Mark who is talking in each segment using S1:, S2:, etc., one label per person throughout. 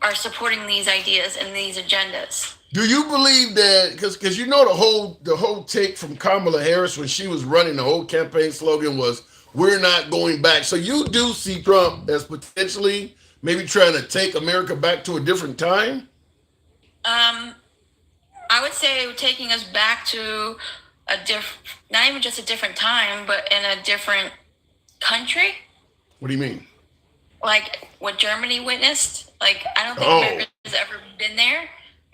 S1: are supporting these ideas and these agendas.
S2: Do you believe that because you know the whole take from Kamala Harris when she was running the whole campaign slogan was we're not going back. So you do see Trump as potentially maybe trying to take America back to a different time?
S1: Um, I would say taking us back to not even just a different time, but in a different country,
S2: What do you mean?
S1: like what Germany witnessed. Like, I don't think
S2: Oh,
S1: America has ever been there,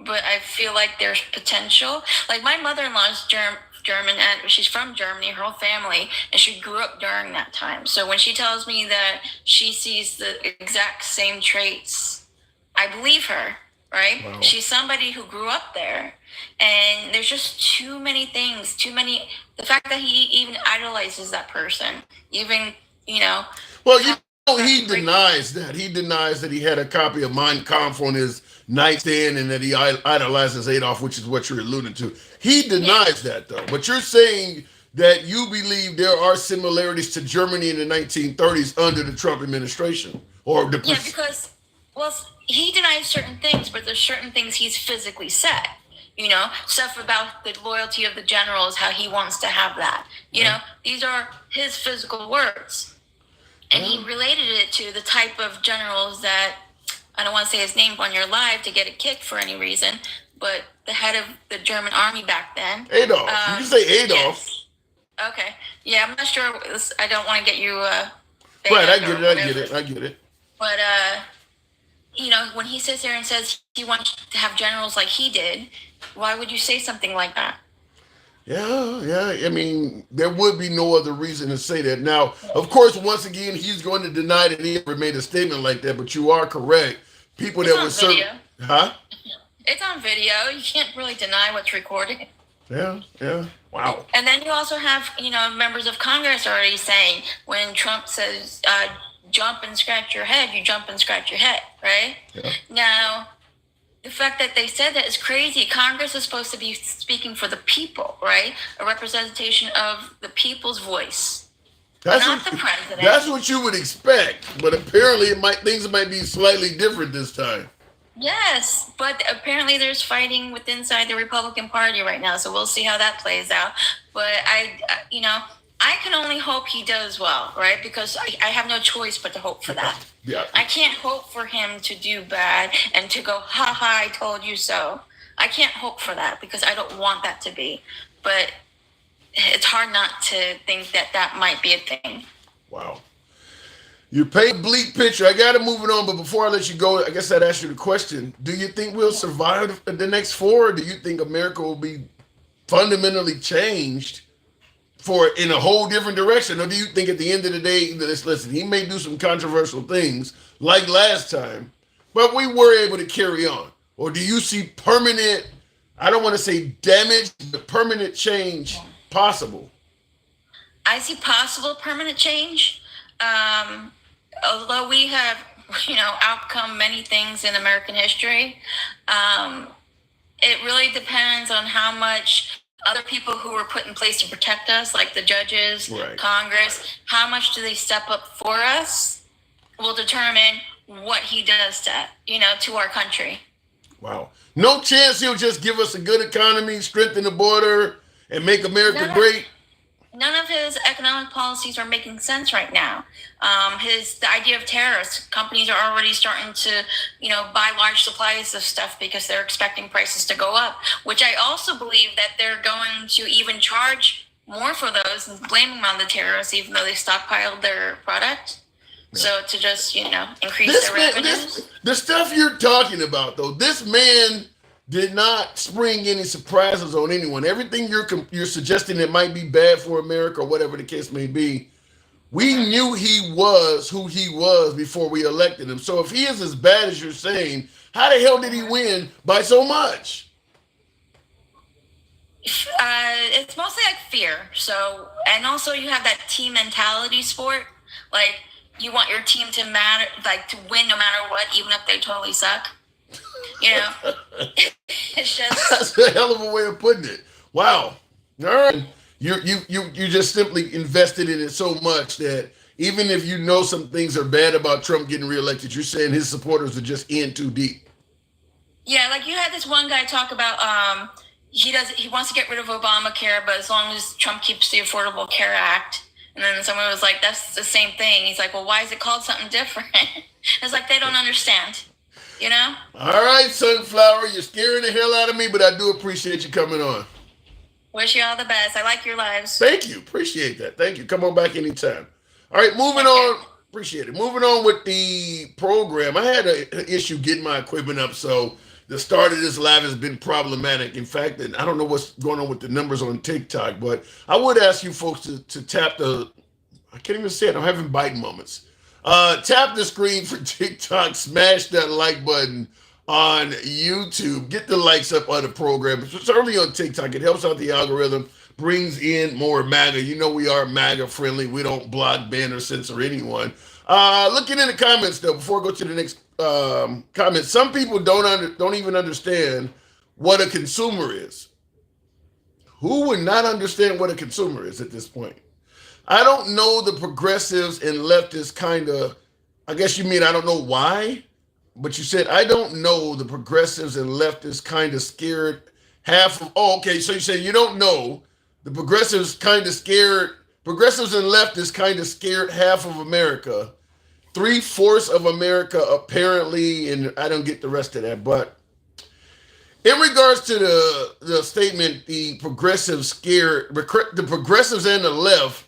S1: but I feel like there's potential. Like, my mother-in-law is German, and she's from Germany, her whole family, and she grew up during that time. So when she tells me that she sees the exact same traits, I believe her, right?
S2: wow.
S1: She's somebody who grew up there. And there's just too many things, too many. The fact that he even idolizes that person, even, you know,
S2: Well, you
S1: talk
S2: know,
S1: about
S2: he denies that. He denies that he had a copy of Mein Kampf on his nightstand and that he idolizes Adolf, which is what you're alluding to. He
S1: yeah,
S2: denies that, though. But you're saying that you believe there are similarities to Germany in the 1930s under the Trump administration, or the
S1: yeah, because, well, he denies certain things, but there's certain things he's physically said. Stuff about the loyalty of the generals, how he wants to have that.
S2: yeah,
S1: These are his physical words. And he
S2: yeah.
S1: related it to the type of generals that, I don't want to say his name on your live to get it kicked for any reason, but the head of the German army back then.
S2: Adolf. You can say Adolf.
S1: Yes. Okay. Yeah, I'm not sure. I don't want to get you
S2: Right, I
S1: banned
S2: get
S1: or
S2: it. I get
S1: whatever.
S2: it. I get it.
S1: But when he sits there and says he wants to have generals like he did, why would you say something like that?
S2: Yeah, yeah. I mean, there would be no other reason to say that. Now, of course, once again, he's going to deny that he ever made a statement like that, but you are correct. People
S1: It's
S2: that were
S1: on
S2: certain.
S1: video.
S2: Huh?
S1: It's on video. You can't really deny what's recorded.
S2: Yeah, yeah. Wow.
S1: And then you also have, members of Congress already saying when Trump says, jump and scratch your head, you jump and scratch your head, right?
S2: Yeah.
S1: Now, the fact that they said that is crazy. Congress is supposed to be speaking for the people, right? A representation of the people's voice,
S2: That's
S1: not
S2: what
S1: the president.
S2: that's what you would expect, but apparently things might be slightly different this time.
S1: Yes, but apparently there's fighting within inside the Republican Party right now, so we'll see how that plays out. But I can only hope he does well, right? Because I have no choice but to hope for
S2: Yeah.
S1: that.
S2: Yeah.
S1: I can't hope for him to do bad and to go, ha ha, I told you so. I can't hope for that because I don't want that to be. But it's hard not to think that that might be a thing.
S2: Wow. You paint a bleak picture. I got to move it on, but before I let you go, I guess I'd ask you the question: do you think we'll survive the next four? Or do you think America will be fundamentally changed for in a whole different direction? Or do you think at the end of the day, listen, he may do some controversial things like last time, but we were able to carry on? Or do you see permanent, I don't want to say damage, but permanent change possible?
S1: I see possible permanent change. Although we have, outcome many things in American history, um, it really depends on how much other people who were put in place to protect us, like the judges,
S2: Right.
S1: Congress, how much do they step up for us will determine what he does to our country.
S2: Wow. No chance he'll just give us a good economy, strengthen the border, and make America
S1: None of,
S2: great.
S1: none of his economic policies are making sense right now. The idea of tariffs, companies are already starting to, buy large supplies of stuff because they're expecting prices to go up, which I also believe that they're going to even charge more for those and blame them on the tariffs, even though they stockpiled their product.
S2: Yeah.
S1: So to just, increase
S2: This
S1: their
S2: man,
S1: revenues.
S2: the stuff you're talking about, though, this man did not spring any surprises on anyone. Everything you're suggesting that might be bad for America, or whatever the case may be, we
S1: Mhm.
S2: knew he was who he was before we elected him. So if he is as bad as you're saying, how the hell did he win by so much?
S1: It's mostly like fear. So, and also you have that team mentality sport. Like, you want your team to matter, like to win no matter what, even if they totally suck. You know, it's just
S2: That's a hell of a way of putting it. Wow. All right. You just simply invested in it so much that even if you know some things are bad about Trump getting reelected, you're saying his supporters are just in too deep.
S1: Yeah, like you had this one guy talk about he wants to get rid of Obamacare, but as long as Trump keeps the Affordable Care Act. And then someone was like, that's the same thing. He's like, well, why is it called something different? It's like they don't understand, you know?
S2: All right, Sunflower, you're scaring the hell out of me, but I do appreciate you coming on.
S1: Wish you all the best. I like your lives.
S2: Thank you. Appreciate that. Thank you. Come on back anytime. All right, moving on. Appreciate it. Moving on with the program. I had an issue getting my equipment up, so the start of this live has been problematic. In fact, and I don't know what's going on with the numbers on TikTok, but I would ask you folks to tap the, I can't even say it, I'm having bite moments. Tap the screen for TikTok, smash that like button on YouTube, get the likes up on the program. It's early on TikTok, it helps out the algorithm, brings in more MAGA. You know we are MAGA friendly. We don't block, ban, or censor anyone. Looking in the comments though, before I go to the next comment, some people don't even understand what a consumer is. Who would not understand what a consumer is at this point? I don't know the progressives and leftists kind of, I guess you mean I don't know why, but you said I don't know the progressives and leftists kind of scared half of, oh, okay, so you say you don't know the progressives kind of scared, progressives and leftists kind of scared half of America. 3/4 of America apparently, and I don't get the rest of that. But in regards to the statement, the progressives and the left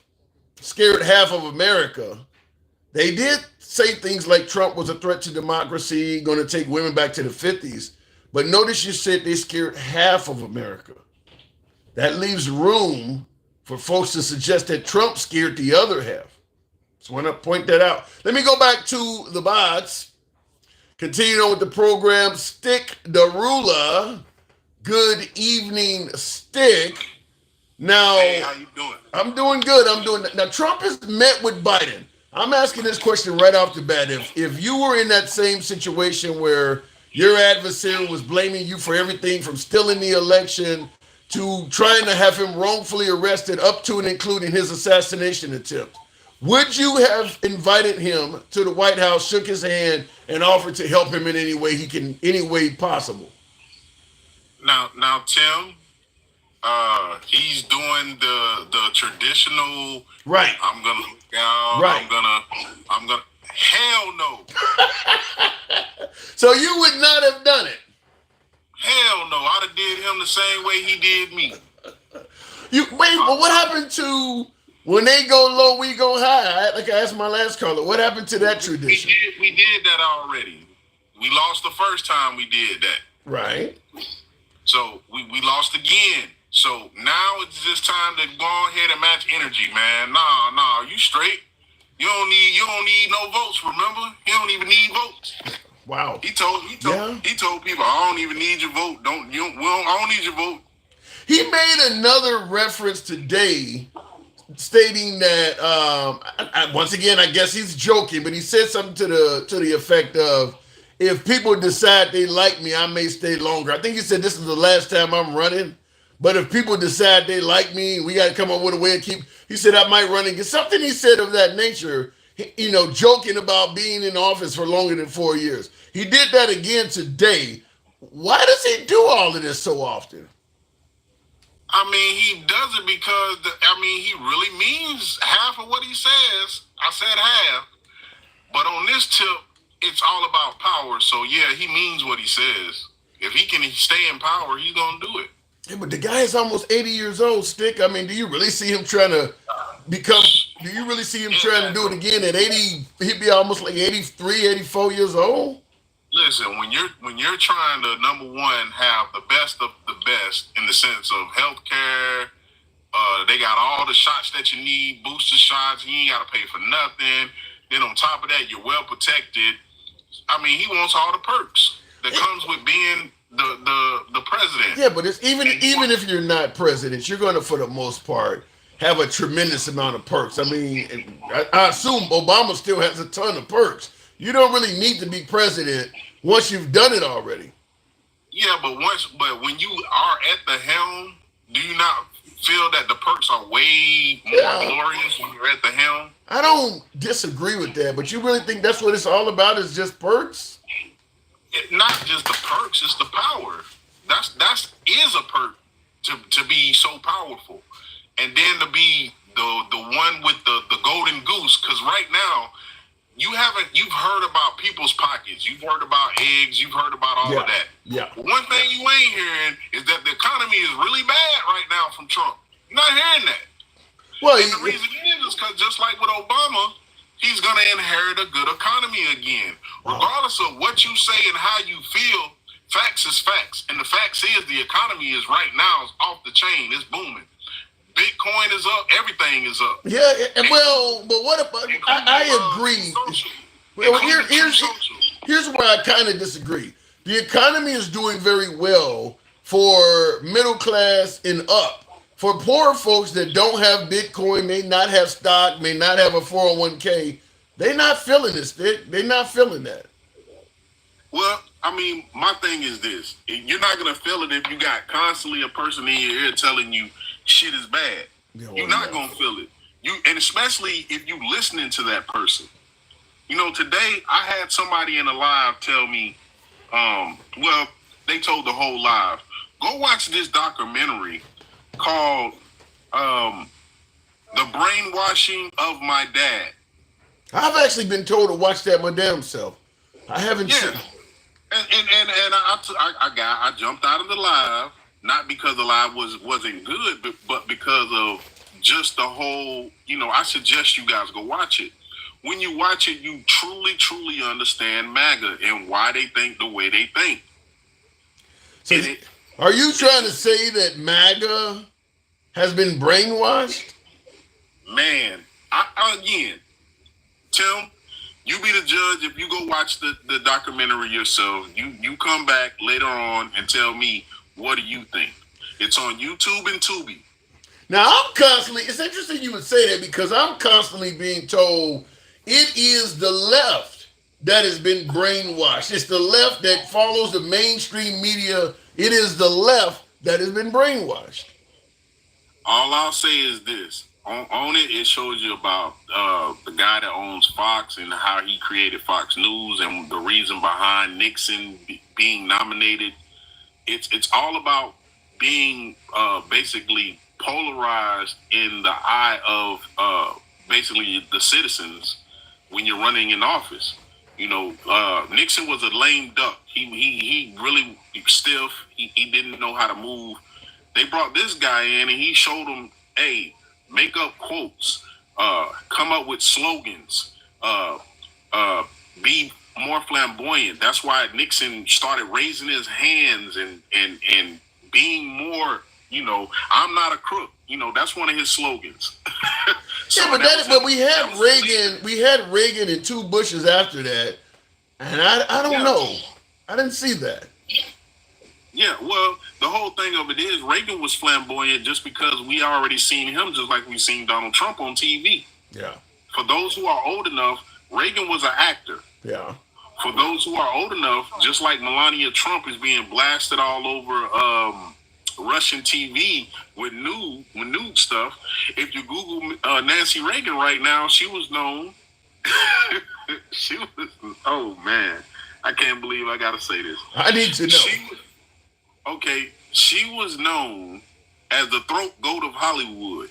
S2: scared half of America. They did say things like Trump was a threat to democracy, going to take women back to the 50s. But notice you said they scared half of America. That leaves room for folks to suggest that Trump scared the other half. Just want to point that out. Let me go back to the bots. Continuing on with the program, Stick the Ruler. Good evening, Stick. Now,
S3: hey, how you doing?
S2: I'm doing good. Now, Trump has met with Biden. I'm asking this question right off the bat. If you were in that same situation where your adversary was blaming you for everything from stealing the election to trying to have him wrongfully arrested up to and including his assassination attempt, would you have invited him to the White House, shook his hand, and offered to help him in any way possible?
S3: Now, Tim, he's doing the traditional.
S2: Right.
S3: I'm gonna look out.
S2: Right.
S3: I'm gonna. Hell no.
S2: So you would not have done it.
S3: Hell no. I'd have did him the same way he did me.
S2: But what happened to when they go low, we go high? Like I asked my last caller, what happened to that tradition?
S3: We did that already. We lost the first time we did that.
S2: Right.
S3: So we lost again. So now it's just time to go ahead and match energy, man. Nah, you straight. You don't need no votes, remember? You don't even need votes.
S2: Wow.
S3: He told people, I don't even need your vote. I don't need your vote.
S2: He made another reference today stating that once again, I guess he's joking, but he said something to the effect of, if people decide they like me, I may stay longer. I think he said this is the last time I'm running. But if people decide they like me, we got to come up with a way to keep. He said I might run and get something. He said of that nature, joking about being in office for longer than 4 years. He did that again today. Why does he do all of this so often?
S3: I mean, he does it because he really means half of what he says. I said half, but on this tip, it's all about power. So yeah, he means what he says. If he can stay in power, he's gonna do it.
S2: Yeah, but the guy is almost 80 years old, Stick. I mean, do you really see him trying to do it again at 80? He'd be almost like 83, 84 years old.
S3: Listen, when you're trying to, number one, have the best of the best in the sense of healthcare, they got all the shots that you need, booster shots, you ain't got to pay for nothing. Then on top of that, you're well protected. I mean, he wants all the perks that comes with being the president.
S2: Yeah, but it's even if you're not president, you're going to, for the most part, have a tremendous amount of perks. I mean, I assume Obama still has a ton of perks. You don't really need to be president once you've done it already.
S3: Yeah, but when you are at the helm, do you not feel that the perks are way more glorious when you're at the helm?
S2: I don't disagree with that, but you really think that's what it's all about? Is just perks?
S3: Not just the perks, it's the power. That's is a perk to be so powerful, and then to be the one with the golden goose. Because right now, you've heard about people's pockets, you've heard about eggs, you've heard about all of that.
S2: Yeah.
S3: But one thing you ain't hearing is that the economy is really bad right now from Trump. You're not hearing that.
S2: Well,
S3: and the reason is because just like with Obama, he's going to inherit a good economy again. Regardless of what you say and how you feel, facts is facts. And the facts is the economy is right now is off the chain. It's booming. Bitcoin is up. Everything is up.
S2: Yeah, well, but what about, I agree. Well, here's where I kind of disagree. The economy is doing very well for middle class and up. For poor folks that don't have Bitcoin, may not have stock, may not have a 401k, they're not feeling this. They're not feeling that.
S3: Well, I mean, my thing is this. You're not going to feel it if you got constantly a person in your ear telling you shit is bad. You're not going to feel it. And especially if you listening to that person. You know, today I had somebody in a live tell me, well, they told the whole live, go watch this documentary called The Brainwashing of My Dad.
S2: I've actually been told to watch that my damn self. I haven't seen.
S3: And I jumped out of the live, not because the live wasn't good, but because of just the whole, I suggest you guys go watch it. When you watch it, you truly understand MAGA and why they think the way they think.
S2: So are you trying to say that MAGA has been brainwashed?
S3: Man, again, Tim, you be the judge. If you go watch the documentary yourself, you come back later on and tell me, what do you think? It's on YouTube and Tubi.
S2: Now, it's interesting you would say that because I'm constantly being told it is the left that has been brainwashed. It's the left that follows the mainstream media. It is the left that has been brainwashed.
S3: All I'll say is this. On it shows you about the guy that owns Fox and how he created Fox News and the reason behind Nixon being nominated. It's all about being basically polarized in the eye of basically the citizens when you're running in office. Nixon was a lame duck. He really stiff. He didn't know how to move. They brought this guy in and he showed them, hey, make up quotes, come up with slogans, be more flamboyant. That's why Nixon started raising his hands and being more, I'm not a crook. That's one of his slogans.
S2: So but we had Reagan. We had Reagan and two Bushes after that, and I don't know. I didn't see that.
S3: Yeah, well, the whole thing of it is Reagan was flamboyant just because we already seen him just like we seen Donald Trump on TV.
S2: Yeah.
S3: For those who are old enough, Reagan was an actor. Yeah. For those who are old enough, just like Melania Trump is being blasted all over Russian TV with nude stuff. If you Google Nancy Reagan right now, she was known. Oh man, I can't believe I gotta say this.
S2: I need to know.
S3: She was known as the throat goat of Hollywood.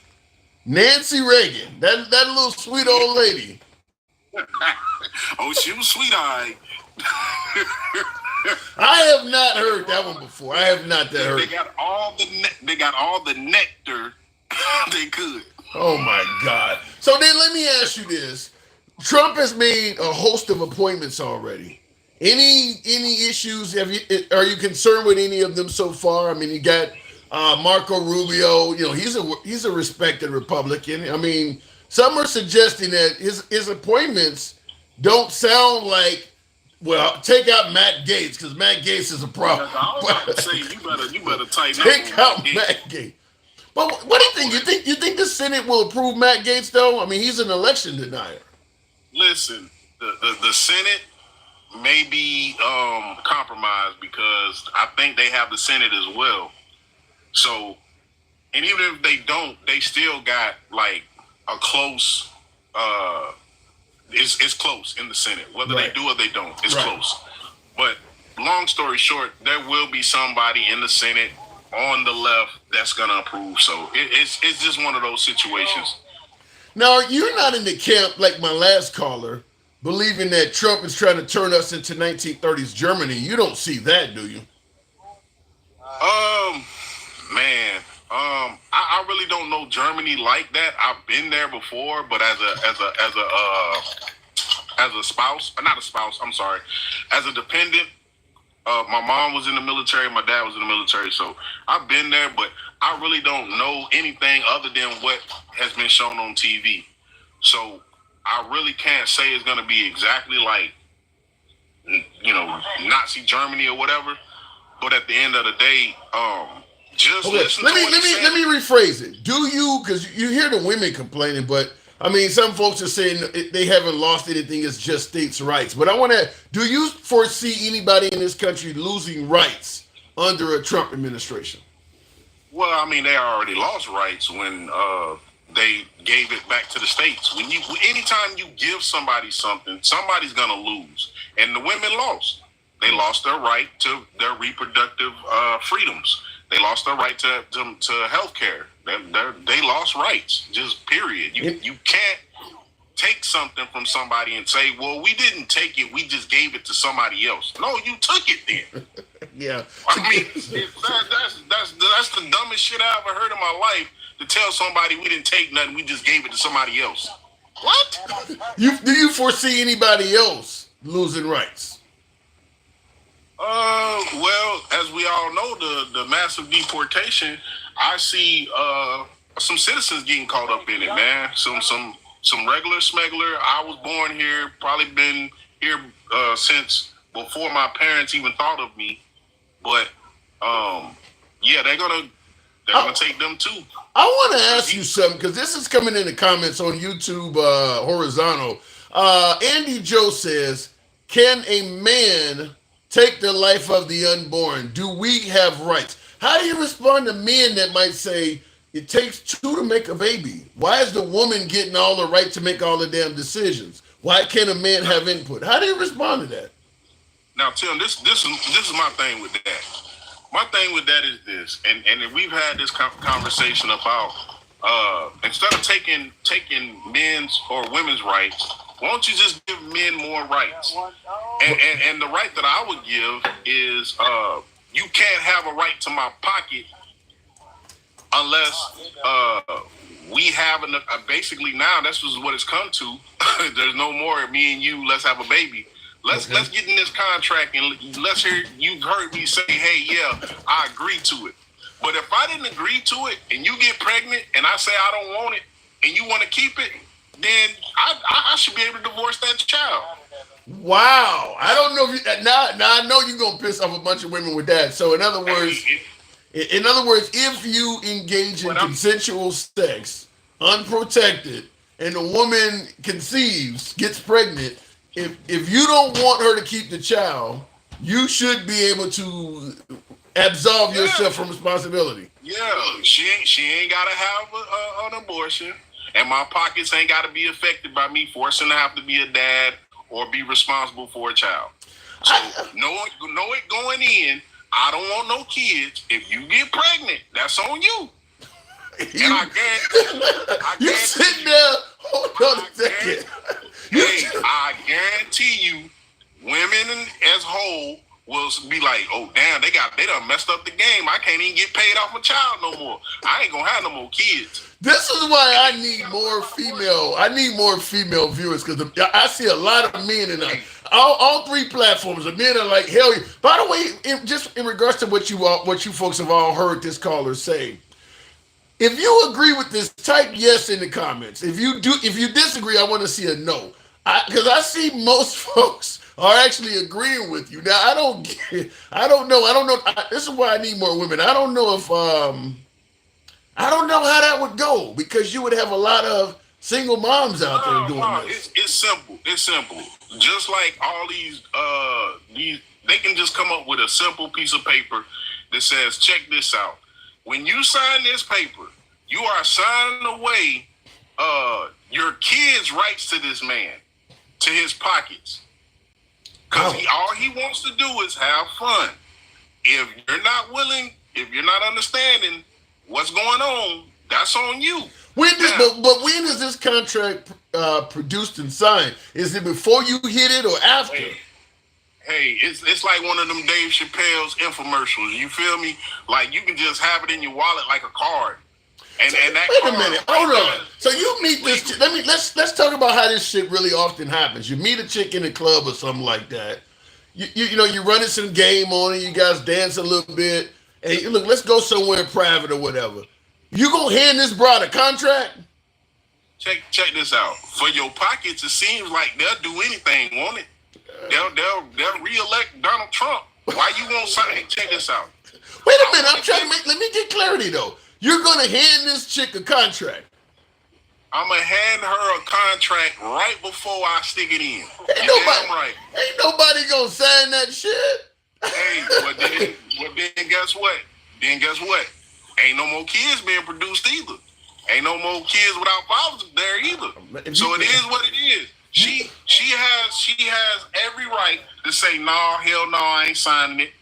S2: Nancy Reagan, that little sweet old lady.
S3: Oh, she was sweet-eyed.
S2: I have not heard that one before. I have not heard.
S3: They got all the nectar they could.
S2: Oh my God! So then, let me ask you this: Trump has made a host of appointments already. Any issues? Are you concerned with any of them so far? I mean, you got Marco Rubio. He's a respected Republican. I mean, some are suggesting that his appointments don't sound like. Well, take out Matt Gaetz because Matt Gaetz is a problem.
S3: I was about to say you better tighten
S2: take
S3: up
S2: out Matt Gaetz. But what do you think? You think the Senate will approve Matt Gaetz though? I mean, he's an election denier.
S3: Listen, the Senate may be compromised because I think they have the Senate as well. So And even if they don't, they still got like a close. It's close in the Senate. Whether they do or they don't, it's close. But long story short, there will be somebody in the Senate on the left that's gonna approve. So it's just one of those situations.
S2: Now, you're not in the camp like my last caller, believing that Trump is trying to turn us into 1930s Germany. You don't see that, do you?
S3: Man, I really don't know Germany like that. I've been there before, but as a spouse, not a spouse. I'm sorry, as a dependent. My mom was in the military. My dad was in the military. So I've been there, but I really don't know anything other than what has been shown on TV. So I really can't say it's going to be exactly like, Nazi Germany or whatever. But at the end of the day, just listen
S2: let me rephrase it. Do you, because you hear the women complaining, but I mean, some folks are saying they haven't lost anything. It's just states' rights. But I want to, do you foresee anybody in this country losing rights under a Trump administration?
S3: Well, I mean, they already lost rights when they gave it back to the states. Anytime you give somebody something, somebody's going to lose. And the women lost. They lost their right to their reproductive freedoms. They lost their right to health care. They lost rights, just period. You can't take something from somebody and say, well, we didn't take it, we just gave it to somebody else. No, you took it then.
S2: Yeah.
S3: I mean, that's the dumbest shit I ever heard in my life, to tell somebody we didn't take nothing, we just gave it to somebody else. What?
S2: Do you foresee anybody else losing rights?
S3: Well, as we all know, the massive deportation, I see some citizens getting caught up in it, man. Some regular smuggler. I was born here, probably been here since before my parents even thought of me. But yeah, they're gonna take them too.
S2: I want to ask you something, because this is coming in the comments on YouTube horizontal. Andy Joe says, "Can a man take the life of the unborn? Do we have rights?" How do you respond to men that might say it takes two to make a baby? Why is the woman getting all the right to make all the damn decisions? Why can't a man have input? How do you respond to that?
S3: Now, Tim, this is my thing with that. My thing with that is this, and we've had this conversation about instead of taking men's or women's rights, why don't you just give men more rights? And the right that I would give is you can't have a right to my pocket unless we have basically now that's what it's come to. There's no more me and you, let's have a baby. Let's get in this contract and let's hear, you've heard me say, hey, yeah, I agree to it. But if I didn't agree to it and you get pregnant and I say I don't want it and you want to keep it, then I should be able to divorce that child.
S2: Wow. I don't know if you, now I know you're going to piss off a bunch of women with that. So in other words, if you engage in consensual sex, unprotected, and the woman conceives, gets pregnant, if you don't want her to keep the child, you should be able to absolve yourself from responsibility.
S3: Yeah, she ain't got to have an abortion, and my pockets ain't got to be affected by me forcing to have to be a dad or be responsible for a child. So know it going in. I don't want no kids. If you get pregnant, that's on you. And I guarantee
S2: you sit there. Hold on a second.
S3: I guarantee you, women as whole will be like, "Oh damn, they done messed up the game. I can't even get paid off my child no more. I ain't gonna have no more kids."
S2: This is why I need more female. I need more female viewers, because I see a lot of men in all three platforms. The men are like, hell yeah. By the way, just in regards to what you folks have all heard this caller say, if you agree with this, type yes in the comments. If you disagree, I want to see a no. Because I see most folks are actually agreeing with you. Now I don't know. This is why I need more women. I don't know if I don't know how that would go, because you would have a lot of single moms out there doing this.
S3: It's simple. It's simple. Just like all these, they can just come up with a simple piece of paper that says, check this out. when you sign this paper, you are signing away your kids' rights to this man, to his pockets. Because all he wants to do is have fun. If you're not willing, if you're not understanding what's going on, that's on you.
S2: But when is this contract produced and signed? Is it before you hit it or after?
S3: Hey, it's like one of them Dave Chappelle's infomercials. You feel me? Like you can just have it in your wallet like a card. And that
S2: wait a minute, hold on. So you meet this chick. Let's talk about how this shit really often happens. You meet a chick in a club or something like that. You know, you running some game on it, you guys dance a little bit, and look, let's go somewhere private or whatever. You gonna hand this broad a contract?
S3: Check this out. For your pockets, it seems like they'll do anything, won't it? They'll re-elect Donald Trump. Why you won't sign it? Check this out.
S2: Wait a minute, I'm trying to let me get clarity though. You're gonna hand this chick a contract.
S3: I'm gonna hand her a contract right before I stick it in.
S2: Ain't nobody gonna sign that shit.
S3: Hey, but then guess what? Ain't no more kids being produced either. Ain't no more kids without fathers there either. So it is what it is. She has every right to say no, hell no, I ain't signing it,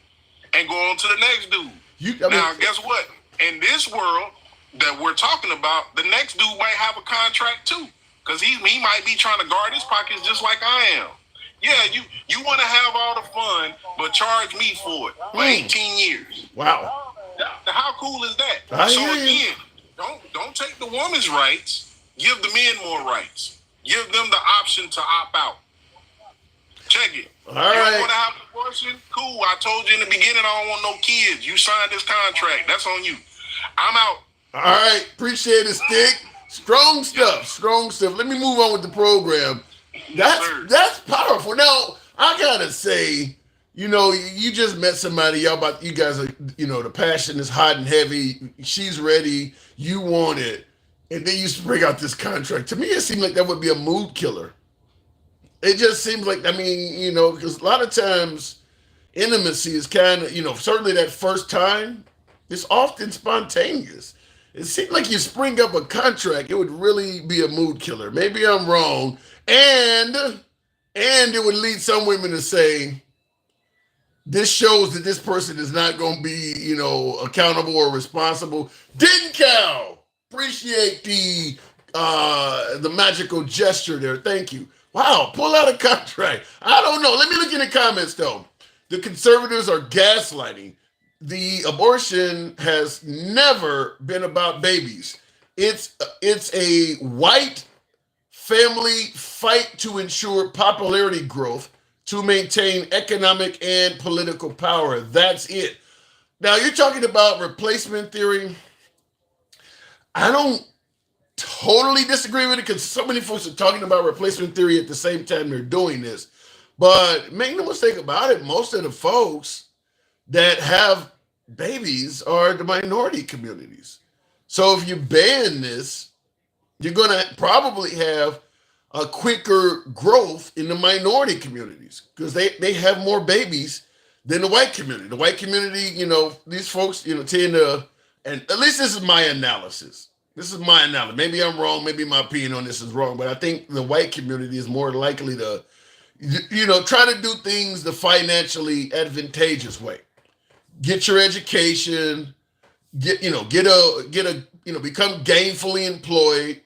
S3: and go on to the next dude. Now guess what? In this world that we're talking about, the next dude might have a contract too, because he might be trying to guard his pockets just like I am. Yeah, you want to have all the fun, but charge me for it for 18 years.
S2: Wow.
S3: How cool is that? So again, don't take the woman's rights. Give the men more rights. Give them the option to opt out. Check it.
S2: All right.
S3: You don't want to have an abortion? Cool. I told you in the beginning I don't want no kids. You signed this contract. That's on you. I'm out.
S2: All right. Appreciate it, Stick. Strong stuff. Let me move on with the program. That's powerful. Now, I gotta say, you know, you just met somebody, you guys are, you know, the passion is hot and heavy. She's ready. You want it. And then you bring out this contract. To me, it seemed like that would be a mood killer. It just seems like, I mean, you know, because a lot of times intimacy is kind of, you know, certainly that first time, it's often spontaneous. It seemed like you spring up a contract, it would really be a mood killer. Maybe I'm wrong. And it would lead some women to say, this shows that this person is not going to be, you know, accountable or responsible. Didn't count. Appreciate the magical gesture there. Thank you. Wow, pull out a contract. I don't know. Let me look in the comments, though. The conservatives are gaslighting. The abortion has never been about babies. It's a white family fight to ensure popularity growth to maintain economic and political power. That's it. Now, you're talking about replacement theory. I don't totally disagree with it because so many folks are talking about replacement theory at the same time they're doing this. But make no mistake about it, most of the folks that have babies are the minority communities. So if you ban this, you're going to probably have a quicker growth in the minority communities because they have more babies than the white community. The white community, you know, these folks, you know, tend to, and at least this is my analysis. Maybe I'm wrong. Maybe my opinion on this is wrong, but I think the white community is more likely to, you know, try to do things the financially advantageous way. Get your become gainfully employed,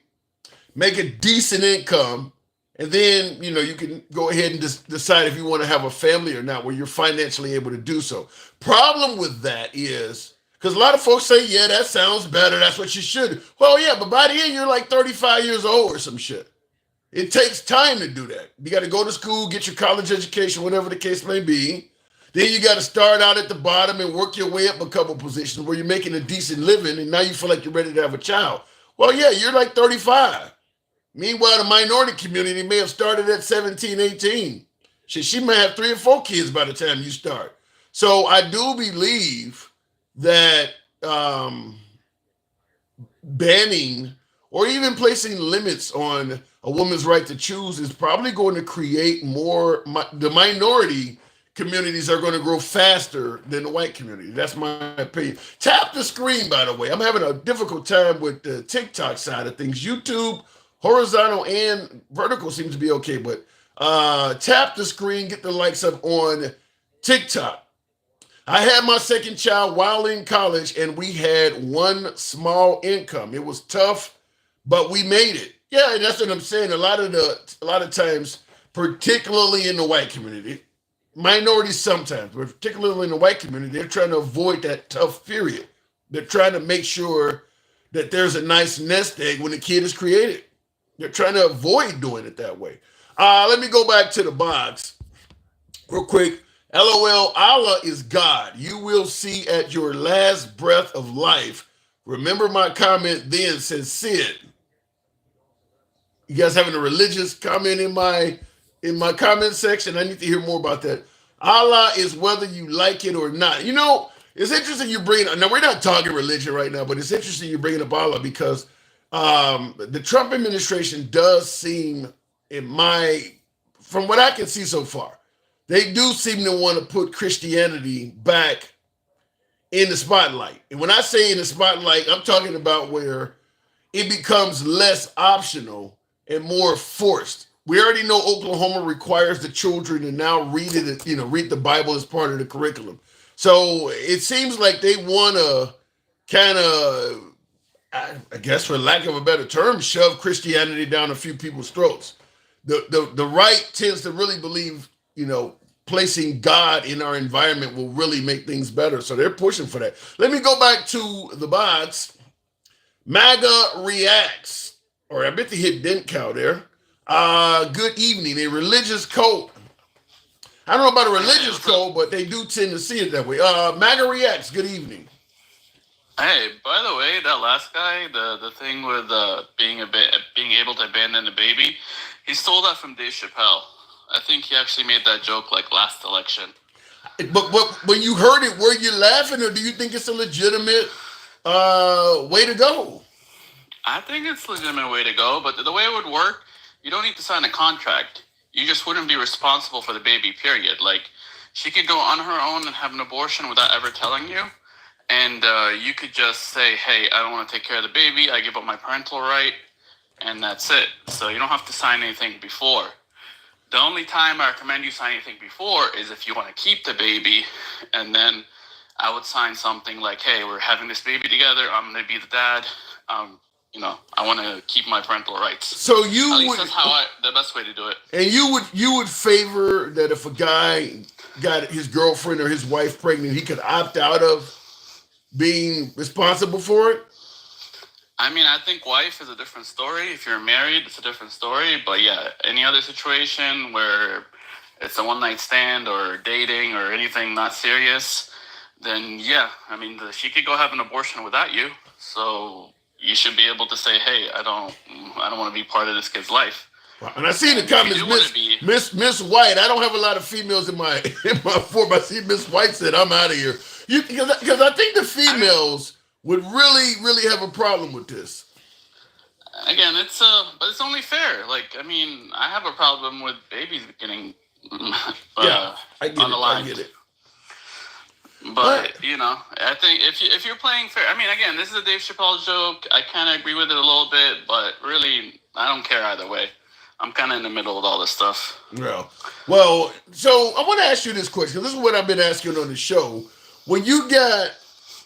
S2: make a decent income, and then, you know, you can go ahead and just decide if you want to have a family or not, where you're financially able to do so. Problem with that is, because a lot of folks say, yeah, that sounds better. That's what you should. Well, yeah, but by the end, you're like 35 years old or some shit. It takes time to do that. You got to go to school, get your college education, whatever the case may be. Then you got to start out at the bottom and work your way up a couple positions where you're making a decent living, and now you feel like you're ready to have a child. Well, yeah, you're like 35. Meanwhile, the minority community may have started at 17, 18. She may have 3 or 4 kids by the time you start. So I do believe that banning or even placing limits on a woman's right to choose is probably going to create the minority communities are going to grow faster than the white community. That's my opinion. Tap the screen, by the way. I'm having a difficult time with the TikTok side of things. YouTube, horizontal and vertical seems to be okay, but tap the screen, get the likes up on TikTok. I had my second child while in college, and we had one small income. It was tough, but we made it. Yeah, that's what I'm saying. A lot of times, particularly in the white community, minorities sometimes, but particularly in the white community, they're trying to avoid that tough period. They're trying to make sure that there's a nice nest egg when the kid is created. They're trying to avoid doing it that way. Let me go back to the box real quick. LOL, Allah is God. You will see at your last breath of life. Remember my comment then, says Sid. You guys having a religious comment in my comment section? I need to hear more about that. Allah is whether you like it or not. You know, it's interesting you bring. Now we're not talking religion right now, but it's interesting you bringing up Allah because the Trump administration does seem, from what I can see so far, they do seem to want to put Christianity back in the spotlight. And when I say in the spotlight, I'm talking about where it becomes less optional and more forced. We already know Oklahoma requires the children to now read the Bible as part of the curriculum. So it seems like they want to kind of, I guess for lack of a better term, shove Christianity down a few people's throats. The right tends to really believe, placing God in our environment will really make things better. So they're pushing for that. Let me go back to the box. MAGA reacts, or I bet they hit dent cow there. Good evening. A religious cult. I don't know about a religious cult, but they do tend to see it that way. MAGA reacts. Good evening.
S4: Hey, by the way, that last guy, the thing with being able to abandon a baby, he stole that from Dave Chappelle. I think he actually made that joke like last election.
S2: But when you heard it, were you laughing, or do you think it's a legitimate way to go?
S4: I think it's a legitimate way to go, but the way it would work, you don't need to sign a contract. You just wouldn't be responsible for the baby, period. Like, she could go on her own and have an abortion without ever telling you, and you could just say, hey, I don't want to take care of the baby, I give up my parental right, and that's it. So you don't have to sign anything before. The only time I recommend you sign anything before is if you want to keep the baby, and then I would sign something like, hey, we're having this baby together, I'm going to be the dad, I want to keep my parental rights.
S2: So you
S4: At least that's the best way to do it.
S2: And you would favor that if a guy got his girlfriend or his wife pregnant, he could opt out of being responsible for it?
S4: I mean, I think wife is a different story. If you're married, it's a different story. But yeah, any other situation where it's a one-night stand or dating or anything not serious, then yeah, I mean, she could go have an abortion without you. So you should be able to say, hey, I don't want to be part of this kid's life.
S2: And I see in the comments, Miss White. I don't have a lot of females in my form. I see Miss White said, I'm out of here. Because I think the females would really have a problem with this.
S4: Again, but it's only fair. Like, I mean, I have a problem with babies getting
S2: I get it.
S4: But I think if you're playing fair, I mean, again, this is a Dave Chappelle joke. I kind of agree with it a little bit, but really, I don't care either way. I'm kind of in the middle with all this stuff.
S2: Well, so I want to ask you this question. This is what I've been asking on the show. When you got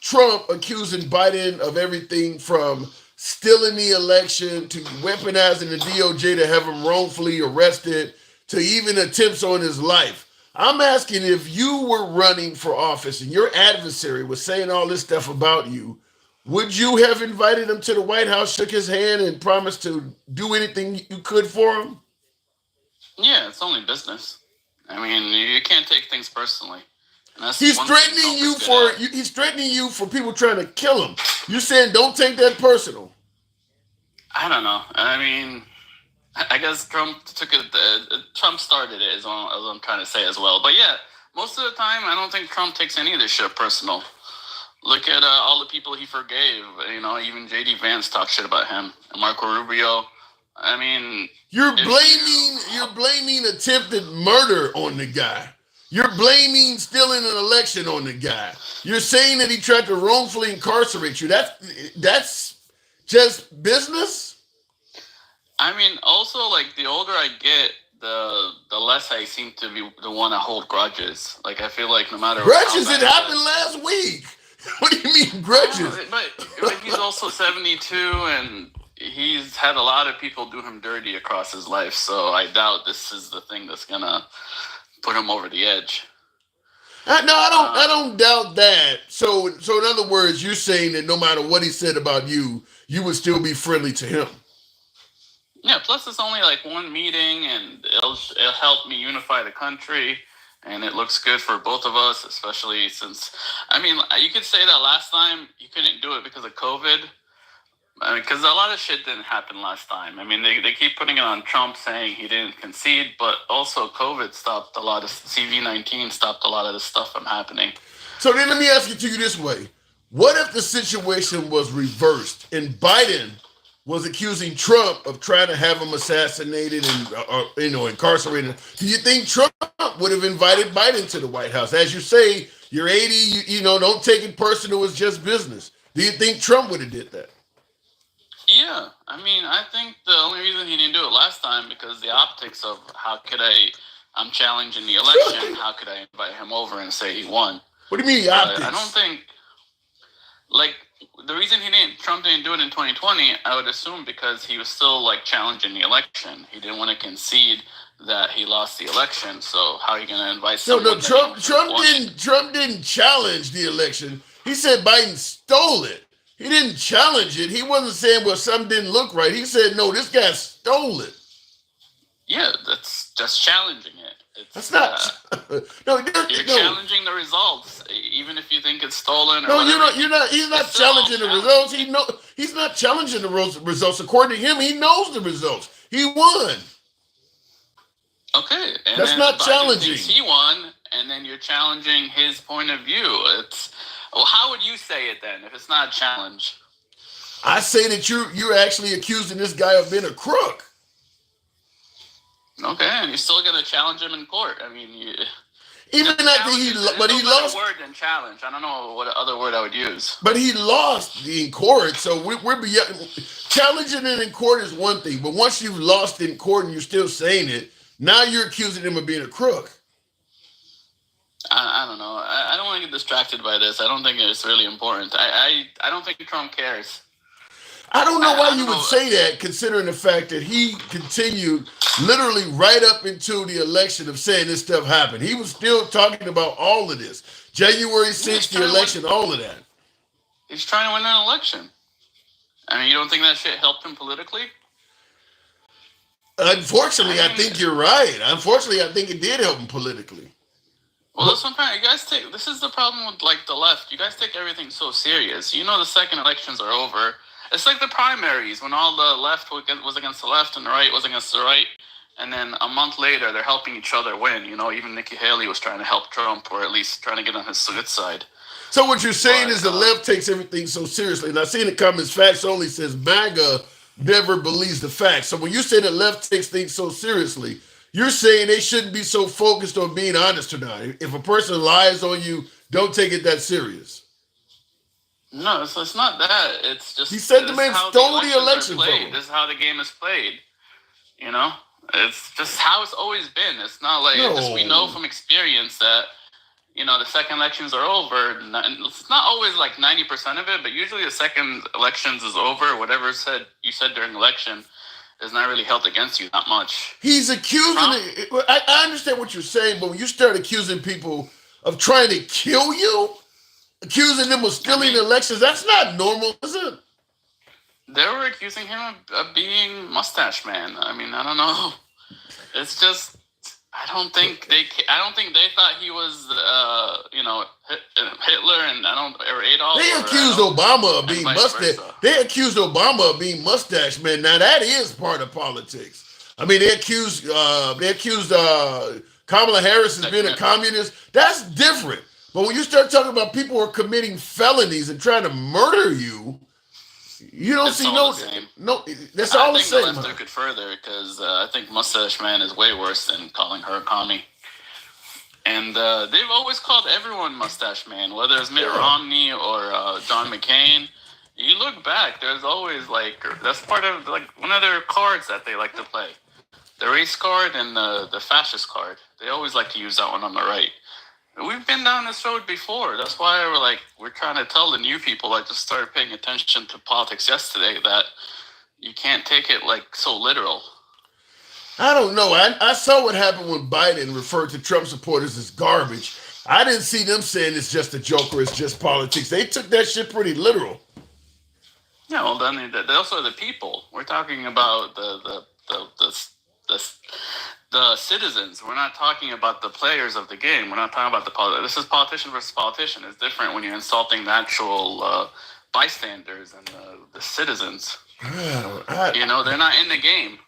S2: Trump accusing Biden of everything from stealing the election to weaponizing the DOJ to have him wrongfully arrested to even attempts on his life, I'm asking, if you were running for office and your adversary was saying all this stuff about you, would you have invited him to the White House, shook his hand, and promised to do anything you could for him?
S4: Yeah, it's only business. I mean, you can't take things personally.
S2: He's threatening you for people trying to kill him. You're saying don't take that personal.
S4: I don't know. I mean, I guess Trump Trump started it, is what I'm trying to say as well. But yeah, most of the time, I don't think Trump takes any of this shit personal. Look at all the people he forgave. Even J.D. Vance talked shit about him, and Marco Rubio. I mean,
S2: you're blaming attempted murder on the guy. You're blaming stealing an election on the guy. You're saying that he tried to wrongfully incarcerate you. That's just business.
S4: I mean, also, like, the older I get, the less I seem to be the one to hold grudges. Like, I feel like no matter
S2: Grudges,
S4: how
S2: it
S4: bad
S2: happened last week. What do you mean grudges?
S4: but he's also 72, and he's had a lot of people do him dirty across his life. So I doubt this is the thing that's gonna put him over the edge.
S2: No, I don't doubt that. So in other words, you're saying that no matter what he said about you, you would still be friendly to him.
S4: Yeah. Plus, it's only like one meeting, and it'll help me unify the country. And it looks good for both of us, especially since, I mean, you could say that last time you couldn't do it because of COVID. I mean, because a lot of shit didn't happen last time. I mean, they keep putting it on Trump saying he didn't concede, but also COVID stopped a lot of, CV-19 stopped a lot of this stuff from happening.
S2: So then let me ask it to you this way. What if the situation was reversed and Biden was accusing Trump of trying to have him assassinated and incarcerated? Do you think Trump would have invited Biden to the White House? As you say, you're 80, you don't take it personal, it's just business. Do you think Trump would have did that?
S4: Yeah, I mean, I think the only reason he didn't do it last time because the optics of I'm challenging the election, how could I invite him over and say he won?
S2: What do you mean optics?
S4: I don't think, like, the reason Trump didn't do it in 2020, I would assume because he was still, like, challenging the election. He didn't want to concede that he lost the election, so how are you going to invite someone?
S2: No, Trump didn't challenge the election. He said Biden stole it. He didn't challenge it. He wasn't saying, well, something didn't look right. He said, no, this guy stole it.
S4: Yeah, that's just challenging it.
S2: That's not.
S4: You're challenging the results, even if you think it's stolen. Or
S2: no,
S4: whatever.
S2: you're not. He's not challenging the results. He's not challenging the results. According to him, he knows the results. He won.
S4: Okay, and
S2: that's not challenging.
S4: He won, and then you're challenging his point of view. How would you say it then if it's not a challenge?
S2: I say that you're actually accusing this guy of being a crook.
S4: Okay, and you're still going to challenge him in court. I mean,
S2: even after he lost.
S4: Word than challenge. I don't know what other word I would use.
S2: But he lost in court, so we're beyond. Challenging it in court is one thing, but once you've lost in court and you're still saying it, now you're accusing him of being a crook.
S4: I don't know. I don't want to get distracted by this. I don't think it's really important. I don't think Trump cares.
S2: I don't know why you would say that, considering the fact that he continued literally right up into the election of saying this stuff happened. He was still talking about all of this. January 6th, the election, all of that.
S4: He's trying to win an election. I mean, you don't think that shit helped him politically?
S2: Unfortunately, I think you're right. Unfortunately, I think it did help him politically.
S4: Well, that's sometimes you guys take. This is the problem with, like, the left. You guys take everything so serious. You know, the second elections are over. It's like the primaries when all the left was against the left and the right was against the right, and then a month later they're helping each other win. You know, even Nikki Haley was trying to help Trump, or at least trying to get on his good side.
S2: So what you're saying is the left takes everything so seriously. And I see in the comments, Facts Only says MAGA never believes the facts. So when you say the left takes things so seriously, you're saying they shouldn't be so focused on being honest or not. If a person lies on you, don't take it that serious.
S4: No, it's not that. It's just
S2: he said the man stole the election.
S4: This is how the game is played. You know, it's just how it's always been. It's not like we know from experience that the second elections are over. It's not always like 90% of it, but usually the second elections is over. Whatever you said during election is not really held against you that much.
S2: He's accusing. I understand what you're saying, but when you start accusing people of trying to kill you, accusing them of stealing elections, that's not normal, is it?
S4: They were accusing him of being mustache man. I mean, I don't know. It's just I don't think they thought he was Hitler and or Adolf.
S2: They accused Obama of being mustache. They accused Obama of being mustache man. Now that is part of politics. I mean, they accused Kamala Harris as being a communist. That's different. But when you start talking about people who are committing felonies and trying to murder you, you don't see no. That's all the same.
S4: I think the left took it further because I think mustache man is way worse than calling her a commie. And they've always called everyone Mustache Man, whether it's Mitt Romney or John McCain. You look back, there's always like, that's part of like one of their cards that they like to play. The race card and the fascist card. They always like to use that one on the right. We've been down this road before. That's why we're trying to tell the new people, I just started paying attention to politics yesterday, that you can't take it like so literal.
S2: I don't know. I saw what happened when Biden referred to Trump supporters as garbage. I didn't see them saying it's just a joke or it's just politics. They took that shit pretty literal.
S4: Yeah, well, then those are the people. We're talking about the citizens. We're not talking about the players of the game. We're not talking about the politics. This is politician versus politician. It's different when you're insulting the actual bystanders and the citizens. They're not in the game.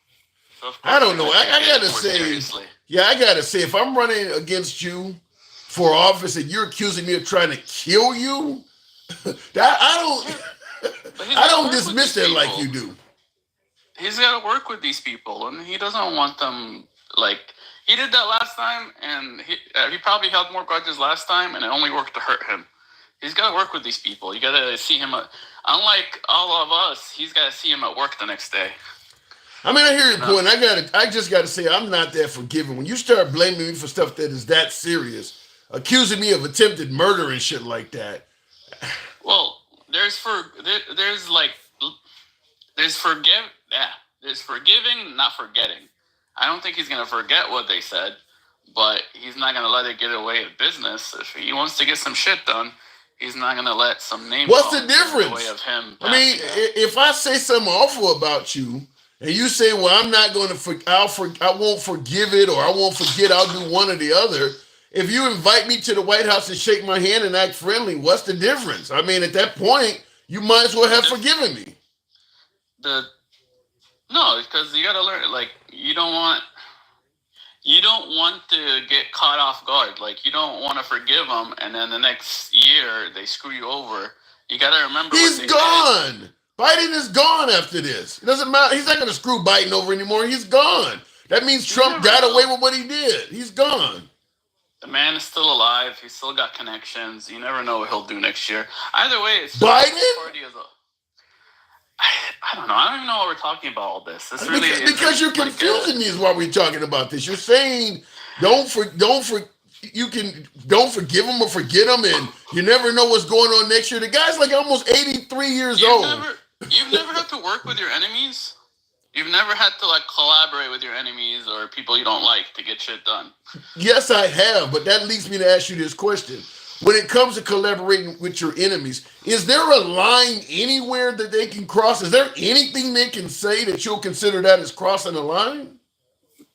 S4: So
S2: I don't know. I gotta say, I gotta say, if I'm running against you for office and you're accusing me of trying to kill you, I don't dismiss that like you do.
S4: He's got to work with these people, and he doesn't want them like he did that last time, and he probably held more grudges last time, and it only worked to hurt him. He's got to work with these people. You got to see him. Unlike all of us, he's got to see him at work the next day. I
S2: mean, I hear your point. I just got to say, I'm not that forgiving. When you start blaming me for stuff that is that serious, accusing me of attempted murder and shit like that.
S4: Well, there's forgiving, not forgetting. I don't think he's gonna forget what they said, but he's not gonna let it get away with business. If he wants to get some shit done, he's not gonna let some name.
S2: What's the difference?
S4: Away of him.
S2: I mean, if I say something awful about you, and you say, "Well, I'm not going to, I won't forgive it, or I won't forget, I'll do one or the other." If you invite me to the White House and shake my hand and act friendly, what's the difference? I mean, at that point, you might as well have forgiven me.
S4: No, because you got to learn. Like, you don't want to get caught off guard. Like, you don't want to forgive them, and then the next year they screw you over. You got to remember.
S2: He's gone. Did. Biden is gone after this. It doesn't matter. He's not going to screw Biden over anymore. He's gone. That means Trump got away with what he did. He's gone.
S4: The man is still alive. He's still got connections. You never know what he'll do next year. Either way, it's
S2: Biden.
S4: I don't know. I don't even know what we're talking about all this. This really
S2: because you're confusing me is why we're talking about this. You're saying don't forgive him or forget him, and you never know what's going on next year. The guy's like almost 83 years old.
S4: You've never had to work with your enemies. You've never had to like collaborate with your enemies or people you don't like to get shit done.
S2: Yes, I have, but that leads me to ask you this question. When it comes to collaborating with your enemies, is there a line anywhere that they can cross? Is there anything they can say that you'll consider that as crossing a line?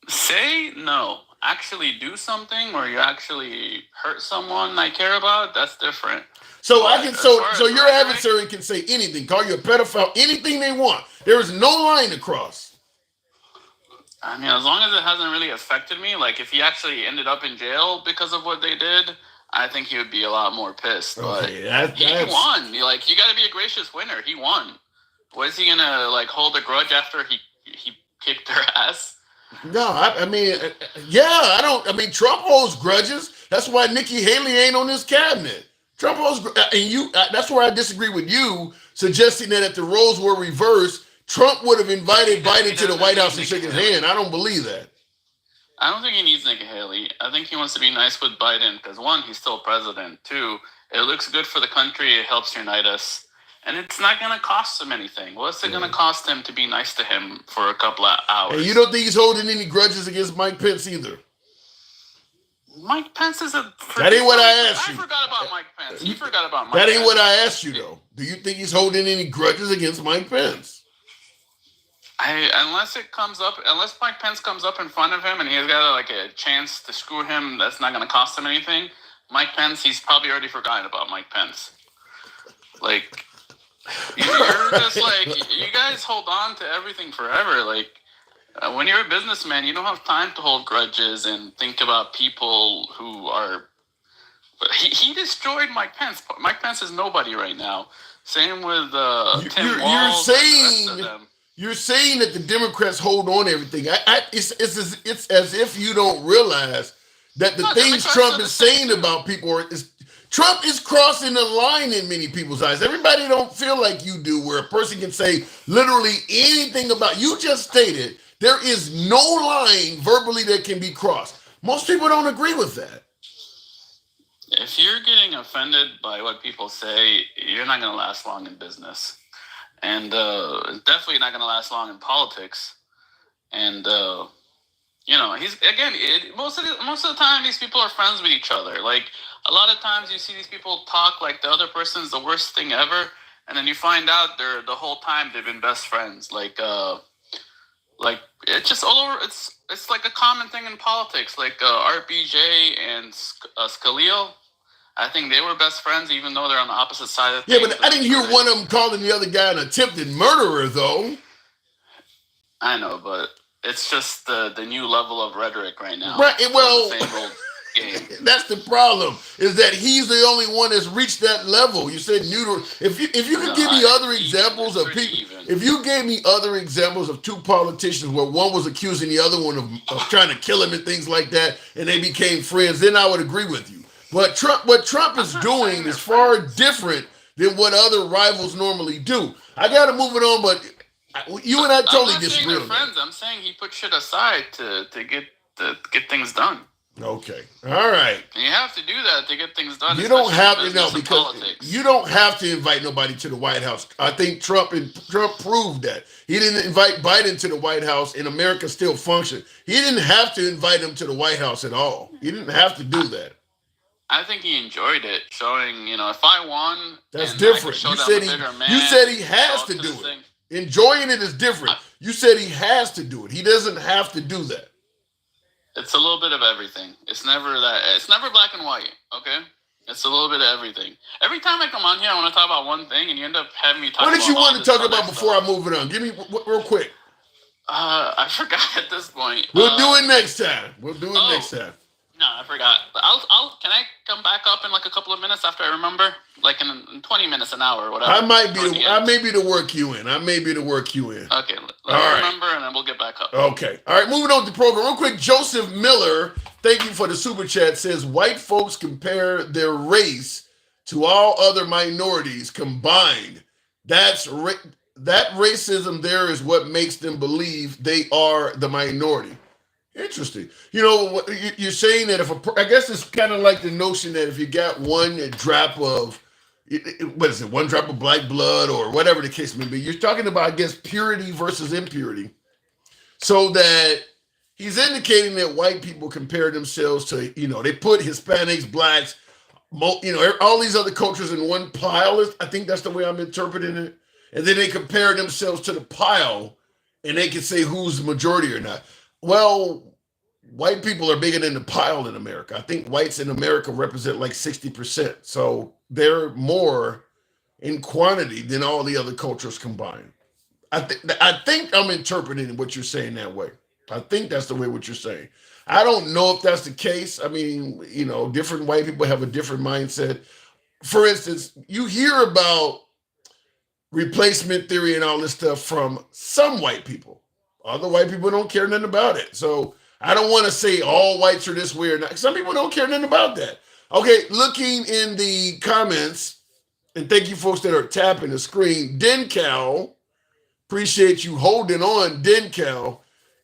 S4: Say no. Actually do something where you actually hurt someone I care about, that's different.
S2: So your adversary can say anything, call you a pedophile, anything they want. There is no line to cross.
S4: I mean, as long as it hasn't really affected me, like if he actually ended up in jail because of what they did, I think he would be a lot more pissed.
S2: Okay,
S4: but he won. You got to be a gracious winner. He won. Was he gonna like hold a grudge after he kicked their ass?
S2: No, I mean, Trump holds grudges. That's why Nikki Haley ain't on this cabinet. Trump holds, and that's where I disagree with you, suggesting that if the roles were reversed, Trump would have invited Biden to the White House and shaken his hand. I don't believe that.
S4: I don't think he needs Nikki Haley. I think he wants to be nice with Biden because, one, he's still president. Two, it looks good for the country. It helps unite us. And it's not going to cost him anything. What's it going to cost him to be nice to him for a couple of hours?
S2: And you don't think he's holding any grudges against Mike Pence either?
S4: Mike Pence is a...
S2: That ain't what I asked you.
S4: I forgot about Mike Pence. He forgot about Mike
S2: That ain't
S4: Pence.
S2: what I asked you, though. Do you think he's holding any grudges against Mike Pence?
S4: Unless Mike Pence comes up in front of him and he's got like a chance to screw him, that's not going to cost him anything. Mike Pence, he's probably already forgotten about Mike Pence. Like, you're just like, you guys hold on to everything forever. Like, when you're a businessman, you don't have time to hold grudges and think about people who are... He destroyed Mike Pence. Mike Pence is nobody right now. Same with Tim Walz and the rest of them.
S2: You're saying that the Democrats hold on to everything. It's as if you don't realize that the
S4: No,
S2: things
S4: Democrats
S2: Trump
S4: are the
S2: is
S4: same
S2: saying
S4: too.
S2: about people Trump is crossing the line in many people's eyes. Everybody don't feel like you do, where a person can say literally anything about you. Just stated there is no line verbally that can be crossed. Most people don't agree with that.
S4: If you're getting offended by what people say, you're not going to last long in business, and definitely not going to last long in politics. And he's again. Most of the time, these people are friends with each other. Like a lot of times, you see these people talk like the other person's the worst thing ever, and then you find out they're the whole time they've been best friends. Like it's just all over. It's like a common thing in politics. Like RBJ and Scalia. I think they were best friends, even though they're on the opposite side of
S2: Yeah,
S4: things.
S2: but I didn't hear one of them calling the other guy an attempted murderer, though.
S4: I know, but it's just the new level of rhetoric right now.
S2: Right. Well,
S4: the same old game.
S2: That's the problem. Is that he's the only one that's reached that level. You said neutral. If you could give me other examples of people, if you gave me other examples of two politicians where one was accusing the other one of trying to kill him and things like that, and they became friends, then I would agree with you. But what Trump is doing is far different than what other rivals normally do. I got to move it on, but you and I totally disagree on that.
S4: I'm saying he put shit aside to get things done.
S2: Okay, all right.
S4: And you have to do that to get things done.
S2: You don't have to know because
S4: politics.
S2: You don't have to invite nobody to the White House. I think Trump proved that he didn't invite Biden to the White House, and America still functioned. He didn't have to invite him to the White House at all. He didn't have to do that.
S4: I think he enjoyed it, showing, if I won,
S2: that's different. You said he has to do it. Enjoying it is different. You said he has to do it. He doesn't have to do that.
S4: It's a little bit of everything. It's never black and white, okay? It's a little bit of everything. Every time I come on here, I want to talk about one thing, and you end up having me talk about
S2: what did you want to talk about before I move it on? Give me real quick.
S4: I forgot at this point.
S2: We'll do it next time. Next time.
S4: No, I forgot. Can I come back up in like a couple of minutes after I remember? Like in 20 minutes, an hour, or whatever.
S2: I may be to work you in.
S4: Okay, let me remember, and then we'll get back up.
S2: Okay. All right, moving on to the program. Real quick, Joseph Miller, thank you for the super chat, says white folks compare their race to all other minorities combined. That racism there is what makes them believe they are the minority. Interesting. You're saying that I guess it's kind of like the notion that if you got one drop of, one drop of black blood or whatever the case may be, you're talking about, I guess, purity versus impurity. So that he's indicating that white people compare themselves to, they put Hispanics, blacks, all these other cultures in one pile. I think that's the way I'm interpreting it. And then they compare themselves to the pile and they can say who's the majority or not. Well, white people are bigger than the pile in America. I think whites in America represent like 60%. So they're more in quantity than all the other cultures combined. I think I'm interpreting what you're saying that way. I think that's the way what you're saying. I don't know if that's the case. I mean, different white people have a different mindset. For instance, you hear about replacement theory and all this stuff from some white people. Other white people don't care nothing about it. So I don't want to say all whites are this way or not. Some people don't care nothing about that. Okay, looking in the comments, and thank you folks that are tapping the screen. Dencal, appreciate you holding on, Dencal.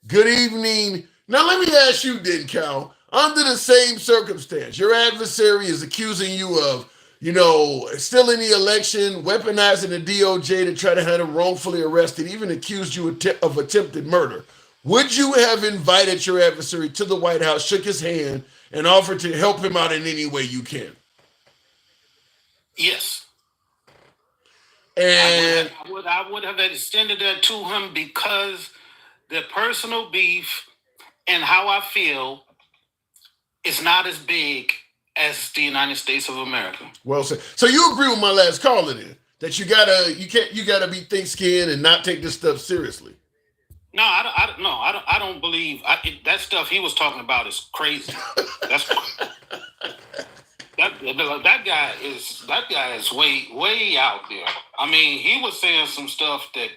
S2: Good evening. Now let me ask you, Dencal, under the same circumstance, your adversary is accusing you of, stealing the election, weaponizing the DOJ to try to have him wrongfully arrested, even accused you of attempted murder. Would you have invited your adversary to the White House, shook his hand, and offered to help him out in any way you can?
S5: Yes.
S2: And
S5: I would have extended that to him because the personal beef and how I feel is not as big as the United States of America.
S2: Well said. So you agree with my last caller then, that you gotta be thick-skinned and not take this stuff seriously.
S5: No, I don't believe that stuff he was talking about is crazy. That guy is way out there. I mean, he was saying some stuff that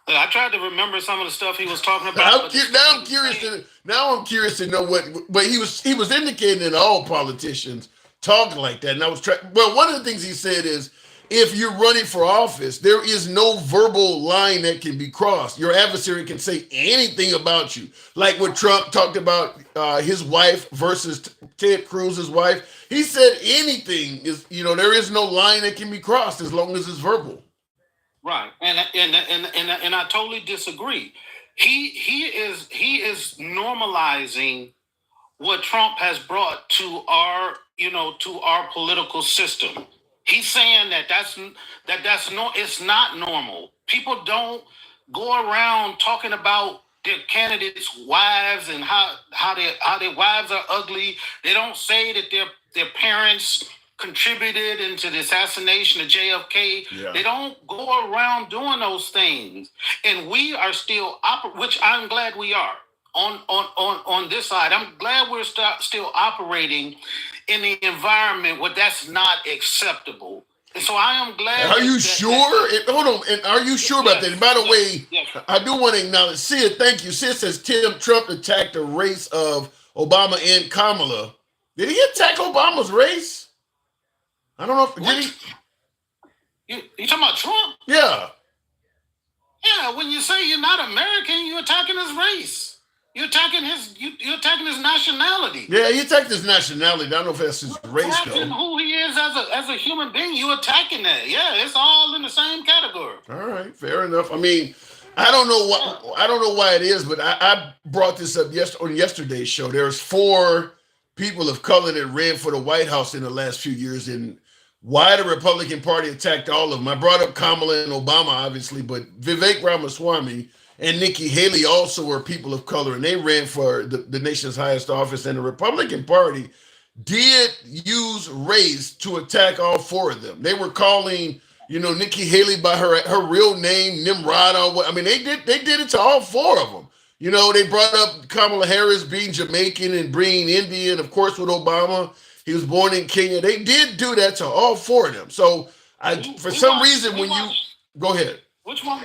S5: I tried to remember some of the stuff he was talking about.
S2: Now I'm curious to know what he was indicating that all politicians talk like that. And I was trying. Well, one of the things he said is, if you're running for office, there is no verbal line that can be crossed. Your adversary can say anything about you, like what Trump talked about his wife versus Ted Cruz's wife. He said anything is, there is no line that can be crossed as long as it's verbal.
S5: Right, and I totally disagree. He is normalizing what Trump has brought to our political system. He's saying that's it's not normal. People don't go around talking about their candidates' wives and how their wives are ugly. They don't say that their parents contributed into the assassination of JFK. Yeah. They don't go around doing those things, and we are still which I'm glad we are on this side. I'm glad we're still operating in the environment where that's not acceptable. And so I am glad.
S2: Are you sure? Hold on. And are you sure about that? And by the way, I do want to acknowledge Sia. Thank you. Sia says Trump attacked the race of Obama and Kamala. Did he attack Obama's race? I don't know. Did he?
S5: You talking about Trump?
S2: Yeah.
S5: Yeah. When you say you're not American, you're attacking his race. You're attacking his nationality.
S2: Yeah, you attacked his nationality. I don't know if that's his race, though.
S5: Who he is as a human being, you attacking that. Yeah, it's all in the same category.
S2: All right, fair enough. I mean, I don't know why it is, but I brought this up on yesterday's show. There's 4 people of color that ran for the White House in the last few years, and why the Republican Party attacked all of them. I brought up Kamala and Obama, obviously, but Vivek Ramaswamy and Nikki Haley also were people of color, and they ran for the nation's highest office. And the Republican Party did use race to attack all 4 of them. They were calling, Nikki Haley by her real name, Nimrod. They did it to all 4 of them. They brought up Kamala Harris being Jamaican and being Indian. Of course, with Obama, he was born in Kenya. They did do that to all 4 of them. So go ahead.
S5: Which one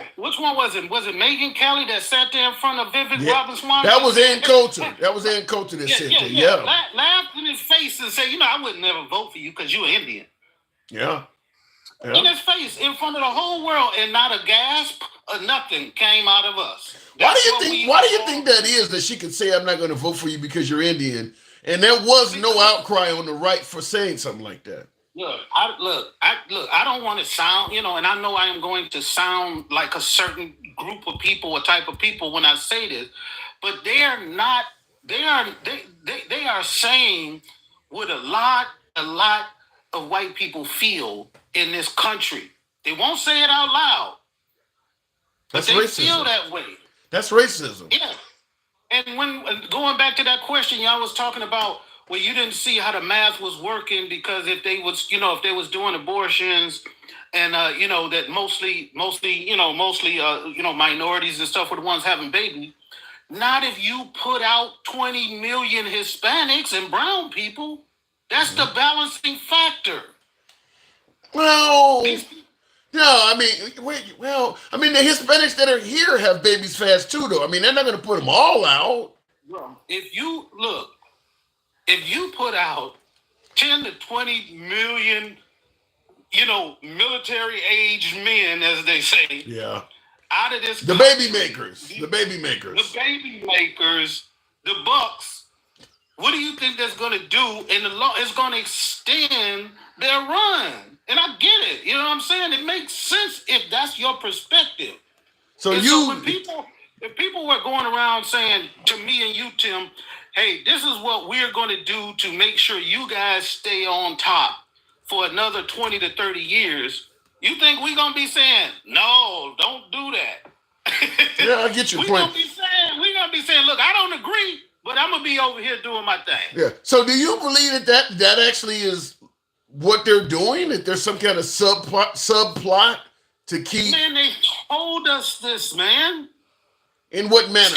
S5: was it? Was it Megyn Kelly that sat there in front of Vivek Ramaswamy?
S2: That was Ann Coulter. That said that. Yeah.
S5: Laughed in his face and said, I would never vote for you because you're Indian.
S2: Yeah.
S5: In his face, in front of the whole world, and not a gasp or nothing came out of us.
S2: Why do you think that is, that she could say, I'm not going to vote for you because you're Indian? And there was no outcry on the right for saying something like that.
S5: I don't want to sound, and I know I am going to sound like a certain group of people or type of people when I say this, but they are saying what a lot of white people feel in this country. They won't say it out loud, but they feel that way.
S2: That's racism.
S5: Yeah. And when going back to that question y'all was talking about, well, you didn't see how the math was working because if they was doing abortions and that mostly minorities and stuff were the ones having babies. Not if you put out 20 million Hispanics and brown people. That's the balancing factor.
S2: Well, no, the Hispanics that are here have babies fast too, though. They're not going to put them all out.
S5: Well, if you put out 10 to 20 million, military-aged men, as they say, out of this,
S2: the baby makers,
S5: the bucks, what do you think that's going to do? And the law is going to extend their run. And I get it. You know what I'm saying? It makes sense if that's your perspective. So if people were going around saying to me and you, Tim, hey, this is what we're going to do to make sure you guys stay on top for another 20 to 30 years, you think we're going to be saying, no, don't do that?
S2: Yeah, I get your point.
S5: We're going to be saying, look, I don't agree, but I'm going to be over here doing my thing.
S2: Yeah. So do you believe that actually is what they're doing? That there's some kind of subplot to keep...
S5: Man, they told us this, man.
S2: In what manner?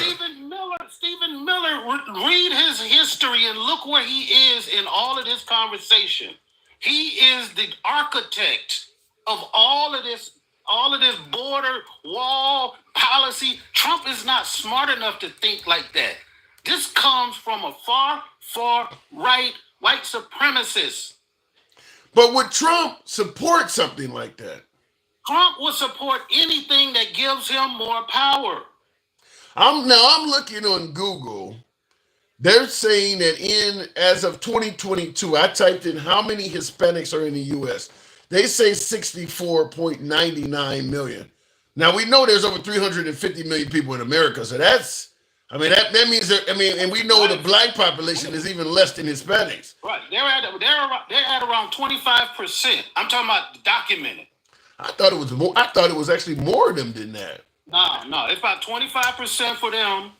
S5: Stephen Miller, read his history and look where he is in all of this conversation. He is the architect of all of this all of this border wall policy. Trump is not smart enough to think like that. This comes from a far, far right white supremacist.
S2: But would Trump support something like that?
S5: Trump will support anything that gives him more power.
S2: I'm looking on Google. They're saying that as of 2022, I typed in how many Hispanics are in the U.S. They say 64.99 million. Now we know there's over 350 million people in America, so that means that, and we know the black population is even less than Hispanics.
S5: Right, they're at around 25%. I'm talking about documented.
S2: I thought it was more. I thought it was actually more of them than that.
S5: No, it's about 25% for them.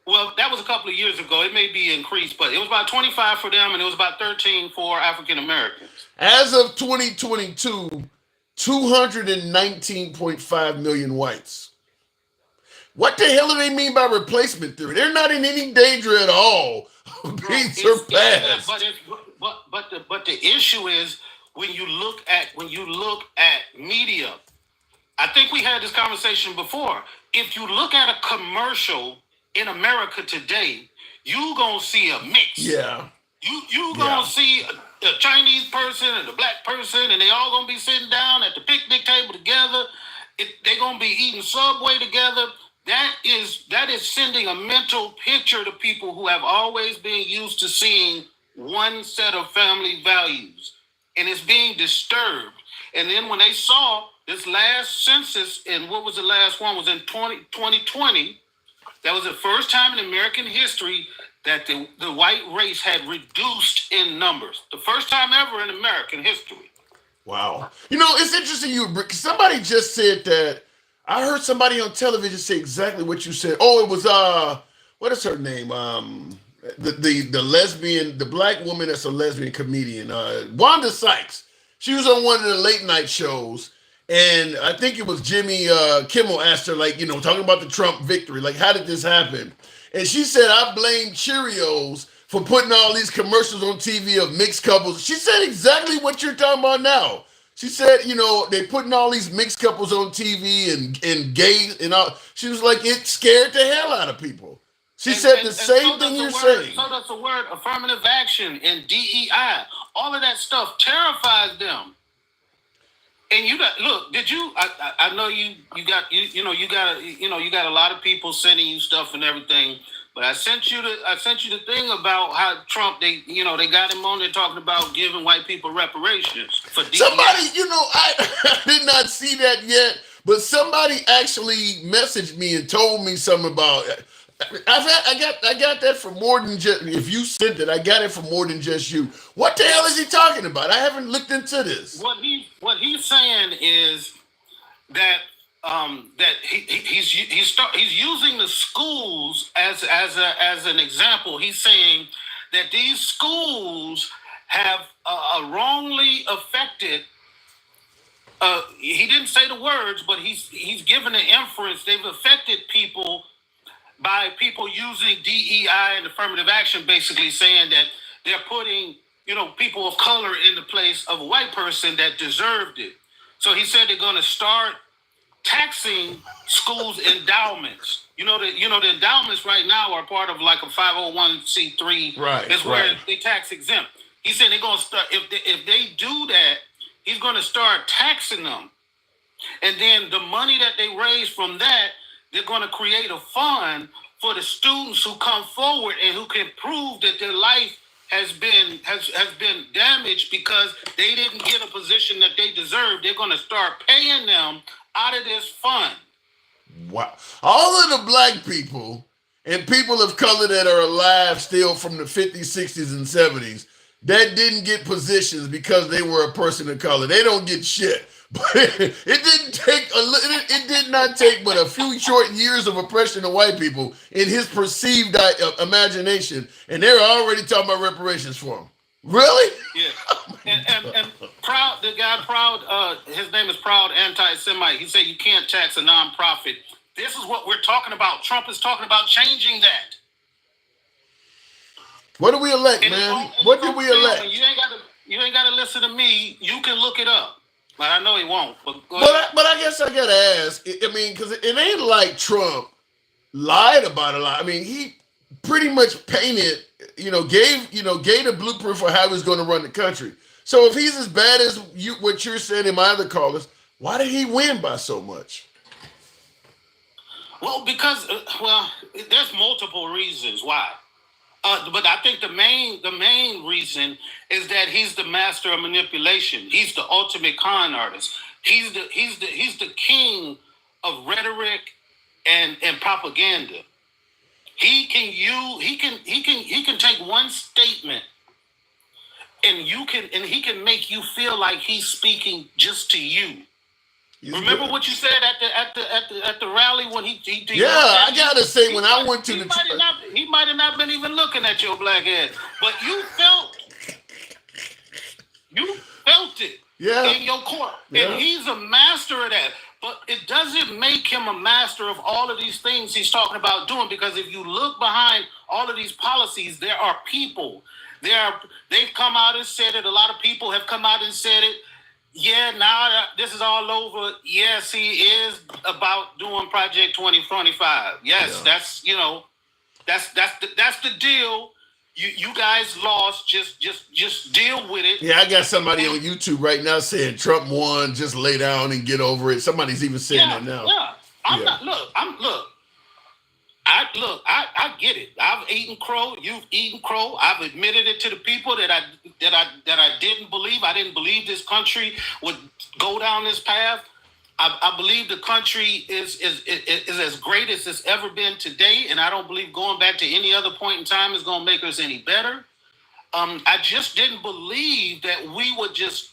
S5: Well, that was a couple of years ago. It may be increased, but it was about 25 for them, and it was about 13 for African Americans.
S2: As of 2022, 219.5 million whites. What the hell do they mean by replacement theory? They're not in any danger at all of being surpassed.
S5: But the issue is when you look at media. I think we had this conversation before. If you look at a commercial in America today, you gonna see a mix.
S2: Yeah.
S5: You gonna see a Chinese person and a black person, and they all gonna be sitting down at the picnic table together. They gonna be eating Subway together. That is sending a mental picture to people who have always been used to seeing one set of family values, and it's being disturbed. And then when they saw this last census, and what was the last one? Was in 2020. That was the first time in American history that the white race had reduced in numbers. The first time ever in American history.
S2: Wow. It's interesting. Somebody just said that. I heard somebody on television say exactly what you said. Oh, it was what is her name? The lesbian, the black woman that's a lesbian comedian, Wanda Sykes. She was on one of the late night shows. And I think it was Jimmy Kimmel asked her, talking about the Trump victory, how did this happen? And she said, I blame Cheerios for putting all these commercials on TV of mixed couples. She said exactly what you're talking about now. She said, they putting all these mixed couples on TV and gays and all. She was like, it scared the hell out of people. She said the same thing you're saying.
S5: So does the word affirmative action and DEI. All of that stuff terrifies them. And I know you got a lot of people sending you stuff and everything, but I sent you the thing about how Trump, they got him on there talking about giving white people reparations for DEI.
S2: Somebody, I did not see that yet, but somebody actually messaged me and told me something about it. I got that for more than just, if you sent it, I got it for more than just you. What the hell is he talking about? I haven't looked into this.
S5: What he's saying is that he's using the schools as an example. He's saying that these schools have wrongly affected. He didn't say the words, but he's given an inference. They've affected people by people using DEI and affirmative action, basically saying that they're putting, people of color in the place of a white person that deserved it. So he said they're going to start taxing schools' endowments. The endowments right now are part of like a 501c3.
S2: Right.
S5: That's where they tax exempt. He said they're going to start, if they do that, he's going to start taxing them. And then the money that they raise from that, they're going to create a fund for the students who come forward and who can prove that their life has been damaged because they didn't get a position that they deserve. They're going to start paying them out of this fund.
S2: Wow. All of the black people and people of color that are alive still from the 50s, 60s, and 70s that didn't get positions because they were a person of color. They don't get shit. But it did not take but a few short years of oppression of white people in his perceived imagination, and they're already talking about reparations for him. Really?
S5: Yeah. And Proud, the guy Proud, his name is Proud Anti-Semite. He said you can't tax a nonprofit. This is what we're talking about. Trump is talking about changing that.
S2: What do we elect, man? What did we elect?
S5: You ain't got to listen to me. You can look it up. But I know he won't. But
S2: I guess I gotta ask. I mean, because it ain't like Trump lied about a lot. I mean, he pretty much painted, gave the blueprint for how he was going to run the country. So if he's as bad as what you're saying in my other callers, why did he win by so much?
S5: Well, because there's multiple reasons why. But I think the main reason is that he's the master of manipulation. He's the ultimate con artist. He's the king of rhetoric and propaganda. He can take one statement and he can make you feel like he's speaking just to you. Remember what you said at the rally when he
S2: yeah, I gotta say when I went to
S5: he might have not been even looking at your black head, but you felt it in your core, and he's a master of that. But it doesn't make him a master of all of these things he's talking about doing, because if you look behind all of these policies, there are people. They've come out and said it. A lot of people have come out and said it. Yeah, now this is all over. Yes, he is about doing Project 2025. Yes, that's the deal. You guys lost. Just deal with it.
S2: Yeah, I got somebody on YouTube right now saying Trump won. Just lay down and get over it. Somebody's even saying that now.
S5: Yeah, I get it. I've eaten crow. You've eaten crow. I've admitted it to the people that I didn't believe. I didn't believe this country would go down this path. I believe the country is as great as it's ever been today, and I don't believe going back to any other point in time is going to make us any better. I just didn't believe that we would just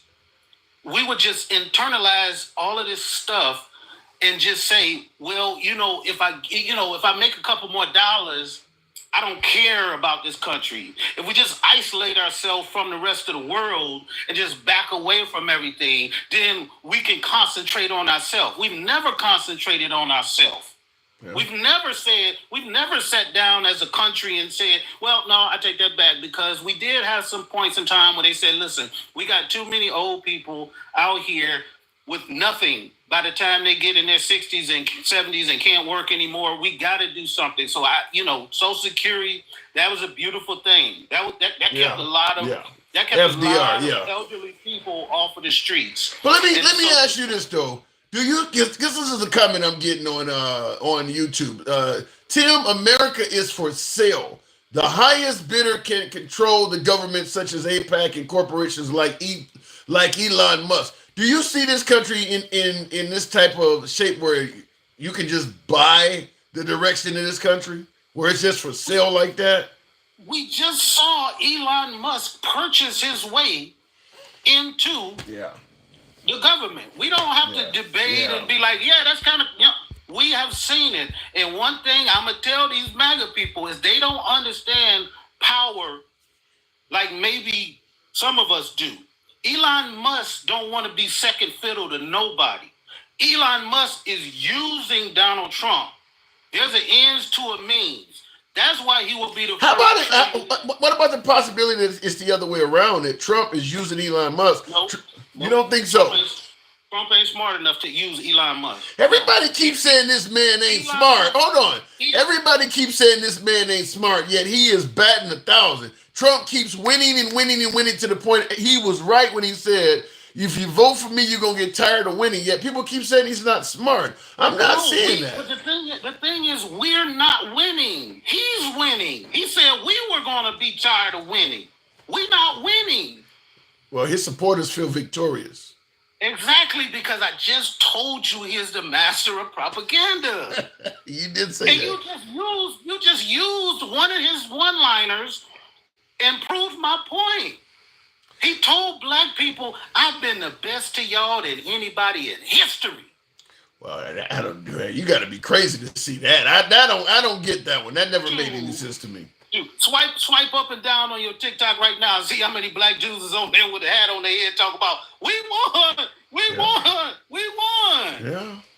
S5: internalize all of this stuff and just say, well, if I make a couple more dollars, I don't care about this country. If we just isolate ourselves from the rest of the world and just back away from everything, then we can concentrate on ourselves. We've never concentrated on ourselves. Yeah. We've never sat down as a country and said, well, no, I take that back, because we did have some points in time where they said, listen, we got too many old people out here with nothing. By the time they get in their 60s and 70s and can't work anymore, we got to do something. So Social Security, that was a beautiful thing. That kept a lot of elderly people off of the streets.
S2: But let me ask you this though. Do you? Because this is a comment I'm getting on YouTube. Tim, America is for sale. The highest bidder can control the government, such as AIPAC and corporations like Elon Musk. Do you see this country in this type of shape where you can just buy the direction of this country, where it's just for sale like that?
S5: We just saw Elon Musk purchase his way into the government. We don't have to debate and be like, that's kind of, we have seen it. And one thing I'm going to tell these MAGA people is they don't understand power like maybe some of us do. Elon Musk don't want to be second fiddle to nobody. Elon Musk is using Donald Trump. There's an ends to a means. That's why he will be the.
S2: How about it? What about the possibility that it's the other way around? That Trump is using Elon Musk? You don't think so?
S5: Trump ain't smart enough to use Elon Musk.
S2: Everybody keeps saying this man ain't smart. Hold on. Everybody keeps saying this man ain't smart, yet he is batting 1,000. Trump keeps winning and winning and winning to the point he was right when he said, if you vote for me, you're going to get tired of winning. Yet people keep saying he's not smart. I'm not saying that.
S5: But the thing is, we're not winning. He's winning. He said we were going to be tired of winning. We're not winning.
S2: Well, his supporters feel victorious.
S5: Exactly, because I just told you he is the master of propaganda.
S2: You did say
S5: and
S2: that.
S5: You just used one of his one-liners and proved my point. He told black people, I've been the best to y'all than anybody in history.
S2: Well, I don't do that. You got to be crazy to see that. I don't get that one. That never made any sense to me.
S5: Dude, swipe up and down on your TikTok right now and see how many black Jews is on there with a hat on their head talking about, we won.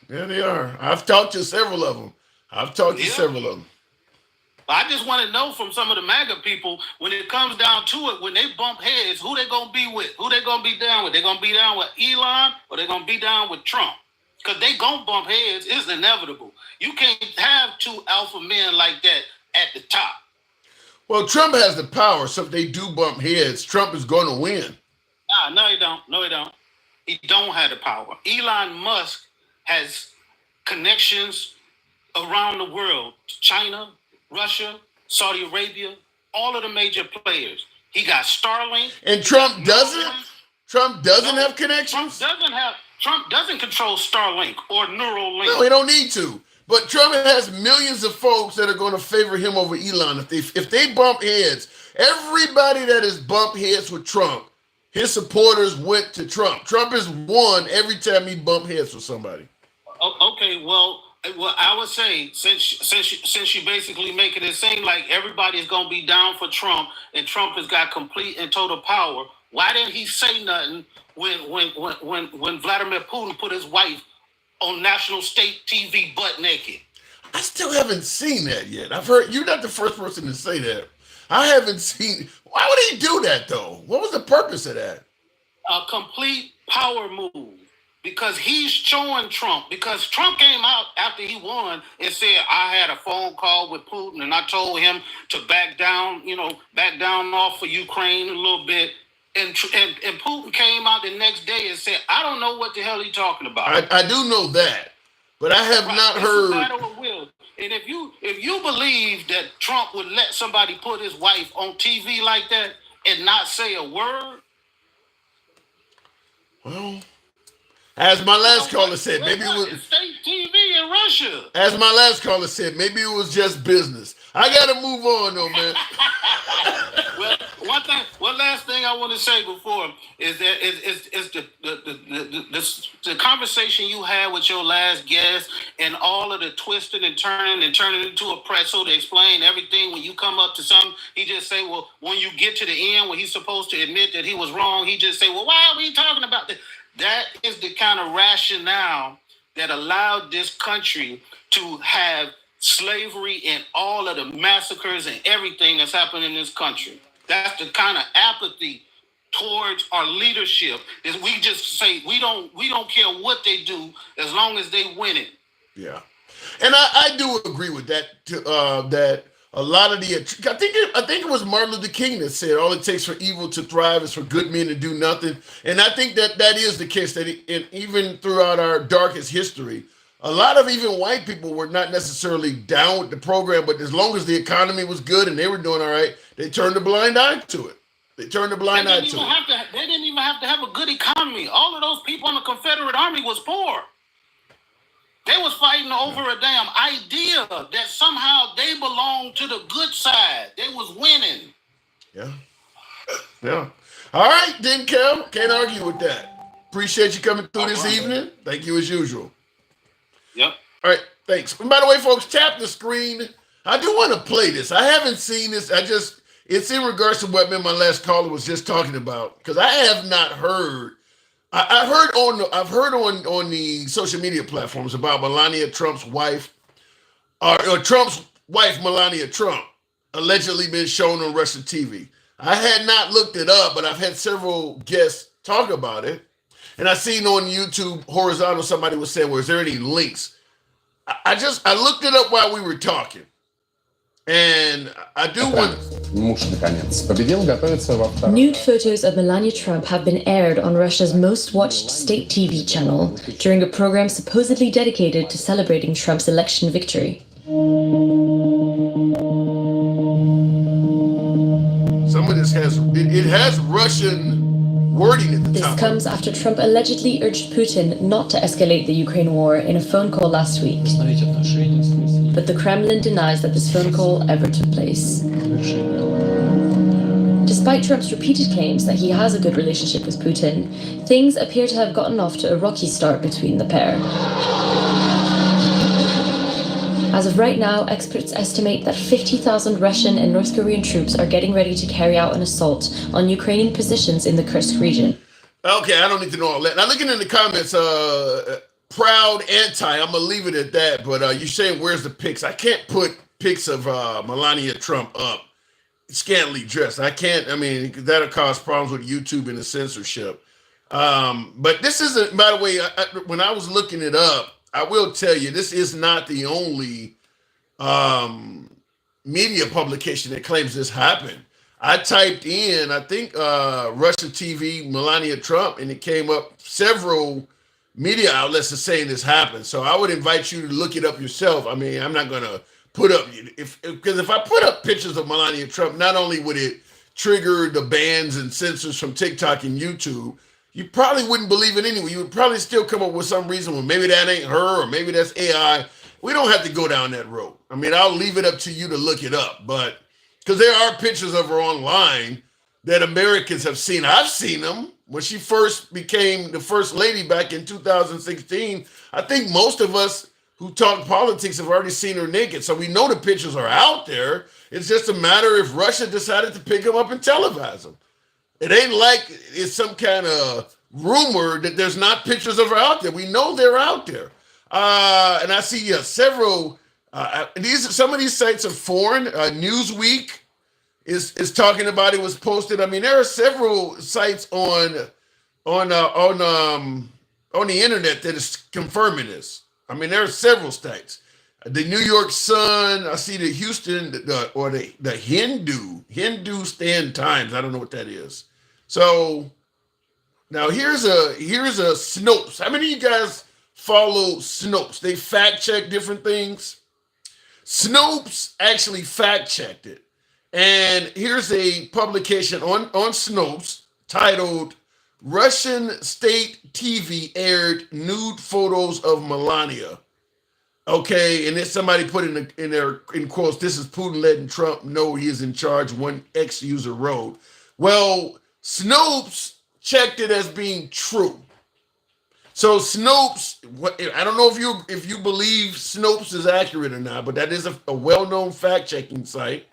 S2: Yeah, they are. I've talked to several of them.
S5: I just want to know from some of the MAGA people, when it comes down to it, when they bump heads, who they going to be with? Who they going to be down with? They going to be down with Elon or they going to be down with Trump? Because they going to bump heads. It's inevitable. You can't have two alpha men like that at the top.
S2: Well, Trump has the power, so if they do bump heads, Trump is going to win.
S5: No, he don't. No, he don't. He don't have the power. Elon Musk has connections around the world. China, Russia, Saudi Arabia, all of the major players. He got Starlink.
S2: And Trump doesn't? Trump doesn't have connections?
S5: Trump doesn't control Starlink or Neuralink.
S2: No, he don't need to. But Trump has millions of folks that are going to favor him over Elon. If they bump heads, everybody that has bumped heads with Trump, his supporters went to Trump. Trump has won every time he bumped heads with somebody.
S5: Okay, well, I would say since you basically making it seem like everybody's gonna be down for Trump and Trump has got complete and total power, why didn't he say nothing when Vladimir Putin put his wife on national state TV butt naked?
S2: I still haven't seen that yet. I've heard you're not the first person to say that. I haven't seen. Why would he do that though? What was the purpose of that?
S5: A complete power move. Because he's showing Trump. Because Trump came out after he won and said, I had a phone call with Putin and I told him to back down off of Ukraine a little bit. And Putin came out the next day and said, I don't know what the hell he's talking about.
S2: I do know that, but I have not heard.
S5: It's a matter of will. And if you believe that Trump would let somebody put his wife on TV like that and not say a word,
S2: well, as my last caller said, maybe it was
S5: state TV in Russia.
S2: As my last caller said, maybe it was just business. I gotta move on though, man.
S5: Well, one last thing I want to say before is that is the conversation you had with your last guest and all of the twisting and turning into a pretzel to explain everything. When you come up to something, he just say, well, when you get to the end, when he's supposed to admit that he was wrong, he just say, well, why are we talking about this? That is the kind of rationale that allowed this country to have slavery and all of the massacres and everything that's happened in this country. That's the kind of apathy towards our leadership is we just say we don't care what they do as long as they win it.
S2: Yeah, and I do agree with that. That a lot of the I think it was Martin Luther King that said all it takes for evil to thrive is for good men to do nothing, and I think that is the case. That even throughout our darkest history, a lot of even white people were not necessarily down with the program, but as long as the economy was good and they were doing all right, they turned a blind eye to it. They didn't
S5: even have to have a good economy. All of those people in the Confederate Army was poor. They was fighting over a damn idea that somehow they belonged to the good side. They was winning.
S2: Yeah. All right, then, Kel. Can't argue with that. Appreciate you coming through this evening. Thank you as usual.
S5: Yep.
S2: All right, thanks. And by the way, folks, tap the screen. I do want to play this. I haven't seen this. It's in regards to what my last caller was just talking about, because I have not heard. I've heard on the social media platforms about Melania Trump's wife, or Trump's wife, Melania Trump, allegedly been shown on Russian TV. I had not looked it up, but I've had several guests talk about it. And I seen on YouTube horizontal somebody was saying, well, is there any links? I looked it up while we were talking. And I do want...
S6: Nude photos of Melania Trump have been aired on Russia's most watched state TV channel during a program supposedly dedicated to celebrating Trump's election victory.
S2: Some of this has Russian wording at the top.
S6: This comes after Trump allegedly urged Putin not to escalate the Ukraine war in a phone call last week. But the Kremlin denies that this phone call ever took place. Despite Trump's repeated claims that he has a good relationship with Putin, things appear to have gotten off to a rocky start between the pair. As of right now, experts estimate that 50,000 Russian and North Korean troops are getting ready to carry out an assault on Ukrainian positions in the Kursk region.
S2: Okay, I don't need to know all that. Now, looking in the comments, proud anti, I'm going to leave it at that, but you're saying where's the pics? I can't put pics of Melania Trump up, scantily dressed. That'll cause problems with YouTube and the censorship. But this isn't, by the way, when I was looking it up, I will tell you, this is not the only media publication that claims this happened. I typed in, I think, Russia TV, Melania Trump, and it came up several media outlets are saying this happened. So I would invite you to look it up yourself. I mean, I'm not going to put up, because if I put up pictures of Melania Trump, not only would it trigger the bans and censors from TikTok and YouTube, you probably wouldn't believe it anyway. You would probably still come up with some reason, well, maybe that ain't her, or maybe that's AI. We don't have to go down that road. I mean, I'll leave it up to you to look it up, but because there are pictures of her online that Americans have seen. I've seen them when she first became the first lady back in 2016. I think most of us who talk politics have already seen her naked. So we know the pictures are out there. It's just a matter if Russia decided to pick them up and televise them. It ain't like it's some kind of rumor that there's not pictures of her out there. We know they're out there. And I see several, some of these sites are foreign. Newsweek is talking about it, was posted. I mean, there are several sites on the internet that is confirming this. I mean, there are several sites. The New York Sun, I see the Houston, the Hindustan Times. I don't know what that is. So now here's a Snopes. How many of you guys follow Snopes? They fact check different things. Snopes actually fact checked it. And here's a publication on Snopes titled Russian State TV Aired Nude Photos of Melania. Okay, and then somebody put in quotes, this is Putin letting Trump know he is in charge, one ex-user wrote. Well, Snopes checked it as being true. So Snopes, I don't know if you believe Snopes is accurate or not, but that is a well-known fact-checking site.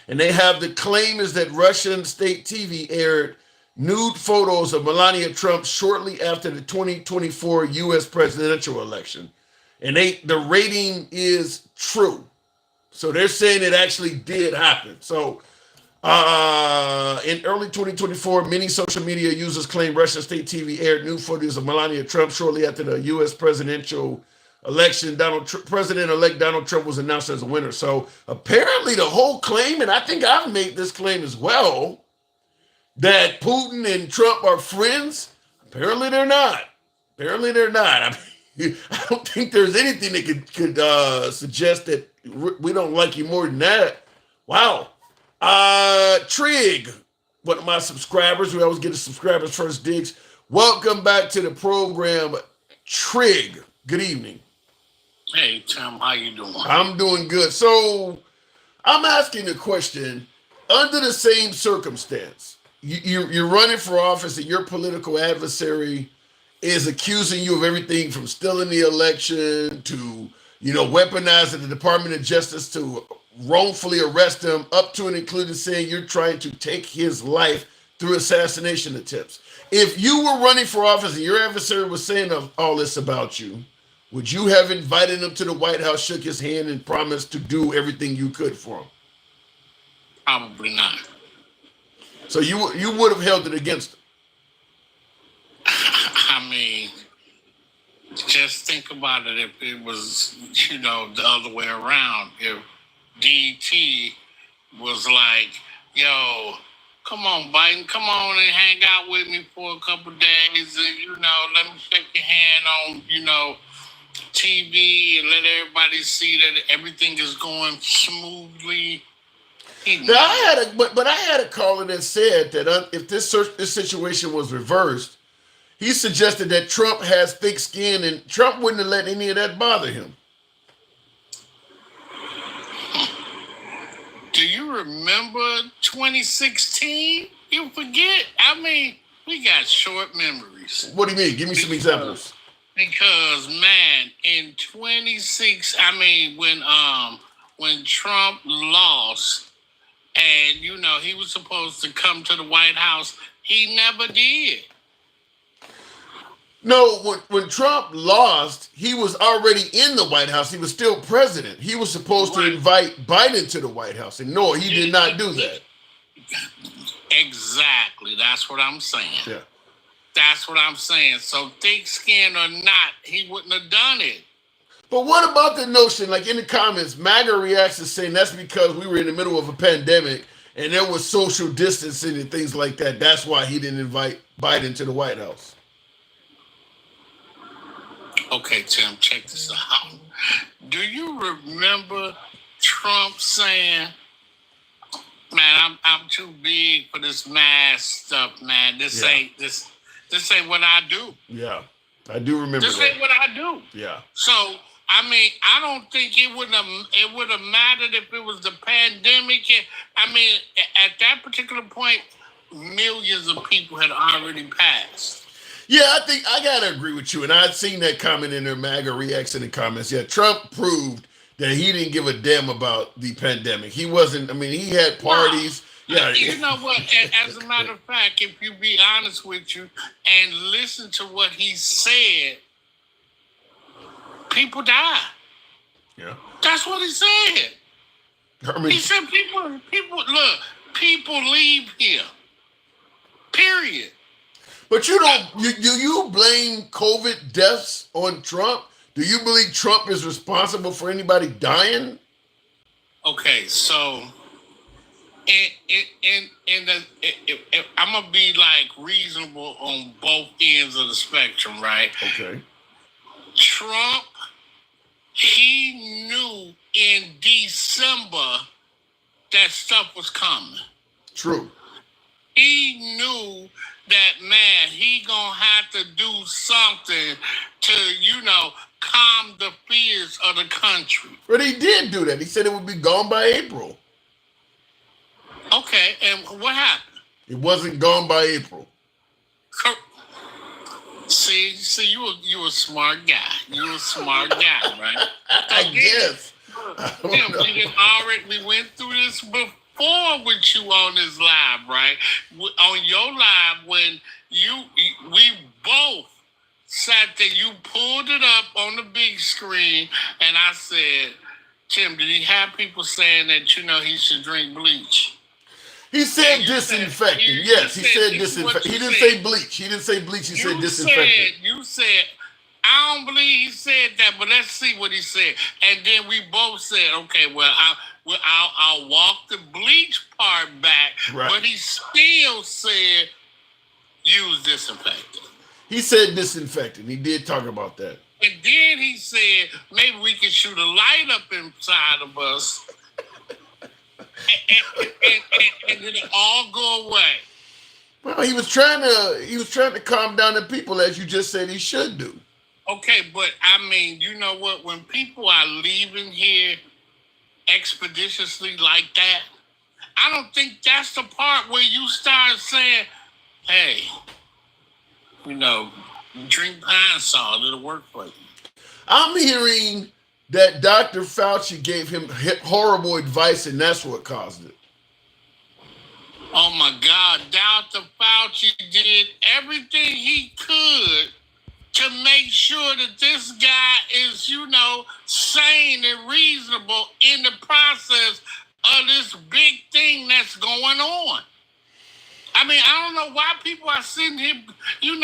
S2: And they have the claim is that Russian state TV aired nude photos of Melania Trump shortly after the 2024 U.S. presidential election. And the rating is true. So they're saying it actually did happen. So in early 2024, many social media users claim Russian state TV aired nude footage of Melania Trump shortly after the U.S. presidential election. President-elect Donald Trump was announced as a winner. So apparently the whole claim, and I think I've made this claim as well, that Putin and Trump are friends, apparently they're not. Apparently they're not. I don't think there's anything that could suggest that we don't like you more than that. Wow. Trig, one of my subscribers, we always get a subscriber's first digs. Welcome back to the program, Trig. Good evening.
S5: Hey, Tom, how you doing?
S2: I'm doing good. So I'm asking a question. Under the same circumstance, you're running for office and your political adversary is accusing you of everything from stealing the election to, weaponizing the Department of Justice to wrongfully arrest him, up to and including saying you're trying to take his life through assassination attempts. If you were running for office and your adversary was saying all this about you, would you have invited him to the White House, shook his hand, and promised to do everything you could for him?
S5: Probably not.
S2: So you would have held it against him.
S5: I mean, just think about it. If it was, the other way around, if DT was like, yo, come on, Biden, come on and hang out with me for a couple days, and, let me shake your hand on, TV and let everybody see that everything is going smoothly.
S2: I had a caller that said that if this situation was reversed, he suggested that Trump has thick skin and Trump wouldn't have let any of that bother him.
S5: Do you remember 2016? You forget? I mean, we got short memories.
S2: What do you mean? Give me some examples.
S5: Because man, in 26, when Trump lost, and he was supposed to come to the White House, he never did.
S2: No, when Trump lost, he was already in the White House. He was still president. He was supposed to invite Biden to the White House, and no, he did not do that.
S5: Exactly. That's what I'm saying.
S2: Yeah.
S5: That's what I'm saying. So thick skin or not, he wouldn't have done it.
S2: But what about the notion, like in the comments, MAGA reacts to saying that's because we were in the middle of a pandemic and there was social distancing and things like that. That's why he didn't invite Biden to the White House.
S5: Okay, Tim, check this out. Do you remember Trump saying, "Man, I'm too big for this mask stuff, man. This ain't what I do."
S2: Yeah, I do remember
S5: this
S2: that.
S5: ain't what I do.
S2: Yeah.
S5: So I mean, I don't think it would have mattered if it was the pandemic. I mean, at that particular point, millions of people had already passed.
S2: Yeah, I think I gotta agree with you. And I'd seen that comment in their MAGA reacts in the comments. Yeah, Trump proved that he didn't give a damn about the pandemic. He wasn't. I mean, he had parties. Yeah.
S5: You know what? As a matter of fact, if you be honest with you and listen to what he said, people die.
S2: Yeah.
S5: That's what he said.
S2: I mean,
S5: he said people leave here. Period.
S2: But you don't. Do you blame COVID deaths on Trump? Do you believe Trump is responsible for anybody dying?
S5: Okay, so I'm gonna be like reasonable on both ends of the spectrum, right?
S2: Okay.
S5: Trump, he knew in December that stuff was coming.
S2: True.
S5: He knew that, man, he gonna have to do something to, calm the fears of the country.
S2: But he did do that. He said it would be gone by April.
S5: Okay, and what happened?
S2: It wasn't gone by April.
S5: See, you a smart guy. You a smart guy, right?
S2: I guess.
S5: We went through this before with you on this live, right? On your live, when we both sat there, you pulled it up on the big screen, and I said, Tim, did he have people saying that, he should drink bleach?
S2: He said disinfectant. Yes, he said disinfectant. He didn't say bleach. He didn't say bleach. He said disinfectant.
S5: You said, I don't believe he said that, but let's see what he said. And then we both said, okay, well, I'll walk the bleach part back, right. But he still said use disinfectant.
S2: He said disinfectant. He did talk about that.
S5: And then he said maybe we can shoot a light up inside of us. and it'll all go away.
S2: Well, he was trying to calm down the people, as you just said he should do.
S5: Okay, but I mean, you know what? When people are leaving here expeditiously like that, I don't think that's the part where you start saying, hey, drink pine salt, it'll work for you.
S2: I'm hearing that Dr. Fauci gave him horrible advice, and that's what caused it.
S5: Oh my God, Dr. Fauci did everything he could to make sure that this guy is, sane and reasonable in the process of this big thing that's going on. I mean, I don't know why people are sitting here, you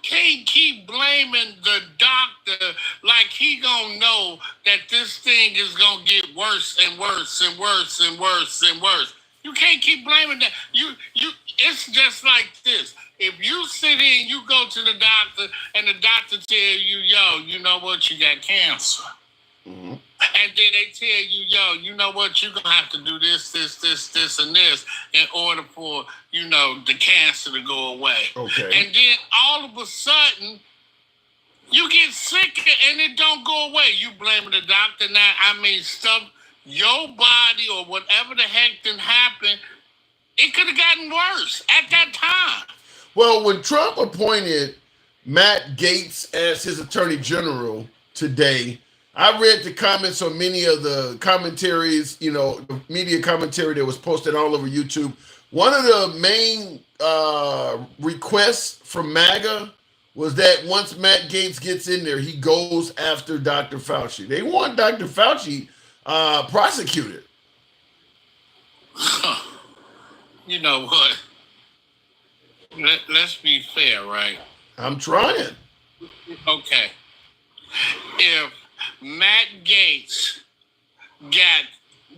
S5: can't keep blaming the doctor like he gonna know that this thing is gonna get worse and worse and worse and worse and worse. You can't keep blaming that. It's just like this. If you sit here and you go to the doctor and the doctor tell you, you know what, you got cancer. Mm-hmm. And then they tell you, you know what, you're going to have to do this, and this in order for, the cancer to go away.
S2: Okay.
S5: And then all of a sudden, you get sicker and it don't go away. You blaming the doctor now. I mean, stuff, your body or whatever the heck didn't happen, it could have gotten worse at that time.
S2: Well, when Trump appointed Matt Gaetz as his attorney general today, I read the comments on many of the commentaries, the media commentary that was posted all over YouTube. One of the main requests from MAGA was that once Matt Gaetz gets in there, he goes after Dr. Fauci. They want Dr. Fauci prosecuted.
S5: You know what? Let's be fair, right?
S2: I'm trying.
S5: Okay. If Matt Gaetz got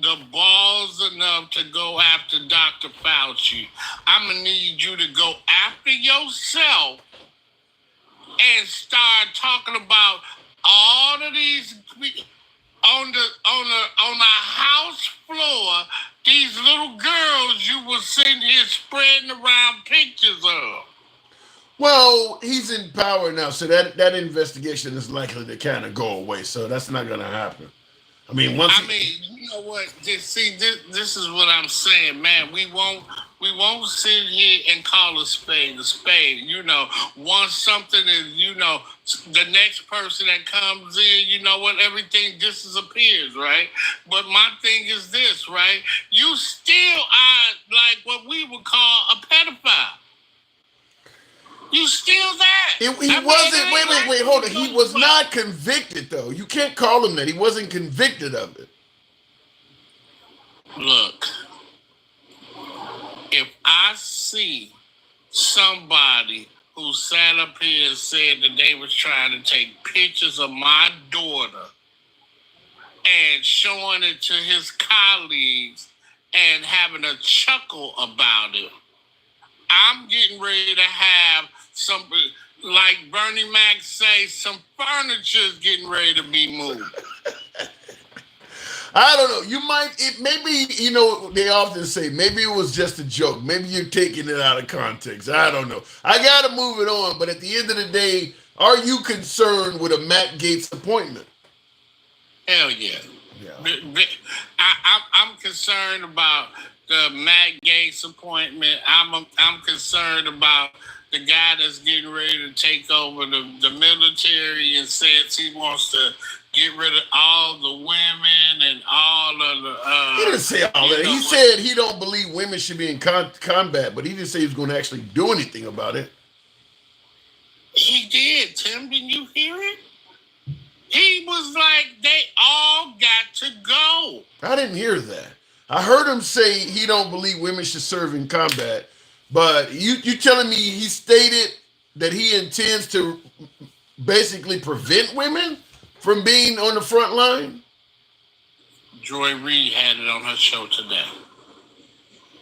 S5: the balls enough to go after Dr. Fauci, I'm gonna need you to go after yourself and start talking about all of these on the house floor, these little girls you were sitting here spreading around pictures of.
S2: Well, he's in power now, so that investigation is likely to kind of go away. So that's not going to happen. I mean,
S5: you know what? This is what I'm saying, man. We won't sit here and call a spade a spade. You know, once something is, you know, the next person that comes in, you know what? Everything disappears, right? But my thing is this, right? You still are like what we would call a pedophile. You still that.
S2: He wasn't. Wait, hold on. He was not convicted, though. You can't call him that. He wasn't convicted of it.
S5: Look, if I see somebody who sat up here and said that they was trying to take pictures of my daughter and showing it to his colleagues and having a chuckle about it, I'm getting ready to have some, like Bernie Mac say, some furniture's getting ready to be moved.
S2: I don't know. Maybe, you know, they often say, maybe it was just a joke. Maybe you're taking it out of context. I don't know. I got to move it on. But at the end of the day, are you concerned with a Matt Gaetz appointment?
S5: Hell yeah. I'm concerned about the Matt Gaetz appointment. I'm concerned about the guy that's getting ready to take over the military and says he wants to get rid of all the women and all of the...
S2: he didn't say all that. He said he don't believe women should be in combat, but he didn't say he was going to actually do anything about it.
S5: He did, Tim. Didn't you hear it? He was like, they all got to go.
S2: I didn't hear that. I heard him say he don't believe women should serve in combat, but you telling me he stated that he intends to basically prevent women from being on the front line?
S5: Joy Reid had it on her show today.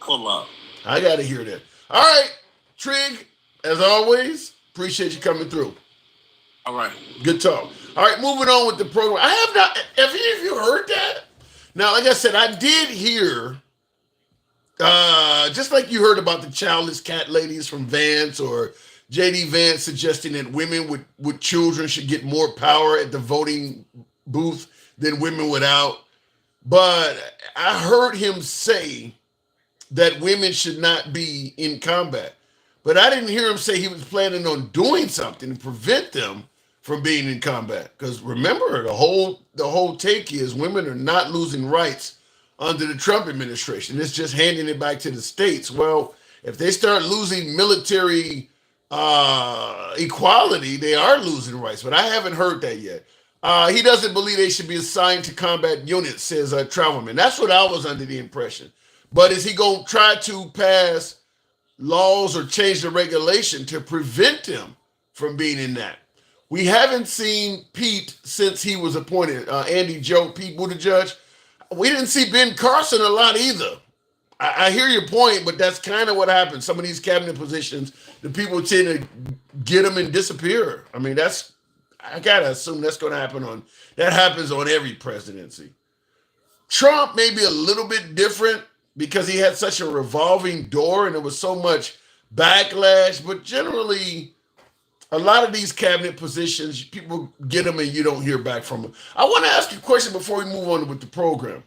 S5: Pull up.
S2: I got to hear that. All right, Trig, as always, appreciate you coming through.
S5: All right.
S2: Good talk. All right, moving on with the program. Have any of you heard that? Now, like I said, I did hear, just like you heard about the childless cat ladies from Vance or J.D. Vance suggesting that women with children should get more power at the voting booth than women without. But I heard him say that women should not be in combat. But I didn't hear him say he was planning on doing something to prevent them from being in combat. Because remember, the whole take is women are not losing rights under the Trump administration. It's just handing it back to the states. Well, if they start losing military equality, they are losing rights. But I haven't heard that yet. He doesn't believe they should be assigned to combat units, says Travelman. That's what I was under the impression. But is he going to try to pass laws or change the regulation to prevent them from being in that? We haven't seen Pete since he was appointed, Pete Buttigieg. We didn't see Ben Carson a lot either. I hear your point, but that's kind of what happens. Some of these cabinet positions, the people tend to get them and disappear. I mean, I gotta assume that's going to happen that happens on every presidency. Trump may be a little bit different because he had such a revolving door and there was so much backlash, but generally, a lot of these cabinet positions, people get them and you don't hear back from them. I want to ask you a question before we move on with the program.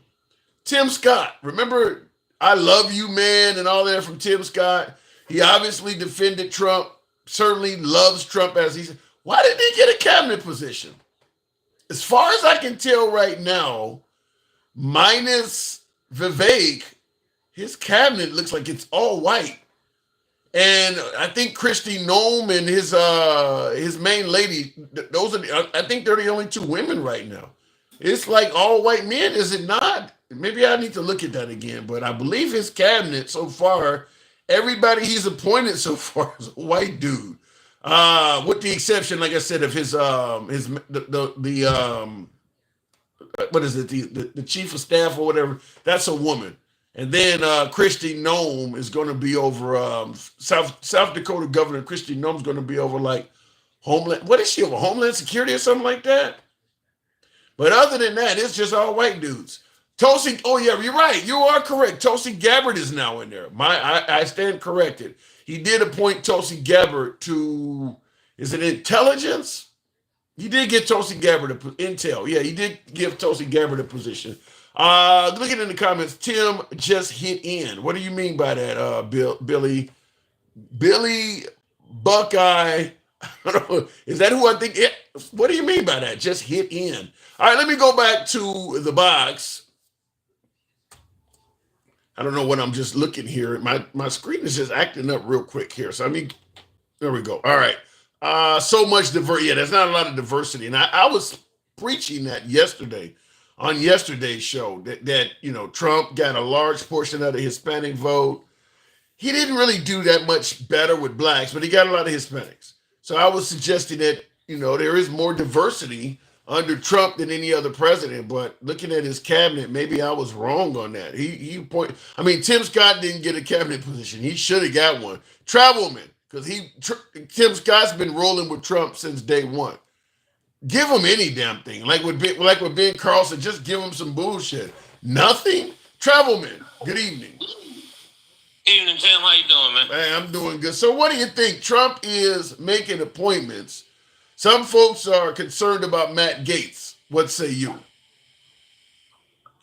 S2: Tim Scott, remember I Love You Man and all that from Tim Scott? He obviously defended Trump, certainly loves Trump as he said. Why did he get a cabinet position? As far as I can tell right now, minus Vivek, his cabinet looks like it's all white. And I think Christy Nome and his main lady, those are I think they're the only two women right now. It's like all white men, is it not? Maybe I need to look at that again, but I believe his cabinet so far, everybody he's appointed so far is a white dude. With the exception, like I said, of his what is it, the chief of staff or whatever, that's a woman. And then Christy Nome is going to be over South Dakota Governor Christy Nome is going to be over like Homeland. What is she over? Homeland Security or something like that? But other than that, it's just all white dudes. Tulsi, oh yeah, you're right. You are correct. Tulsi Gabbard is now in there. I stand corrected. He did appoint Tulsi Gabbard to, is it intelligence? He did give Tulsi Gabbard a intel. Yeah, he did give Tulsi Gabbard a position. Looking in the comments, Tim just hit in. What do you mean by that, Billy? Billy Buckeye. I don't know. Is that who I think? What do you mean by that? Just hit in. All right, let me go back to the box. I don't know what I'm just looking here. My screen is just acting up real quick here. So there we go. All right. So much diversity. Yeah, there's not a lot of diversity. And I was preaching that yesterday on yesterday's show that Trump got a large portion of the Hispanic vote. He didn't really do that much better with blacks, but he got a lot of Hispanics. So I was suggesting that, there is more diversity under Trump than any other president, but looking at his cabinet, maybe I was wrong on that. Tim Scott didn't get a cabinet position. He should have got one. Travelman, because Tim Scott's been rolling with Trump since day one. Give him any damn thing. Like with Ben Carlson, just give him some bullshit. Nothing? Travelman, good evening.
S7: Evening, Tim. How you doing, man?
S2: Hey, I'm doing good. So what do you think? Trump is making appointments. Some folks are concerned about Matt Gaetz. What say you?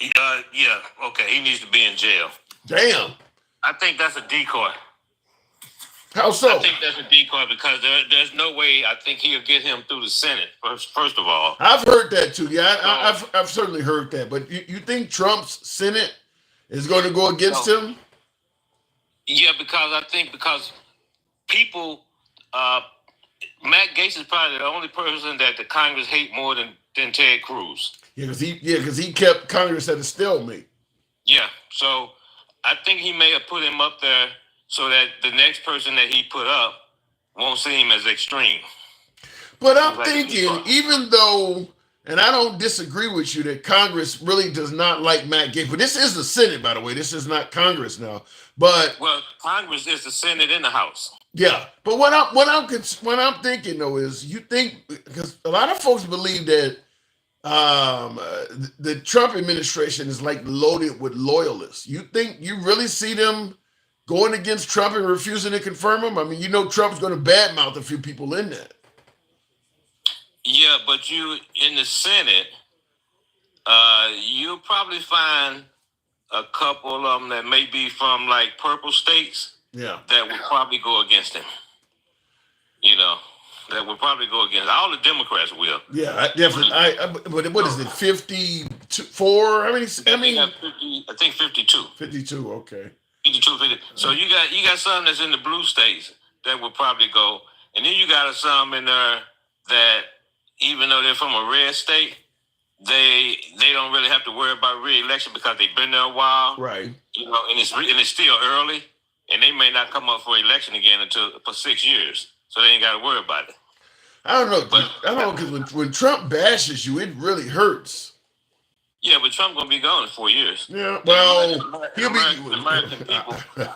S7: Yeah, okay. He needs to be in jail.
S2: Damn.
S7: I think that's a decoy.
S2: How so?
S7: I think that's a decoy because there's no way I think he'll get him through the Senate, first of all.
S2: I've heard that too. Yeah, I've certainly heard that. But you think Trump's Senate is going to go against him?
S7: Yeah, because people... Matt Gaetz is probably the only person that the Congress hate more than Ted Cruz.
S2: Yeah, because he kept Congress at a stalemate.
S7: Yeah, so I think he may have put him up there so that the next person that he put up won't seem as extreme.
S2: But I'm thinking, even though, and I don't disagree with you that Congress really does not like Matt Gaetz, but this is the Senate, by the way. This is not Congress now. But
S7: Congress is the Senate and the House.
S2: Yeah, but what I'm thinking though is, you think, because a lot of folks believe that the Trump administration is like loaded with loyalists. You think you really see them going against Trump and refusing to confirm him? I mean, Trump's going to badmouth a few people in that.
S7: Yeah, but you in the Senate, you'll probably find a couple of them that may be from like purple states.
S2: Yeah,
S7: that would probably go against him. That would probably go against all the Democrats will.
S2: Yeah, definitely. But what is it? 54? I
S7: think 52.
S2: 52. Okay.
S7: 52, 50. So you got some that's in the blue states that would probably go, and then you got some in there that even though they're from a red state, they don't really have to worry about re-election because they've been there a while.
S2: Right.
S7: And it's still early. And they may not come up for election again for 6 years, so they ain't got to worry about it.
S2: I don't know, because when Trump bashes you, it really hurts.
S7: Yeah, but Trump gonna be gone in 4 years.
S2: Yeah, well,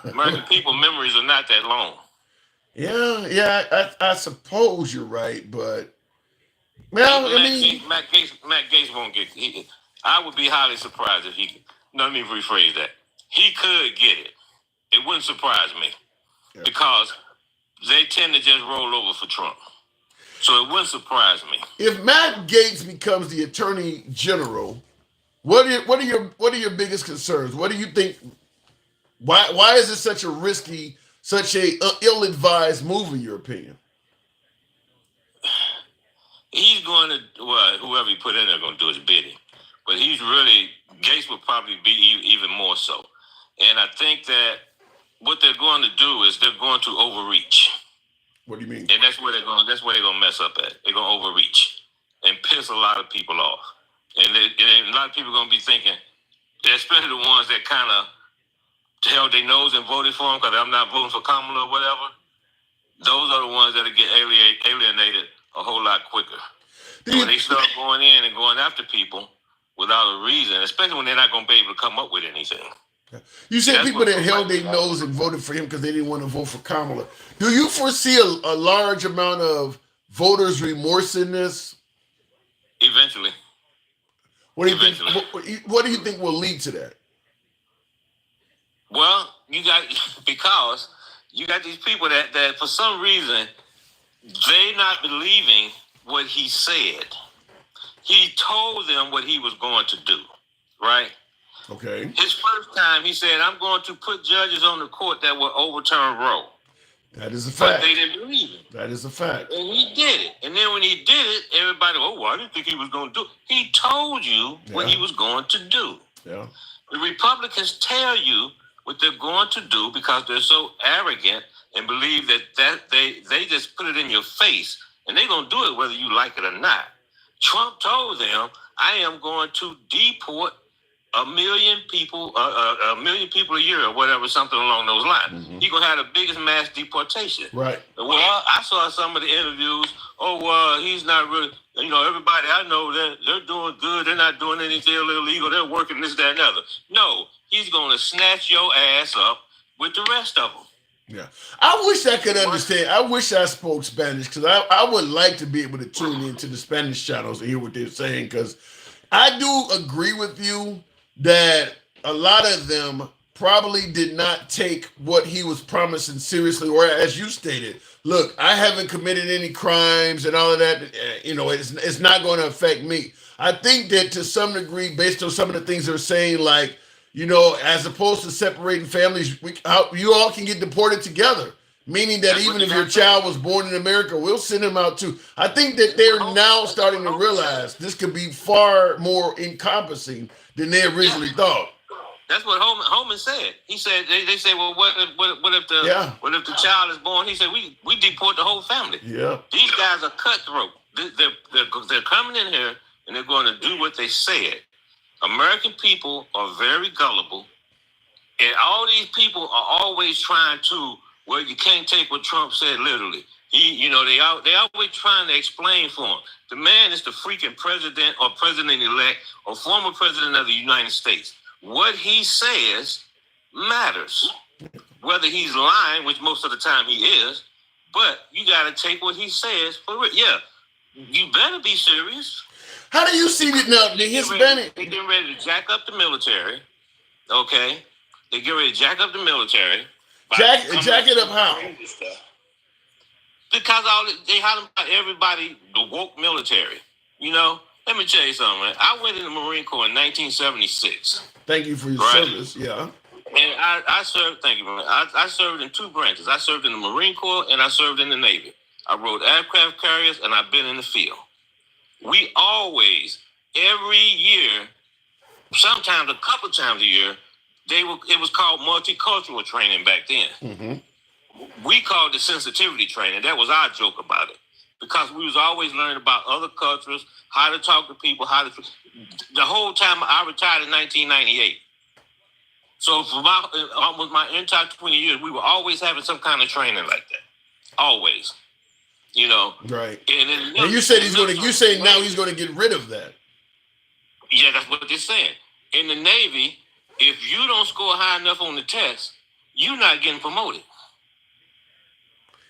S7: American people memories are not that long.
S2: Yeah, I suppose you're right, but
S7: Matt Gaetz won't get. I would be highly surprised if he. Let me rephrase that. He could get it. It wouldn't surprise me because they tend to just roll over for Trump. So it wouldn't surprise me.
S2: If Matt Gaetz becomes the Attorney General, what are your biggest concerns? What do you think? Why is it such a risky, such a ill-advised move in your opinion?
S7: He's going to whoever he put in there going to do his bidding, but Gaetz would probably be even more so. And I think that what they're going to do is they're going to overreach.
S2: What do you mean?
S7: And that's where they're going to mess up at. They're going to overreach and piss a lot of people off. And a lot of people are going to be thinking, especially the ones that kind of held their nose and voted for him because I'm not voting for Kamala or whatever. Those are the ones that get alienated a whole lot quicker. When they start going in and going after people without a reason, especially when they're not going to be able to come up with anything.
S2: You said people that held their nose and voted for him because they didn't want to vote for Kamala. Do you foresee a large amount of voters' remorse in this?
S7: Eventually.
S2: What do you think will lead to that?
S7: Well, because you got these people that for some reason they're not believing what he said. He told them what he was going to do, right?
S2: Okay.
S7: His first time, he said, I'm going to put judges on the court that will overturn Roe.
S2: That is a fact.
S7: But they didn't believe it.
S2: That is a fact.
S7: And he did it. And then when he did it, everybody, I didn't think he was going to do it. He told you what he was going to do.
S2: Yeah.
S7: The Republicans tell you what they're going to do because they're so arrogant and believe that they just put it in your face. And they're going to do it whether you like it or not. Trump told them, I am going to deport a million people a year or whatever, something along those lines.
S2: Mm-hmm.
S7: He's going to have the biggest mass deportation.
S2: Right.
S7: Well, I saw some of the interviews. He's not really, everybody I know, they're doing good. They're not doing anything illegal. They're working this, that, and other. No, he's going to snatch your ass up with the rest of them.
S2: Yeah. I wish I could understand. I wish I spoke Spanish because I would like to be able to tune into the Spanish channels and hear what they're saying because I do agree with you that a lot of them probably did not take what he was promising seriously, or as you stated, look, I haven't committed any crimes and all of that. It's not going to affect me. I think that to some degree, based on some of the things they're saying, like, as opposed to separating families, you all can get deported together. Meaning that even if your child was born in America, we'll send him out too. I think that they're now starting to realize this could be far more encompassing than they originally thought.
S7: That's what Holman said. He said they say, well, what if the child is born? He said we deport the whole family.
S2: Yeah.
S7: These guys are cutthroat. They're coming in here and they're going to do what they said. American people are very gullible, and all these people are always trying to. Well, you can't take what Trump said literally. They always trying to explain for him. The man is the freaking president or president-elect or former president of the United States. What he says matters. Whether he's lying, which most of the time he is, but you got to take what he says for it. Yeah, you better be serious.
S2: How do you see it now? The Hispanic.
S7: They're getting ready to jack up the military. Okay? They get ready to jack up the military.
S2: Jack it up how?
S7: Because they hollering about everybody, the woke military. Let me tell you something, man. I went in the Marine Corps in 1976.
S2: Thank you for your service, yeah.
S7: And I served, thank you, man. I served in two branches. I served in the Marine Corps and I served in the Navy. I rode aircraft carriers and I've been in the field. We always, every year, sometimes a couple times a year, it was called multicultural training back then. Mm-hmm. We called it sensitivity training. That was our joke about it. Because we was always learning about other cultures, how to talk to people, the whole time I retired in 1998. So for almost my entire 20 years, we were always having some kind of training like that. Always.
S2: Right.
S7: And
S2: you said now he's going to get rid of that.
S7: Yeah, that's what they're saying. In the Navy, if you don't score high enough on the test, you're not getting promoted.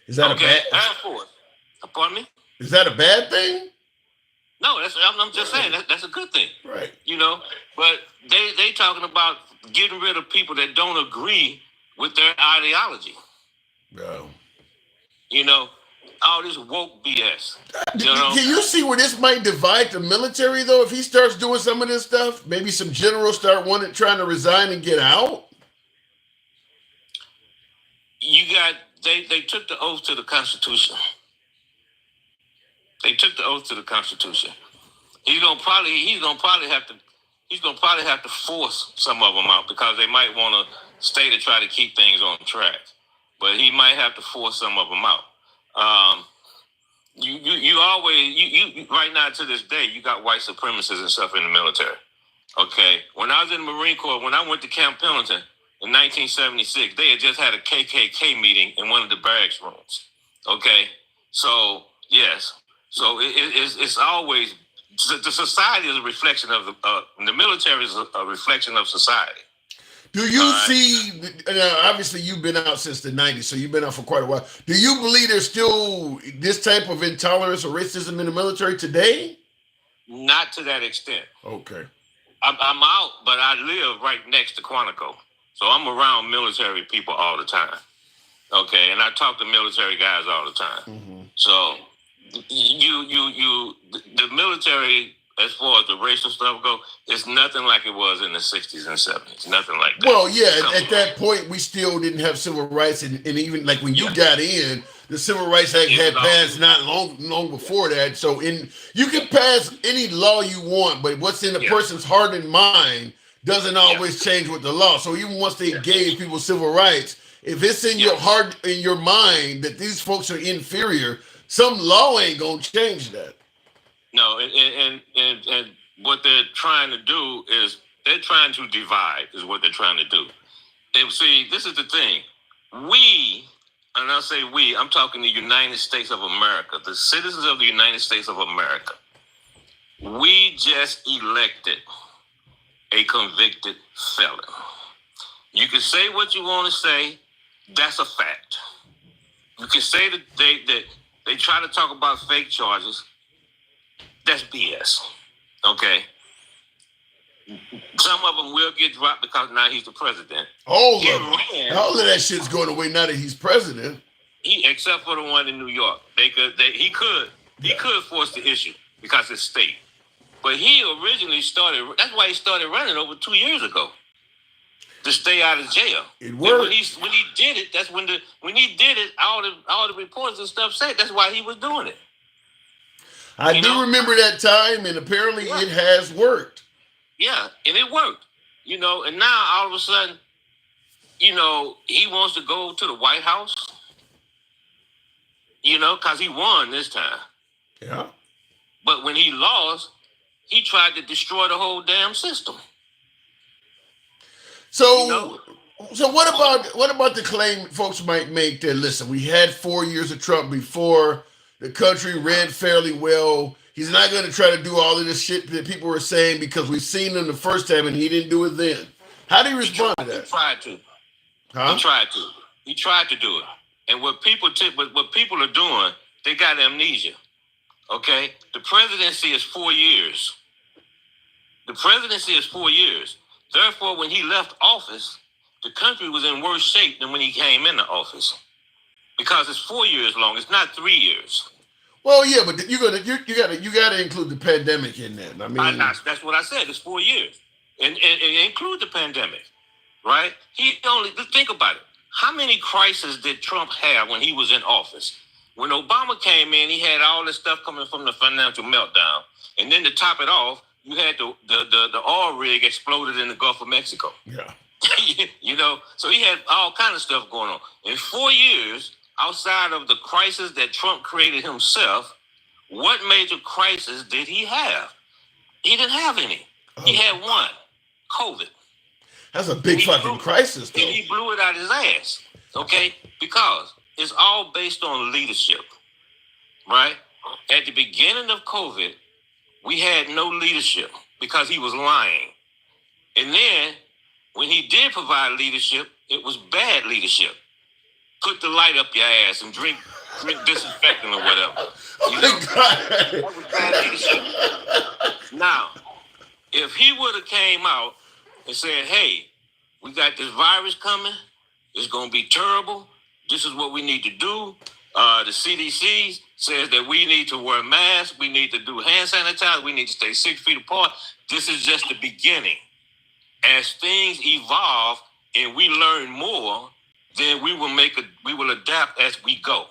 S2: Is that a bad?
S7: Air Force. Pardon me?
S2: Is that a bad thing?
S7: No, I'm just saying that's a good thing.
S2: Right.
S7: But they talking about getting rid of people that don't agree with their ideology.
S2: Bro.
S7: All this woke BS.
S2: Can you see where this might divide the military, though? If he starts doing some of this stuff, maybe some generals start trying to resign and get out?
S7: They took the oath to the Constitution. They took the oath to the Constitution. He's gonna probably have to he's going to probably have to force some of them out because they might want to stay to try to keep things on track. But he might have to force some of them out. You always right now to this day, you got white supremacists and stuff in the military. Okay, when I was in the Marine Corps, when I went to Camp Pendleton in 1976, they had just had a KKK meeting in one of the barracks rooms. Okay, so yes, so it's always the society is a reflection of the military is a reflection of society.
S2: Do you see, obviously you've been out since the 90s, so you've been out for quite a while. Do you believe there's still this type of intolerance or racism in the military today?
S7: Not to that extent.
S2: Okay.
S7: I'm out, but I live right next to Quantico. So I'm around military people all the time. Okay, and I talk to military guys all the time. Mm-hmm. So the military, as far as the racial stuff go, it's nothing like it was in the 60s and 70s. Nothing like that.
S2: Well, yeah, at that point, we still didn't have civil rights. And even like when you got in, the Civil Rights Act had passed not long before that. So you can pass any law you want, but what's in a person's heart and mind doesn't always change with the law. So even once they gave people civil rights, if it's in your heart and your mind that these folks are inferior, some law ain't going to change that.
S7: No, and what they're trying to do is they're trying to divide is what they're trying to do. And see, this is the thing. We, and I'll say we, I'm talking the United States of America, the citizens of the United States of America. We just elected a convicted felon. You can say what you want to say. That's a fact. You can say that they try to talk about fake charges. That's BS. Okay. Some of them will get dropped because now he's the president.
S2: All of that shit's going away now that he's president.
S7: Except for the one in New York. He could force the issue because it's state. But he originally started, that's why he started running over 2 years ago. To stay out of jail.
S2: It worked.
S7: When he did it, that's when he did it, all the reports and stuff said that's why he was doing it.
S2: I do remember that time, and apparently it has worked.
S7: Yeah, and it worked. And now all of a sudden, he wants to go to the White House, because he won this time.
S2: Yeah. But
S7: when he lost, he tried to destroy the whole damn system.
S2: So what about the claim folks might make that, listen, we had 4 years of Trump before the country ran fairly well. He's not going to try to do all of this shit that people were saying because we've seen him the first time and he didn't do it then. How do you respond to that?
S7: He tried to.
S2: Huh?
S7: He tried to do it. And what people are doing, they got amnesia. Okay? The presidency is 4 years. Therefore, when he left office, the country was in worse shape than when he came into office. Because it's 4 years long. It's not 3 years.
S2: Well, yeah, but you gotta include the pandemic in that. I mean,
S7: that's what I said. It's 4 years, and include the pandemic, right? Think about it. How many crises did Trump have when he was in office? When Obama came in, he had all this stuff coming from the financial meltdown, and then to top it off, you had the oil rig exploded in the Gulf of Mexico.
S2: Yeah.
S7: So he had all kind of stuff going on. In 4 years, outside of the crisis that Trump created himself, what major crisis did he have? He didn't have any. He had one, COVID.
S2: That's a big fucking crisis, though.
S7: He blew it out his ass, okay? Because it's all based on leadership, right? At the beginning of COVID, we had no leadership because he was lying. And then when he did provide leadership, it was bad leadership. Put the light up your ass and drink disinfectant or whatever. That was bad leadership. Now, if he would have came out and said, hey, we got this virus coming. It's going to be terrible. This is what we need to do. The CDC says that we need to wear masks. We need to do hand sanitizer. We need to stay 6 feet apart. This is just the beginning. As things evolve and we learn more, then we will adapt as we go.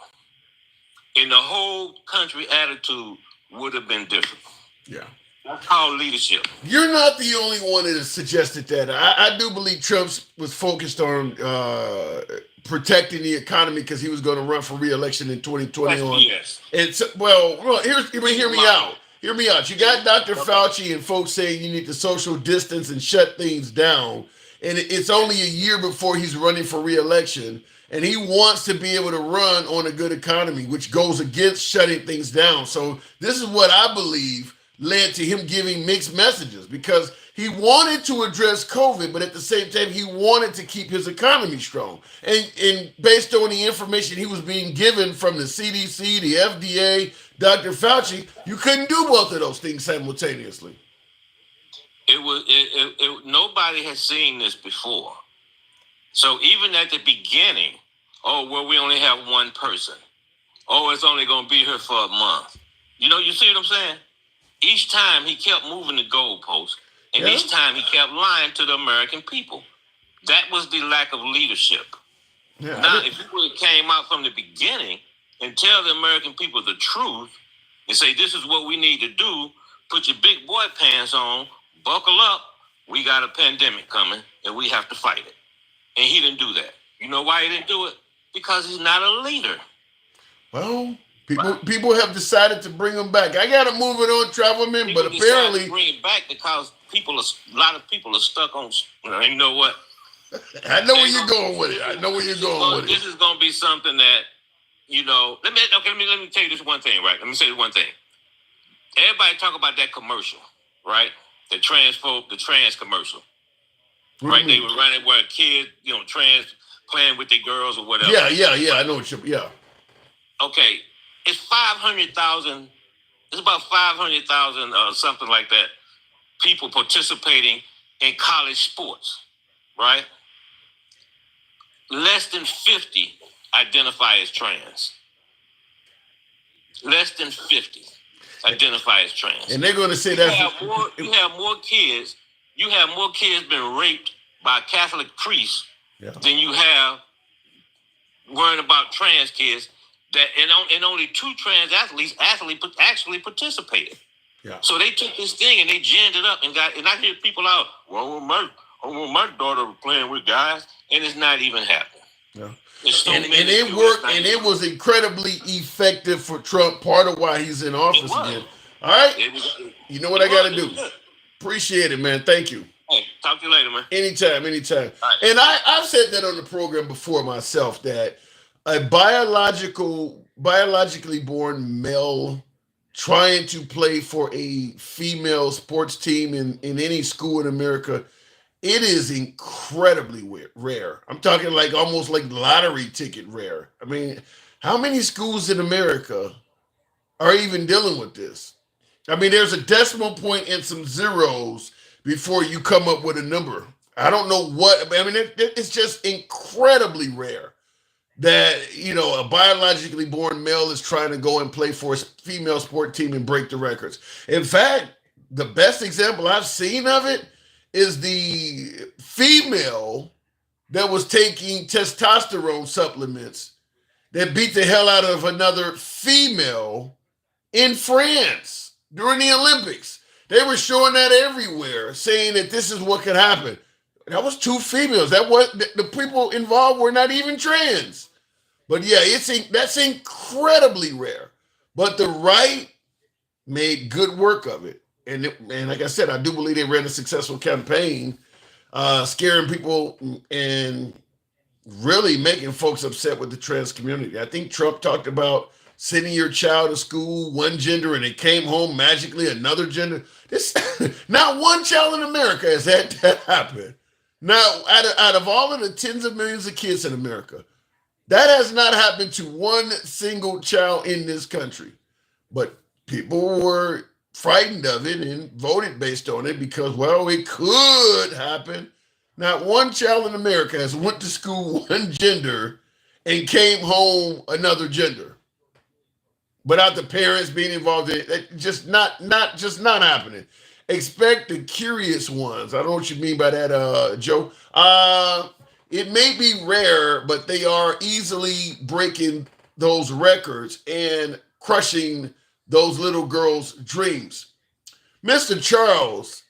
S7: And the whole country attitude would have been different.
S2: Yeah.
S7: That's called leadership.
S2: You're not the only one that has suggested that. I do believe Trump was focused on protecting the economy because he was going to run for re-election in 2020.
S7: Yes.
S2: It's hear me out. Hear me out. You got Dr. Fauci and folks saying you need to social distance and shut things down. And it's only a year before he's running for re-election. And he wants to be able to run on a good economy, which goes against shutting things down. So this is what I believe led to him giving mixed messages, because he wanted to address COVID, but at the same time, he wanted to keep his economy strong. And based on the information he was being given from the CDC, the FDA, Dr. Fauci, you couldn't do both of those things simultaneously.
S7: Nobody has seen this before. So even at the beginning, we only have one person. It's only going to be here for a month. You see what I'm saying? Each time he kept moving the goalposts, and each time he kept lying to the American people. That was the lack of leadership. Yeah, now, if you would have came out from the beginning and tell the American people the truth and say, this is what we need to do, put your big boy pants on, buckle up, we got a pandemic coming, and we have to fight it. And he didn't do that. You know why he didn't do it? Because he's not a leader.
S2: Well, people have decided to bring him back. I got to move it on, Travelman, but apparently
S7: bring it back because a lot of people are stuck on. You know what?
S2: I know where you're going with it.
S7: This is going to be something that Let me tell you this one thing, right? Let me say this one thing. Everybody talk about that commercial, right? The trans commercial. Right, they were running where kids, trans playing with their girls or whatever.
S2: Yeah. I know what
S7: Okay, it's 500,000. It's about 500,000, something like that, people participating in college sports, right? Less than 50 identify as trans. Less than 50 identify as trans.
S2: And they're going to say
S7: you have more kids. You have more kids been raped by Catholic priests than you have worrying about trans kids. That and only 2 trans athletes actually participated. Yeah. So they took this thing and they ginned it up and I hear people out. Well, my daughter was playing with guys, and it's not even happening. Yeah.
S2: And it worked, and it was incredibly effective for Trump. Part of why he's in office again. All right, you know what I got to do. Appreciate it, man. Thank you.
S7: Hey, talk to you later, man.
S2: Anytime. Right. And I've said that on the program before myself, that a biologically born male trying to play for a female sports team in any school in America, it is incredibly rare. I'm talking like almost like lottery ticket rare. I mean, how many schools in America are even dealing with this? I mean, there's a decimal point and some zeros before you come up with a number. I don't know what, I mean, it's just incredibly rare that, a biologically born male is trying to go and play for a female sport team and break the records. In fact, the best example I've seen of it is the female that was taking testosterone supplements that beat the hell out of another female in France during the Olympics. They were showing that everywhere, saying that this is what could happen. That was 2 females. That was the people involved were not even trans. But yeah, that's incredibly rare. But the right made good work of it. And like I said, I do believe they ran a successful campaign, scaring people and really making folks upset with the trans community. I think Trump talked about sending your child to school, one gender, and it came home magically another gender. Not one child in America has had that happen. Now, out of all of the tens of millions of kids in America, that has not happened to one single child in this country. But people were frightened of it and voted based on it because, well, it could happen. Not one child in America has went to school one gender and came home another gender without the parents being involved in it. Just not happening. Expect the curious ones. I don't know what you mean by that, Joe. It may be rare, but they are easily breaking those records and crushing those little girls' dreams. Mr. Charles,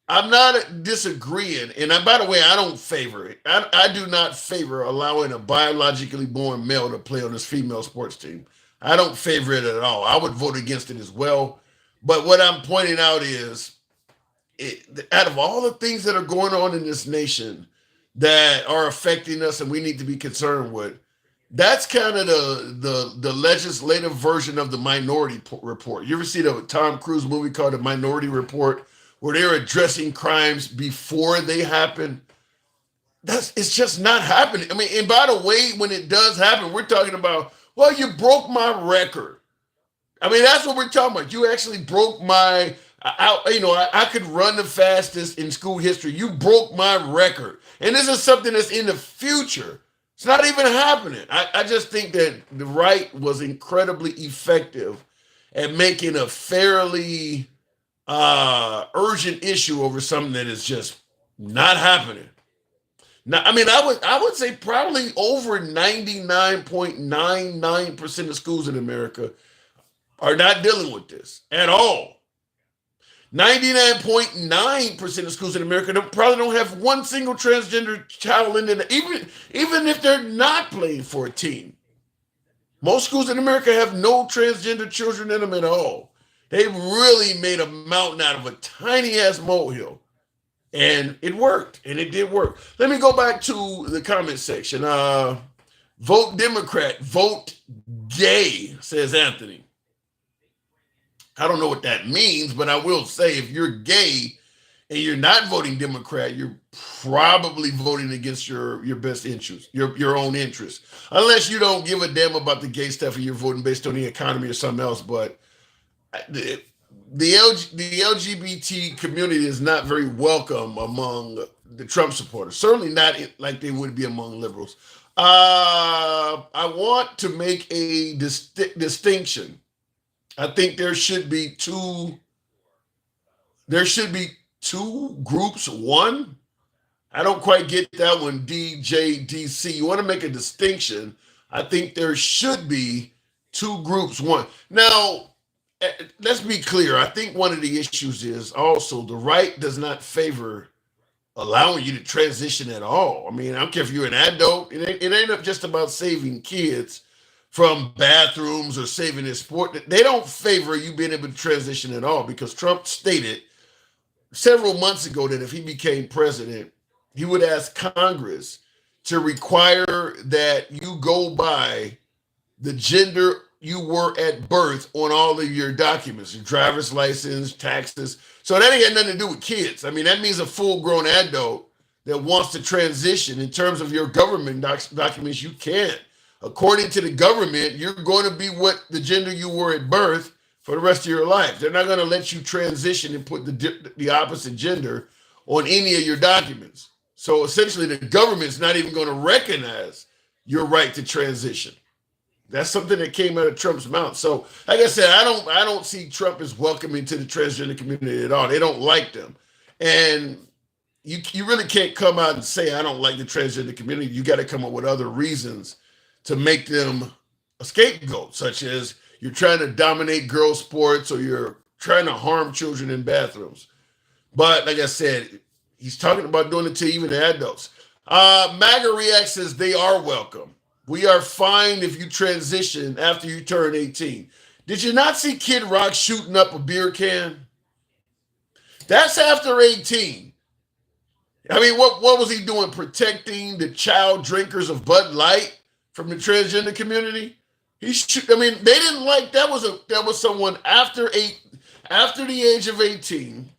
S2: I'm not disagreeing, and by the way, I don't favor it. I do not favor allowing a biologically born male to play on this female sports team. I don't favor it at all. I would vote against it as well. But what I'm pointing out is, out of all the things that are going on in this nation that are affecting us and we need to be concerned with, that's kind of the legislative version of the Minority Report. You ever see the Tom Cruise movie called The Minority Report, where they're addressing crimes before they happen? It's just not happening. I mean, and by the way, when it does happen, we're talking about, well, you broke my record. I mean, that's what we're talking about. You actually broke my, I could run the fastest in school history. You broke my record. And this is something that's in the future. It's not even happening. I just think that the right was incredibly effective at making a fairly urgent issue over something that is just not happening. Now, I mean, I would say probably over 99.99% of schools in America are not dealing with this at all. 99.9% of schools in America probably don't have one single transgender child in it, even if they're not playing for a team. Most schools in America have no transgender children in them at all. They really made a mountain out of a tiny ass molehill. And it worked, and it did work. Let me go back to the comment section. Vote Democrat, vote gay, says Anthony. I don't know what that means, but I will say if you're gay and you're not voting Democrat, you're probably voting against your best interest, your own interest. Unless you don't give a damn about the gay stuff and you're voting based on the economy or something else. But the LGBT community is not very welcome among the Trump supporters. Certainly not like they would be among liberals. I want to make a distinction. I think there should be two groups. One, I don't quite get that one, DJDC. You want to make a distinction. I think there should be two groups. One. Now, let's be clear. I think one of the issues is also the right does not favor allowing you to transition at all. I mean, I don't care if you're an adult. It ain't just about saving kids from bathrooms or saving their sport. They don't favor you being able to transition at all, because Trump stated several months ago that if he became president, he would ask Congress to require that you go by the gender you were at birth on all of your documents, your driver's license, taxes. So that ain't got nothing to do with kids. I mean, that means a full-grown adult that wants to transition. In terms of your government documents, you can't. According to the government, you're going to be what the gender you were at birth for the rest of your life. They're not going to let you transition and put the opposite gender on any of your documents. So essentially, the government's not even going to recognize your right to transition. That's something that came out of Trump's mouth. So, like I said, I don't see Trump as welcoming to the transgender community at all. They don't like them, and you really can't come out and say I don't like the transgender community. You got to come up with other reasons to make them a scapegoat, such as you're trying to dominate girls' sports or you're trying to harm children in bathrooms. But like I said, he's talking about doing it to even the adults. MAGA React says they are welcome. We are fine if you transition after you turn 18. Did you not see Kid Rock shooting up a beer can? That's after 18. I mean, what was he doing? Protecting the child drinkers of Bud Light from the transgender community? They didn't like that was someone after the age of 18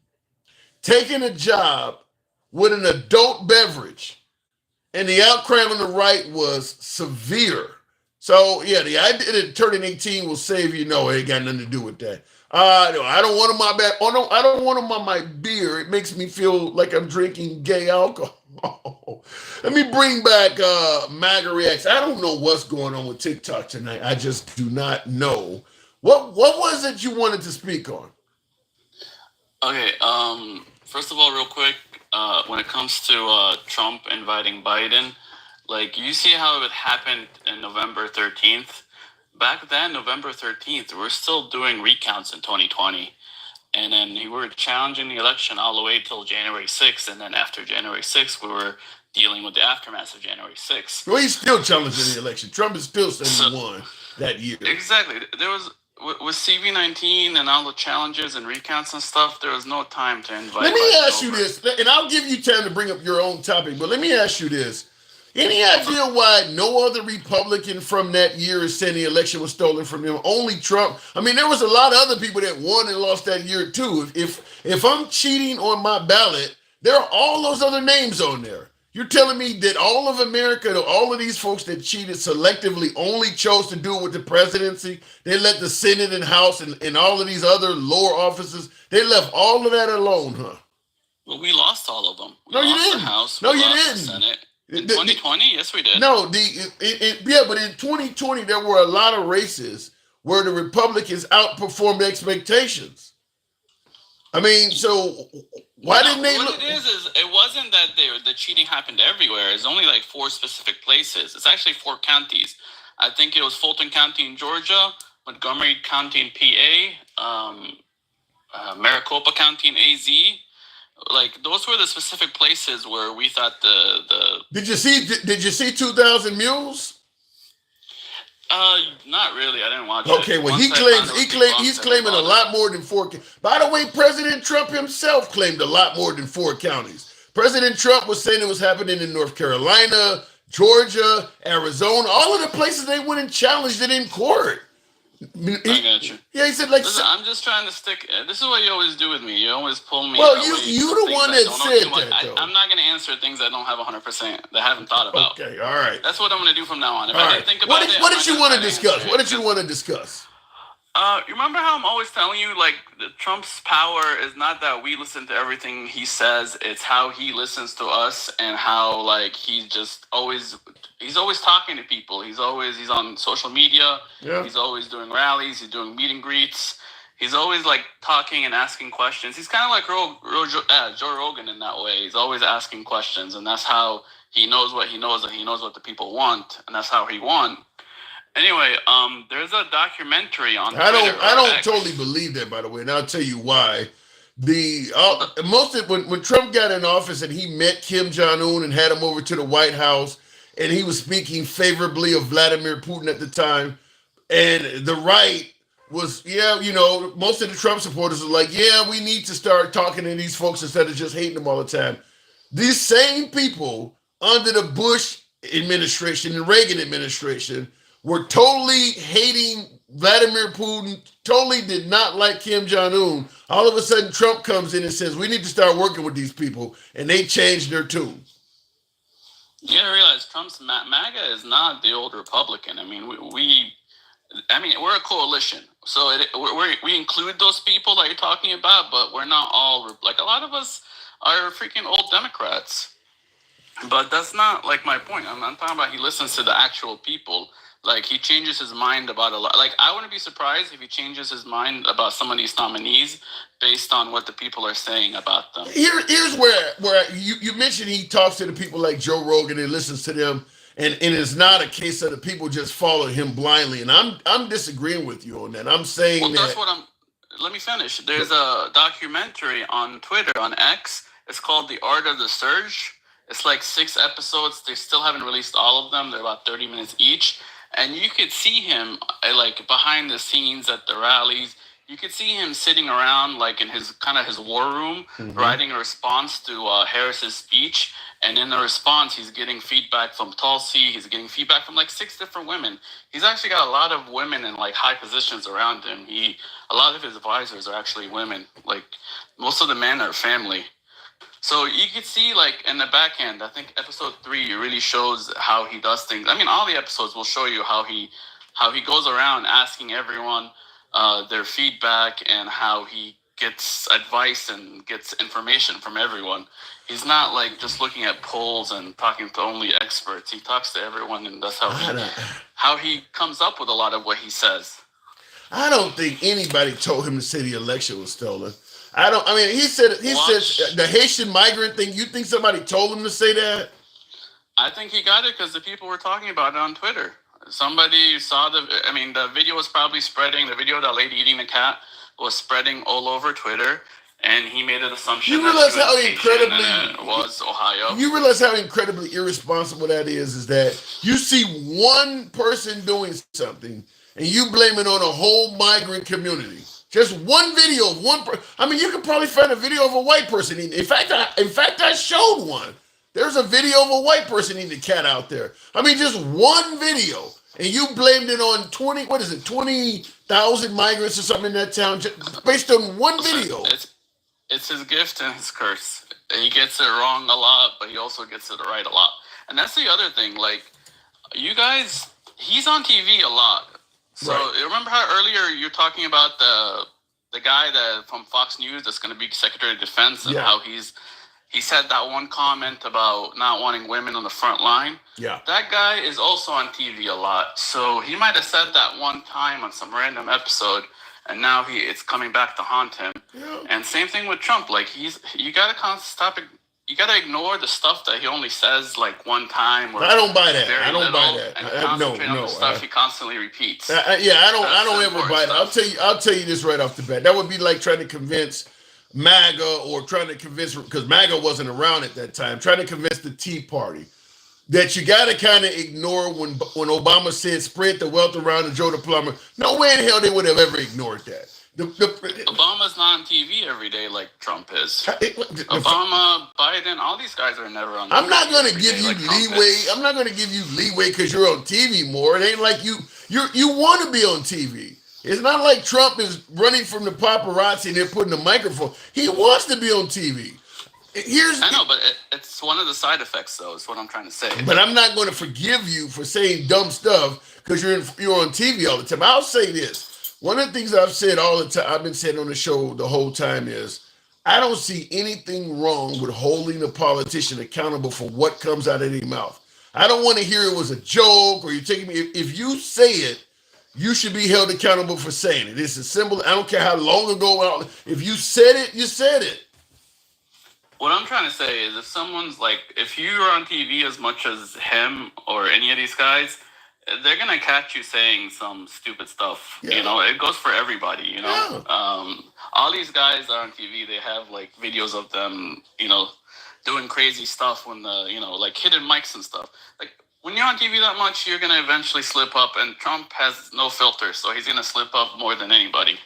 S2: taking a job with an adult beverage, and the outcry on the right was severe. So yeah, the idea that turning 18 will save you, no, it ain't got nothing to do with that. No, I don't want them on my back. Oh no, I don't want them on my beer. It makes me feel like I'm drinking gay alcohol. Let me bring back MAGA Reacts. I don't know what's going on with TikTok tonight. I just do not know. What was it you wanted to speak on?
S4: Okay, first of all, real quick, when it comes to Trump inviting Biden, like, you see how it happened in November 13th? Back then, November 13th, we're still doing recounts in 2020. And then we were challenging the election all the way till January 6th. And then after January 6th, we were dealing with the aftermath of January 6th.
S2: Well, he's still challenging the election. Trump is still saying he won that year.
S4: Exactly. There was, with CV19 and all the challenges and recounts and stuff, there was no time to invite.
S2: Let me ask you this, and I'll give you time to bring up your own topic, but let me ask you this. Any idea why no other Republican from that year is saying the election was stolen from him? Only Trump. I mean, there was a lot of other people that won and lost that year too. If I'm cheating on my ballot, there are all those other names on there. You're telling me that all of America, all of these folks that cheated selectively only chose to do it with the presidency? They let the Senate and House and all of these other lower offices, they left all of that alone, huh?
S4: Well, we lost all of them.
S2: No, you didn't.
S4: The House,
S2: no,
S4: we
S2: you
S4: lost
S2: didn't.
S4: The Senate. In 2020, yes, we did.
S2: No, yeah, but in 2020, there were a lot of races where the Republicans outperformed expectations. I mean, so why didn't they
S4: look? What it is it wasn't that the cheating happened everywhere. It's only like 4 specific places. It's actually 4 counties. I think it was Fulton County in Georgia, Montgomery County in PA, Maricopa County in AZ. Like, those were the specific places where we thought the
S2: Did you see 2,000 Mules?
S4: Not really. I didn't watch it.
S2: Okay, well, he's claiming a lot more than 4. By the way, President Trump himself claimed a lot more than 4 counties. President Trump was saying it was happening in North Carolina, Georgia, Arizona, all of the places they went and challenged it in court.
S4: I got you.
S2: Yeah, he said like.
S4: Listen, I'm just trying to stick. This is what you always do with me. You always pull me.
S2: Well, you the one that said that. Though.
S4: I'm not going to answer things I don't have 100%. That I haven't thought about.
S2: Okay, all right.
S4: That's what I'm going to do from now on. If
S2: all
S4: I
S2: right.
S4: didn't think about
S2: what did you want to discuss? What did you want to discuss?
S4: You remember how I'm always telling you, like, Trump's power is not that we listen to everything he says. It's how he listens to us, and how, like, he's always talking to people. He's on social media. Yeah. He's always doing rallies. He's doing meet and greets. He's always, like, talking and asking questions. He's kind of like Joe Rogan in that way. He's always asking questions, and that's how he knows what he knows, and he knows what the people want, and that's how he won. Anyway, there's a documentary on Twitter.
S2: I don't totally believe that, by the way, and I'll tell you why. When Trump got in office and he met Kim Jong-un and had him over to the White House, and he was speaking favorably of Vladimir Putin at the time, and the right was, most of the Trump supporters were like, yeah, we need to start talking to these folks instead of just hating them all the time. These same people under the Bush administration and Reagan administration were totally hating Vladimir Putin, totally did not like Kim Jong-un. All of a sudden, Trump comes in and says, we need to start working with these people, and they changed their tune.
S4: You gotta realize Trump's MAGA is not the old Republican. I mean, we're a coalition. So we include those people that you're talking about, but we're not all, like, a lot of us are freaking old Democrats. But that's not, like, my point. I'm talking about he listens to the actual people. Like, he changes his mind about a lot. Like, I wouldn't be surprised if he changes his mind about some of these nominees based on what the people are saying about them.
S2: Here's where you mentioned he talks to the people like Joe Rogan and listens to them, and it's not a case of the people just follow him blindly. And I'm disagreeing with you on that. I'm saying
S4: let me finish. There's a documentary on Twitter, on X. It's called The Art of the Surge. It's like 6 episodes. They still haven't released all of them. They're about 30 minutes each. And you could see him, like, behind the scenes at the rallies. You could see him sitting around, like, in his war room, writing a response to Harris's speech. And in the response, he's getting feedback from Tulsi. He's getting feedback from, like, 6 different women. He's actually got a lot of women in, like, high positions around him. A lot of his advisors are actually women. Like, most of the men are family. So you could see, like, in the back end, I think episode 3 really shows how he does things. I mean, all the episodes will show you how he goes around asking everyone their feedback, and how he gets advice and gets information from everyone. He's not, like, just looking at polls and talking to only experts. He talks to everyone, and that's how he comes up with a lot of what he says.
S2: I don't think anybody told him to say the election was stolen. He said the Haitian migrant thing. You think somebody told him to say that?
S4: I think he got it because the people were talking about it on Twitter. Somebody saw the video was probably spreading. The video of that lady eating the cat was spreading all over Twitter, and he made an assumption
S2: You realize
S4: that
S2: how
S4: she was Haitian
S2: incredibly
S4: and it was Ohio.
S2: You realize how incredibly irresponsible that is that you see one person doing something and you blame it on a whole migrant community. Just one video of one person. I mean, you could probably find a video of a white person eating. In fact, I showed one. There's a video of a white person eating a cat out there. I mean, just one video. And you blamed it on 20,000 migrants or something in that town just based on one video.
S4: It's his gift and his curse. He gets it wrong a lot, but he also gets it right a lot. And that's the other thing. Like, you guys, he's on TV a lot. So remember how earlier you're talking about the guy that from Fox News that's going to be Secretary of Defense and how he said that one comment about not wanting women on the front line.
S2: Yeah.
S4: That guy is also on TV a lot. So he might have said that one time on some random episode, and now it's coming back to haunt him. Yeah. And same thing with Trump. Like, you got to stop it. You got to ignore the stuff that he only says like one time. Or
S2: I don't buy that.
S4: I
S2: don't buy that.
S4: And concentrate on the stuff he constantly repeats.
S2: I don't ever buy that. I'll tell you this right off the bat. That would be like trying to convince MAGA or trying to convince, because MAGA wasn't around at that time, trying to convince the Tea Party that you got to kind of ignore when Obama said spread the wealth around and Joe the plumber. No way in hell they would have ever ignored that.
S4: Obama's not on TV every day like Trump is. Obama, Biden, all these guys are never on TV.
S2: I'm not going to give you leeway. I'm not going to give you leeway because you're on TV more. It ain't like you want to be on TV. It's not like Trump is running from the paparazzi and they're putting a microphone. He wants to be on TV.
S4: I know, but it's one of the side effects, though, is what I'm trying to say.
S2: But I'm not going to forgive you for saying dumb stuff because you're on TV all the time. I'll say this. One of the things I've said all the time, I've been saying on the show the whole time is, I don't see anything wrong with holding a politician accountable for what comes out of their mouth. I don't want to hear it was a joke or you're taking me. If you say it, you should be held accountable for saying it. It's as simple. I don't care how long ago. If you said it, you said it.
S4: What I'm trying to say is if you're on TV as much as him or any of these guys, they're going to catch you saying some stupid stuff. Yeah. You know, it goes for everybody, you know. Yeah. All these guys are on TV. They have, like, videos of them, you know, doing crazy stuff when like hidden mics and stuff. Like, when you're on TV that much, you're going to eventually slip up, and Trump has no filter, so he's going to slip up more than anybody.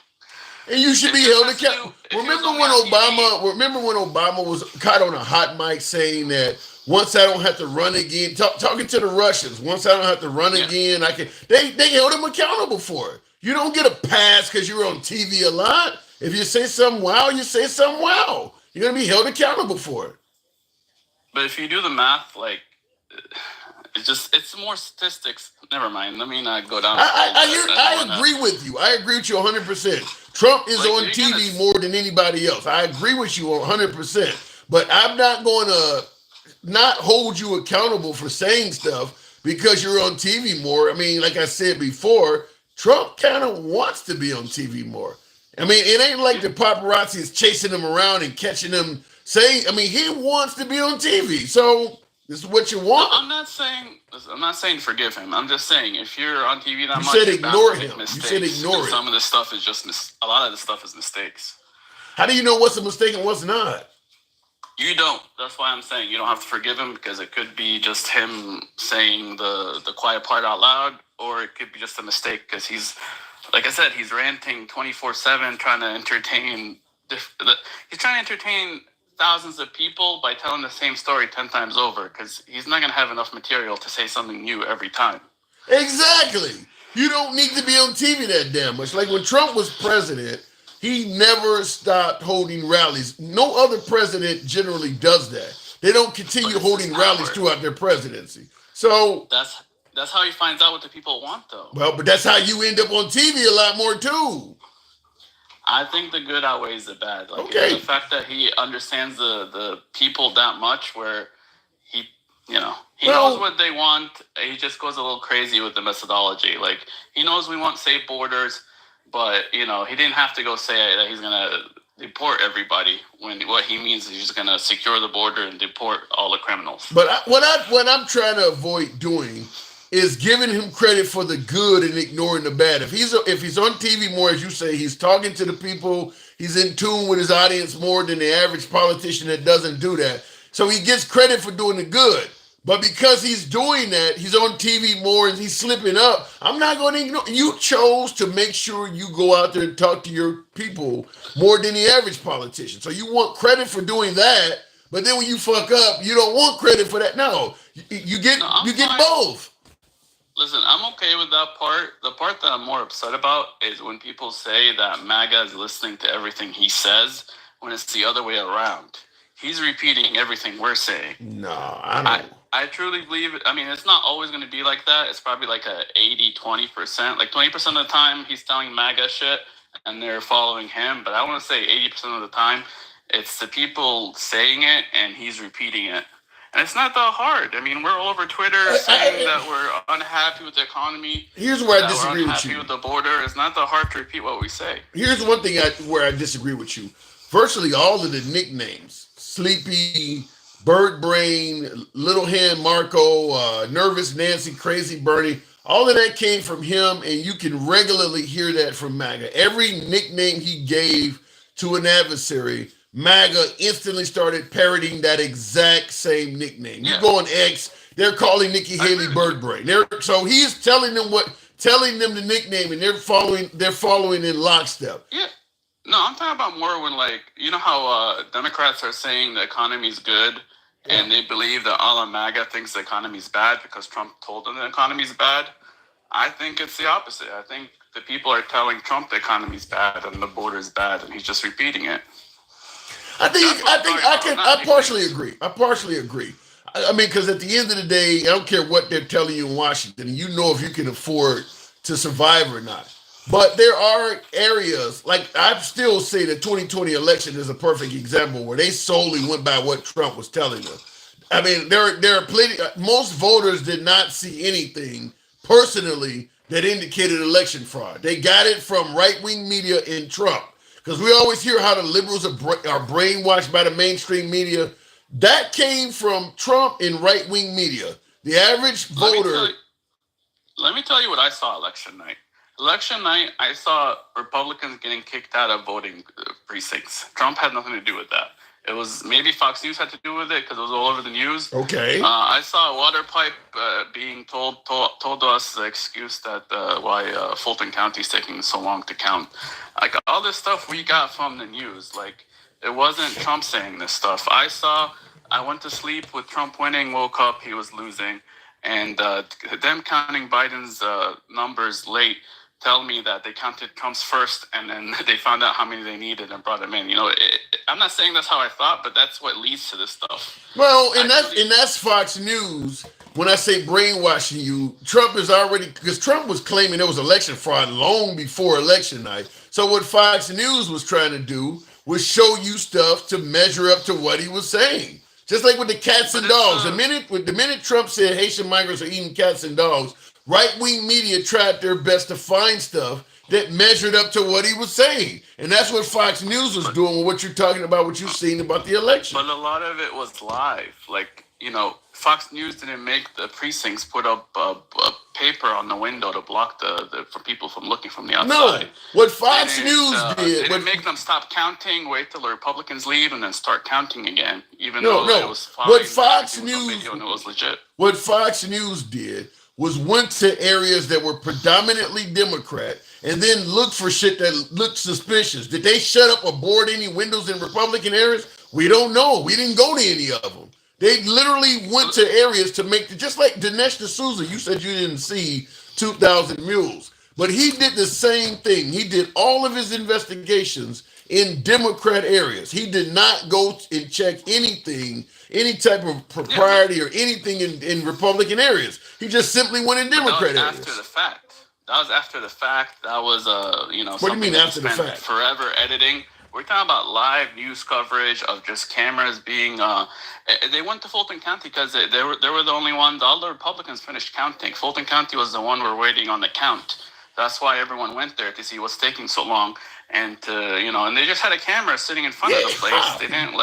S2: And you should be held accountable. Remember when Obama was caught on a hot mic saying that once I don't have to run again, talking to the Russians, once I don't have to run again, I can. They held him accountable for it. You don't get a pass because you're on TV a lot. If you say something wow, you say something wow. You're gonna be held accountable for it.
S4: But if you do the math, like, it's more statistics. Never mind. Let me not go down.
S2: I agree with you. I agree with you 100%. Trump is on TV more than anybody else. I agree with you 100%. But I'm not going to not hold you accountable for saying stuff because you're on TV more. I mean, like I said before, Trump kind of wants to be on TV more. I mean, it ain't like the paparazzi is chasing him around and catching him saying. I mean, he wants to be on TV. So this is what you want.
S4: I'm not saying forgive him. I'm just saying if you're on TV that much,
S2: you said ignore him. You said ignore it.
S4: Some of this stuff is just a lot of the stuff is mistakes.
S2: How do you know what's a mistake and what's not?
S4: You don't. That's why I'm saying you don't have to forgive him because it could be just him saying the quiet part out loud, or it could be just a mistake because he's, like I said, he's ranting 24/7, trying to entertain. He's trying to entertain thousands of people by telling the same story 10 times over because he's not going to have enough material to say something new every time.
S2: Exactly. You don't need to be on TV that damn much. Like when Trump was president, he never stopped holding rallies. No other president generally does that. They don't continue holding rallies throughout their presidency. So
S4: that's how he finds out what the people want, though.
S2: Well, but that's how you end up on TV a lot more too.
S4: I think the good outweighs the bad. Like,
S2: okay.
S4: The fact that he understands the people that much where he knows what they want. He just goes a little crazy with the methodology. Like, he knows we want safe borders, but, he didn't have to go say that he's going to deport everybody when what he means is he's just going to secure the border and deport all the criminals.
S2: But what I'm trying to avoid doing is giving him credit for the good and ignoring the bad. If he's on TV more, as you say, he's talking to the people, he's in tune with his audience more than the average politician that doesn't do that. So he gets credit for doing the good. But because he's doing that, he's on TV more and he's slipping up. I'm not going to ignore. You chose to make sure you go out there and talk to your people more than the average politician. So you want credit for doing that, but then when you fuck up, you don't want credit for that. No, you get both.
S4: Listen, I'm okay with that part. The part that I'm more upset about is when people say that MAGA is listening to everything he says when it's the other way around. He's repeating everything we're saying.
S2: No, I don't.
S4: I truly believe it. I mean, it's not always going to be like that. It's probably like a 80-20%. Like 20% of the time, he's telling MAGA shit and they're following him. But I want to say 80% of the time, it's the people saying it and he's repeating it. And it's not that hard. I mean, we're all over Twitter saying that we're unhappy with the economy.
S2: Here's where I disagree with you.
S4: We're unhappy with the border. It's not that hard to repeat what we say.
S2: Here's one thing where I disagree with you. Virtually all of the nicknames, Sleepy, Bird Brain, Little Hand Marco, Nervous Nancy, Crazy Bernie, all of that came from him, and you can regularly hear that from MAGA. Every nickname he gave to an adversary, MAGA instantly started parroting that exact same nickname. You go on X, they're calling Nikki Haley Bird Brain. So he's telling them the nickname, and they're following in lockstep.
S4: Yeah. No, I'm talking about more when, like, you know how Democrats are saying the economy's good, and they believe that all of MAGA thinks the economy's bad because Trump told them the economy's bad. I think it's the opposite. I think the people are telling Trump the economy's bad and the border's bad, and he's just repeating it.
S2: I partially agree. I mean, because at the end of the day, I don't care what they're telling you in Washington. You know if you can afford to survive or not. But there are areas, like I still say the 2020 election is a perfect example where they solely went by what Trump was telling them. I mean, there are plenty. Most voters did not see anything personally that indicated election fraud. They got it from right-wing media and Trump. Because we always hear how the liberals are brainwashed by the mainstream media. That came from Trump and right-wing media. The average voter...
S4: Let me tell you what I saw election night. Election night, I saw Republicans getting kicked out of voting precincts. Trump had nothing to do with that. It was maybe Fox News had to do with it because it was all over the news.
S2: Okay.
S4: I saw a water pipe being told us the excuse that why Fulton County is taking so long to count. Like all this stuff we got from the news. Like it wasn't Trump saying this stuff. I went to sleep with Trump winning, woke up, he was losing. And them counting Biden's numbers late tell me that they counted Trump's first and then they found out how many they needed and brought him in. You know, I'm not saying that's how I thought, but that's what leads to this stuff.
S2: Well, and that's Fox News. When I say brainwashing you, Trump is already, because Trump was claiming there was election fraud long before election night. So what Fox News was trying to do was show you stuff to measure up to what he was saying. Just like with the cats and dogs. The minute Trump said Haitian migrants are eating cats and dogs, right-wing media tried their best to find stuff that measured up to what he was saying. And that's what Fox News was doing with what you're talking about, what you've seen about the election.
S4: But a lot of it was live. Like, you know, Fox News didn't make the precincts put up a paper on the window to block for people from looking from the outside.
S2: No, what Fox News did...
S4: They didn't make them stop counting, wait till the Republicans leave, and then start counting again, even though it was fine.
S2: What Fox News...
S4: And it was legit.
S2: What Fox News did was went to areas that were predominantly Democrat and then looked for shit that looked suspicious. Did they shut up or board any windows in Republican areas? We don't know. We didn't go to any of them. They literally went to areas to make, just like Dinesh D'Souza, you said you didn't see 2,000 Mules, but he did the same thing. He did all of his investigations in Democrat areas. He did not go and check anything, any type of propriety or anything in Republican areas. He just simply went in Democrat areas.
S4: After the fact. That was after the fact. That was,
S2: What do you mean after the fact?
S4: Forever editing. We're talking about live news coverage of just cameras being. They went to Fulton County because they were the only ones. All the Republicans finished counting. Fulton County was the one we're waiting on the count. That's why everyone went there to see what's taking so long, and and they just had a camera sitting in front of the place. They didn't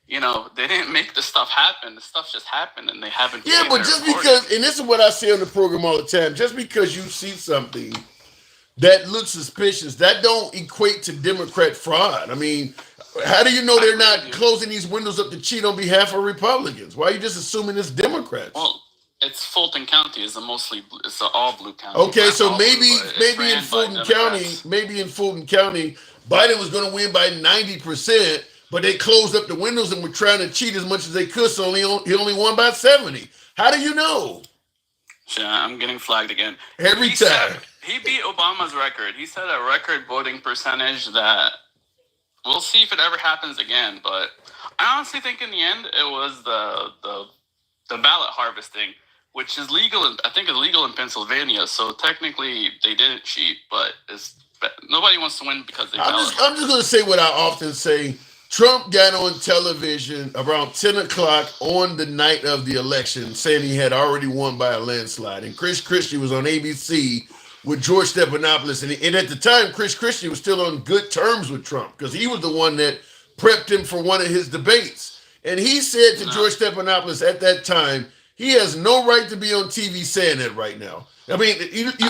S4: they didn't make the stuff happen. The stuff just happened, and they haven't.
S2: Yeah, but just because, and this is what I say on the program all the time, just because you see something that looks suspicious, that don't equate to Democrat fraud. I mean, how do you know they're not closing these windows up to cheat on behalf of Republicans? Why are you just assuming it's Democrats?
S4: Well, it's Fulton County is it's an all blue county.
S2: Okay, so maybe in Fulton County, Biden was going to win by 90%, but they closed up the windows and were trying to cheat as much as they could, so he only won by 70. How do you know?
S4: Yeah, I'm getting flagged again.
S2: Every time.
S4: He beat Obama's record. He set a record voting percentage that we'll see if it ever happens again. But I honestly think in the end it was the ballot harvesting, which is legal. I think it's legal in Pennsylvania. So technically they didn't cheat, but nobody wants to win because they. I'm
S2: just going to say what I often say. Trump got on television around 10 o'clock on the night of the election saying he had already won by a landslide. And Chris Christie was on ABC with George Stephanopoulos. And at the time, Chris Christie was still on good terms with Trump because he was the one that prepped him for one of his debates. And he said to George Stephanopoulos at that time, he has no right to be on TV saying that right now. I mean,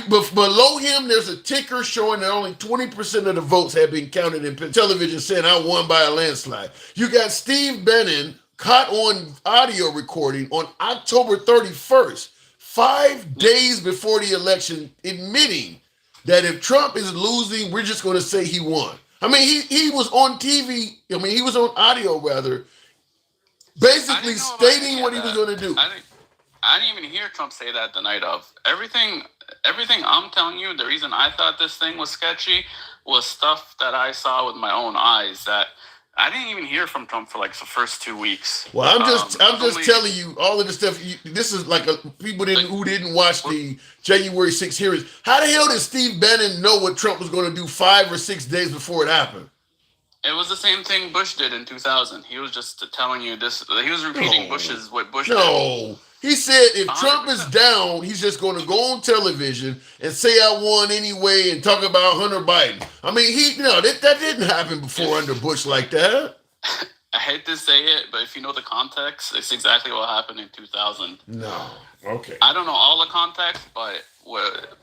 S2: below him, there's a ticker showing that only 20% of the votes have been counted in television saying I won by a landslide. You got Steve Bannon caught on audio recording on October 31st, 5 days before the election, admitting that if Trump is losing, we're just going to say he won. I mean, he was on TV. I mean, he was on audio, rather, basically stating what he was going to do.
S4: I didn't even hear Trump say that the night of. Everything I'm telling you, the reason I thought this thing was sketchy was stuff that I saw with my own eyes that I didn't even hear from Trump for like the first 2 weeks.
S2: Well, I'm just telling you all of the stuff. This is like people who didn't watch the January 6th hearings. How the hell did Steve Bannon know what Trump was going to do 5 or 6 days before it happened?
S4: It was the same thing Bush did in 2000. He was just telling you this. He was repeating what Bush did.
S2: No. He said if 100%. Trump is down, he's just going to go on television and say I won anyway and talk about Hunter Biden. I mean, that didn't happen before under Bush like that.
S4: I hate to say it, but if you know the context, it's exactly what happened in 2000.
S2: No. Okay.
S4: I don't know all the context, but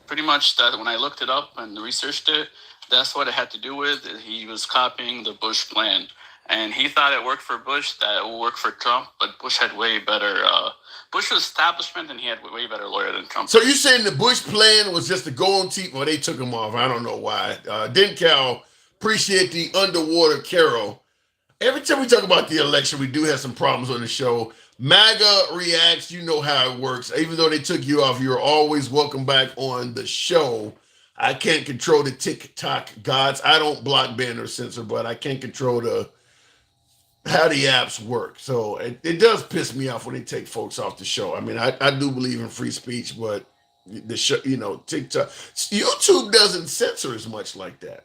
S4: pretty much that when I looked it up and researched it, that's what it had to do with. He was copying the Bush plan. And he thought it worked for Bush, that it would work for Trump, but Bush had way better. Bush was establishment, and he had way better lawyer than Trump.
S2: So you're saying the Bush plan was just to go on TV? Well, they took him off. I don't know why. Dencal, appreciate the underwater Carol. Every time we talk about the election, we do have some problems on the show. MAGA reacts. You know how it works. Even though they took you off, you're always welcome back on the show. I can't control the TikTok gods. I don't block, ban, or censor, but I can't control how the apps work. So it does piss me off when they take folks off the show. I mean, I do believe in free speech, but the show, TikTok, YouTube doesn't censor as much like that.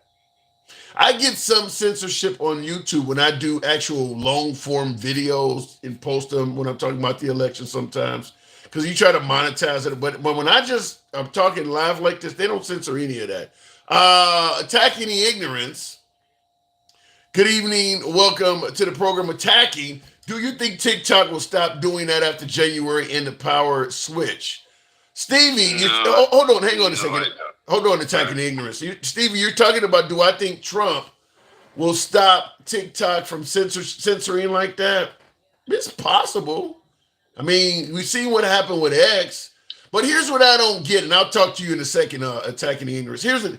S2: I get some censorship on YouTube when I do actual long form videos and post them when I'm talking about the election sometimes, because you try to monetize it. But when I'm talking live like this, they don't censor any of that. Attacking the ignorance. Good evening. Welcome to the program Attacking. Do you think TikTok will stop doing that after January and the power switch? Stevie, hold on. Hang on a second. Hold on, Attacking the ignorance. Stevie, you're talking about, do I think Trump will stop TikTok from censoring like that? It's possible. I mean, we've seen what happened with X. But here's what I don't get, and I'll talk to you in a second, Attacking the ignorance. Here's the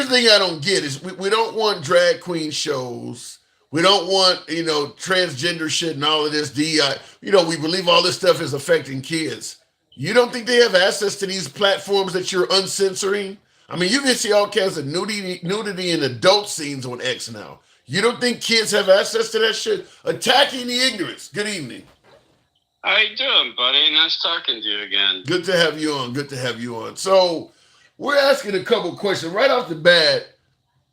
S2: thing I don't get is we don't want drag queen shows. We don't want, transgender shit and all of this DEI. We believe all this stuff is affecting kids. You don't think they have access to these platforms that you're uncensoring? I mean, you can see all kinds of nudity and adult scenes on X now. You don't think kids have access to that shit? Attacking the ignorance. Good evening.
S8: How you doing, buddy? Nice talking to you again.
S2: Good to have you on. So we're asking a couple questions. Right off the bat,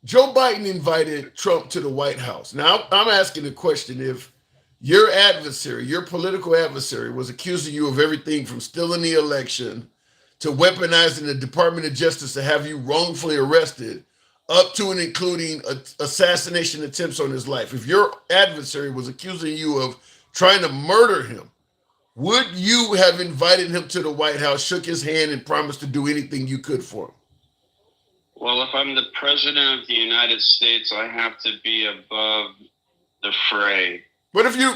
S2: Joe Biden invited Trump to the White House. Now, I'm asking the question, if your political adversary, was accusing you of everything from stealing the election to weaponizing the Department of Justice to have you wrongfully arrested, up to and including assassination attempts on his life. If your adversary was accusing you of trying to murder him, would you have invited him to the White House, shook his hand, and promised to do anything you could for him?
S8: Well, if I'm the president of the United States, I have to be above the fray.
S2: But if you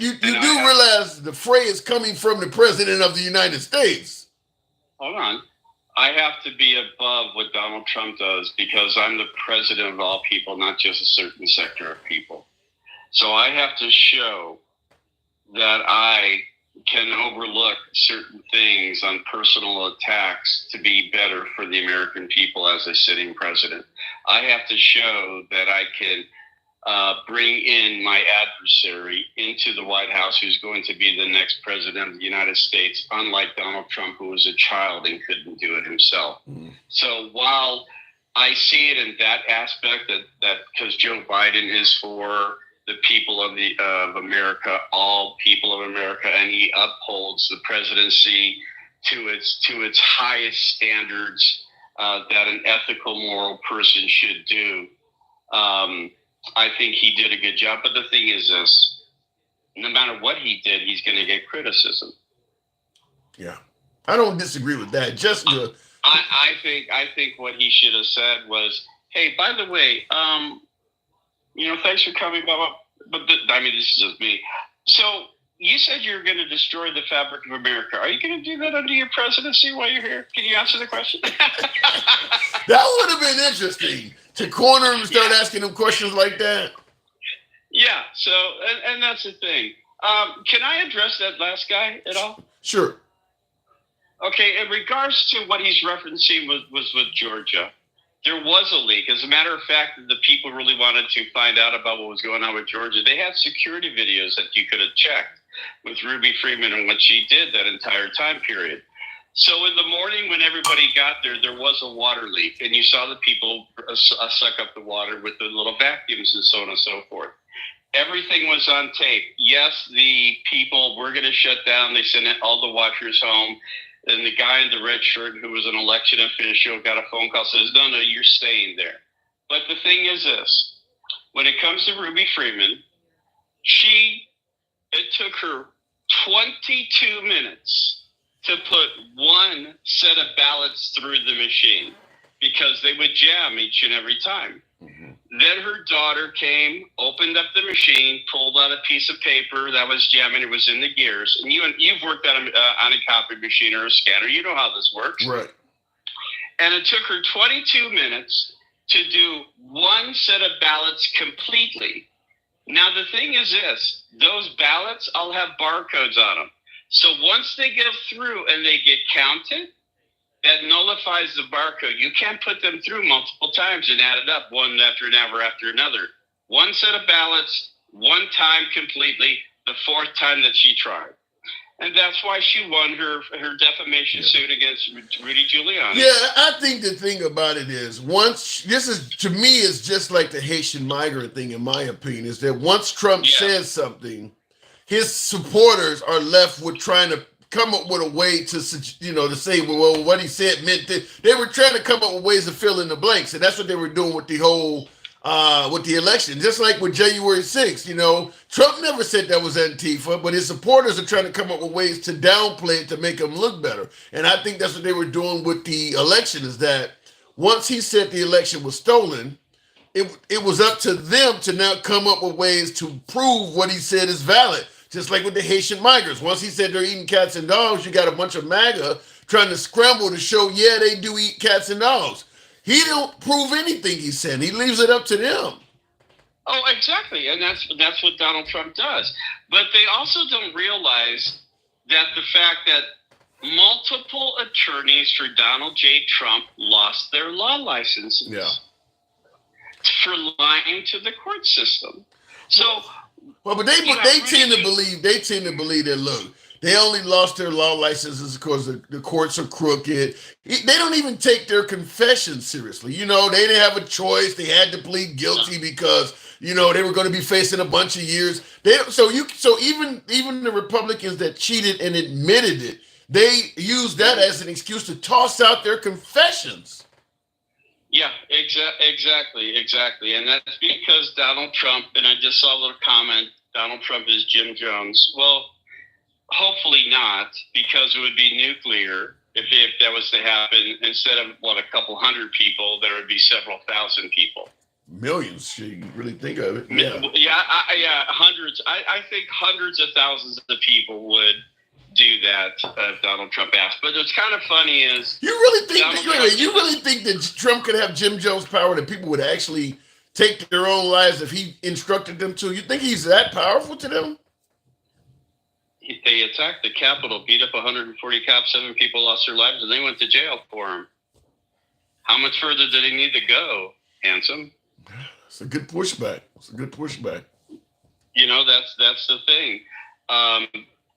S2: you do realize the fray is coming from the president of the United States.
S8: Hold on. I have to be above what Donald Trump does because I'm the president of all people, not just a certain sector of people. So I have to show that I can overlook certain things on personal attacks to be better for the American people as a sitting president. I have to show that I can bring in my adversary into the White House, who's going to be the next president of the United States, unlike Donald Trump, who was a child and couldn't do it himself. So while I see it in that aspect, that because Joe Biden is for the people of America, all people of America, and he upholds the presidency to its highest standards that an ethical, moral person should do. I think he did a good job. But the thing is this, no matter what he did, he's going to get criticism. Yeah.
S2: I don't disagree with that. Just
S8: I think what he should have said was, hey, by the way, thanks for coming, but this is just me. So you said you were going to destroy the fabric of America. Are you going to do that under your presidency while you're here? Can you answer the question?
S2: That would have been interesting. To corner him and start asking him questions like that.
S8: Yeah, so, and that's the thing. Can I address that last guy at all?
S2: Sure.
S8: Okay, in regards to what he's referencing was with Georgia, there was a leak. As a matter of fact, the people really wanted to find out about what was going on with Georgia. They had security videos that you could have checked with Ruby Freeman and what she did that entire time period. So in the morning when everybody got there, there was a water leak, and you saw the people suck up the water with the little vacuums and so on and so forth. Everything was on tape. Yes, the people were going to shut down. They sent all the watchers home. And the guy in the red shirt, who was an election official, got a phone call, says, no, you're staying there. But the thing is this, when it comes to Ruby Freeman, it took her 22 minutes to put one set of ballots through the machine because they would jam each and every time. Mm-hmm. Then her daughter came, opened up the machine, pulled out a piece of paper that was jamming. It was in the gears. And you've worked on a copy machine or a scanner. You know how this works.
S2: Right.
S8: And it took her 22 minutes to do one set of ballots completely. Now, the thing is this. Those ballots all have barcodes on them. So once they go through and they get counted, that nullifies the barcode. You can't put them through multiple times and add it up one after another. One set of ballots, one time completely, the fourth time that she tried. And that's why she won her defamation suit against Rudy Giuliani.
S2: Yeah, I think the thing about it is to me is just like the Haitian migrant thing, in my opinion, is that once Trump says something, his supporters are left with trying to come up with a way to say, well, what he said meant that they were trying to come up with ways of fill in the blanks. And that's what they were doing with the whole, with the election. Just like with January 6th, Trump never said that was Antifa, but his supporters are trying to come up with ways to downplay it to make him look better. And I think that's what they were doing with the election, is that once he said the election was stolen, it was up to them to now come up with ways to prove what he said is valid. Just like with the Haitian migrants. Once he said they're eating cats and dogs, you got a bunch of MAGA trying to scramble to show, they do eat cats and dogs. He don't prove anything he said. He leaves it up to them.
S8: Oh, exactly. And that's what Donald Trump does. But they also don't realize that the fact that multiple attorneys for Donald J. Trump lost their law licenses for lying to the court system. So...
S2: Well, but they tend to believe that, look, they only lost their law licenses because the courts are crooked. They don't even take their confessions seriously. They didn't have a choice. They had to plead guilty because, they were going to be facing a bunch of years. So even the Republicans that cheated and admitted it, they used that as an excuse to toss out their confessions.
S8: Yeah, exactly. And that's because Donald Trump, and I just saw a little comment, Donald Trump is Jim Jones. Well, hopefully not, because it would be nuclear if that was to happen. Instead of, a couple hundred people, there would be several thousand people.
S2: Millions, you really think of it. Yeah,
S8: hundreds. I think hundreds of thousands of people would do that if Donald Trump asked. But what's kind of funny is
S2: you really think that Trump could have Jim Jones power, that people would actually take their own lives if he instructed them to? You think he's that powerful to them?
S8: They attacked the Capitol, beat up 140 cops, 7 people lost their lives, and they went to jail for him. How much further did he need to go, handsome?
S2: It's a good pushback.
S8: You know, that's the thing.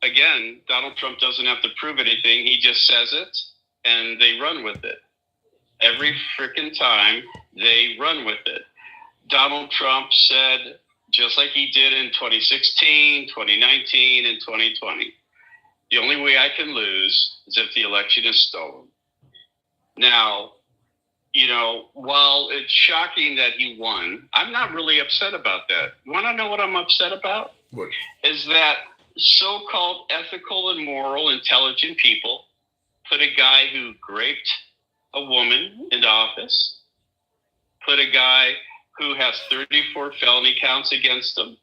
S8: Again, Donald Trump doesn't have to prove anything. He just says it, and they run with it. Every freaking time, they run with it. Donald Trump said, just like he did in 2016, 2019, and 2020, the only way I can lose is if the election is stolen. Now, you know, while it's shocking that he won, I'm not really upset about that. You want to know what I'm upset about?
S2: What?
S8: Is that so-called ethical and moral, intelligent people put a guy who raped a woman into office, put a guy who has 34 felony counts against him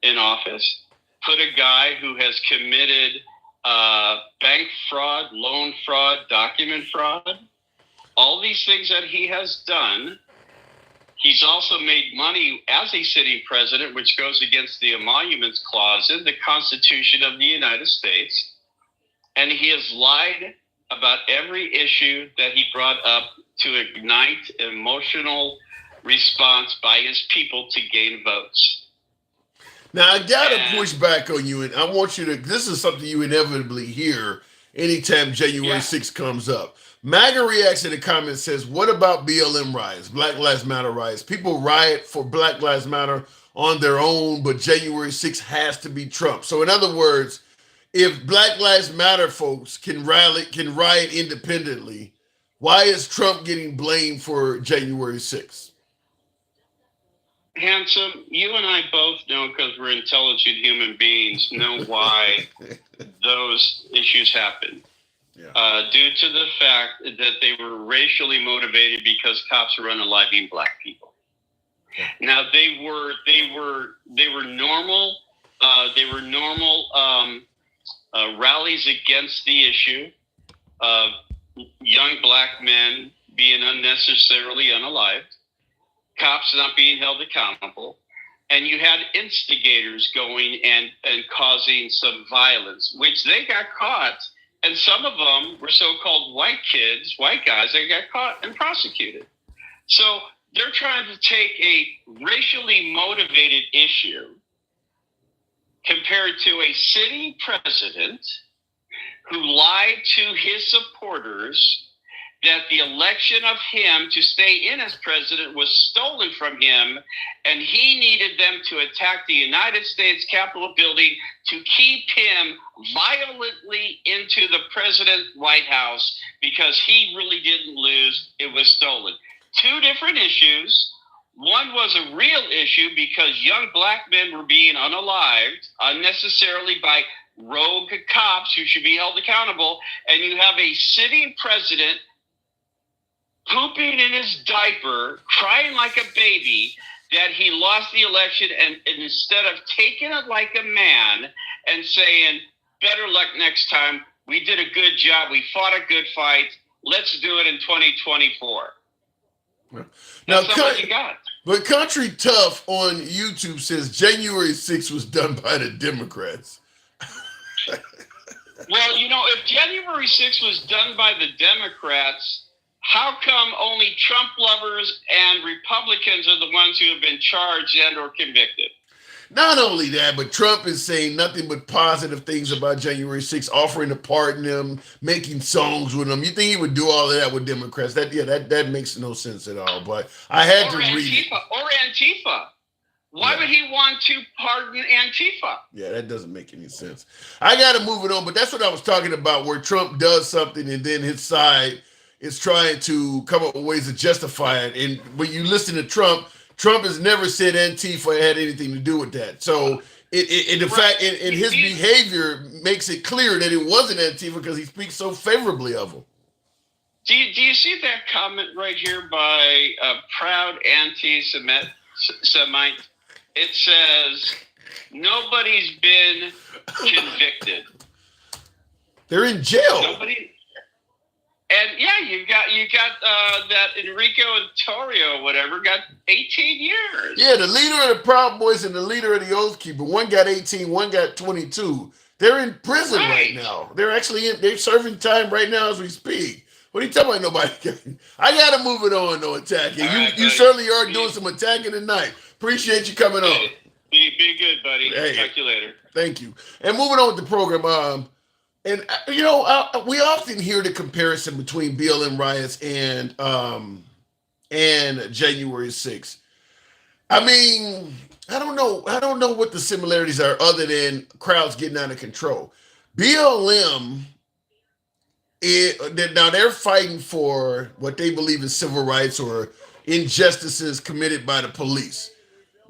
S8: in office, put a guy who has committed bank fraud, loan fraud, document fraud, all these things that he has done. He's also made money as a sitting president, which goes against the Emoluments Clause in the Constitution of the United States. And he has lied about every issue that he brought up to ignite emotional response by his people to gain votes.
S2: Now, I got to push back on you, and I want you to, this is something you inevitably hear anytime January 6th comes up. MAGA reacts in the comments, says, what about BLM riots, Black Lives Matter riots? People riot for Black Lives Matter on their own, but January 6th has to be Trump. So in other words, if Black Lives Matter folks can riot independently, why is Trump getting blamed for January 6th?
S8: Handsome, you and I both know, because we're intelligent human beings, know why those issues happen. Yeah. Due to the fact that they were racially motivated because cops were unaliving black people. Yeah. Now they were normal rallies against the issue of young black men being unnecessarily unalived, cops not being held accountable, and you had instigators going and causing some violence, which they got caught. And some of them were so-called white guys, they got caught and prosecuted. So they're trying to take a racially motivated issue compared to a sitting president who lied to his supporters that the election of him to stay in as president was stolen from him, and he needed them to attack the United States Capitol building to keep him violently into the president's White House because he really didn't lose. It was stolen. Two different issues. One was a real issue because young black men were being unalived unnecessarily by rogue cops who should be held accountable, and you have a sitting president pooping in his diaper, crying like a baby that he lost the election, and instead of taking it like a man and saying, better luck next time, we did a good job, we fought a good fight, let's do it in 2024.
S2: Now,
S8: that's what you got.
S2: But Country Tough on YouTube says January 6th was done by the Democrats.
S8: Well, you know, if January 6th was done by the Democrats, how come only Trump lovers and Republicans are the ones who have been charged and or convicted?
S2: Not only that, but Trump is saying nothing but positive things about January 6th, offering to pardon them, making songs with them. You think he would do all of that with Democrats? That makes no sense at all. But I had to read it.
S8: Or Antifa. Why would he want to pardon Antifa?
S2: Yeah, that doesn't make any sense. I got to move it on, but that's what I was talking about, where Trump does something and then his side is trying to come up with ways to justify it. And when you listen to Trump, Trump has never said Antifa had anything to do with that. So in fact, in his behavior makes it clear that it wasn't Antifa because he speaks so favorably of them.
S8: Do you see that comment right here by a proud anti-Semite? It says, nobody's been convicted.
S2: They're in jail.
S8: Nobody. And yeah, you got that Enrico and Torrio, whatever, got 18 years.
S2: Yeah, the leader of the Proud Boys and the leader of the Oath Keeper. One got 18, one got 22. They're in prison right now. They're actually they're serving time right now as we speak. What are you talking about? Nobody. I gotta move it on though, attacking. You certainly are doing some attacking tonight. Appreciate you coming on.
S8: Be good, buddy.
S2: Hey,
S8: talk to you later.
S2: Thank you. And moving on with the program, and you know, we often hear the comparison between BLM riots and January 6th. I mean, I don't know what the similarities are other than crowds getting out of control. BLM, now they're fighting for what they believe is civil rights or injustices committed by the police.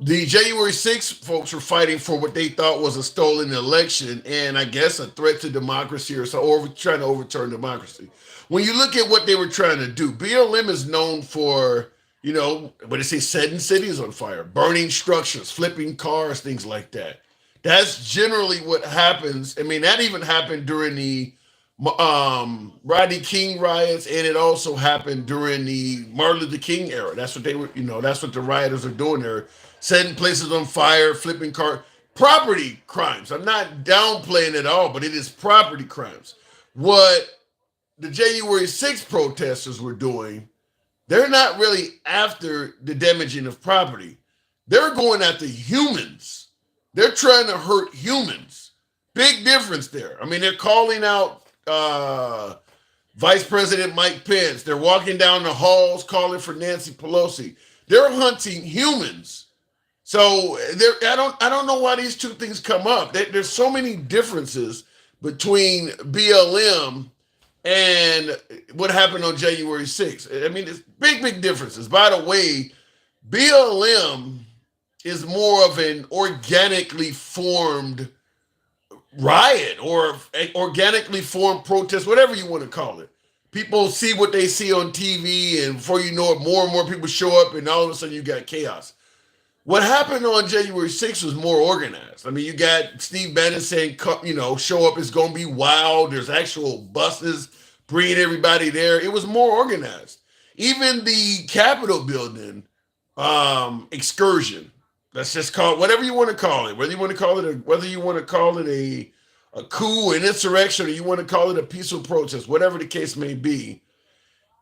S2: The January 6th folks were fighting for what they thought was a stolen election and I guess a threat to democracy or trying to overturn democracy. When you look at what they were trying to do, BLM is known for, you know, what they say, setting cities on fire, burning structures, flipping cars, things like that. That's generally what happens. I mean, that even happened during the Rodney King riots, and it also happened during the Martin Luther King era. That's what they were, you know, that's what the rioters are doing there. Setting places on fire, flipping cars, property crimes. I'm not downplaying at all, but it is property crimes. What the January 6th protesters were doing, they're not really after the damaging of property. They're going after humans. They're trying to hurt humans. Big difference there. I mean, they're calling out Vice President Mike Pence. They're walking down the halls calling for Nancy Pelosi. They're hunting humans. So I don't know why these two things come up. There's so many differences between BLM and what happened on January 6th. I mean, it's big differences. By the way, BLM is more of an organically formed riot or organically formed protest, whatever you want to call it. People see what they see on TV, and before you know it, more and more people show up, and all of a sudden you got chaos. What happened on January 6th was more organized. I mean, you got Steve Bannon saying, you know, show up, it's going to be wild. There's actual buses bringing everybody there. It was more organized. Even the Capitol building excursion, let's just call it whatever you want to call it, whether you want to call it a coup, an insurrection, or you want to call it a peaceful protest, whatever the case may be.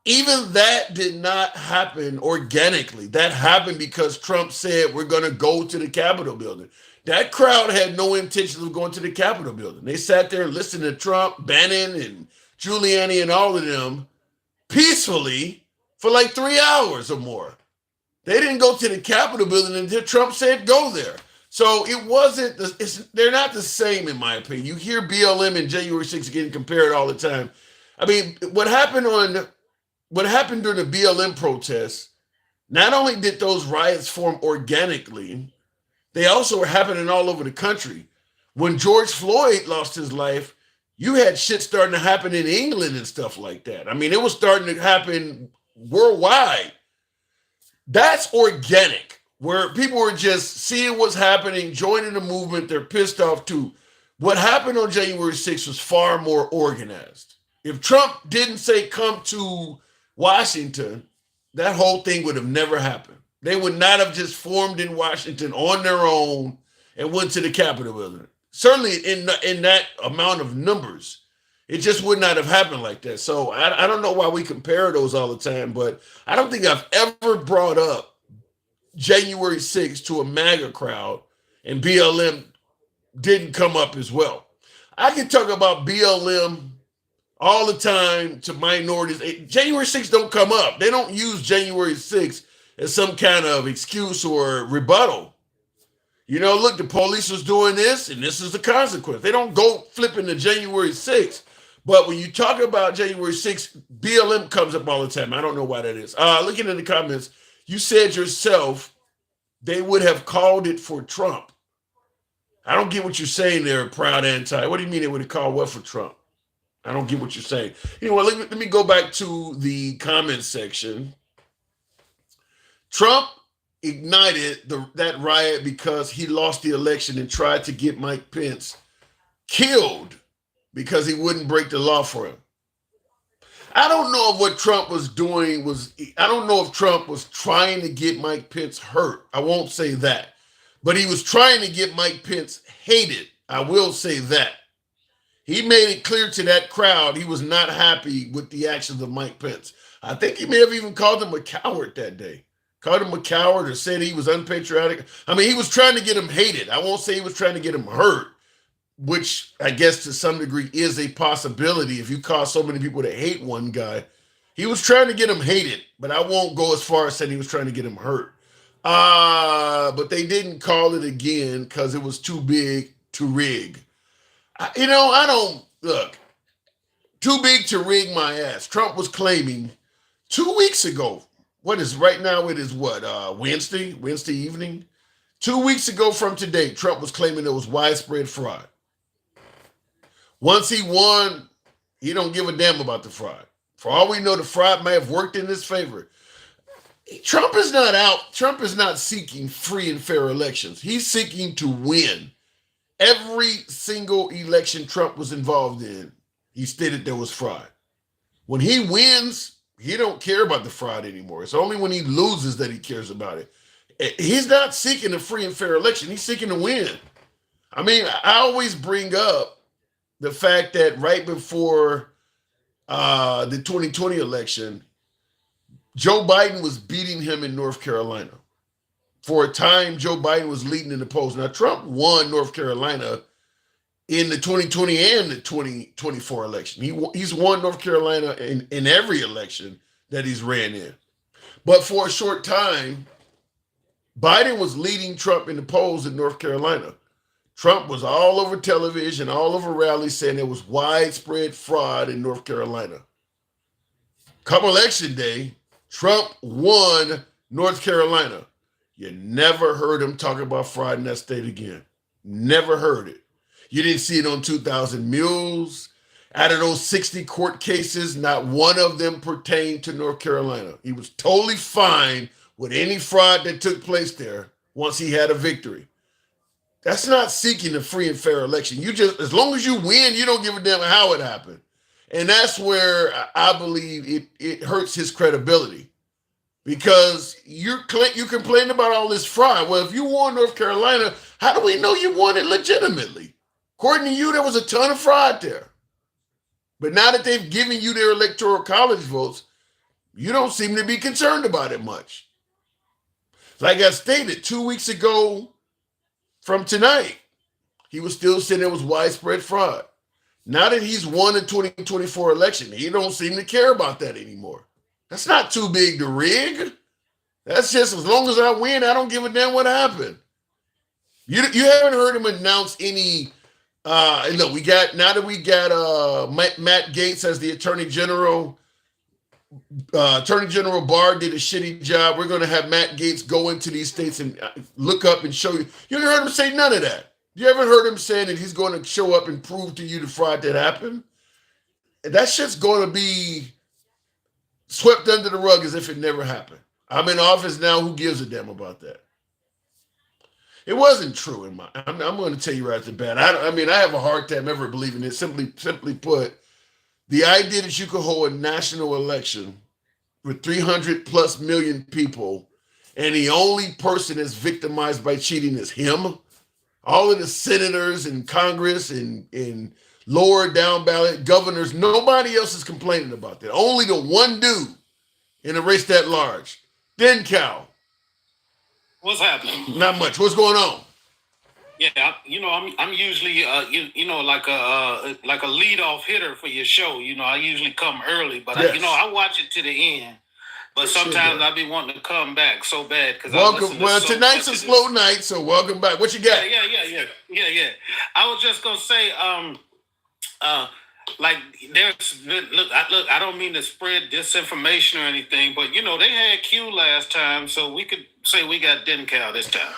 S2: Even that did not happen organically. That happened because Trump said we're going to go to the Capitol building. That crowd had no intention of going to the Capitol building. They sat there listening to Trump, Bannon, and Giuliani, and all of them peacefully for like 3 hours or more. They didn't go to the Capitol building until Trump said go there. So it wasn't. They're not the same, in my opinion. You hear BLM and January 6th getting compared all the time. I mean, what happened during the BLM protests, not only did those riots form organically, they also were happening all over the country. When George Floyd lost his life, you had shit starting to happen in England and stuff like that. I mean, it was starting to happen worldwide. That's organic, where people were just seeing what's happening, joining the movement. They're pissed off too. What happened on January 6th was far more organized. If Trump didn't say come to Washington, that whole thing would have never happened. They would not have just formed in Washington on their own and went to the Capitol building. Certainly in that amount of numbers, it just would not have happened like that. So I don't know why we compare those all the time, but I don't think I've ever brought up January 6th to a MAGA crowd and BLM didn't come up as well. I can talk about BLM all the time to minorities. January 6th don't come up. They don't use January 6th as some kind of excuse or rebuttal. You know, look, the police was doing this, and this is the consequence. They don't go flipping to January 6th. But when you talk about January 6th, BLM comes up all the time. I don't know why that is. Looking in the comments, you said yourself they would have called it for Trump. I don't get what you're saying there, proud anti. What do you mean they would have called what for Trump? I don't get what you're saying. You know what? Let me go back to the comment section. Trump ignited that riot because he lost the election and tried to get Mike Pence killed because he wouldn't break the law for him. I don't know if what Trump was doing I don't know if Trump was trying to get Mike Pence hurt. I won't say that. But he was trying to get Mike Pence hated. I will say that. He made it clear to that crowd he was not happy with the actions of Mike Pence. I think he may have even called him a coward that day. Called him a coward or said he was unpatriotic. I mean, he was trying to get him hated. I won't say he was trying to get him hurt, which I guess to some degree is a possibility if you cause so many people to hate one guy. He was trying to get him hated, but I won't go as far as saying he was trying to get him hurt. But they didn't call it again because it was too big to rig. I don't, look, too big to rig my ass. Trump was claiming 2 weeks ago, right now it is Wednesday evening? 2 weeks ago from today, Trump was claiming there was widespread fraud. Once he won, he don't give a damn about the fraud. For all we know, the fraud may have worked in his favor. Trump is not seeking free and fair elections. He's seeking to win. Every single election Trump was involved in, he stated there was fraud. When he wins, he don't care about the fraud anymore. It's only when he loses that he cares about it. He's not seeking a free and fair election. He's seeking to win. I mean, I always bring up the fact that right before the 2020 election, Joe Biden was beating him in North Carolina. For a time, Joe Biden was leading in the polls. Now, Trump won North Carolina in the 2020 and the 2024 election. He's won North Carolina in every election that he's ran in. But for a short time, Biden was leading Trump in the polls in North Carolina. Trump was all over television, all over rallies saying there was widespread fraud in North Carolina. Come election day, Trump won North Carolina. You never heard him talk about fraud in that state again. Never heard it. You didn't see it on 2,000 Mules. Out of those 60 court cases, not one of them pertained to North Carolina. He was totally fine with any fraud that took place there once he had a victory. That's not seeking a free and fair election. As long as you win, you don't give a damn how it happened. And that's where I believe it hurts his credibility. Because you complain about all this fraud. Well, if you won North Carolina, how do we know you won it legitimately? According to you, there was a ton of fraud there. But now that they've given you their electoral college votes, you don't seem to be concerned about it much. Like I stated 2 weeks ago from tonight, he was still saying there was widespread fraud. Now that he's won the 2024 election, he don't seem to care about that anymore. That's not too big to rig. That's just as long as I win, I don't give a damn what happened. You haven't heard him announce any. Look, we got Matt Gaetz as the Attorney General. Attorney General Barr did a shitty job. We're going to have Matt Gaetz go into these states and look up and show you. You haven't heard him say none of that. You haven't heard him saying that he's going to show up and prove to you the fraud that happened. That shit's going to be swept under the rug as if it never happened. I'm in office now. Who gives a damn about that? It wasn't true I'm going to tell you right off the bat. I have a hard time ever believing it. Simply put, the idea that you could hold a national election with 300 plus million people and the only person that's victimized by cheating is him. All of the senators in Congress and lower down ballot governors, nobody else is complaining about that. Only the one dude in a race that large. Then Cal.
S5: What's happening?
S2: Not much. What's going on?
S5: Yeah, I'm usually like a leadoff hitter for your show. I usually come early, but yes. I watch it to the end. But sometimes I be wanting to come back so bad because
S2: welcome. Well, tonight's a slow night, so welcome back. What you got?
S5: Yeah. I was just gonna say, like look, I don't mean to spread disinformation or anything, but they had Q last time, so we could say we got Dencal this time.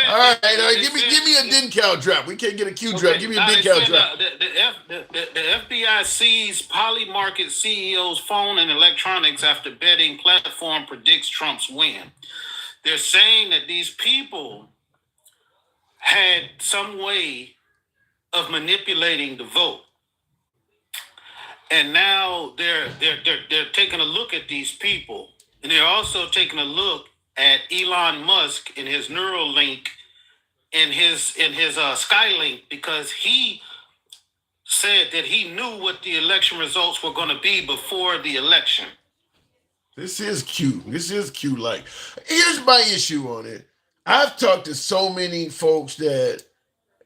S2: All right, give me a Dencal drop. We can't get a Q drop. Give me a Dencal drop.
S5: The FBI seized Polymarket CEO's phone and electronics after betting platform predicts Trump's win. They're saying that these people had some way of manipulating the vote, and now they're taking a look at these people, and they're also taking a look at Elon Musk and his Neuralink and his Skylink, because he said that he knew what the election results were going to be before the election.
S2: This is Q. Like, here's my issue on it. I've talked to so many folks that,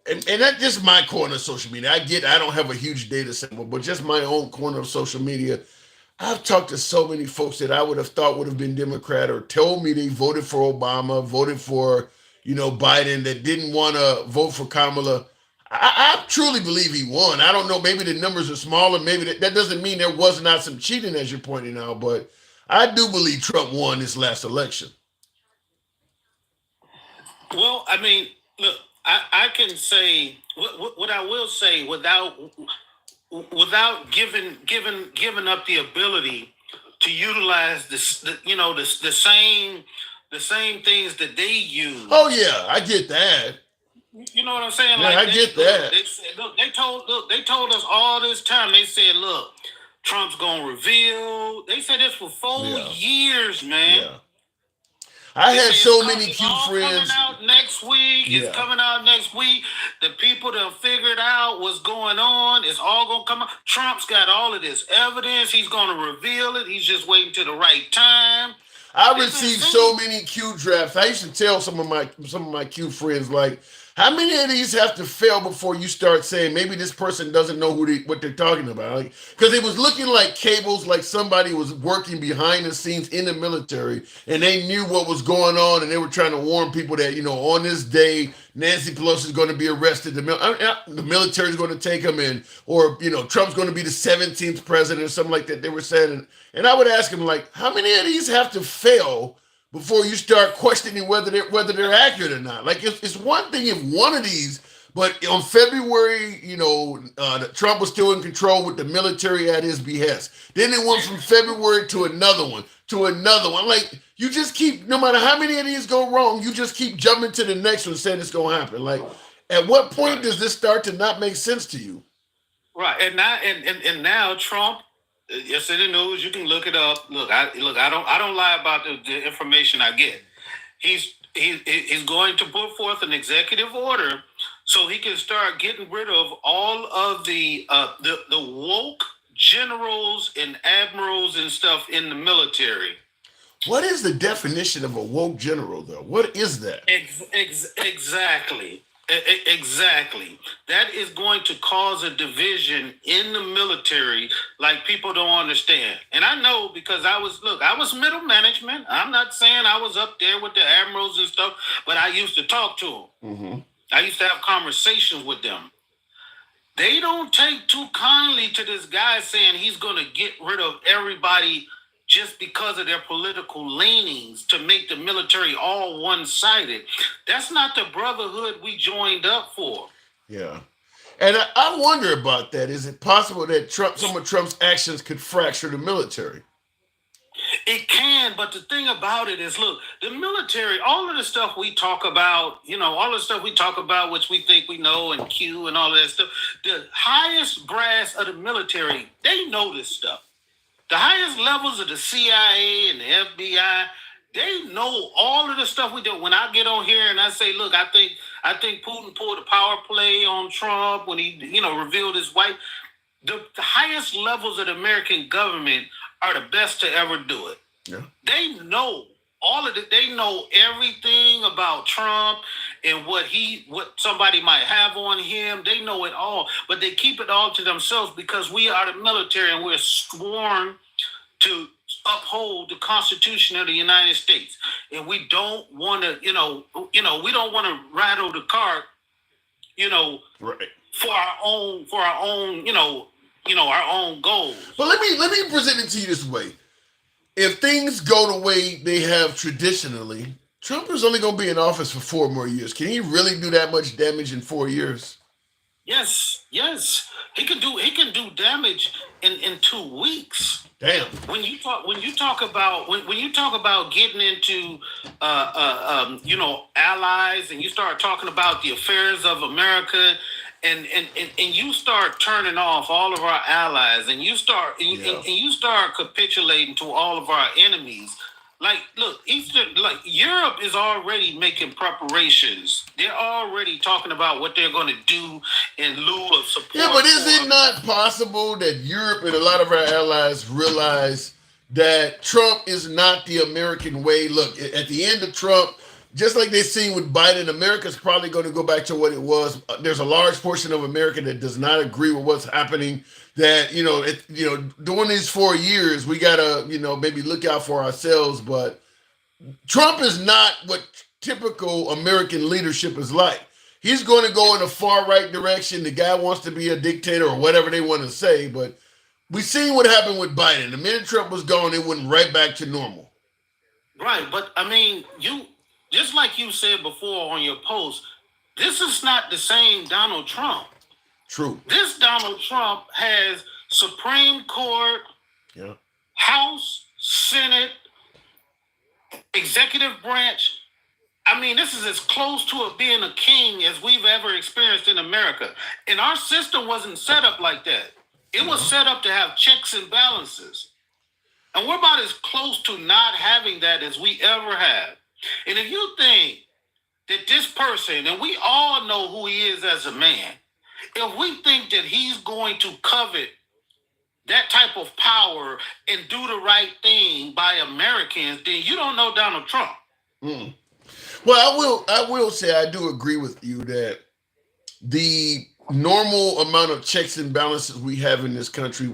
S2: and that's just my corner of social media. I don't have a huge data set, but just my own corner of social media. I've talked to so many folks that I would have thought would have been Democrat or told me they voted for Obama, voted for, Biden, that didn't want to vote for Kamala. I truly believe he won. I don't know. Maybe the numbers are smaller. Maybe that doesn't mean there was not some cheating, as you're pointing out, but I do believe Trump won this last election.
S5: Well, I mean, look, I can say what I will say without giving up the ability to utilize the same things that they use.
S2: Oh yeah, I get that.
S5: You know what I'm saying?
S2: Yeah, I get that.
S5: They said, they told us all this time. They said, look, Trump's gonna reveal. They said this for 4 years, man.
S2: Yeah. I had so many Q friends.
S5: Coming out next week.
S2: Yeah.
S5: It's coming out next week. The people that figured out what's going on, it's all gonna come out. Trump's got all of this evidence. He's gonna reveal it. He's just waiting till the right time.
S2: I received so many Q drafts. I used to tell some of my Q friends, like, how many of these have to fail before you start saying maybe this person doesn't know what they're talking about? Because it was looking like cables, like somebody was working behind the scenes in the military, and they knew what was going on, and they were trying to warn people that, on this day, Nancy Pelosi is going to be arrested. The military is going to take him in, or Trump's going to be the 17th president or something like that. They were saying, and I would ask him, like, how many of these have to fail before you start questioning whether they're accurate or not? Like, it's one thing if one of these, but on February, Trump was still in control with the military at his behest. Then it went from February to another one. Like, you just keep, no matter how many of these go wrong, you just keep jumping to the next one saying it's going to happen. Like, at what point does this start to not make sense to you?
S5: Right, and now Trump, yesterday news, you can look it up. Look, I don't lie about the information I get. He's going to put forth an executive order so he can start getting rid of all of the woke generals and admirals and stuff in the military.
S2: What is the definition of a woke general, though? What is that?
S5: Exactly. Exactly. That is going to cause a division in the military like people don't understand. And I know because I was middle management. I'm not saying I was up there with the admirals and stuff, but I used to talk to them.
S2: Mm-hmm.
S5: I used to have conversations with them. They don't take too kindly to this guy saying he's going to get rid of everybody just because of their political leanings to make the military all one-sided. That's not the brotherhood we joined up for.
S2: Yeah. And I wonder about that. Is it possible that some of Trump's actions could fracture the military?
S5: It can, but the thing about it is, look, the military, all of the stuff we talk about, which we think we know, and Q and all of that stuff, the highest brass of the military, they know this stuff. The highest levels of the CIA and the FBI, they know all of the stuff we do. When I get on here and I say, look, I think Putin pulled a power play on Trump when he, revealed his wife. The highest levels of the American government are the best to ever do it.
S2: Yeah.
S5: They know all of it. They know everything about Trump and what somebody might have on him. They know it all, but they keep it all to themselves because we are the military and we're sworn to uphold the Constitution of the United States. And we don't want to, we don't want to rattle the cart,
S2: right.
S5: for our own, our own goals.
S2: But let me present it to you this way. If things go the way they have traditionally, Trump is only going to be in office for 4 more years. Can he really do that much damage in 4 years?
S5: Yes. He can do damage in 2 weeks.
S2: Damn.
S5: When you talk about getting into allies, and you start talking about the affairs of America, and you start turning off all of our allies, and you start capitulating to all of our enemies. Like, look, Europe is already making preparations. They're already talking about what they're going to do in lieu of support.
S2: Yeah, but is it not possible that Europe and a lot of our allies realize that Trump is not the American way? Look, at the end of Trump, just like they've seen with Biden, America's probably going to go back to what it was. There's a large portion of America that does not agree with what's happening. That, during these 4 years, we got to, maybe look out for ourselves. But Trump is not what typical American leadership is like. He's going to go in a far right direction. The guy wants to be a dictator or whatever they want to say. But we seen what happened with Biden. The minute Trump was gone, it went right back to normal.
S5: Right. But, I mean, just like you said before on your post, this is not the same Donald Trump.
S2: True.
S5: This Donald Trump has Supreme Court, House, Senate, executive branch. I mean, this is as close to it being a king as we've ever experienced in America. And our system wasn't set up like that. It was set up to have checks and balances. And we're about as close to not having that as we ever have. And if you think that this person, and we all know who he is as a man, if we think that he's going to covet that type of power and do the right thing by Americans, then you don't know Donald Trump.
S2: Well, I will say I do agree with you that the normal amount of checks and balances we have in this country,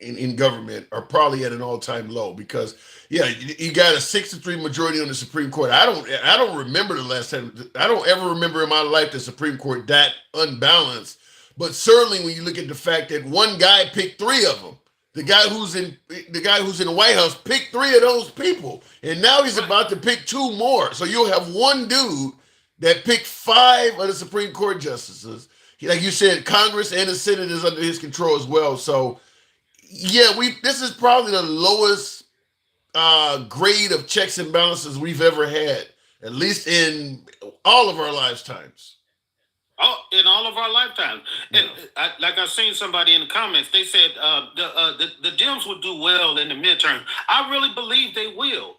S2: in government, are probably at an all-time low, because you got a 6-3 majority on the Supreme Court. I don't remember the last time. I don't ever remember in my life the Supreme Court that unbalanced. But certainly when you look at the fact that one guy picked 3 of them, the guy who's in the White House picked 3 of those people, and now he's about to pick 2 more. So you'll have one dude that picked 5 of the Supreme Court justices. Like you said, Congress and the Senate is under his control as well. So this is probably the lowest grade of checks and balances we've ever had, at least in all of our lifetimes.
S5: Oh, in all of our lifetimes. And like I seen somebody in the comments, they said the Dems will do well in the midterm. I really believe they will,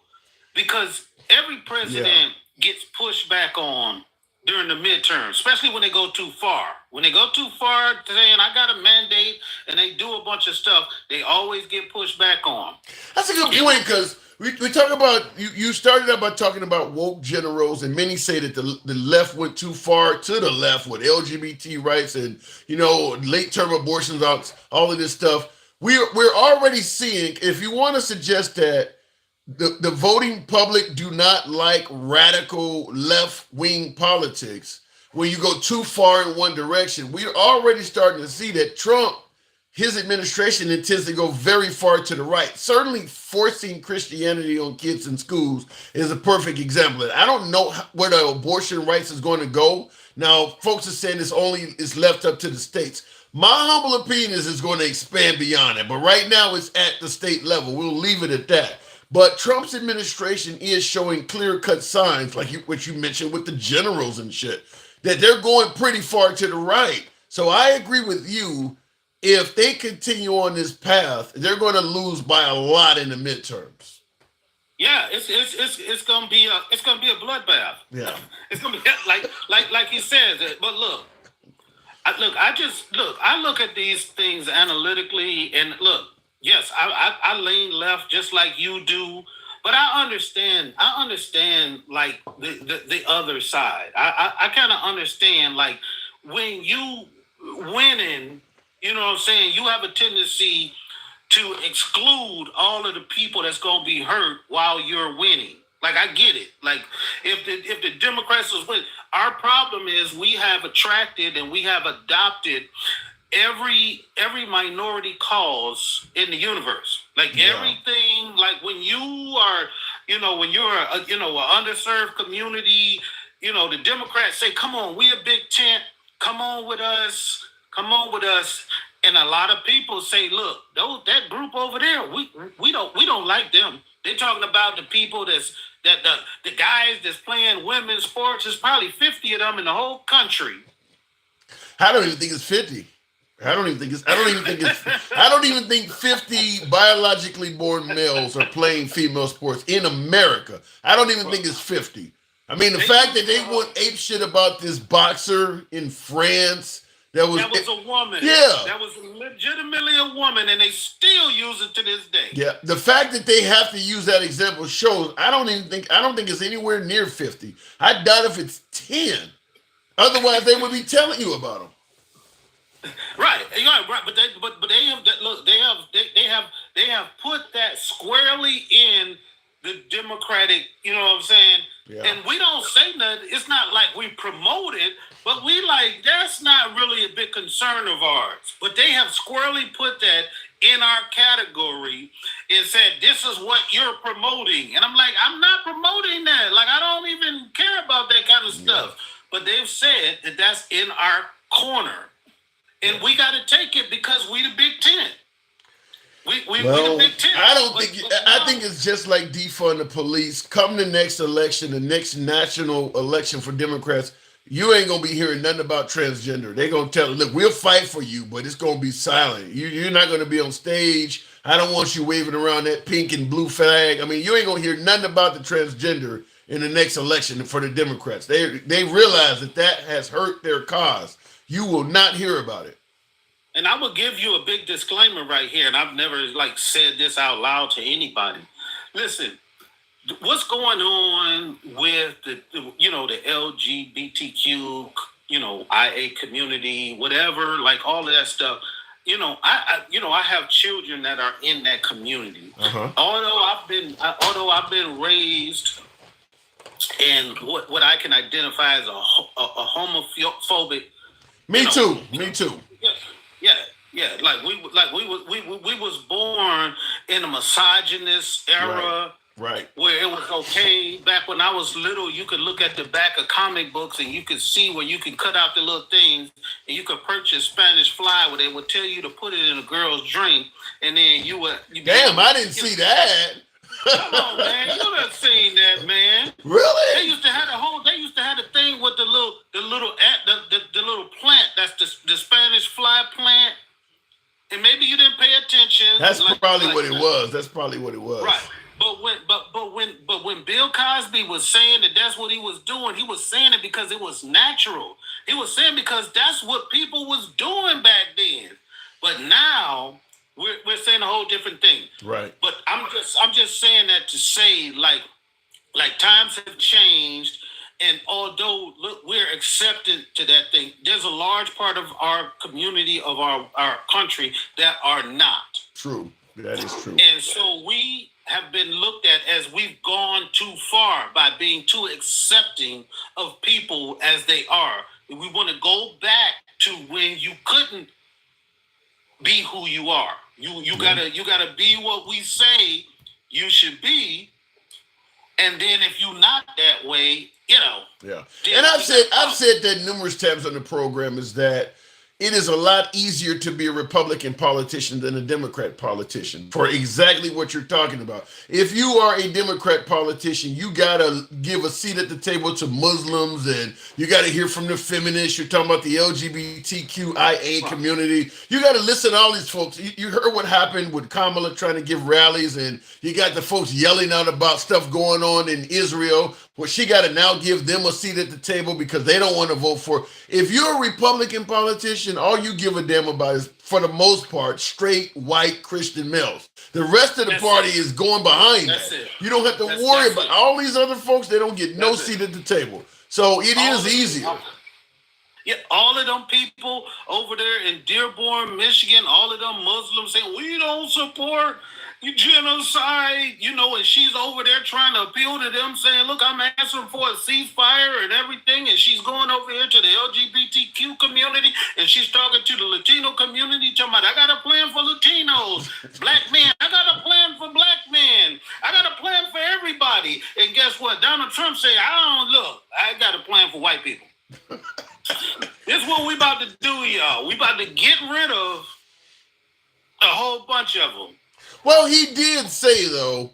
S5: because every president gets pushed back on during the midterm, especially when they go too far. When they go too far, saying I got a mandate, and they do a bunch of stuff, they always get pushed back on.
S2: That's a good point, because we talk about, you started out by talking about woke generals, and many say that the left went too far to the left with LGBT rights and late term abortions, all of this stuff. We're already seeing, if you want to suggest that the voting public do not like radical left-wing politics, when you go too far in one direction, we're already starting to see that Trump, his administration, intends to go very far to the right. Certainly forcing Christianity on kids in schools is a perfect example. I don't know where the abortion rights is going to go. Now, folks are saying it's left up to the states. My humble opinion is it's going to expand beyond it. But right now it's at the state level. We'll leave it at that. But Trump's administration is showing clear-cut signs, like what you mentioned with the generals and shit, that they're going pretty far to the right. So I agree with you. If they continue on this path, they're going to lose by a lot in the midterms.
S5: Yeah, it's gonna be a bloodbath.
S2: Yeah,
S5: it's gonna be like he says. But I look at these things analytically, and look. Yes, I lean left just like you do, but I understand like the other side. I kind of understand, like, when you winning, you know what I'm saying, you have a tendency to exclude all of the people that's going to be hurt while you're winning. Like, I get it. Like, if the Democrats was with, our problem is we have attracted and we have adopted every minority cause in the universe. Like, everything, like when you are, when you're a, an underserved community, the Democrats say, come on, we a big tent, come on with us. And a lot of people say, look, that group over there, we don't like them. They're talking about the people the guys that's playing women's sports. There's probably 50 of them in the whole country.
S2: I don't even think it's 50. I don't even think 50 biologically born males are playing female sports in America. I don't even think it's 50. I mean, the fact that they went ape shit about this boxer in France. That was
S5: a woman.
S2: Yeah.
S5: That was legitimately a woman, and they still use it to this day.
S2: Yeah. The fact that they have to use that example shows I don't think it's anywhere near 50. I doubt if it's 10. Otherwise, they would be telling you about them.
S5: Right. Right. But they have that. Look, they have put that squarely in the Democratic. You know what I'm saying? Yeah. And we don't say nothing. It's not like we promote it. But we that's not really a big concern of ours. But they have squarely put that in our category and said, this is what you're promoting. And I'm like, I'm not promoting that. Like, I don't even care about that kind of stuff. But they've said that that's in our corner. And we got to take it because we the Big Ten. We the Big Ten.
S2: I think it's just like defund the police. Come the next election, the next national election for Democrats, you ain't gonna be hearing nothing about transgender. They gonna tell, look, we'll fight for you, but it's gonna be silent. You're not gonna be on stage. I don't want you waving around that pink and blue flag. I mean, you ain't gonna hear nothing about the transgender in the next election for the Democrats. They realize that has hurt their cause. You will not hear about it.
S5: And I will give you a big disclaimer right here, and I've never said this out loud to anybody. Listen. What's going on with the LGBTQ, IA community, whatever, like all of that stuff? I have children that are in that community. Uh-huh. Although I've been raised in what I can identify as a homophobic.
S2: Me too.
S5: Yeah. Like we was born in a misogynist era.
S2: Right.
S5: Where it was okay. Back when I was little, you could look at the back of comic books and you could see where you could cut out the little things and you could purchase Spanish fly where they would tell you to put it in a girl's drink and then
S2: I didn't see that.
S5: Come on, man. You done seen that, man.
S2: Really?
S5: They used to have the thing with the little plant. That's the Spanish fly plant. And maybe you didn't pay attention.
S2: That's probably what it was. That's probably what it was.
S5: Right. But when Bill Cosby was saying that that's what he was doing, he was saying it because it was natural. He was saying because that's what people was doing back then. But now we're saying a whole different thing.
S2: Right.
S5: But I'm just saying that to say like times have changed, and although we're accepted to that thing, there's a large part of our community of our country that are not.
S2: True. That is true.
S5: And so we have been looked at as we've gone too far by being too accepting of people as they are. We want to go back to when you couldn't be who you are. You gotta be what we say you should be, and then if you're not that way,
S2: Yeah. And I've said that numerous times on the program is that it is a lot easier to be a Republican politician than a Democrat politician for exactly what you're talking about. If you are a Democrat politician, you got to give a seat at the table to Muslims, and you got to hear from the feminists. You're talking about the LGBTQIA community. You got to listen to all these folks. You heard what happened with Kamala trying to give rallies, and you got the folks yelling out about stuff going on in Israel. Well, she got to now give them a seat at the table because they don't want to vote for it. If you're a Republican politician, all you give a damn about is, for the most part, straight white Christian males. The rest of the party is going behind that. You don't have to worry about all these other folks. They don't get no seat at the table. So it is easier.
S5: Yeah, all of them people over there in Dearborn, Michigan, all of them Muslims saying, we don't support you genocide, and she's over there trying to appeal to them, saying, look, I'm asking for a ceasefire and everything, and she's going over here to the LGBTQ community, and she's talking to the Latino community, talking about, I got a plan for Latinos, black men, I got a plan for black men, I got a plan for everybody. And guess what? Donald Trump said, I got a plan for white people. This is what we about to do, y'all. We about to get rid of a whole bunch of them.
S2: Well, he did say though.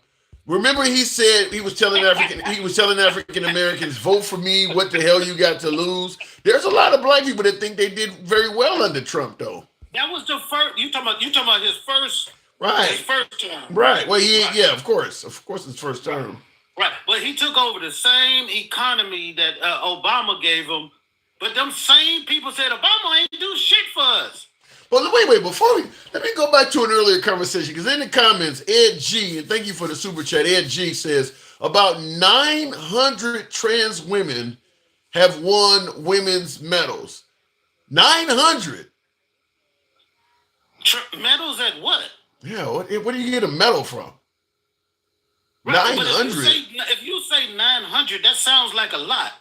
S2: Remember, he said he was telling African Americans, vote for me. What the hell you got to lose? There's a lot of black people that think they did very well under Trump, though.
S5: That was the first. You talking about his first?
S2: Right.
S5: His first term.
S2: Right. Well, yeah, of course, his first term.
S5: Right, but he took over the same economy that Obama gave him. But them same people said Obama ain't do shit for us.
S2: Well, wait, let me go back to an earlier conversation, because in the comments, Ed G, and thank you for the super chat, Ed G says, about 900 trans women have won women's medals. 900?
S5: Medals at what?
S2: Yeah, what do you get a medal from?
S5: Right,
S2: 900?
S5: If you say 900, that sounds like a lot.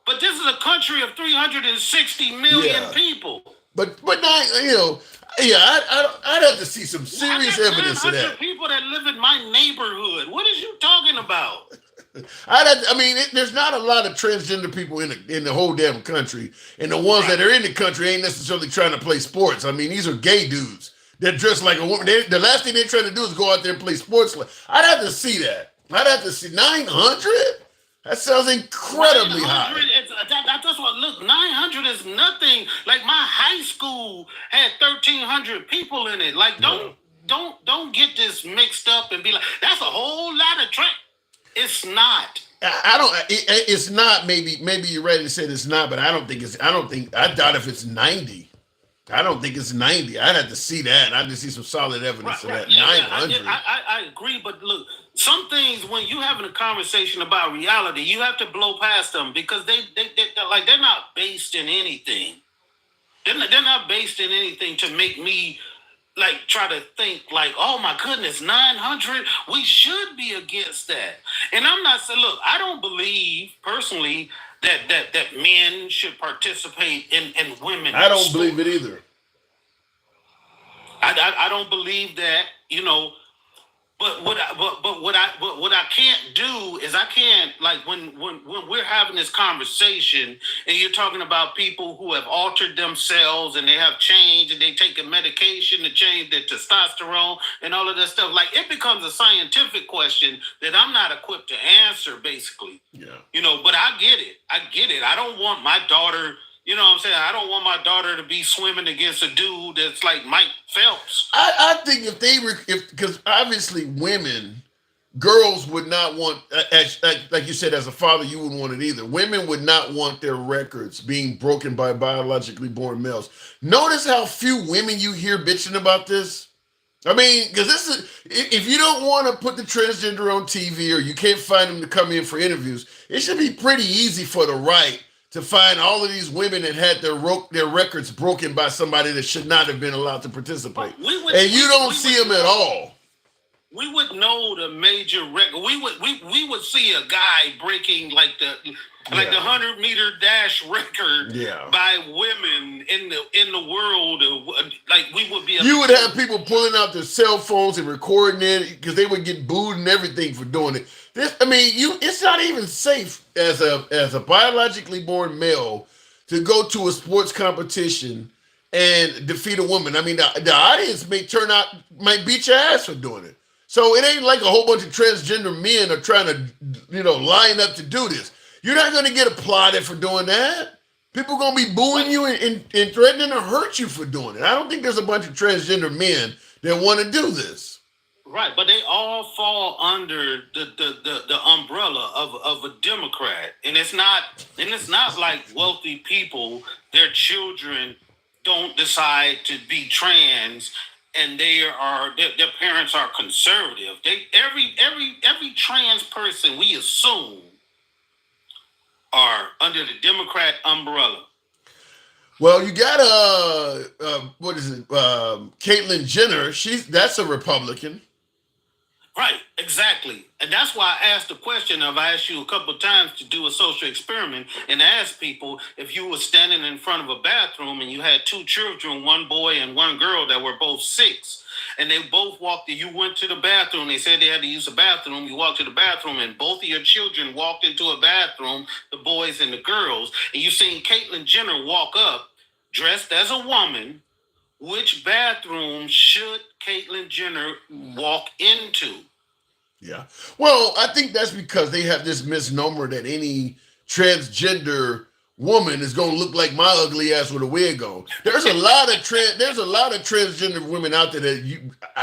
S5: But this is a country of 360 million people.
S2: But I'd have to see some serious evidence of that.
S5: People that live in my neighborhood. What is you talking about?
S2: There's not a lot of transgender people in the whole damn country, and the ones that are in the country ain't necessarily trying to play sports. I mean, these are gay dudes that dress like a woman. The last thing they're trying to do is go out there and play sports. I'd have to see that. I'd have to see 900. That sounds incredibly high.
S5: That's what, look, 900 is nothing. Like my high school had 1,300 people in it. Like, don't get this mixed up and be like, that's a whole lot of It's not.
S2: It's not. Maybe you're right to say it's not, but I doubt if it's 90. I don't think it's 90. I'd have to see that. I'd have to see some solid evidence of that. 900.
S5: I agree, but look, some things when you having a conversation about reality, you have to blow past them because they're not based in anything. They're not based in anything to make me like try to think like, oh my goodness, 900. We should be against that. And I'm not saying, look, I don't believe personally that men should participate in women.
S2: I don't believe it either.
S5: I don't believe that, But what I can't do is I can't, like, when we're having this conversation and you're talking about people who have altered themselves and they have changed and they take a medication to change their testosterone and all of that stuff, like, it becomes a scientific question that I'm not equipped to answer, basically.
S2: Yeah.
S5: But I get it. I don't want my daughter, I don't want my daughter to be swimming against a dude that's like Mike Phelps.
S2: I think because obviously girls would not want, like you said, as a father, you wouldn't want it either. Women would not want their records being broken by biologically born males. Notice how few women you hear bitching about this. I mean, because this is, if you don't want to put the transgender on TV or you can't find them to come in for interviews, it should be pretty easy for the right to find all of these women that had their records broken by somebody that should not have been allowed to participate. And you don't see them at all.
S5: We would know the major record. We would see a guy breaking like the 100-meter dash record by women in the world. Like we would be.
S2: You would have people pulling out their cell phones and recording it because they would get booed and everything for doing it. It's not even safe as a biologically born male to go to a sports competition and defeat a woman. I mean, the audience might beat your ass for doing it. So it ain't like a whole bunch of transgender men are trying to, line up to do this. You're not going to get applauded for doing that. People are going to be booing you and threatening to hurt you for doing it. I don't think there's a bunch of transgender men that want to do this.
S5: Right, but they all fall under the umbrella of a Democrat, and it's not like wealthy people, their children don't decide to be trans, and their parents are conservative. Every trans person we assume are under the Democrat umbrella.
S2: Well, you got Caitlyn Jenner. That's a Republican.
S5: Right, exactly. And that's why I asked the question. I've asked you a couple of times to do a social experiment and ask people if you were standing in front of a bathroom and you had two children, one boy and one girl that were both 6, and they both walked, you went to the bathroom, they said they had to use the bathroom, you walked to the bathroom and both of your children walked into a bathroom, the boys and the girls, and you seen Caitlyn Jenner walk up dressed as a woman. Which bathroom should Caitlyn Jenner walk into?
S2: Yeah. Well, I think that's because they have this misnomer that any transgender woman is going to look like my ugly ass with a wig on. There's a lot of transgender women out there that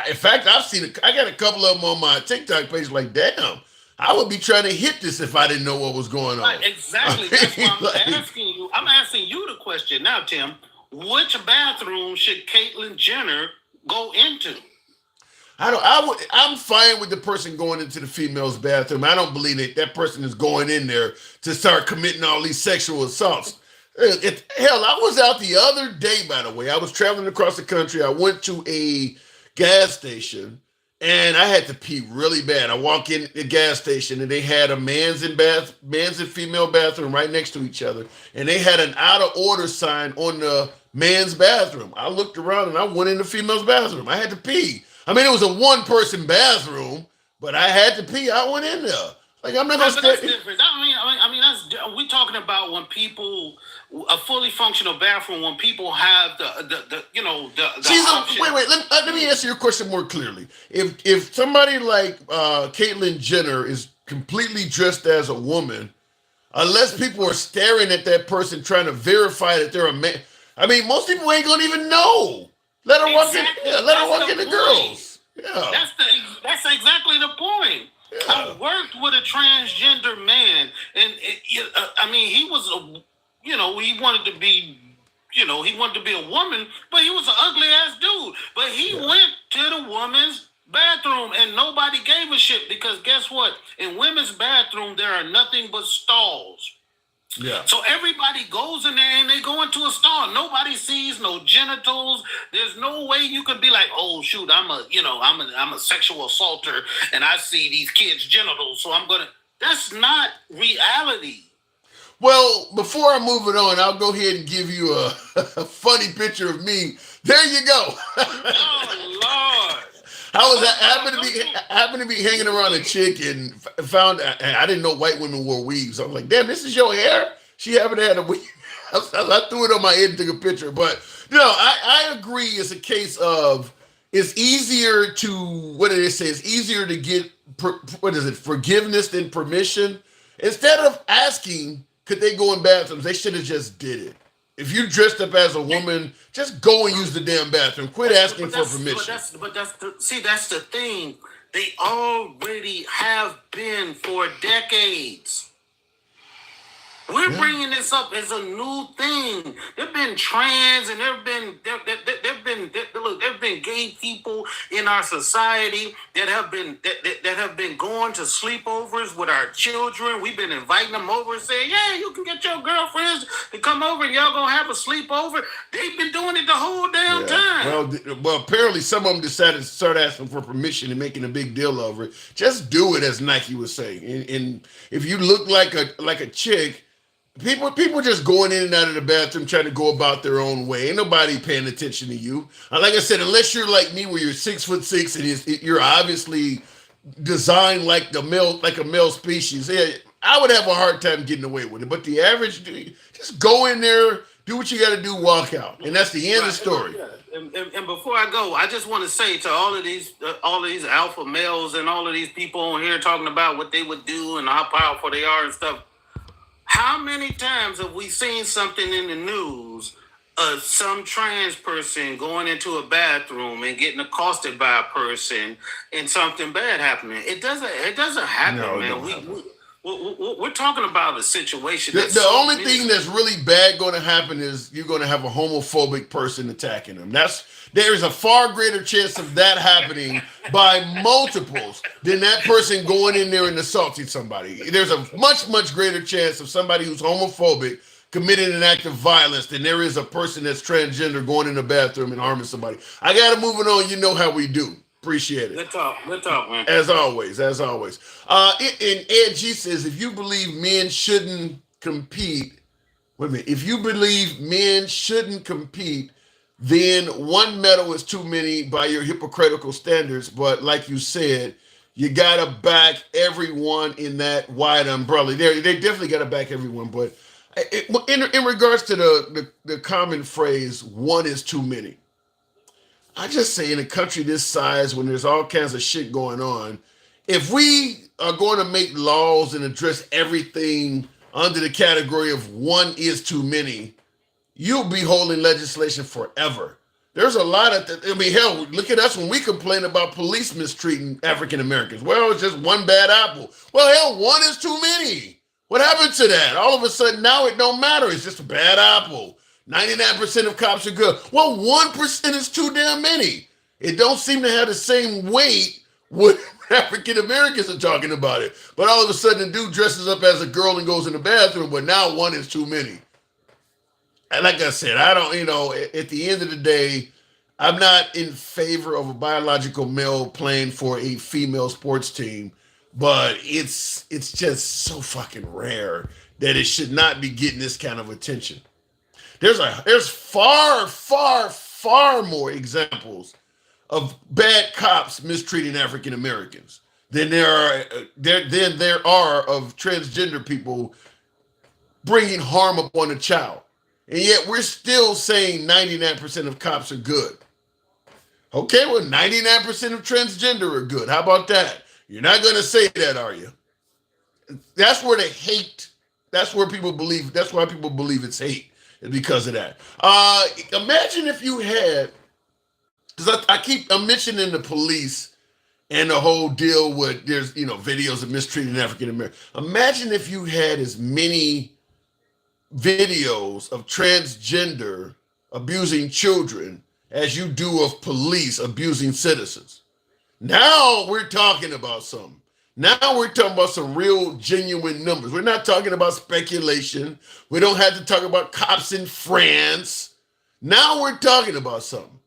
S2: in fact, I got a couple of them on my TikTok page. Like, damn, I would be trying to hit this if I didn't know what was going on.
S5: Right, exactly. That's why I'm asking you. I'm asking you the question now, Tim. Which bathroom should Caitlyn Jenner go into?
S2: I'm fine with the person going into the female's bathroom. I don't believe that person is going in there to start committing all these sexual assaults. Hell, I was out the other day, by the way. I was traveling across the country. I went to a gas station and I had to pee really bad. I walk in the gas station and they had a man's and female bathroom right next to each other. And they had an out of order sign on the man's bathroom. I looked around and I went in the female's bathroom. I had to pee. I mean, it was a one-person bathroom, but I had to pee. I went in there. Like, I'm not gonna.
S5: That's different. I mean, we're talking about when people a fully functional bathroom when people have the option.
S2: Wait. Let me answer your question more clearly. If somebody like Caitlyn Jenner is completely dressed as a woman, unless people are staring at that person trying to verify that they're a man, I mean, most people ain't gonna even know. Let her walk in. Yeah, let her walk in the girls. Yeah,
S5: that's exactly the point. Yeah. I worked with a transgender man, and he was he wanted to be, he wanted to be a woman, but he was an ugly ass dude. But he went to the woman's bathroom, and nobody gave a shit because guess what? In women's bathroom, there are nothing but stalls.
S2: Yeah.
S5: So everybody goes in there and they go into a stall. Nobody sees no genitals. There's no way you could be like, oh shoot, I'm a sexual assaulter and I see these kids' genitals, so I'm gonna. That's not reality.
S2: Well, before I move it on, I'll go ahead and give you a funny picture of me. There you go.
S5: Oh Lord.
S2: Happened to be hanging around a chick and found I didn't know white women wore weaves. I was like, damn, this is your hair? She haven't had a weave. I threw it on my head and took a picture. But I agree. It's a case of it's easier to it's easier to get forgiveness than permission. Instead of asking, could they go in bathrooms? They should have just did it. If you dressed up as a woman, just go and use the damn bathroom. Quit asking for permission.
S5: That's the thing. They already have been for decades. We're bringing this up as a new thing. There've been trans and there've been gay people in our society that have been going to sleepovers with our children. We've been inviting them over and saying, yeah, you can get your girlfriends to come over and y'all gonna have a sleepover. They've been doing it the whole damn time.
S2: Well, apparently some of them decided to start asking for permission and making a big deal over it. Just do it, as Nike was saying. And if you look like a chick, People just going in and out of the bathroom trying to go about their own way. Ain't nobody paying attention to you. Like I said, unless you're like me, where you're 6'6" and you're obviously designed like a male species. Yeah, I would have a hard time getting away with it. But the average dude, just go in there, do what you got to do, walk out, and that's the end of the story.
S5: And before I go, I just want to say to all of these alpha males and all of these people on here talking about what they would do and how powerful they are and stuff. How many times have we seen something in the news of some trans person going into a bathroom and getting accosted by a person and something bad happening? It doesn't happen, man. We're talking about a situation.
S2: The only thing that's really bad going to happen is you're going to have a homophobic person attacking them. There's a far greater chance of that happening by multiples than that person going in there and assaulting somebody. There's a much, much greater chance of somebody who's homophobic committing an act of violence than there is a person that's transgender going in the bathroom and harming somebody. I got to move it on. You know how we do. Appreciate it.
S5: Good talk, man.
S2: As always. And Ed G says, if you believe men shouldn't compete, wait a minute, if you believe men shouldn't compete, then one medal is too many by your hypocritical standards. But like you said, you gotta back everyone in that wide umbrella. They definitely gotta back everyone. But in regards to the common phrase, one is too many. I just say in a country this size, when there's all kinds of shit going on, if we are going to make laws and address everything under the category of one is too many, you'll be holding legislation forever. There's a lot of, hell, look at us when we complain about police mistreating African Americans. Well, it's just one bad apple. Well, hell, one is too many. What happened to that? All of a sudden now it don't matter. It's just a bad apple. 99% of cops are good. Well, 1% is too damn many. It don't seem to have the same weight when African Americans are talking about it. But all of a sudden, the dude dresses up as a girl and goes in the bathroom, but now one is too many. And like I said, I don't, at the end of the day, I'm not in favor of a biological male playing for a female sports team, but it's just so fucking rare that it should not be getting this kind of attention. There's far, far, far more examples of bad cops mistreating African Americans than there are of transgender people bringing harm upon a child. And yet we're still saying 99% of cops are good. Okay, well, 99% of transgender are good. How about that? You're not going to say that, are you? That's where the hate, that's why people believe it's hate. Because of that. Imagine if you had, because I'm mentioning the police and the whole deal with there's, videos of mistreating African Americans. Imagine if you had as many videos of transgender abusing children as you do of police abusing citizens. Now we're talking about something. Now we're talking about some real genuine numbers. We're not talking about speculation. We don't have to talk about cops in France. Now we're talking about something.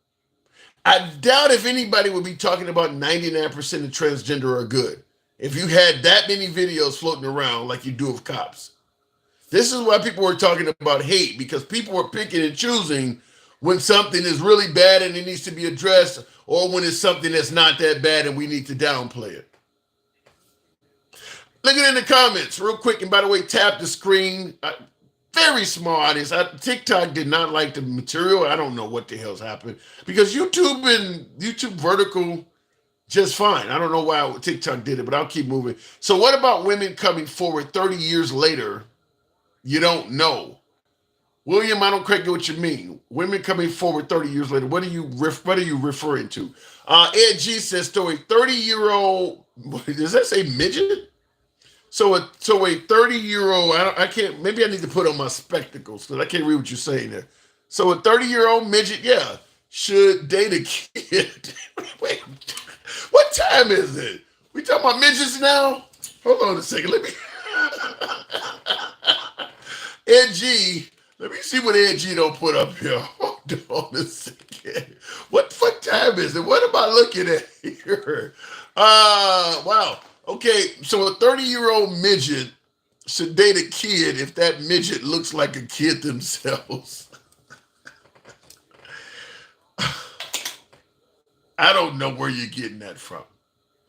S2: I doubt if anybody would be talking about 99% of transgender are good if you had that many videos floating around like you do of cops. This is why people are talking about hate, because people are picking and choosing when something is really bad and it needs to be addressed, or when it's something that's not that bad and we need to downplay it. Look at it in the comments real quick. And by the way, tap the screen. Very small audience. TikTok did not like the material. I don't know what the hell's happened, because YouTube vertical just fine. I don't know why TikTok did it, but I'll keep moving. So what about women coming forward 30 years later? You don't know. William, I don't quite get what you mean. Women coming forward 30 years later. What are you referring to? Ed G says, so a 30-year-old, does that say midget? So a 30-year-old, I can't, maybe I need to put on my spectacles because I can't read what you're saying there. So a 30-year-old midget, yeah, should date a kid. Wait, what time is it? We talking about midgets now? Hold on a second, let me. Ed G, let me see what Ed G don't put up here. Hold on a second. What the fuck time is it? What am I looking at here? Wow. Okay, so a 30-year-old midget should date a kid if that midget looks like a kid themselves. I don't know where you're getting that from.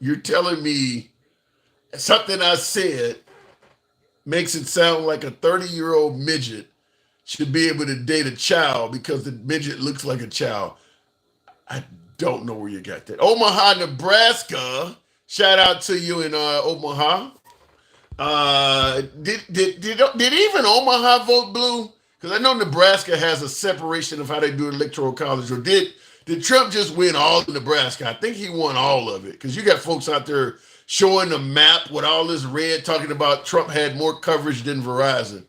S2: You're telling me something I said makes it sound like a 30-year-old midget should be able to date a child because the midget looks like a child. I don't know where you got that. Omaha, Nebraska. Shout out to you in Omaha. Did even Omaha vote blue? Because I know Nebraska has a separation of how they do electoral college. Or did Trump just win all of Nebraska? I think he won all of it. Because you got folks out there showing a map with all this red talking about Trump had more coverage than Verizon.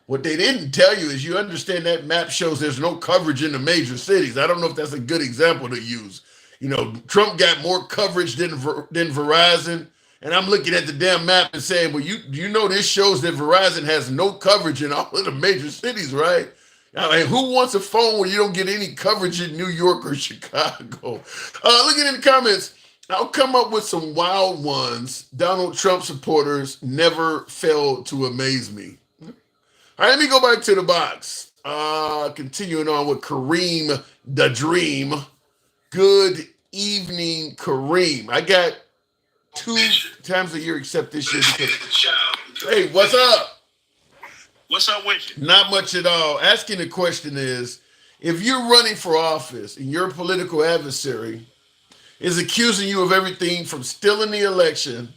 S2: What they didn't tell you is you understand that map shows there's no coverage in the major cities. I don't know if that's a good example to use. You know, Trump got more coverage than Verizon. And I'm looking at the damn map and saying, well, you know this shows that Verizon has no coverage in all of the major cities, right? I mean, who wants a phone where you don't get any coverage in New York or Chicago? Look at in the comments. I'll come up with some wild ones. Donald Trump supporters never failed to amaze me. All right, let me go back to the box. Continuing on with Kareem the Dream. Good evening, Kareem. I got 2 times a year except this year because, hey, what's up?
S7: What's up with you?
S2: Not much at all. Asking the question is, if you're running for office and your political adversary is accusing you of everything from stealing the election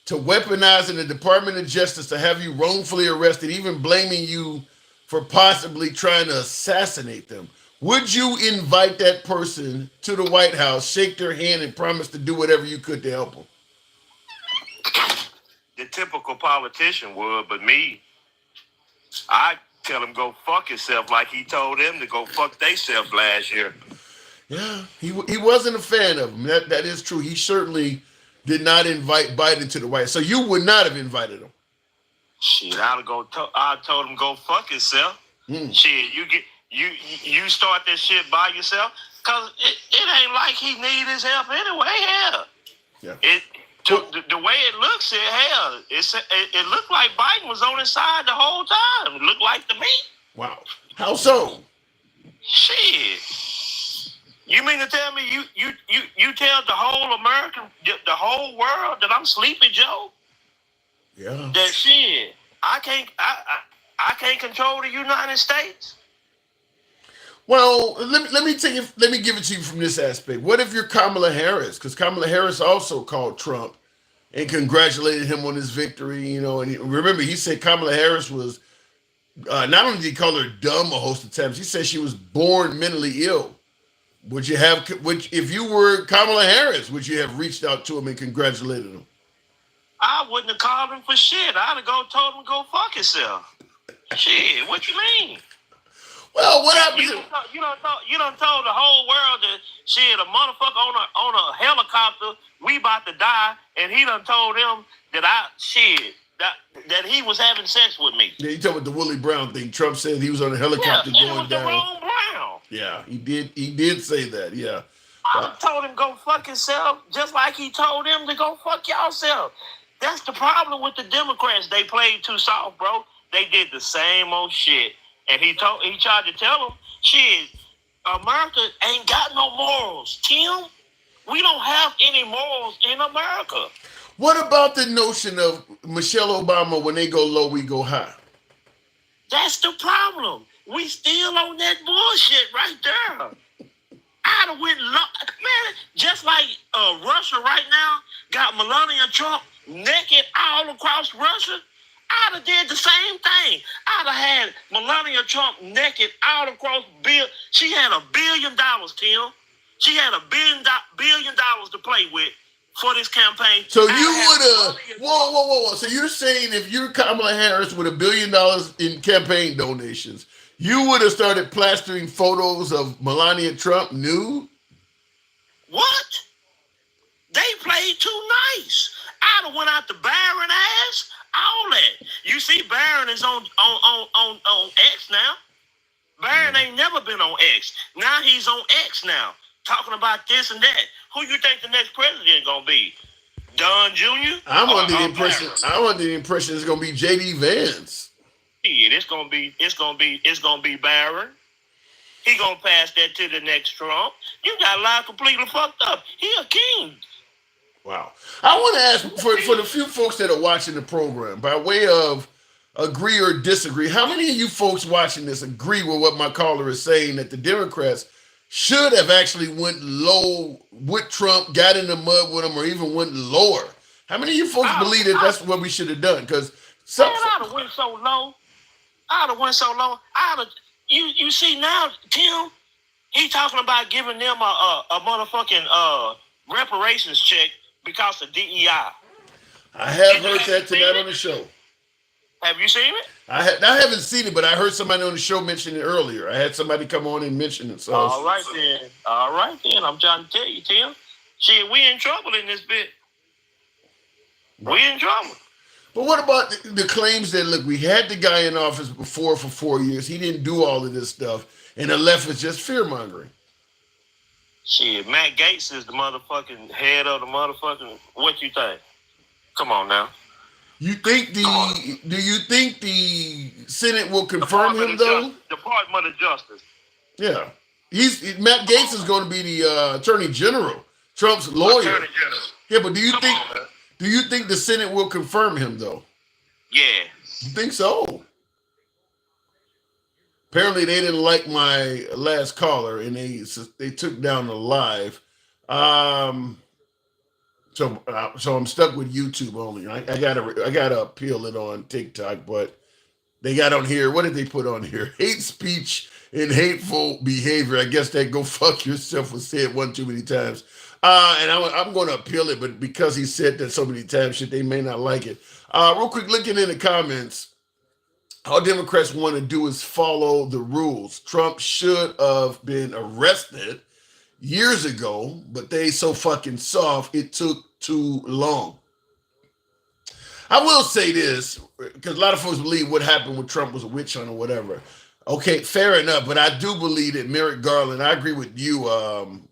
S2: to weaponizing the Department of Justice to have you wrongfully arrested, even blaming you for possibly trying to assassinate them, would you invite that person to the White House, shake their hand, and promise to do whatever you could to help them?
S7: The typical politician would, but me, I tell him go fuck himself like he told them to go fuck theyself last year.
S2: Yeah, he wasn't a fan of him. That is true. He certainly did not invite Biden to the White House. So you would not have invited him.
S7: Shit, I told him go fuck himself. Shit, you start this shit by yourself, cause it ain't like he need his help anyway. Hell,
S2: yeah.
S7: The way it looks, it looked like Biden was on his side the whole time. It looked like to me.
S2: Wow. How so?
S7: Shit. You mean to tell me you tell the whole the whole world that I'm Sleepy Joe?
S2: Yeah.
S7: That shit. I can't control the United States.
S2: Well, let me give it to you from this aspect. What if you're Kamala Harris? Because Kamala Harris also called Trump and congratulated him on his victory. You know, and remember he said Kamala Harris was not only did he call her dumb a host of times, he said she was born mentally ill. Would you have? If you were Kamala Harris, would you have reached out to him and congratulated him?
S7: I wouldn't have called him for shit. I'd have told him to go fuck himself. Shit, what you mean?
S2: Well, what happened?
S7: You done told the whole world that shit, a motherfucker on a helicopter, we about to die, and he done told them that that he was having sex with me.
S2: Yeah, you talking about the Willie Brown thing. Trump said he was on a helicopter
S7: going
S2: going
S7: down. The wrong Brown.
S2: Yeah, he did say that. Yeah.
S7: I told him go fuck himself, just like he told them to go fuck y'allself. That's the problem with the Democrats. They played too soft, bro. They did the same old shit. And he tried to tell them, shit, America ain't got no morals. Tim, we don't have any morals in America.
S2: What about the notion of Michelle Obama, when they go low, we go high?
S7: That's the problem. We still on that bullshit right there. I'd have went low. Man, just like Russia right now got Melania Trump naked all across Russia, I'd have did the same thing. I'd have had Melania Trump naked all across She had $1 billion, Tim. She had $1 billion to play with for this campaign.
S2: So you would have... Whoa. So you're saying if you're Kamala Harris with $1 billion in campaign donations, you would have started plastering photos of Melania Trump nude?
S7: What? They played too nice. I'd have went out to Barron ass. All that. You see, Barron is on X now. Barron ain't never been on X. Now he's on X now, talking about this and that. Who you think the next president gonna be? Don Jr.?
S2: I'm under the impression it's gonna be J.D. Vance.
S7: Yeah, it's gonna be Barron. He gonna pass that to the next Trump. You got a lot completely fucked up. He a king.
S2: Wow. I want to ask for the few folks that are watching the program, by way of agree or disagree, how many of you folks watching this agree with what my caller is saying, that the Democrats should have actually went low with Trump, got in the mud with him, or even went lower? How many of you folks believe that that's what we should have done? Because
S7: I'd have went so low. You see now, Tim, he talking about giving them a motherfucking reparations check because of DEI.
S2: I have heard that tonight on the show.
S7: Have you seen it?
S2: I haven't seen it, but I heard somebody on the show mention it earlier. I had somebody come on and mention it. So
S7: All right then. I'm trying to tell you, Tim. Shit, we in trouble in this bit. We in trouble.
S2: But what about the claims that, look, we had the guy in office before for 4 years. He didn't do all of this stuff. And the left is just fear-mongering.
S7: Shit, Matt Gaetz is the motherfucking head of the motherfucking. What you think? Come on now.
S2: You think do you think the Senate will confirm him though?
S7: Department of Justice.
S2: Yeah. Matt Gaetz is going to be the Attorney General, Trump's lawyer.
S7: Attorney General.
S2: Yeah, but do you think the Senate will confirm him though?
S7: Yeah.
S2: You think so? Apparently they didn't like my last caller and they took down the live. So I'm stuck with YouTube only. I gotta appeal it on TikTok, but they got on here. What did they put on here? Hate speech and hateful behavior. I guess that go fuck yourself was said one too many times. And I'm going to appeal it, but because he said that so many times, shit, they may not like it. Real quick, looking in the comments, all Democrats want to do is follow the rules. Trump should have been arrested years ago, but they so fucking soft, it took too long. I will say this, because a lot of folks believe what happened with Trump was a witch hunt or whatever. Okay, fair enough, but I do believe that Merrick Garland, I agree with you,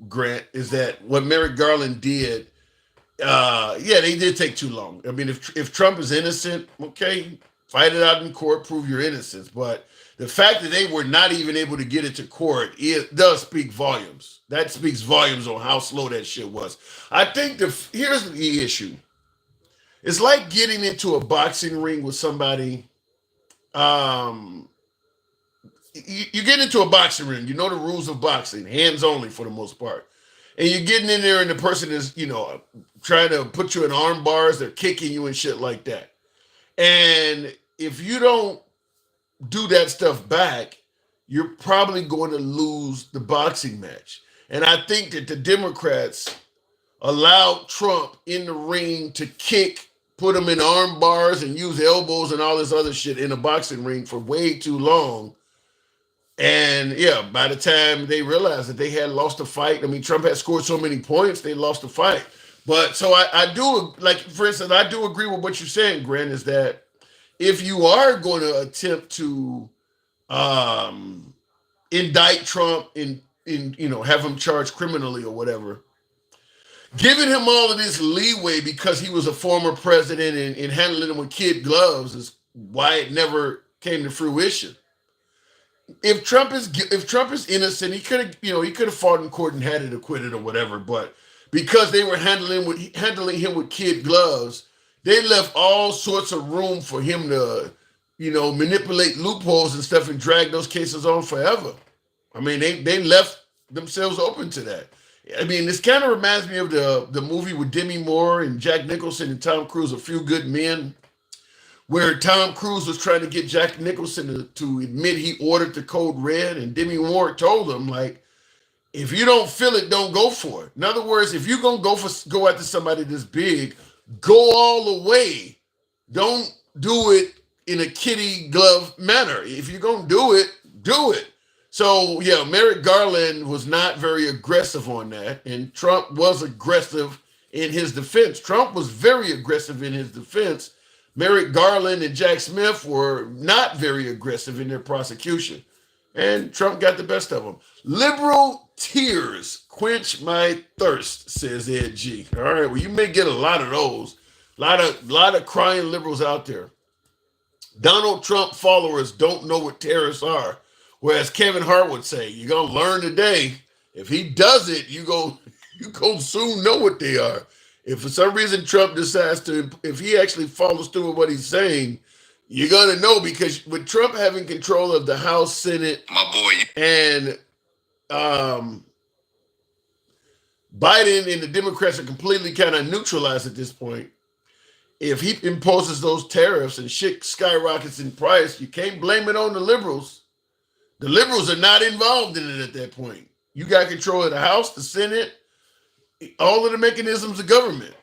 S2: Grant, is that what Merrick Garland did, they did take too long. I mean, if Trump is innocent, okay, fight it out in court, prove your innocence. But the fact that they were not even able to get it to court, it does speak volumes. That speaks volumes on how slow that shit was. I think here's the issue. It's like getting into a boxing ring with somebody. You get into a boxing ring, you know the rules of boxing, hands only for the most part. And you're getting in there and the person is, trying to put you in arm bars, they're kicking you and shit like that. And if you don't do that stuff back, you're probably going to lose the boxing match. And I think that the Democrats allowed Trump in the ring to kick, put him in arm bars and use elbows and all this other shit in a boxing ring for way too long. And by the time they realized that they had lost the fight, I mean, Trump had scored so many points, they lost the fight. But so I do, like, for instance, I do agree with what you're saying, Grant, is that if you are going to attempt to indict Trump and have him charged criminally or whatever, giving him all of this leeway because he was a former president and handling him with kid gloves is why it never came to fruition. If Trump is innocent, he could have fought in court and had it acquitted or whatever. But because they were handling him with kid gloves, they left all sorts of room for him to, manipulate loopholes and stuff and drag those cases on forever. I mean, they left themselves open to that. I mean, this kind of reminds me of the movie with Demi Moore and Jack Nicholson and Tom Cruise, A Few Good Men, where Tom Cruise was trying to get Jack Nicholson to admit he ordered the code red, and Demi Moore told him, like, if you don't feel it, don't go for it. In other words, if you're gonna go after somebody this big, go all the way. Don't do it in a kitty glove manner. If you're gonna do it, do it. So Merrick Garland was not very aggressive on that, and Trump was aggressive in his defense. Trump was very aggressive in his defense. Merrick Garland and Jack Smith were not very aggressive in their prosecution. And Trump got the best of them. Liberal tears quench my thirst, says Ed G. All right, well, you may get a lot of those. A lot of crying liberals out there. Donald Trump followers don't know what terrorists are. Whereas Kevin Hart would say, you're going to learn today. If he does it, you go soon know what they are. If for some reason Trump decides if he actually follows through with what he's saying, you're going to know, because with Trump having control of the House, Senate,
S3: My boy.
S2: and Biden and the Democrats are completely kind of neutralized at this point. If he imposes those tariffs and shit skyrockets in price, you can't blame it on the liberals. The liberals are not involved in it at that point. You got control of the House, the Senate, all of the mechanisms of government.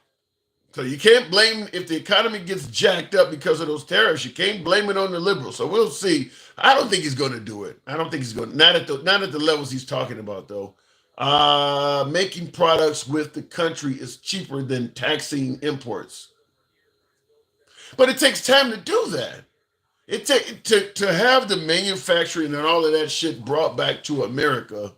S2: So you can't blame, if the economy gets jacked up because of those tariffs, you can't blame it on the liberals. So we'll see. I don't think he's going to do it. I don't think he's going to, not at the levels he's talking about, though. Making products with the country is cheaper than taxing imports. But it takes time to do that. To have the manufacturing and all of that shit brought back to America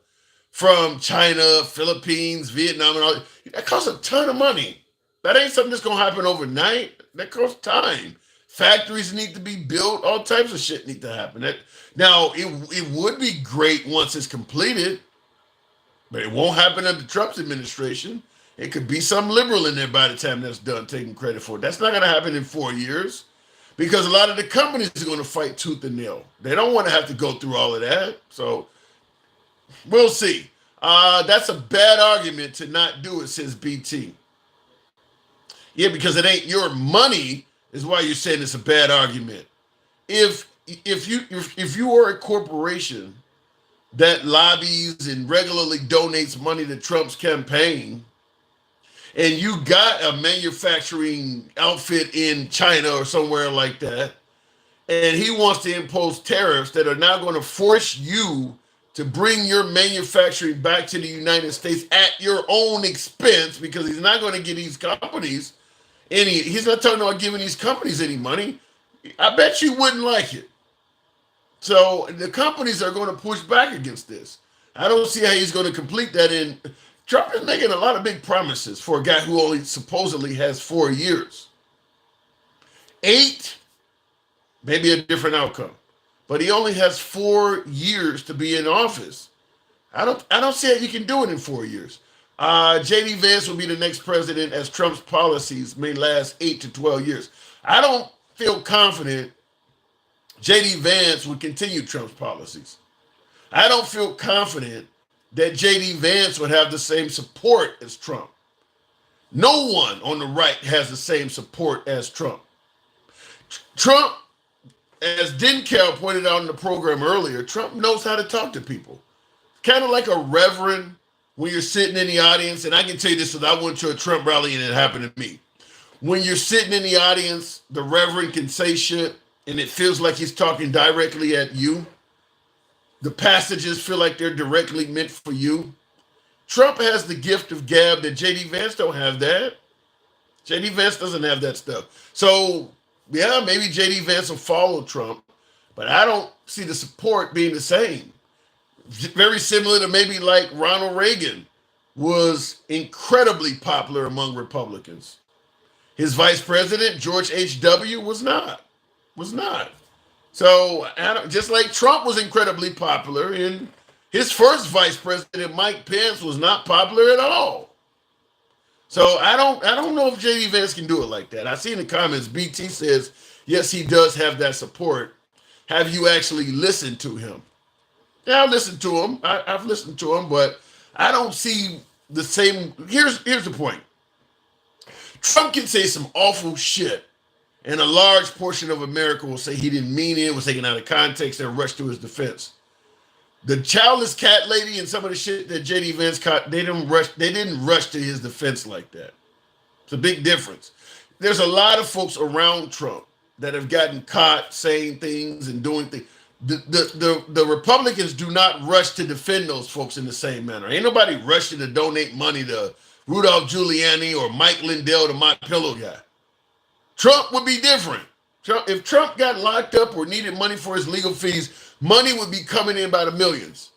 S2: from China, Philippines, Vietnam, and all that costs a ton of money. That ain't something that's gonna happen overnight. That costs time. Factories need to be built. All types of shit need to happen. It would be great once it's completed, but it won't happen under Trump's administration. It could be some liberal in there by the time that's done taking credit for it. That's not going to happen in 4 years because a lot of the companies are going to fight tooth and nail. They don't want to have to go through all of that. So we'll see. That's a bad argument to not do it, says BT. Yeah, because it ain't your money is why you're saying it's a bad argument. If you are a corporation that lobbies and regularly donates money to Trump's campaign, and you got a manufacturing outfit in China or somewhere like that, and he wants to impose tariffs that are now going to force you to bring your manufacturing back to the United States at your own expense, because he's not going to give these companies he's not talking about giving these companies any money. I bet you wouldn't like it. So the companies are going to push back against this. I don't see how he's going to complete that. Trump is making a lot of big promises for a guy who only supposedly has 4 years. 8, maybe a different outcome. But he only has 4 years to be in office. I don't see how you can do it in 4 years. J.D. Vance will be the next president as Trump's policies may last 8 to 12 years. I don't feel confident J.D. Vance would continue Trump's policies. I don't feel confident that J.D. Vance would have the same support as Trump. No one on the right has the same support as Trump. Trump, as Denkel pointed out in the program earlier, Trump knows how to talk to people. Kind of like a reverend when you're sitting in the audience, and I can tell you this because I went to a Trump rally and it happened to me. When you're sitting in the audience, the reverend can say shit and it feels like he's talking directly at you. The passages feel like they're directly meant for you. Trump has the gift of gab that J.D. Vance don't have that. J.D. Vance doesn't have that stuff. So, yeah, maybe J.D. Vance will follow Trump, but I don't see the support being the same. Very similar to maybe like Ronald Reagan was incredibly popular among Republicans. His vice president, George H.W., was not. So just like Trump was incredibly popular, and his first vice president, Mike Pence, was not popular at all. So I don't know if J.D. Vance can do it like that. I see in the comments, BT says, yes, he does have that support. Have you actually listened to him? Yeah, I've listened to him. I've listened to him, but I don't see the same. Here's the point. Trump can say some awful shit, and a large portion of America will say he didn't mean it, was taken out of context, and rushed to his defense. The childless cat lady and some of the shit that J.D. Vance caught, they didn't rush to his defense like that. It's a big difference. There's a lot of folks around Trump that have gotten caught saying things and doing things. The Republicans do not rush to defend those folks in the same manner. Ain't nobody rushing to donate money to Rudolph Giuliani or Mike Lindell, the My Pillow guy. Trump would be different. If Trump got locked up or needed money for his legal fees, money would be coming in by the millions.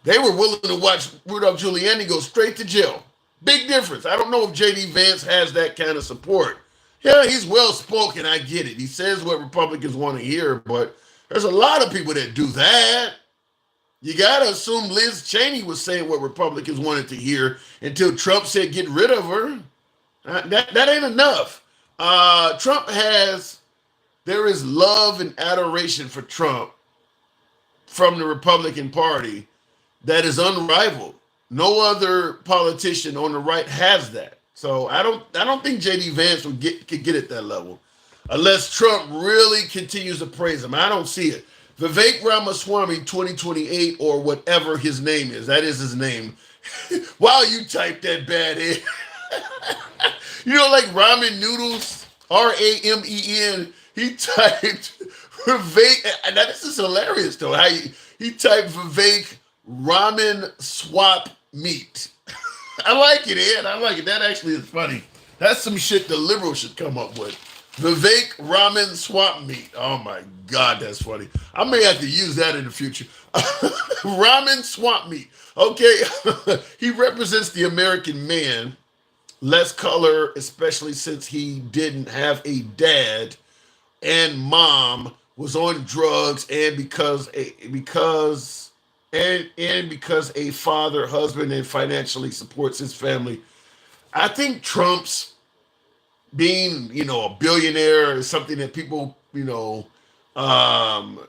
S2: They were willing to watch Rudolph Giuliani go straight to jail. Big difference. I don't know if J.D. Vance has that kind of support. Yeah, he's well-spoken. I get it. He says what Republicans want to hear, but there's a lot of people that do that. You got to assume Liz Cheney was saying what Republicans wanted to hear until Trump said get rid of her. That ain't enough. There is love and adoration for Trump from the Republican Party that is unrivaled. No other politician on the right has that. So I don't think J.D. Vance could get at that level unless Trump really continues to praise him. I don't see it. Vivek Ramaswamy 2028 or whatever his name is. That is his name. Wow, you typed that bad in. You know, like ramen noodles, R-A-M-E-N. He typed Vivek. Now, this is hilarious, though. How he typed Vivek ramen swap meat. I like it, Ed. I like it. That actually is funny. That's some shit the liberals should come up with. Vivek Ramen Swap Meat. Oh my God, that's funny. I may have to use that in the future. Ramen Swap Meat. Okay. He represents the American man, less color, especially since he didn't have a dad and mom was on drugs, and because a father, husband, and financially supports his family. I think Trump's being, a billionaire is something that people, um,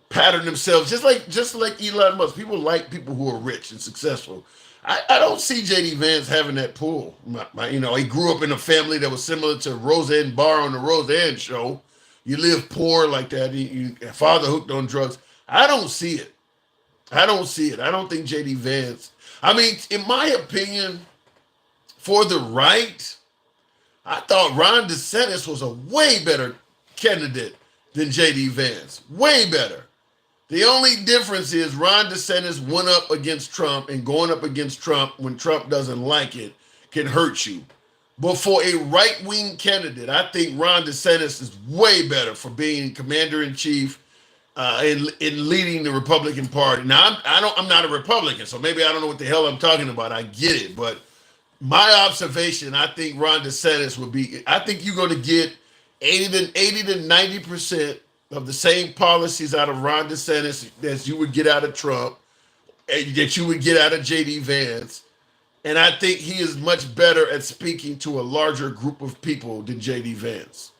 S2: pattern themselves just like Elon Musk. People like people who are rich and successful. I don't see JD Vance having that pull. He grew up in a family that was similar to Roseanne Barr on the Roseanne show. You live poor like that. Your father hooked on drugs. I don't see it. I don't think JD Vance. I mean, in my opinion, for the right, I thought Ron DeSantis was a way better candidate than JD Vance. Way better. The only difference is Ron DeSantis went up against Trump, and going up against Trump when Trump doesn't like it can hurt you. But for a right-wing candidate, I think Ron DeSantis is way better for being commander-in-chief in leading the Republican Party. Now, I'm not a Republican, so maybe I don't know what the hell I'm talking about. I get it, but my observation, I think Ron DeSantis would be. I think you're going to get 80 to 90% of the same policies out of Ron DeSantis as you would get out of Trump, and that you would get out of JD Vance. And I think he is much better at speaking to a larger group of people than JD Vance.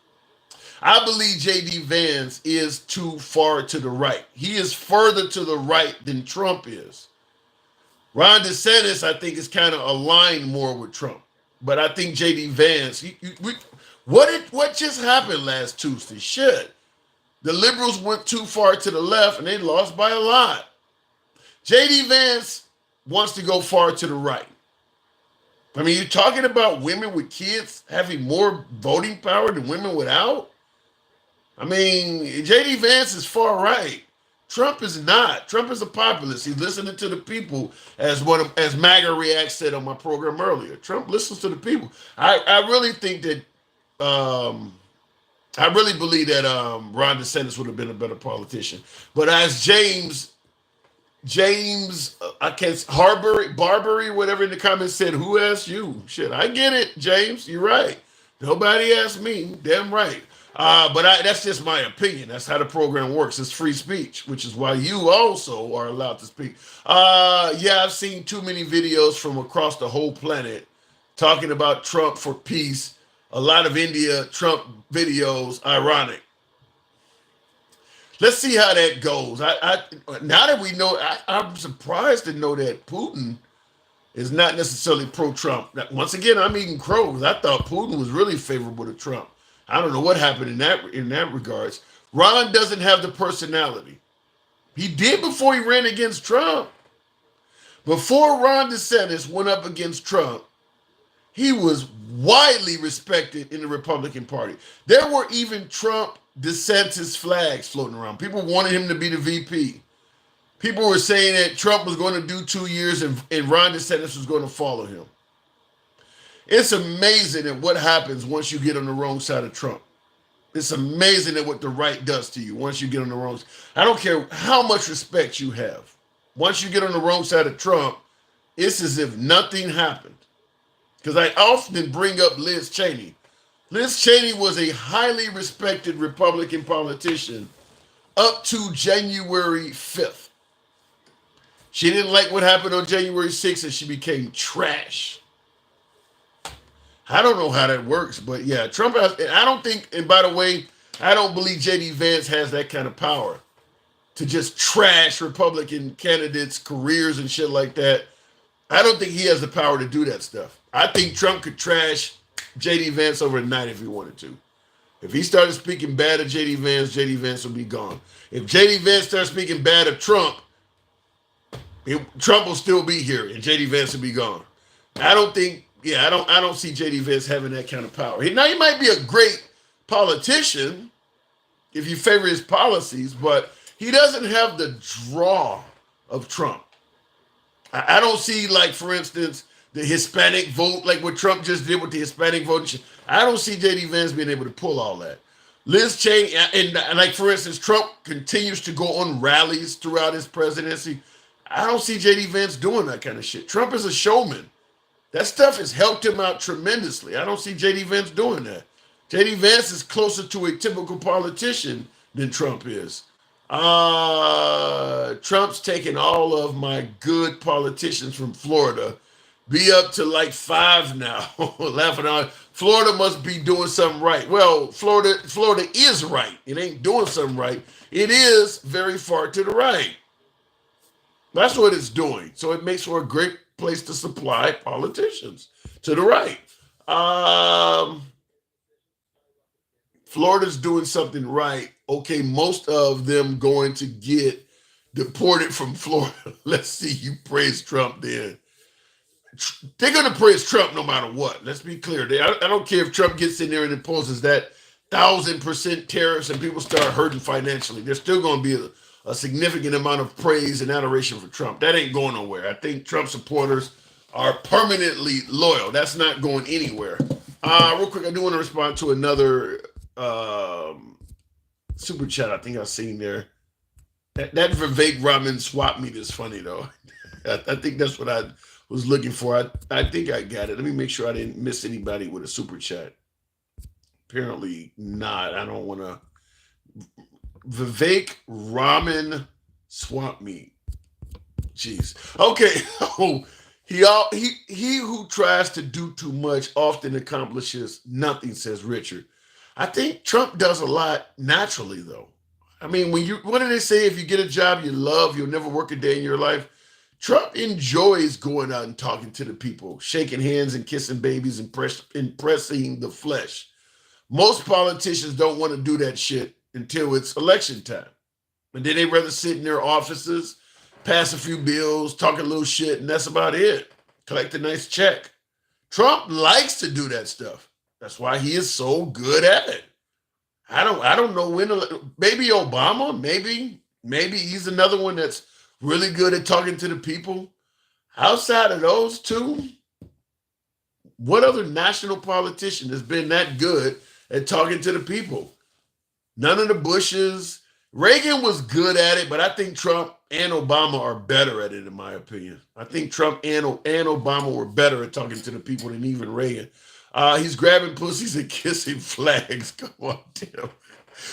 S2: I believe JD Vance is too far to the right. He is further to the right than Trump is. Ron DeSantis, I think, is kind of aligned more with Trump. But I think JD Vance, what just happened last Tuesday? Shit. The liberals went too far to the left and they lost by a lot. JD Vance wants to go far to the right. I mean, you're talking about women with kids having more voting power than women without? I mean, JD Vance is far right. Trump is not. Trump is a populist. He's listening to the people, as MAGA React said on my program earlier. Trump listens to the people. I really think that I really believe that Ron DeSantis would have been a better politician. But as James, I can't, Barbary, whatever in the comments said, who asked you? Shit, I get it, James. You're right. Nobody asked me. Damn right. But that's just my opinion. That's how the program works. It's free speech, which is why you also are allowed to speak. Yeah, I've seen too many videos from across the whole planet talking about Trump for peace. A lot of India Trump videos, ironic. Let's see how that goes. Now that we know, I'm surprised to know that Putin is not necessarily pro-Trump. Once again, I'm eating crow because I thought Putin was really favorable to Trump. I don't know what happened in that regards. Ron doesn't have the personality. He did before he ran against Trump. Before Ron DeSantis went up against Trump, he was widely respected in the Republican Party. There were even Trump DeSantis flags floating around. People wanted him to be the VP. People were saying that Trump was going to do 2 years and Ron DeSantis was going to follow him. It's amazing at what happens once you get on the wrong side of Trump. It's amazing at what the right does to you once you get on the wrong side. I don't care how much respect you have. Once you get on the wrong side of Trump, it's as if nothing happened. Because I often bring up Liz Cheney. Liz Cheney was a highly respected Republican politician up to January 5th. She didn't like what happened on January 6th and she became trash. I don't know how that works, but yeah, Trump has, I don't think, and by the way, I don't believe JD Vance has that kind of power to just trash Republican candidates' careers and shit like that. I don't think he has the power to do that stuff. I think Trump could trash JD Vance overnight if he wanted to. If he started speaking bad of JD Vance would be gone. If JD Vance starts speaking bad of Trump, Trump will still be here and JD Vance will be gone. I don't see JD Vance having that kind of power. Now, he might be a great politician if you favor his policies, but he doesn't have the draw of Trump. I don't see, like, for instance, the Hispanic vote, like what Trump just did with the Hispanic vote. I don't see J.D. Vance being able to pull all that. Liz Cheney, and like for instance, Trump continues to go on rallies throughout his presidency. I don't see J.D. Vance doing that kind of shit. Trump is a showman. That stuff has helped him out tremendously. I don't see J.D. Vance doing that. J.D. Vance is closer to a typical politician than Trump is. Trump's taking all of my good politicians from Florida. Be up to like 5 now. Laughing on Florida must be doing something right. Well, Florida is right. It ain't doing something right. It is very far to the right. That's what it's doing. So it makes for a great place to supply politicians to the right. Florida's doing something right. Okay, most of them going to get deported from Florida. Let's see you praise Trump then. They're going to praise Trump no matter what. Let's be clear. I don't care if Trump gets in there and imposes that 1,000% tariffs and people start hurting financially. There's still going to be a significant amount of praise and adoration for Trump. That ain't going nowhere. I think Trump supporters are permanently loyal. That's not going anywhere. Real quick, I do want to respond to another super chat I think I've seen there. That Vivek Raman swap meet is funny though. I think that's what I was looking for. I think I got it. Let me make sure I didn't miss anybody with a super chat. Apparently not. I don't want to. Vivek Raman swap meet. Jeez. Okay. Oh, he who tries to do too much often accomplishes nothing, says Richard. I think Trump does a lot naturally, though. I mean, what do they say? If you get a job you love, you'll never work a day in your life. Trump enjoys going out and talking to the people, shaking hands and kissing babies, impressing the flesh. Most politicians don't want to do that shit until it's election time. And then they'd rather sit in their offices, pass a few bills, talk a little shit, and that's about it. Collect a nice check. Trump likes to do that stuff. That's why he is so good at it. I don't know when. Maybe Obama. Maybe he's another one that's really good at talking to the people. Outside of those two, what other national politician has been that good at talking to the people? None of the Bushes. Reagan was good at it, but I think Trump and Obama are better at it, in my opinion. I think Trump and Obama were better at talking to the people than even Reagan. He's grabbing pussies and kissing flags. Come on, Tim.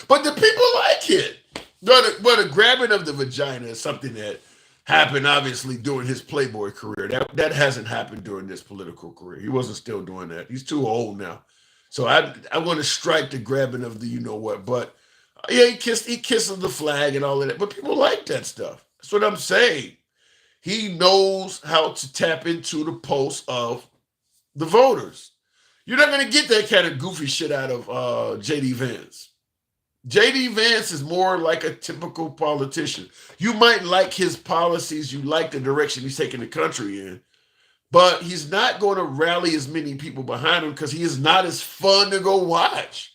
S2: But the people like it. But the grabbing of the vagina is something that happened, obviously, during his Playboy career. That hasn't happened during this political career. He wasn't still doing that. He's too old now. So I want to strike the grabbing of the you-know-what. But, yeah, he kisses the flag and all of that. But people like that stuff. That's what I'm saying. He knows how to tap into the pulse of the voters. You're not going to get that kind of goofy shit out of J.D. Vance. J.D. Vance is more like a typical politician. You might like his policies. You like the direction he's taking the country in. But he's not going to rally as many people behind him because he is not as fun to go watch.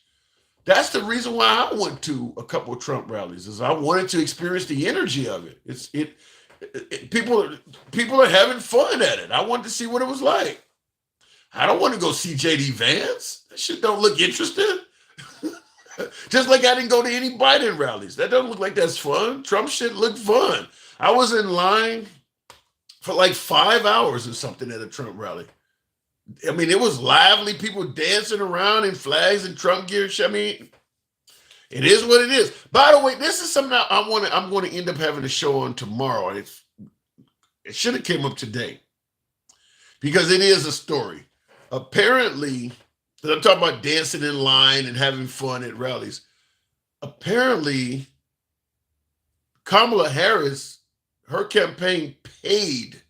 S2: That's the reason why I went to a couple of Trump rallies, is I wanted to experience the energy of it. People are having fun at it. I wanted to see what it was like. I don't want to go see J.D. Vance. That shit don't look interesting. Just like I didn't go to any Biden rallies. That doesn't look like that's fun. Trump shit looked fun. I was in line for like 5 hours or something at a Trump rally. I mean, it was lively, people dancing around in flags and Trump gear. I mean, it is what it is. By the way, this is something I'm going to end up having a show on tomorrow. It should have came up today because it is a story. Apparently, I'm talking about dancing in line and having fun at rallies. Apparently, Kamala Harris, her campaign paid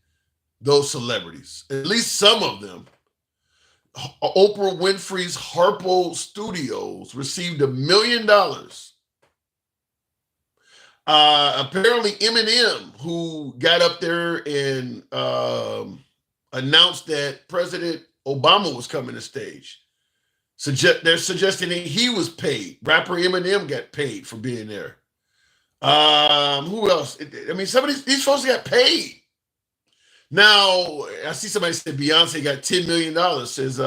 S2: those celebrities, at least some of them. Oprah Winfrey's Harpo Studios received $1 million. Apparently, Eminem, who got up there and announced that President Obama was coming to stage, they're suggesting that he was paid. Rapper Eminem got paid for being there. Who else? I mean, some of these folks got paid. Now, I see somebody said Beyonce got $10 million. Says,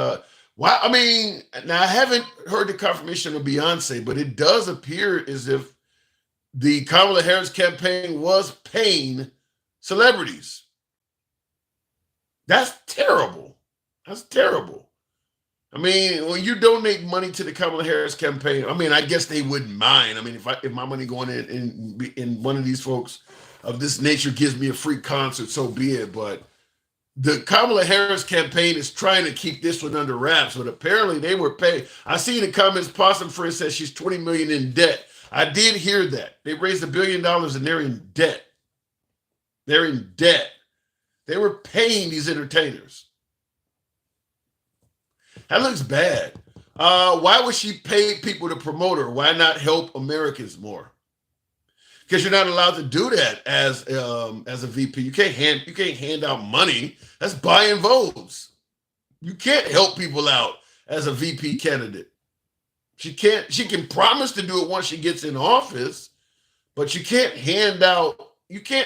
S2: why? I mean, now I haven't heard the confirmation of Beyonce, but it does appear as if the Kamala Harris campaign was paying celebrities. That's terrible. That's terrible. I mean, when you donate money to the Kamala Harris campaign, I mean, I guess they wouldn't mind. I mean, if my money going in one of these folks of this nature gives me a free concert, so be it. But the Kamala Harris campaign is trying to keep this one under wraps, but apparently they were paid. I see in the comments, Possum Friend says she's $20 million in debt. I did hear that. They raised $1 billion and they're in debt. They're in debt. They were paying these entertainers. That looks bad. Why would she pay people to promote her? Why not help Americans more? Because you're not allowed to do that as a VP. You can't hand out money. That's buying votes. You can't help people out as a VP candidate. She can promise to do it once she gets in office, but you can't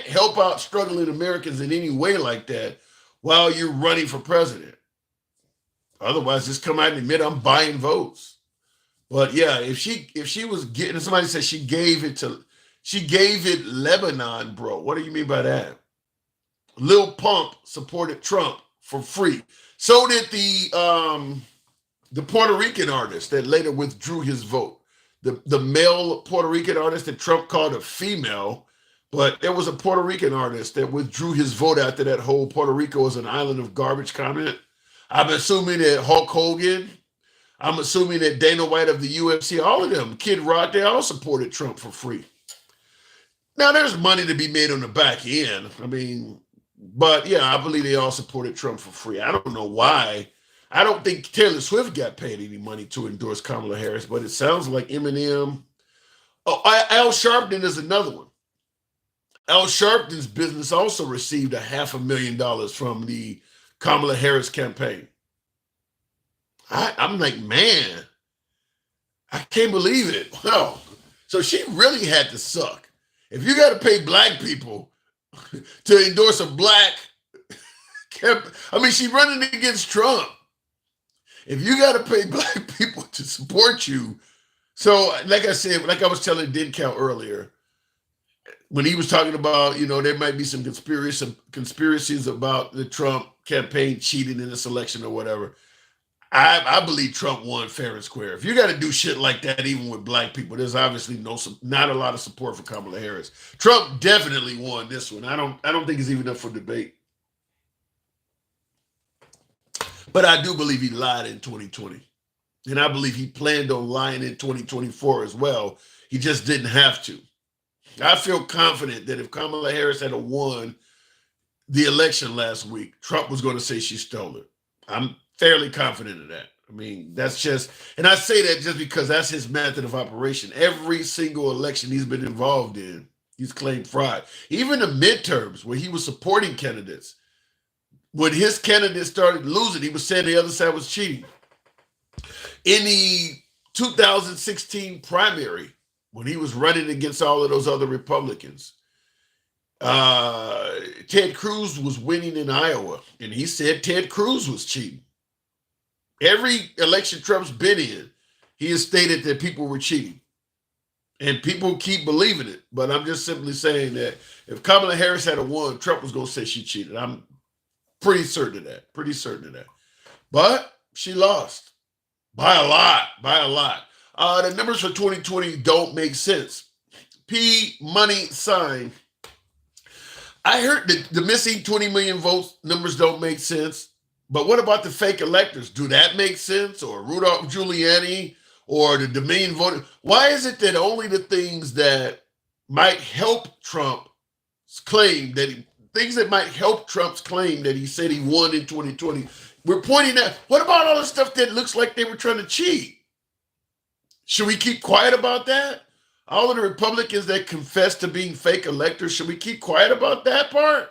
S2: help out struggling Americans in any way like that while you're running for president. Otherwise, just come out and admit I'm buying votes. But yeah, if she was getting, somebody said she gave it Lebanon, bro. What do you mean by that? Lil Pump supported Trump for free. So did the Puerto Rican artist that later withdrew his vote. The male Puerto Rican artist that Trump called a female, but there was a Puerto Rican artist that withdrew his vote after that whole Puerto Rico is an island of garbage comment. I'm assuming that Hulk Hogan, I'm assuming that Dana White of the UFC, all of them, Kid Rock, they all supported Trump for free. Now, there's money to be made on the back end. I mean, but yeah, I believe they all supported Trump for free. I don't know why. I don't think Taylor Swift got paid any money to endorse Kamala Harris, but it sounds like Eminem. Oh, Al Sharpton is another one. Al Sharpton's business also received $500,000 from the Kamala Harris campaign. I'm like, man, I can't believe it. Wow. So she really had to suck. If you got to pay black people to endorse a black I mean, she's running against Trump. If you got to pay black people to support you, so like I said, like I was telling Din Cal earlier, when he was talking about, there might be some conspiracies about the Trump campaign cheating in this election or whatever. I believe Trump won fair and square. If you got to do shit like that, even with black people, there's obviously not a lot of support for Kamala Harris. Trump definitely won this one. I don't think it's even up for debate. But I do believe he lied in 2020. And I believe he planned on lying in 2024 as well. He just didn't have to. I feel confident that if Kamala Harris had won the election last week, Trump was going to say she stole it. I'm fairly confident of that. I mean, that's just, and I say that just because that's his method of operation. Every single election he's been involved in, he's claimed fraud. Even the midterms where he was supporting candidates, when his candidates started losing, he was saying the other side was cheating. In the 2016 primary, when he was running against all of those other Republicans, Ted Cruz was winning in Iowa, and he said Ted Cruz was cheating. Every election Trump's been in, he has stated that people were cheating. And people keep believing it. But I'm just simply saying that if Kamala Harris had won, Trump was going to say she cheated. I'm pretty certain of that. But she lost by a lot. The numbers for 2020 don't make sense. P money sign. I heard that the missing 20 million votes numbers don't make sense. But what about the fake electors? Do that make sense? Or Rudolph Giuliani or the Dominion voting? Why is it that only the things that might help Trump's claim things that might help Trump's claim that he said he won in 2020, we're pointing at? What about all the stuff that looks like they were trying to cheat? Should we keep quiet about that? All of the Republicans that confess to being fake electors, should we keep quiet about that part?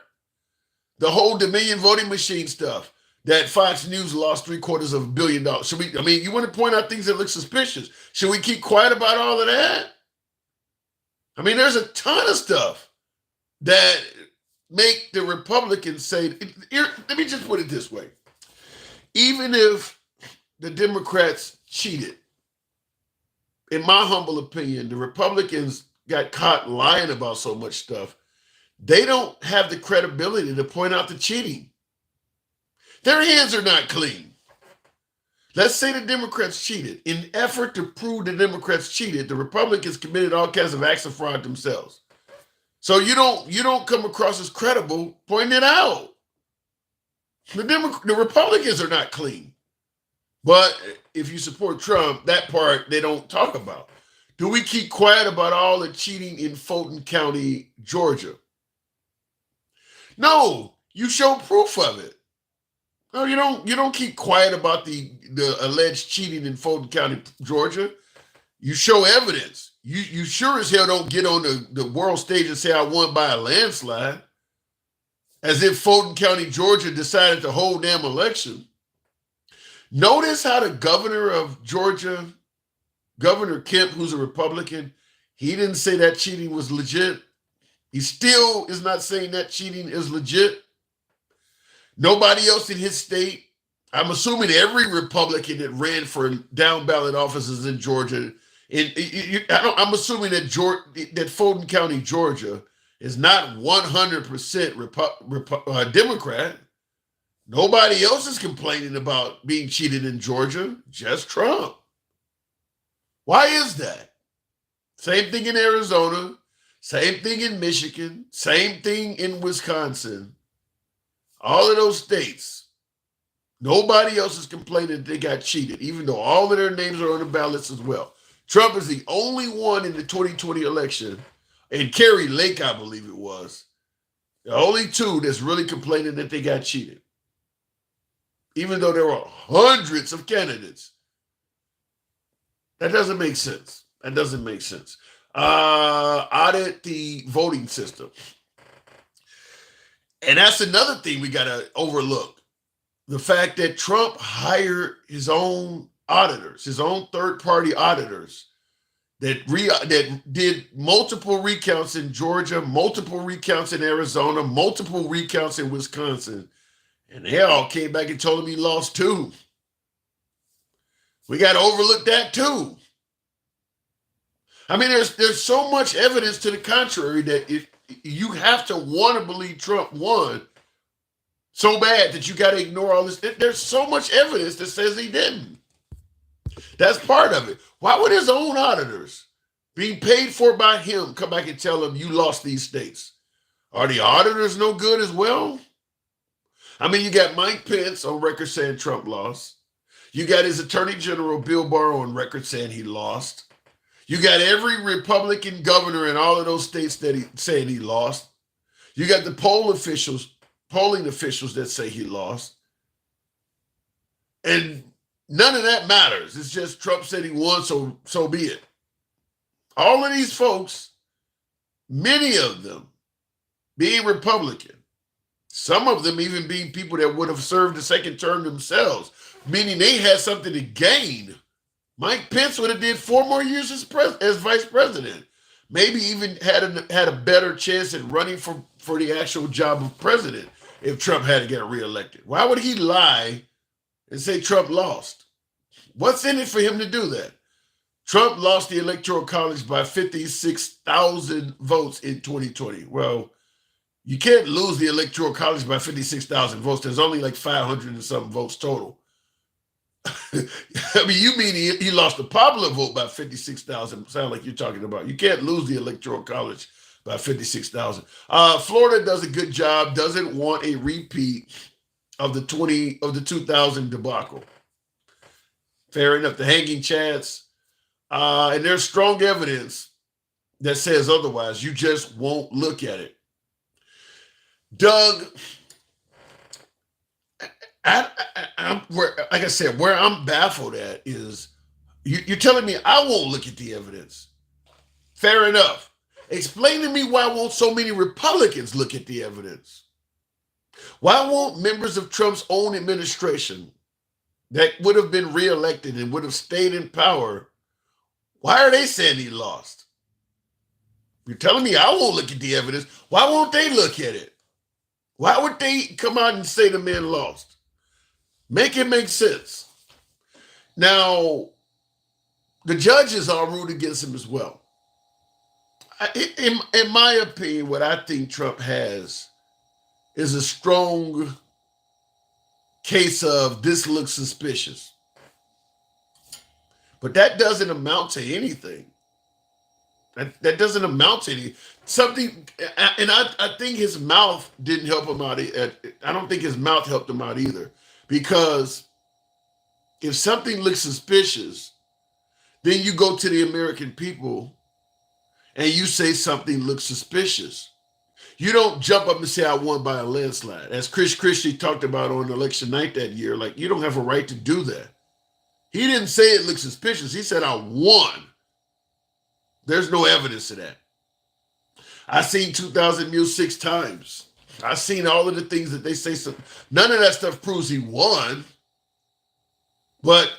S2: The whole Dominion voting machine stuff that Fox News lost $750 million. You want to point out things that look suspicious. Should we keep quiet about all of that? I mean, there's a ton of stuff that make the Republicans say, let me just put it this way. Even if the Democrats cheated, in my humble opinion, the Republicans got caught lying about so much stuff, they don't have the credibility to point out the cheating. Their hands are not clean. Let's say the Democrats cheated. In effort to prove the Democrats cheated, the Republicans committed all kinds of acts of fraud themselves. So you don't come across as credible pointing it out. The Republicans are not clean. But if you support Trump, that part they don't talk about. Do we keep quiet about all the cheating in Fulton County, Georgia? No, you show proof of it. No, you don't keep quiet about the alleged cheating in Fulton County, Georgia. You show evidence. You sure as hell don't get on the world stage and say I won by a landslide. As if Fulton County, Georgia decided to hold damn election. Notice how the governor of Georgia, Governor Kemp, who's a Republican, he didn't say that cheating was legit. He still is not saying that cheating is legit. Nobody else in his state. I'm assuming every Republican that ran for down ballot offices in Georgia. I'm assuming that Fulton County, Georgia, is not 100% Democrat. Nobody else is complaining about being cheated in Georgia, just Trump. Why is that? Same thing in Arizona, same thing in Michigan, same thing in Wisconsin. All of those states, nobody else is complaining that they got cheated, even though all of their names are on the ballots as well. Trump is the only one in the 2020 election, and Kerry Lake, I believe it was, the only two that's really complaining that they got cheated. Even though there were hundreds of candidates. That doesn't make sense. That doesn't make sense. Audit the voting system. And that's another thing we got to overlook. The fact that Trump hired his own auditors, his own third-party auditors that did multiple recounts in Georgia, multiple recounts in Arizona, multiple recounts in Wisconsin. And they all came back and told him he lost too. We got to overlook that too. I mean, there's so much evidence to the contrary that if you have to want to believe Trump won so bad that you got to ignore all this. There's so much evidence that says he didn't. That's part of it. Why would his own auditors, being paid for by him, come back and tell him you lost these states? Are the auditors no good as well? I mean, you got Mike Pence on record saying Trump lost. You got his Attorney General Bill Barr on record saying he lost. You got every Republican governor in all of those states saying he lost. You got the polling officials that say he lost. And none of that matters. It's just Trump said he won, so be it. All of these folks, many of them being Republican, some of them even being people that would have served a second term themselves, meaning they had something to gain. Mike Pence would have did 4 more years as vice president. Maybe even had a better chance at running for the actual job of president if Trump had to get reelected. Why would he lie and say Trump lost? What's in it for him to do that? Trump lost the Electoral College by 56,000 votes in 2020. Well, you can't lose the Electoral College by 56,000 votes. There's only like 500 and something votes total. I mean, you mean he lost the popular vote by 56,000. Sound like you're talking about. You can't lose the Electoral College by 56,000. Florida does a good job, doesn't want a repeat of the 2000 debacle. Fair enough. The hanging chads. And there's strong evidence that says otherwise. You just won't look at it. Doug, like I said, where I'm baffled at is you're telling me I won't look at the evidence. Fair enough. Explain to me why won't so many Republicans look at the evidence? Why won't members of Trump's own administration that would have been reelected and would have stayed in power, why are they saying he lost? You're telling me I won't look at the evidence. Why won't they look at it? Why would they come out and say the man lost? Make it make sense. Now, the judges are ruled against him as well. In my opinion, what I think Trump has is a strong case of this looks suspicious. But that doesn't amount to anything. That doesn't amount to anything. Something, and I think his mouth didn't help him out. I don't think his mouth helped him out either. Because if something looks suspicious, then you go to the American people and you say something looks suspicious. You don't jump up and say, I won by a landslide. As Chris Christie talked about on election night that year, like, you don't have a right to do that. He didn't say it looked suspicious. He said, I won. There's no evidence of that. I seen 2,000 Mules 6 times. I seen all of the things that they say. So none of that stuff proves he won. But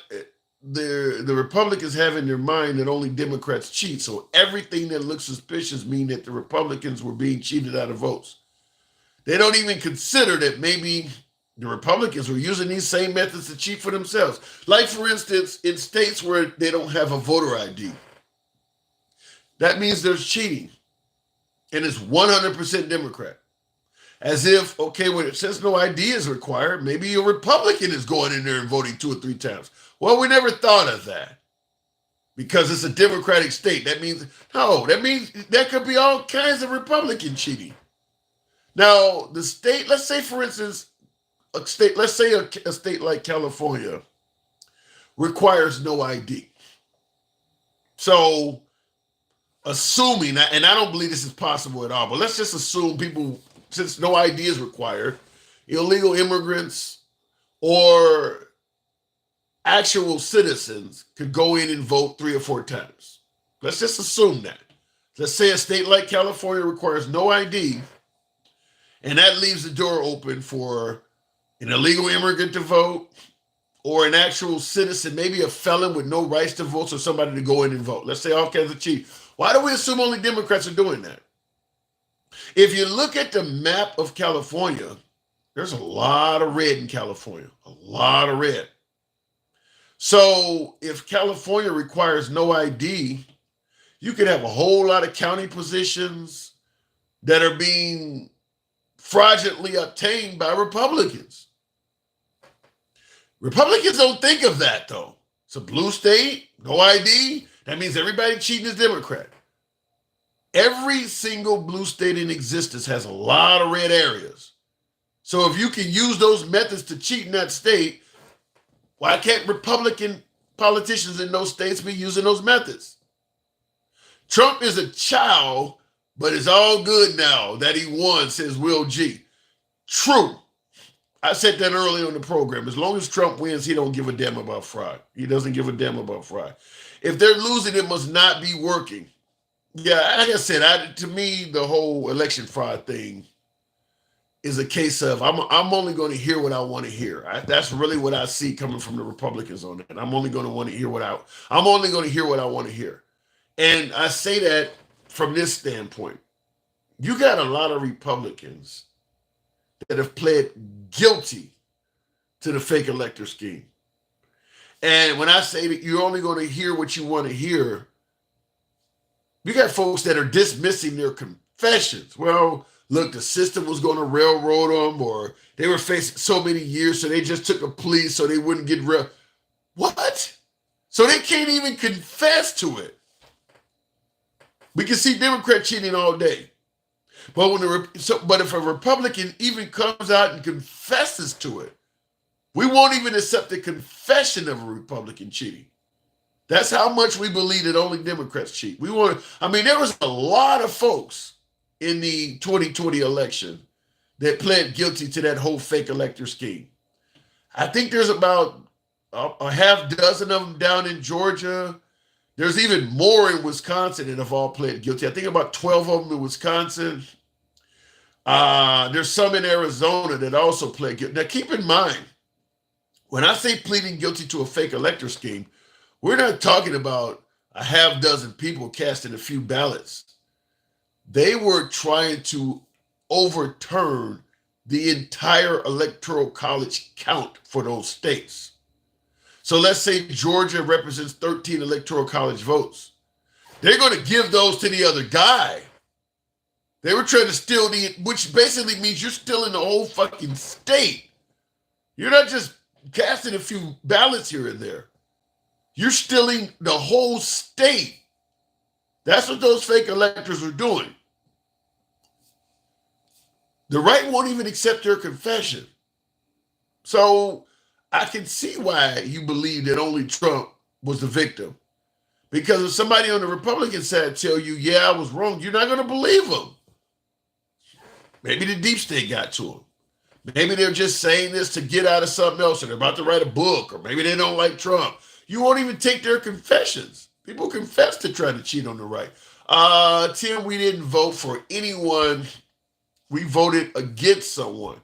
S2: the Republicans have in their mind that only Democrats cheat. So everything that looks suspicious means that the Republicans were being cheated out of votes. They don't even consider that maybe the Republicans were using these same methods to cheat for themselves. Like, for instance, in states where they don't have a voter ID. That means there's cheating. And it's 100% Democrat. As if, okay, when it says no ID is required, maybe a Republican is going in there and voting 2 or 3 times. Well, we never thought of that. Because it's a Democratic state. That means there could be all kinds of Republican cheating. Now, the state, let's say, for instance, a state like California requires no ID. So, assuming, and I don't believe this is possible at all, but let's just assume people, since no ID is required, illegal immigrants or actual citizens could go in and vote 3 or 4 times. Let's just assume that. Let's say a state like California requires no ID, and that leaves the door open for an illegal immigrant to vote, or an actual citizen, maybe a felon with no rights to vote, or somebody to go in and vote. Let's say all kinds of cheat. Why do we assume only Democrats are doing that? If you look at the map of California, there's a lot of red in California, a lot of red. So if California requires no ID, you could have a whole lot of county positions that are being fraudulently obtained by Republicans. Republicans don't think of that, though. It's a blue state, no ID. That means everybody cheating is Democrat. Every single blue state in existence has a lot of red areas. So if you can use those methods to cheat in that state, why can't Republican politicians in those states be using those methods? Trump is a child, but it's all good now that he won, says Will G. True. I said that earlier on the program. As long as Trump wins, he don't give a damn about fraud. He doesn't give a damn about fraud. If they're losing, it must not be working. Yeah, like I said, to me, the whole election fraud thing is a case of I'm only going to hear what I want to hear. That's really what I see coming from the Republicans on that. I'm only going to want to hear what I want to hear. And I say that from this standpoint. You got a lot of Republicans that have pled guilty to the fake elector scheme. And when I say that you're only going to hear what you want to hear, you got folks that are dismissing their confessions. Well, look, the system was going to railroad them, or they were facing so many years, so they just took a plea so they wouldn't get What? So they can't even confess to it. We can see Democrat cheating all day. But but if a Republican even comes out and confesses to it, we won't even accept the confession of a Republican cheating. That's how much we believe that only Democrats cheat. There was a lot of folks in the 2020 election that pled guilty to that whole fake elector scheme. I think there's about a half dozen of them down in Georgia. There's even more in Wisconsin that have all pled guilty. I think about 12 of them in Wisconsin. There's some in Arizona that also pled guilty. Now, keep in mind, when I say pleading guilty to a fake elector scheme, we're not talking about a half dozen people casting a few ballots. They were trying to overturn the entire electoral college count for those states. So let's say Georgia represents 13 electoral college votes. They're going to give those to the other guy. They were trying to steal which basically means you're stealing the whole fucking state. You're not just casting a few ballots here and there. You're stealing the whole state. That's what those fake electors are doing. The right won't even accept their confession. So I can see why you believe that only Trump was the victim. Because if somebody on the Republican side tell you, yeah, I was wrong, you're not going to believe them. Maybe the deep state got to them. Maybe they're just saying this to get out of something else, or they're about to write a book, or maybe they don't like Trump. You won't even take their confessions. People confess to trying to cheat on the right. Tim, we didn't vote for anyone. We voted against someone.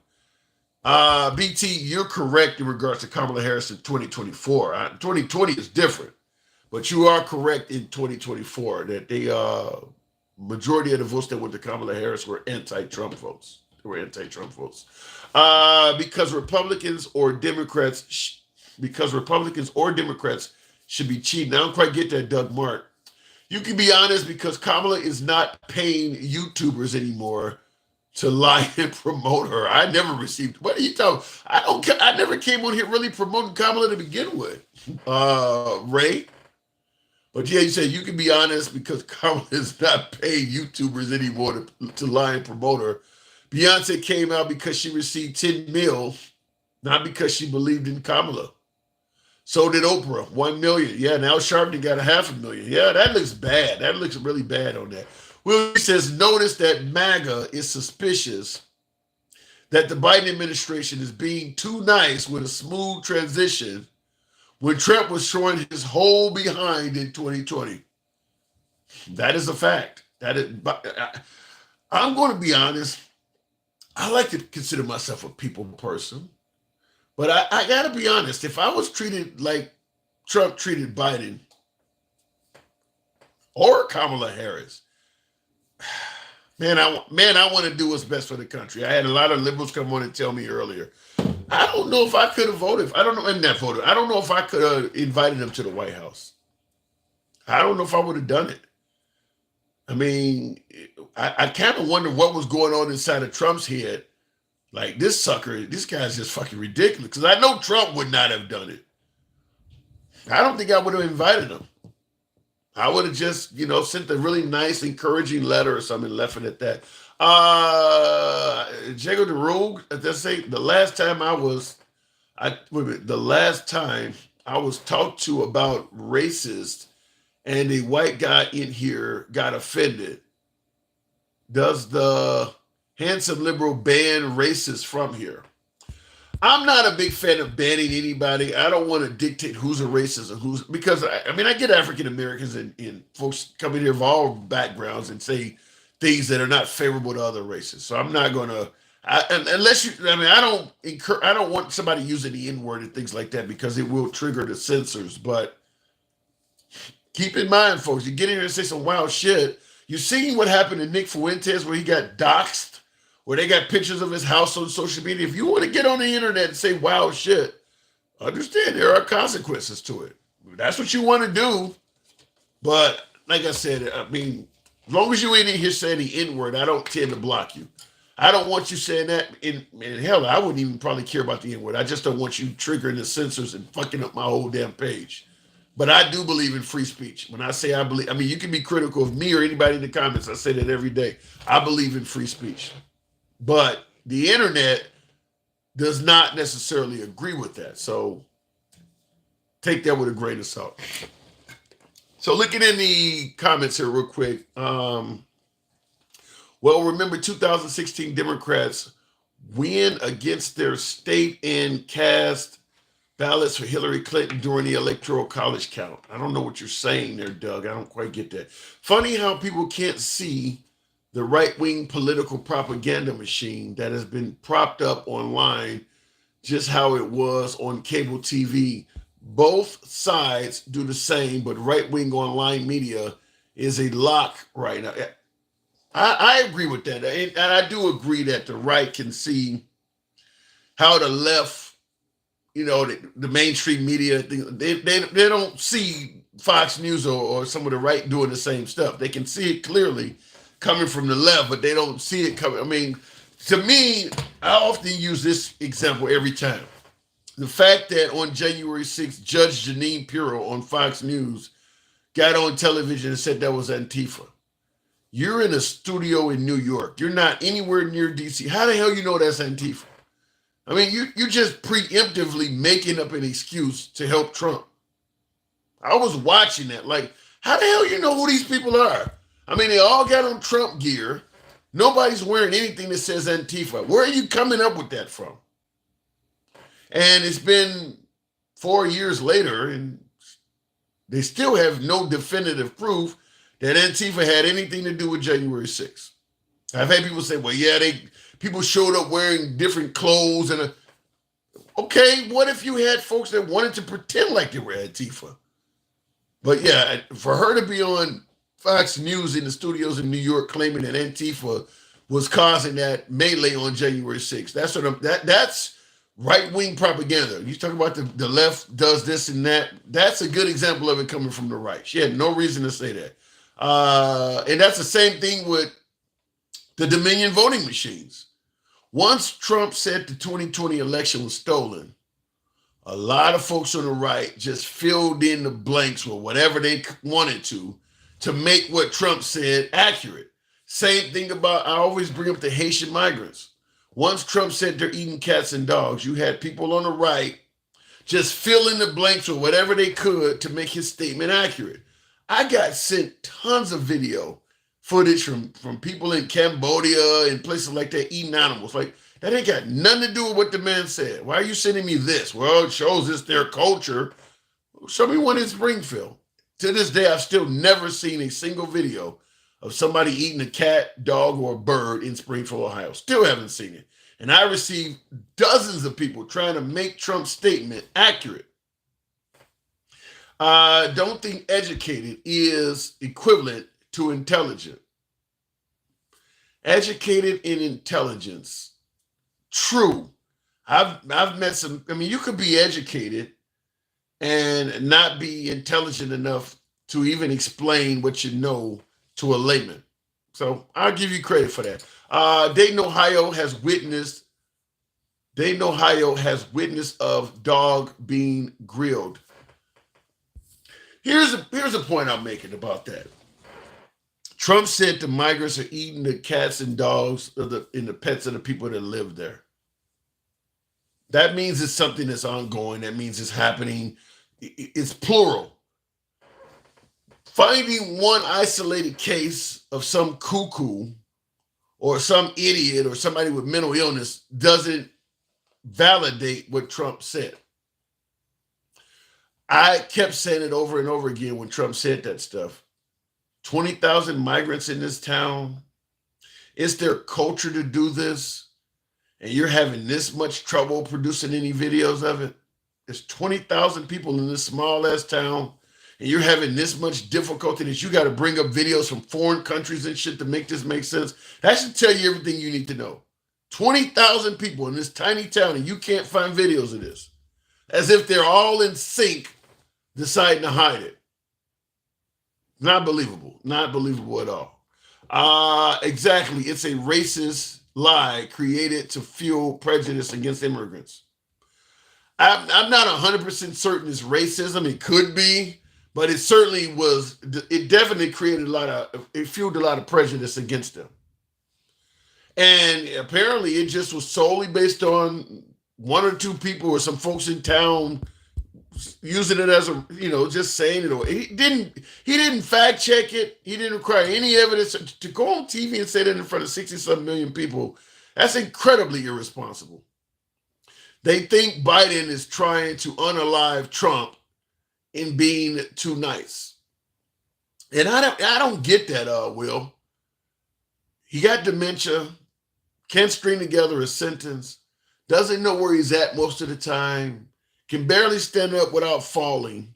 S2: BT, you're correct in regards to Kamala Harris in 2024. 2020 is different, but you are correct in 2024 that the majority of the votes that went to Kamala Harris were anti-Trump votes. They were anti-Trump votes. Because Republicans or Democrats should be cheating. I don't quite get that, Doug Mark. You can be honest, because Kamala is not paying YouTubers anymore to lie and promote her. I never received. What are you talking? I never came on here really promoting Kamala to begin with. Ray. But yeah, you said you can be honest because Kamala is not paying YouTubers anymore to lie and promote her. Beyonce came out because she received 10 mil, not because she believed in Kamala. So did Oprah, 1 million. Yeah, now Sharpton got 500,000. Yeah, that looks bad. That looks really bad on that. Will says, notice that MAGA is suspicious that the Biden administration is being too nice with a smooth transition when Trump was showing his whole behind in 2020. That is a fact. I'm going to be honest. I like to consider myself a people person. But I got to be honest. If I was treated like Trump treated Biden or Kamala Harris, man, I want to do what's best for the country. I had a lot of liberals come on and tell me earlier. I don't know if I could have voted. I don't know if I could have invited them to the White House. I don't know if I would have done it. I mean, I kind of wonder what was going on inside of Trump's head. Like, this guy's just fucking ridiculous. Because I know Trump would not have done it. I don't think I would have invited him. I would have just, sent a really nice, encouraging letter or something and left it at that. Jago the Rogue, let's say the last time I was talked to about racist and a white guy in here got offended. Does the handsome liberal ban racists from here? I'm not a big fan of banning anybody. I don't want to dictate who's a racist and who's, because I get African Americans and folks coming here of all backgrounds and say things that are not favorable to other races. So I'm not going to, I don't want somebody using the N-word and things like that because it will trigger the censors. But keep in mind, folks, you get in here and say some wild shit. You seen what happened to Nick Fuentes where he got doxxed, where they got pictures of his house on social media. If you want to get on the internet and say wild shit, understand there are consequences to it. That's what you want to do. But like I said, as long as you ain't in here saying the N-word, I don't tend to block you. I don't want you saying that. Hell, I wouldn't even probably care about the N-word. I just don't want you triggering the censors and fucking up my whole damn page. But I do believe in free speech. When I say you can be critical of me or anybody in the comments. I say that every day. I believe in free speech. But the internet does not necessarily agree with that. So take that with a grain of salt. So looking in the comments here real quick. Remember 2016 Democrats win against their state and cast ballots for Hillary Clinton during the electoral college count. I don't know what you're saying there, Doug. I don't quite get that. Funny how people can't see the right-wing political propaganda machine that has been propped up online, just how it was on cable TV. Both sides do the same, but right-wing online media is a lock right now. I agree with that. And I do agree that the right can see how the left, the mainstream media, they don't see Fox News or some of the right doing the same stuff. They can see it clearly coming from the left, but they don't see it coming. I mean, to me, I often use this example every time. The fact that on January 6th, Judge Jeanine Pirro on Fox News got on television and said that was Antifa. You're in a studio in New York. You're not anywhere near DC. How the hell you know that's Antifa? I mean, you just preemptively making up an excuse to help Trump. I was watching that. Like, how the hell you know who these people are? I mean, they all got on Trump gear. Nobody's wearing anything that says Antifa. Where are you coming up with that from? And it's been 4 years later, and they still have no definitive proof that Antifa had anything to do with January 6th. I've had people say, well, yeah, people showed up wearing different clothes. Okay, what if you had folks that wanted to pretend like they were Antifa? But yeah, for her to be on Fox News in the studios in New York claiming that Antifa was causing that melee on January 6th, that's right-wing propaganda. You talk about the left does this and that. That's a good example of it coming from the right. She had no reason to say that. And that's the same thing with the Dominion voting machines. Once Trump said the 2020 election was stolen, a lot of folks on the right just filled in the blanks with whatever they wanted to make what Trump said accurate. Same thing about, I always bring up the Haitian migrants. Once Trump said they're eating cats and dogs, you had people on the right just fill in the blanks with whatever they could to make his statement accurate. I got sent tons of video footage from people in Cambodia and places like that eating animals. Like, that ain't got nothing to do with what the man said. Why are you sending me this? Well, it shows it's their culture. Show me one in Springfield. To this day, I've still never seen a single video of somebody eating a cat, dog, or a bird in Springfield, Ohio. Still haven't seen it. And I received dozens of people trying to make Trump's statement accurate. Don't think educated is equivalent to intelligent. Educated in intelligence. True. I've met some, I mean, you could be educated and not be intelligent enough to even explain what you know to a layman. So I'll give you credit for that. Dayton, Ohio has witness of dog being grilled. Here's a point I'm making about that. Trump said the migrants are eating the cats and dogs and the pets of the people that live there. That means it's something that's ongoing. That means it's happening. It's plural. Finding one isolated case of some cuckoo or some idiot or somebody with mental illness doesn't validate what Trump said. I kept saying it over and over again when Trump said that stuff. 20,000 migrants in this town. It's their culture to do this. And you're having this much trouble producing any videos of it. There's 20,000 people in this small ass town. And you're having this much difficulty that you got to bring up videos from foreign countries and shit to make this make sense. That should tell you everything you need to know. 20,000 people in this tiny town and you can't find videos of this. As if they're all in sync deciding to hide it. Not believable. Not believable at all. Exactly. It's a racist lie created to fuel prejudice against immigrants. I'm not 100% certain it's racism. It could be, but it certainly was. It definitely created it fueled a lot of prejudice against them. And apparently it just was solely based on one or two people or some folks in town using it as just saying it. Or he didn't fact check it. He didn't require any evidence to go on TV and say that in front of 60-some million people. That's incredibly irresponsible. They think Biden is trying to unalive Trump in being too nice. And I don't get that, Will. He got dementia, can't string together a sentence, doesn't know where he's at most of the time, can barely stand up without falling,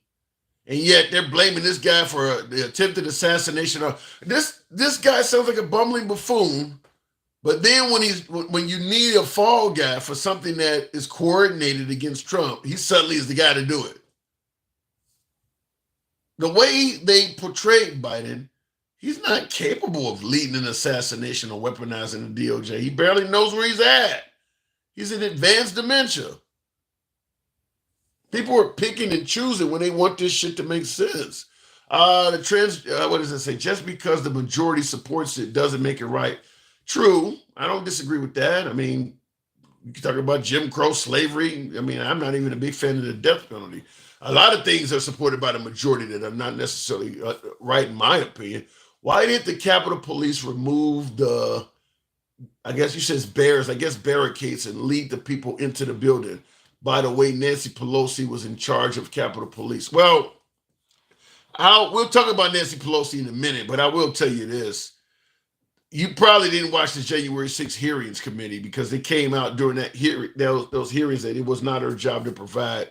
S2: and yet they're blaming this guy for the attempted assassination. This guy sounds like a bumbling buffoon But then when you need a fall guy for something that is coordinated against Trump, he suddenly is the guy to do it. The way they portrayed Biden, he's not capable of leading an assassination or weaponizing the DOJ. He barely knows where he's at. He's in advanced dementia. People are picking and choosing when they want this shit to make sense. What does it say? Just because the majority supports it doesn't make it right. True. I don't disagree with that. I mean, you can talk about Jim Crow, slavery. I mean, I'm not even a big fan of the death penalty. A lot of things are supported by the majority that are not necessarily right, in my opinion. Why didn't the Capitol Police remove the, I guess you said barricades and lead the people into the building? By the way, Nancy Pelosi was in charge of Capitol Police. Well, we'll talk about Nancy Pelosi in a minute, but I will tell you this. You probably didn't watch the January 6th hearings committee because they came out during that hearing, those hearings, that it was not her job to provide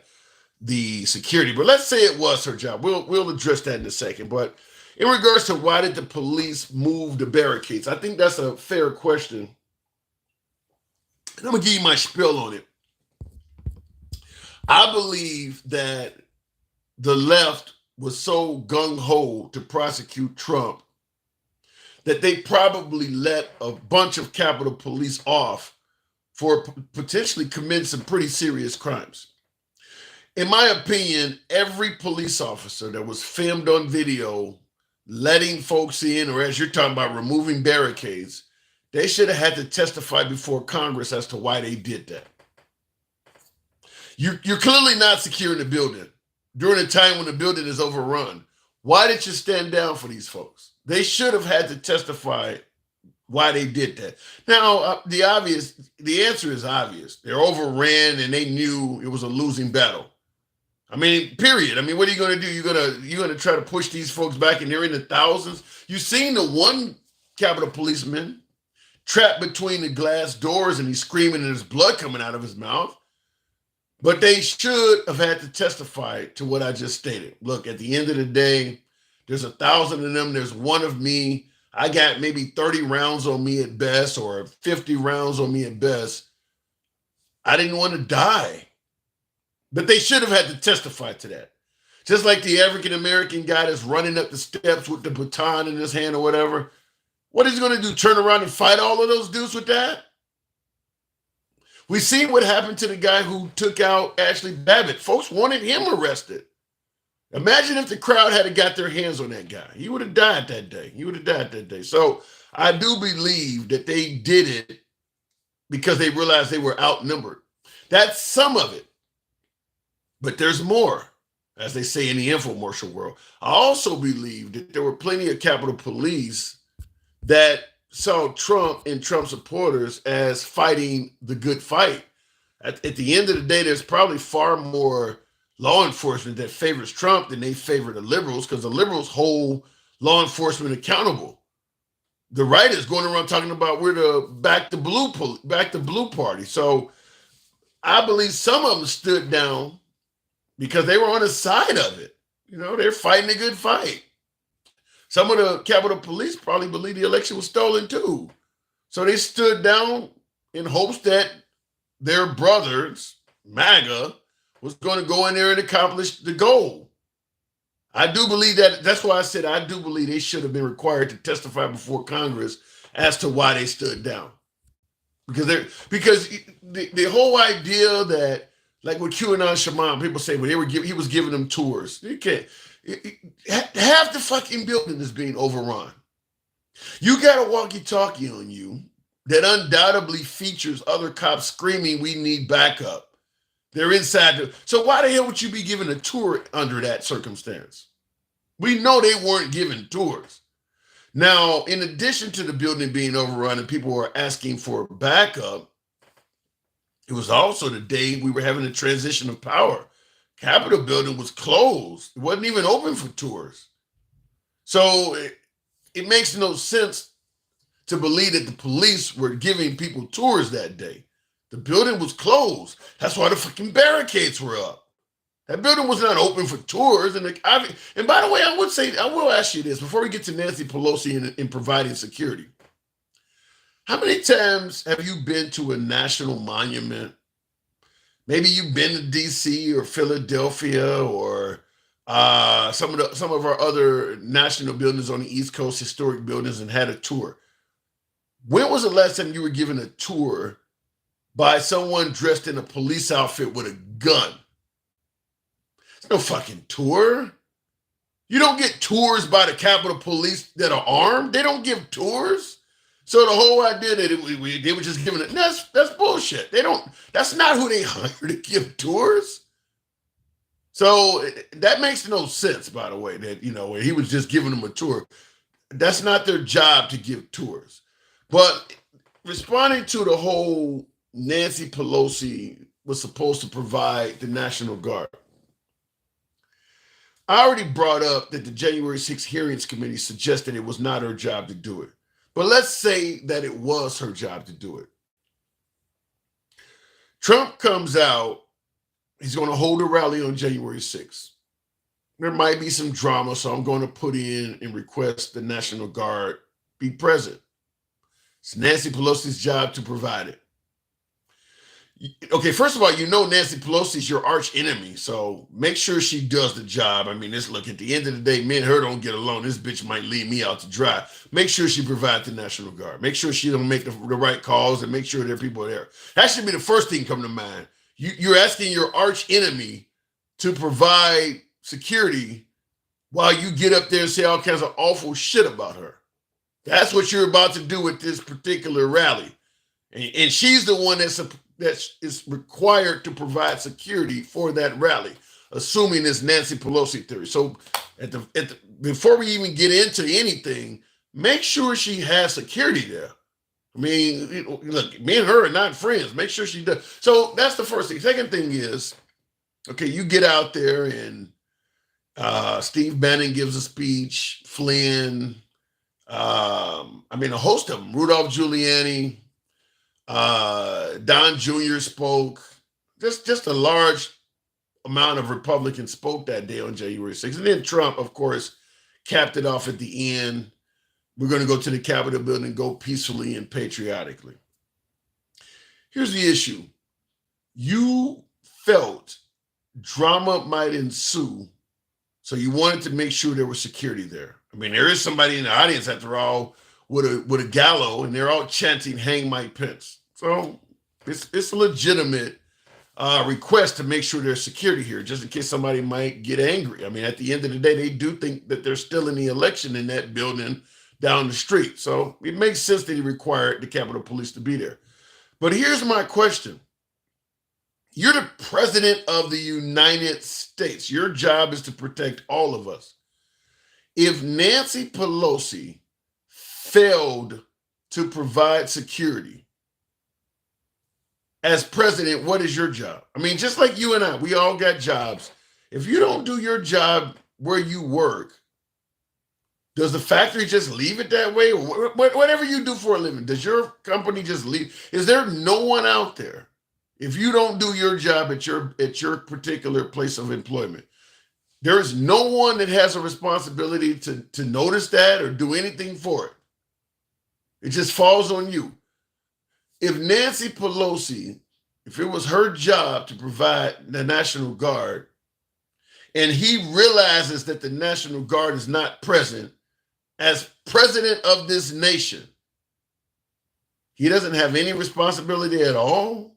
S2: the security. But let's say it was her job. We'll address that in a second. But in regards to why did the police move the barricades, I think that's a fair question. And I'm going to give you my spiel on it. I believe that the left was so gung-ho to prosecute Trump that they probably let a bunch of Capitol Police off for potentially committing some pretty serious crimes. In my opinion, every police officer that was filmed on video letting folks in, or as you're talking about, removing barricades, they should have had to testify before Congress as to why they did that. You're clearly not securing the building during a time when the building is overrun. Why did you stand down for these folks? They should have had to testify why they did that. Now, the answer is obvious. They're overran and they knew it was a losing battle. I mean, period. I mean, what are you going to do? You're gonna try to push these folks back, and they're in the thousands. You've seen the one Capitol policeman trapped between the glass doors, and he's screaming, and there's blood coming out of his mouth. But they should have had to testify to what I just stated. Look, at the end of the day, there's 1,000 of them. There's one of me. I got maybe 30 rounds on me at best, or 50 rounds on me at best. I didn't want to die. But they should have had to testify to that. Just like the African-American guy that's running up the steps with the baton in his hand or whatever. What is he going to do? Turn around and fight all of those dudes with that? We see what happened to the guy who took out Ashley Babbitt. Folks wanted him arrested. Imagine if the crowd had got their hands on that guy. He would have died that day. So I do believe that they did it because they realized they were outnumbered. That's some of it. But there's more, as they say in the infomercial world. I also believe that there were plenty of Capitol Police that saw Trump and Trump supporters as fighting the good fight. At the end of the day, there's probably far more law enforcement that favors Trump than they favor the liberals, because the liberals hold law enforcement accountable. The right is going around talking about we're the back the blue party. So I believe some of them stood down because they were on the side of it. You know, they're fighting a good fight. Some of the Capitol Police probably believe the election was stolen too. So they stood down in hopes that their brothers, MAGA, was going to go in there and accomplish the goal. I do believe that. That's why I said I do believe they should have been required to testify before Congress as to why they stood down. Because the whole idea that, like with QAnon Shaman, people say, well, he was giving them tours. You can't. Half the fucking building is being overrun. You got a walkie-talkie on you that undoubtedly features other cops screaming, "We need backup." They're inside. So why the hell would you be giving a tour under that circumstance? We know they weren't giving tours. Now, in addition to the building being overrun and people were asking for backup, it was also the day we were having a transition of power. Capitol building was closed. It wasn't even open for tours. So it makes no sense to believe that the police were giving people tours that day. The building was closed. That's why the fucking barricades were up. That building was not open for tours. And by the way, I will ask you this before we get to Nancy Pelosi and providing security. How many times have you been to a national monument? Maybe you've been to DC or Philadelphia or some of our other national buildings on the East Coast, historic buildings, and had a tour. When was the last time you were given a tour by someone dressed in a police outfit with a gun? It's no fucking tour. You don't get tours by the Capitol Police that are armed. They don't give tours. So the whole idea that they were just giving it, that's bullshit. That's not who they hire to give tours. So that makes no sense, by the way, that, where he was just giving them a tour. That's not their job to give tours. But responding to the whole Nancy Pelosi was supposed to provide the National Guard. I already brought up that the January 6th Hearings Committee suggested it was not her job to do it. But let's say that it was her job to do it. Trump comes out, he's going to hold a rally on January 6th. There might be some drama, so I'm going to put in and request the National Guard be present. It's Nancy Pelosi's job to provide it. Okay, first of all, Nancy Pelosi's your arch enemy, so make sure she does the job. I mean, look, at the end of the day, me and her don't get along. This bitch might leave me out to dry. Make sure she provides the National Guard. Make sure she don't make the right calls and make sure there are people there. That should be the first thing come to mind. You're asking your arch enemy to provide security while you get up there and say all kinds of awful shit about her. That's what you're about to do with this particular rally. And she's the one that is required to provide security for that rally, assuming it's Nancy Pelosi theory. So before we even get into anything, make sure she has security there. I mean, look, me and her are not friends. Make sure she does. So that's the first thing. Second thing is, okay, you get out there and Steve Bannon gives a speech, Flynn, a host of them, Rudolph Giuliani, Don Jr. spoke. Just a large amount of Republicans spoke that day on January 6th. And then Trump, of course, capped it off at the end. We're going to go to the Capitol building and go peacefully and patriotically. Here's the issue. You felt drama might ensue, so you wanted to make sure there was security there. I mean, there is somebody in the audience, after all, with a gallows, and they're all chanting, "Hang Mike Pence." So it's a legitimate request to make sure there's security here, just in case somebody might get angry. I mean, at the end of the day, they do think that they're still in the election in that building down the street. So it makes sense that he required the Capitol Police to be there. But here's my question. You're the president of the United States. Your job is to protect all of us. If Nancy Pelosi failed to provide security as president, what is your job? I mean, just like you and I, we all got jobs. If you don't do your job where you work, does the factory just leave it that way? Or whatever you do for a living, does your company just leave? Is there no one out there, if you don't do your job at your particular place of employment, there is no one that has a responsibility to notice that or do anything for it? It just falls on you. If Nancy Pelosi, if it was her job to provide the National Guard, and he realizes that the National Guard is not present as president of this nation, he doesn't have any responsibility at all?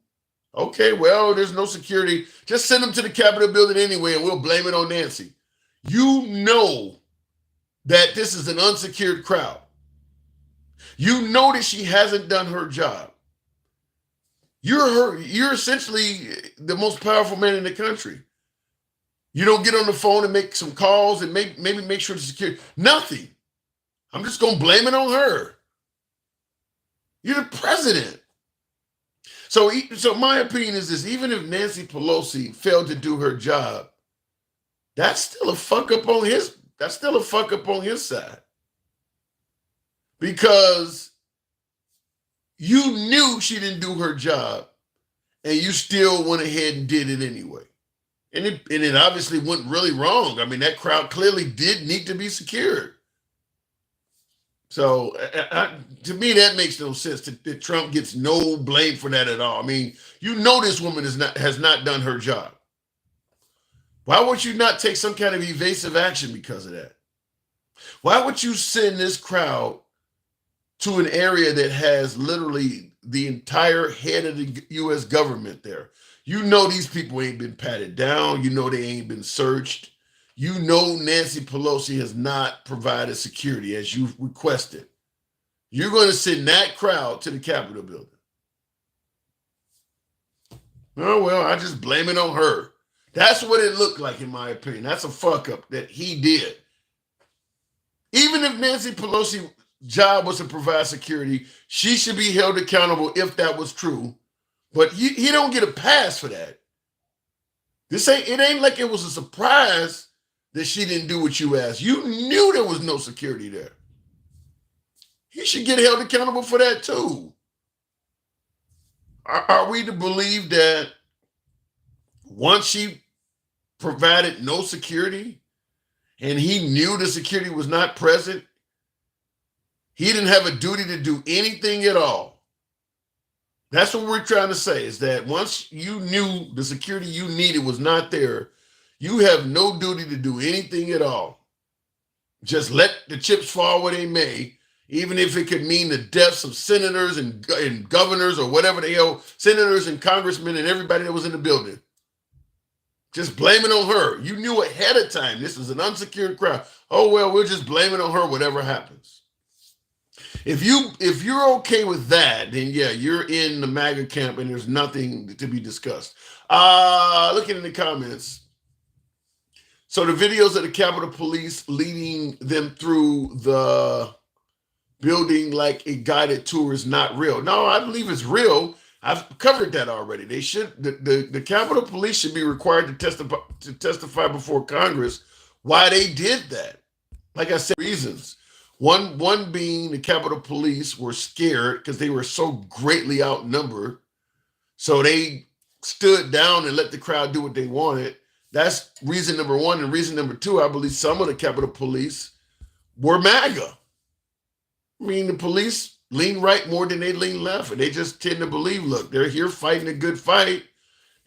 S2: Okay, well, there's no security. Just send them to the Capitol building anyway, and we'll blame it on Nancy. You know that this is an unsecured crowd. You know that she hasn't done her job. You're essentially the most powerful man in the country. You don't get on the phone and make some calls and maybe make sure the security, nothing. I'm just going to blame it on her. You're the president. So my opinion is this: even if Nancy Pelosi failed to do her job, that's still a fuck up on his. That's still a fuck up on his side, because you knew she didn't do her job, and you still went ahead and did it anyway. And it obviously went really wrong. I mean, that crowd clearly did need to be secured. So to me, that makes no sense. That Trump gets no blame for that at all. I mean, you know this woman has not done her job. Why would you not take some kind of evasive action because of that? Why would you send this crowd to an area that has literally the entire head of the U.S. government there? You know these people ain't been patted down. You know they ain't been searched. You know Nancy Pelosi has not provided security as you've requested. You're going to send that crowd to the Capitol building. Oh, well, I just blame it on her. That's what it looked like, in my opinion. That's a fuck up that he did. Even if Nancy Pelosi's job was to provide security, she should be held accountable if that was true. But he don't get a pass for that. It ain't like it was a surprise that she didn't do what you asked. You knew there was no security there. He should get held accountable for that too. Are we to believe that once she provided no security and he knew the security was not present, he didn't have a duty to do anything at all? That's what we're trying to say, is that once you knew the security you needed was not there, you have no duty to do anything at all. Just let the chips fall where they may, even if it could mean the deaths of senators and governors or whatever the hell, senators and congressmen and everybody that was in the building. Just blame it on her. You knew ahead of time this is an unsecured crowd. Oh, well, we'll just blame it on her, whatever happens. If you're okay with that, then yeah, you're in the MAGA camp and there's nothing to be discussed. Looking in the comments. So the videos of the Capitol Police leading them through the building like a guided tour is not real. No, I believe it's real. I've covered that already. They should the Capitol Police should be required to testify before Congress why they did that. Like I said, reasons. One being the Capitol Police were scared because they were so greatly outnumbered. So they stood down and let the crowd do what they wanted. That's reason number one. And reason number two, I believe some of the Capitol Police were MAGA. I mean, the police lean right more than they lean left. And they just tend to believe, look, they're here fighting a good fight.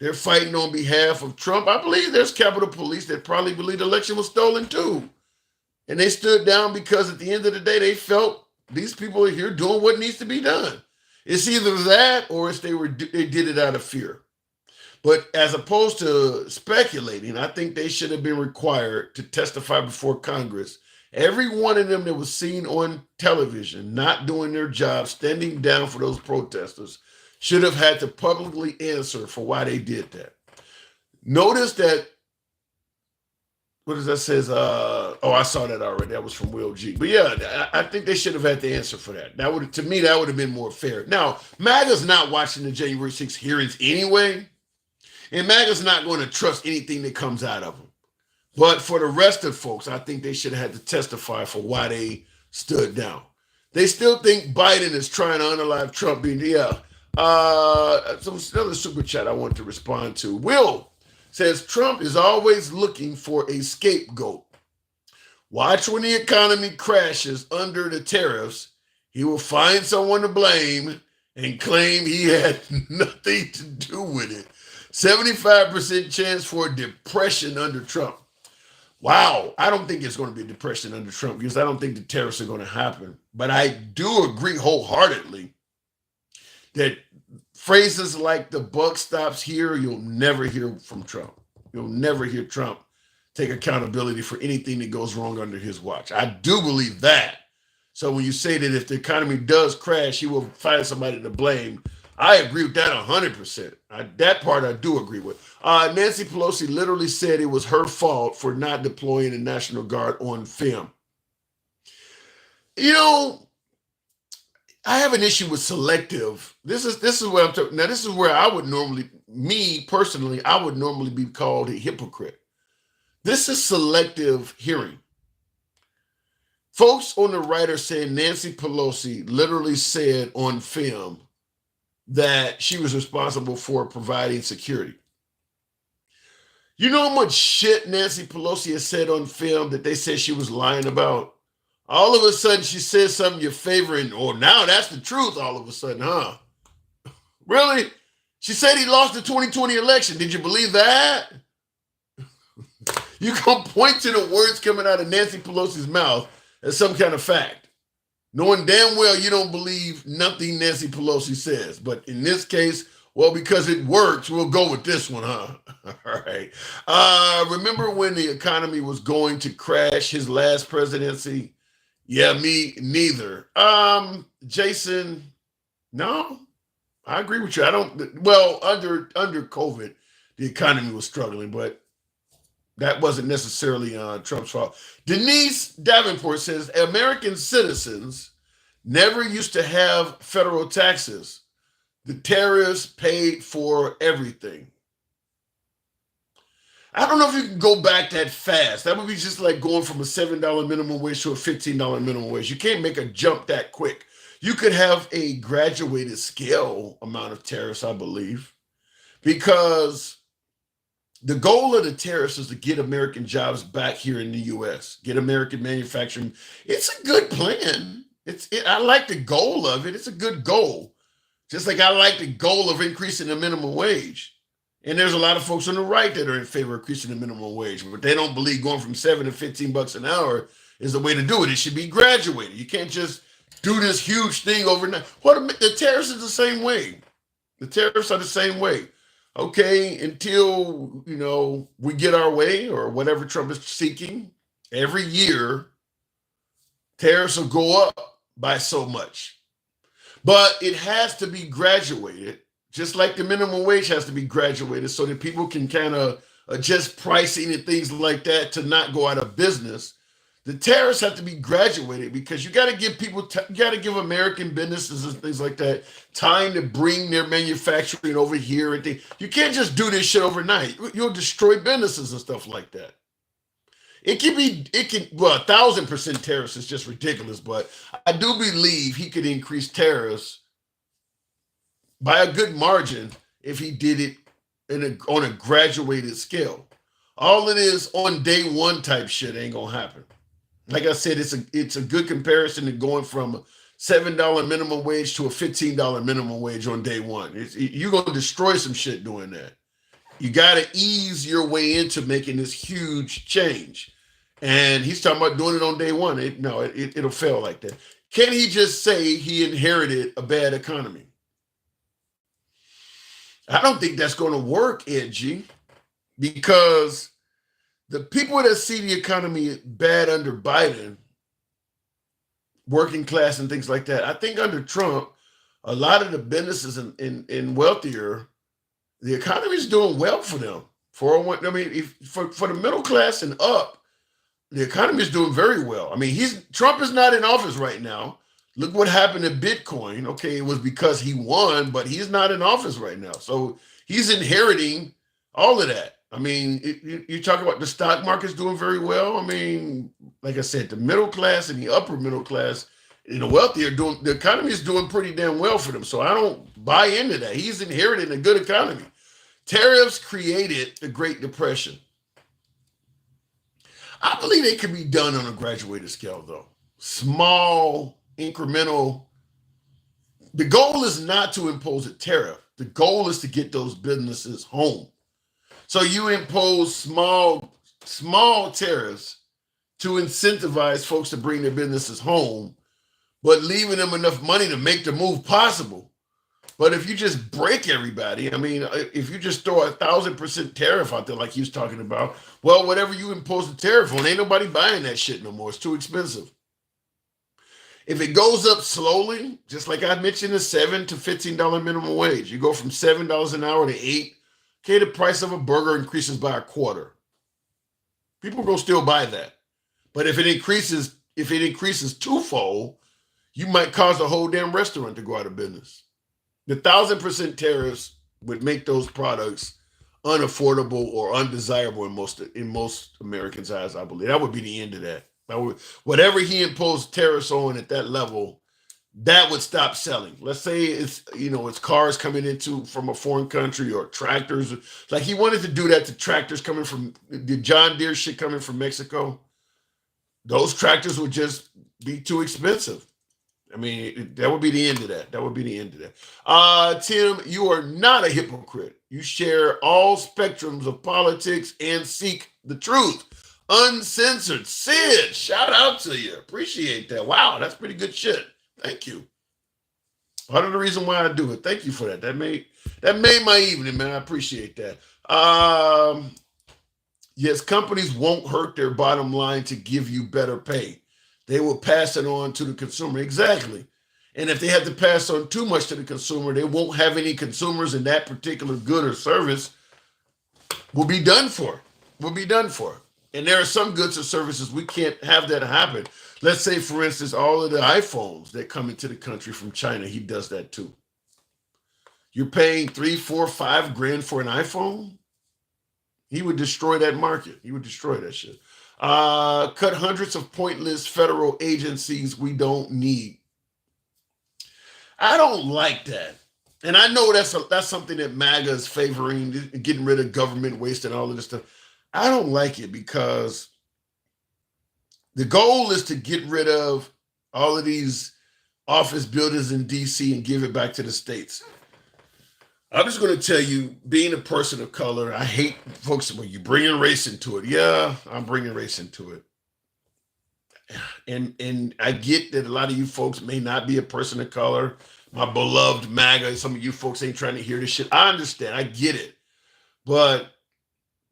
S2: They're fighting on behalf of Trump. I believe there's Capitol Police that probably believe the election was stolen too. And they stood down because at the end of the day, they felt these people are here doing what needs to be done. It's either that or it's they did it out of fear. But as opposed to speculating, I think they should have been required to testify before Congress. Every one of them that was seen on television not doing their job, standing down for those protesters, should have had to publicly answer for why they did that. Notice that, what does that says? I saw that already. That was from Will G. But yeah, I think they should have had to answer for that. To me, that would have been more fair. Now, MAGA's not watching the January 6th hearings anyway. And MAGA's not going to trust anything that comes out of them. But for the rest of folks, I think they should have had to testify for why they stood down. They still think Biden is trying to unalive Trump. So another super chat I want to respond to. Will says Trump is always looking for a scapegoat. Watch when the economy crashes under the tariffs, he will find someone to blame and claim he had nothing to do with it. 75% chance for a depression under Trump. Wow, I don't think it's going to be a depression under Trump because I don't think the tariffs are going to happen. But I do agree wholeheartedly that phrases like the buck stops here, you'll never hear from Trump. You'll never hear Trump take accountability for anything that goes wrong under his watch. I do believe that. So when you say that if the economy does crash, he will find somebody to blame, I agree with that 100%. That part I do agree with. Nancy Pelosi literally said it was her fault for not deploying the National Guard on film. You know, I have an issue with selective. This is where I'm talking. Now, this is where I would normally, me personally, I would normally be called a hypocrite. This is selective hearing. Folks on the right are saying Nancy Pelosi literally said on film that she was responsible for providing security. You know how much shit Nancy Pelosi has said on film that they said she was lying about? All of a sudden, she says something you're favoring, or now that's the truth all of a sudden, huh? Really? She said he lost the 2020 election. Did you believe that? You can point to the words coming out of Nancy Pelosi's mouth as some kind of fact, knowing damn well you don't believe nothing Nancy Pelosi says. But in this case, well, because it works, we'll go with this one, huh? All right. Remember when the economy was going to crash his last presidency? Yeah, me neither. Jason, no, I agree with you. I don't. Well, under COVID, the economy was struggling, but that wasn't necessarily Trump's fault. Denise Davenport says American citizens never used to have federal taxes. The tariffs paid for everything. I don't know if you can go back that fast. That would be just like going from a $7 minimum wage to a $15 minimum wage. You can't make a jump that quick. You could have a graduated scale amount of tariffs, I believe, because the goal of the tariffs is to get American jobs back here in the U.S., get American manufacturing. It's a good plan. I like the goal of it. It's a good goal. Just like I like the goal of increasing the minimum wage. And there's a lot of folks on the right that are in favor of increasing the minimum wage, but they don't believe going from $7 to $15 an hour is the way to do it. It should be graduated. You can't just do this huge thing overnight. The tariffs is the same way. The tariffs are the same way. Okay, until, we get our way or whatever Trump is seeking, every year, tariffs will go up by so much. But it has to be graduated, just like the minimum wage has to be graduated so that people can kind of adjust pricing and things like that to not go out of business. The tariffs have to be graduated because you got to give people, you got to give American businesses and things like that time to bring their manufacturing over here. And you can't just do this shit overnight. You'll destroy businesses and stuff like that. Well, 1,000% tariffs is just ridiculous, but I do believe he could increase tariffs by a good margin if he did it on a graduated scale. All it is on day one type shit ain't gonna happen. Like I said, it's a good comparison to going from a $7 minimum wage to a $15 minimum wage on day one. You're gonna destroy some shit doing that. You gotta ease your way into making this huge change. And he's talking about doing it on day one. It'll fail like that. Can he just say he inherited a bad economy? I don't think that's going to work, Ed G, because the people that see the economy bad under Biden, working class and things like that, I think under Trump, a lot of the businesses and wealthier, the economy is doing well for them. For the middle class and up, the economy is doing very well. I mean, Trump is not in office right now. Look what happened to Bitcoin. Okay, it was because he won, but he's not in office right now. So he's inheriting all of that. I mean, you talk about the stock market's doing very well. I mean, like I said, the middle class and the upper middle class and the wealthy the economy is doing pretty damn well for them. So I don't buy into that. He's inherited a good economy. Tariffs created the Great Depression. I believe they can be done on a graduated scale, though. Small, incremental. The goal is not to impose a tariff. The goal is to get those businesses home. So you impose small tariffs to incentivize folks to bring their businesses home, but leaving them enough money to make the move possible. But if you just break everybody, I mean, if you just throw 1,000% tariff out there like he was talking about, well, whatever you impose the tariff on, ain't nobody buying that shit no more. It's too expensive. If it goes up slowly, just like I mentioned, the $7 to $15 minimum wage, you go from $7 an hour to $8. Okay, the price of a burger increases by a quarter. People will still buy that. But if it increases twofold, you might cause a whole damn restaurant to go out of business. The 1,000% tariffs would make those products unaffordable or undesirable in most Americans' eyes, I believe. That would be the end of that. Whatever he imposed tariffs on at that level, that would stop selling. Let's say it's cars coming from a foreign country or tractors. Like he wanted to do that to tractors coming from the John Deere shit coming from Mexico. those tractors would just be too expensive. I mean, that would be the end of that. That would be the end of that. Tim, you are not a hypocrite. You share all spectrums of politics and seek the truth. Uncensored. Sid, shout out to you. Appreciate that. Wow, that's pretty good shit. Thank you. Part of the reason why I do it. Thank you for that. That made my evening, man. I appreciate that. Yes, companies won't hurt their bottom line to give you better pay. They will pass it on to the consumer. Exactly. And if they have to pass on too much to the consumer, they won't have any consumers, and that particular good or service will be done for. And there are some goods or services we can't have that happen. Let's say, for instance, all of the iPhones that come into the country from China, he does that too. You're paying $3, $4, $5 grand for an iPhone? He would destroy that market. He would destroy that shit. Cut hundreds of pointless federal agencies we don't need. I don't like that. And I know that's something that MAGA is favoring, getting rid of government waste and all of this stuff. I don't like it because the goal is to get rid of all of these office buildings in DC and give it back to the states. I'm just going to tell you, being a person of color, I hate folks when you bring race into it. Yeah, I'm bringing race into it. And I get that a lot of you folks may not be a person of color. My beloved MAGA, some of you folks ain't trying to hear this shit. I understand. I get it. But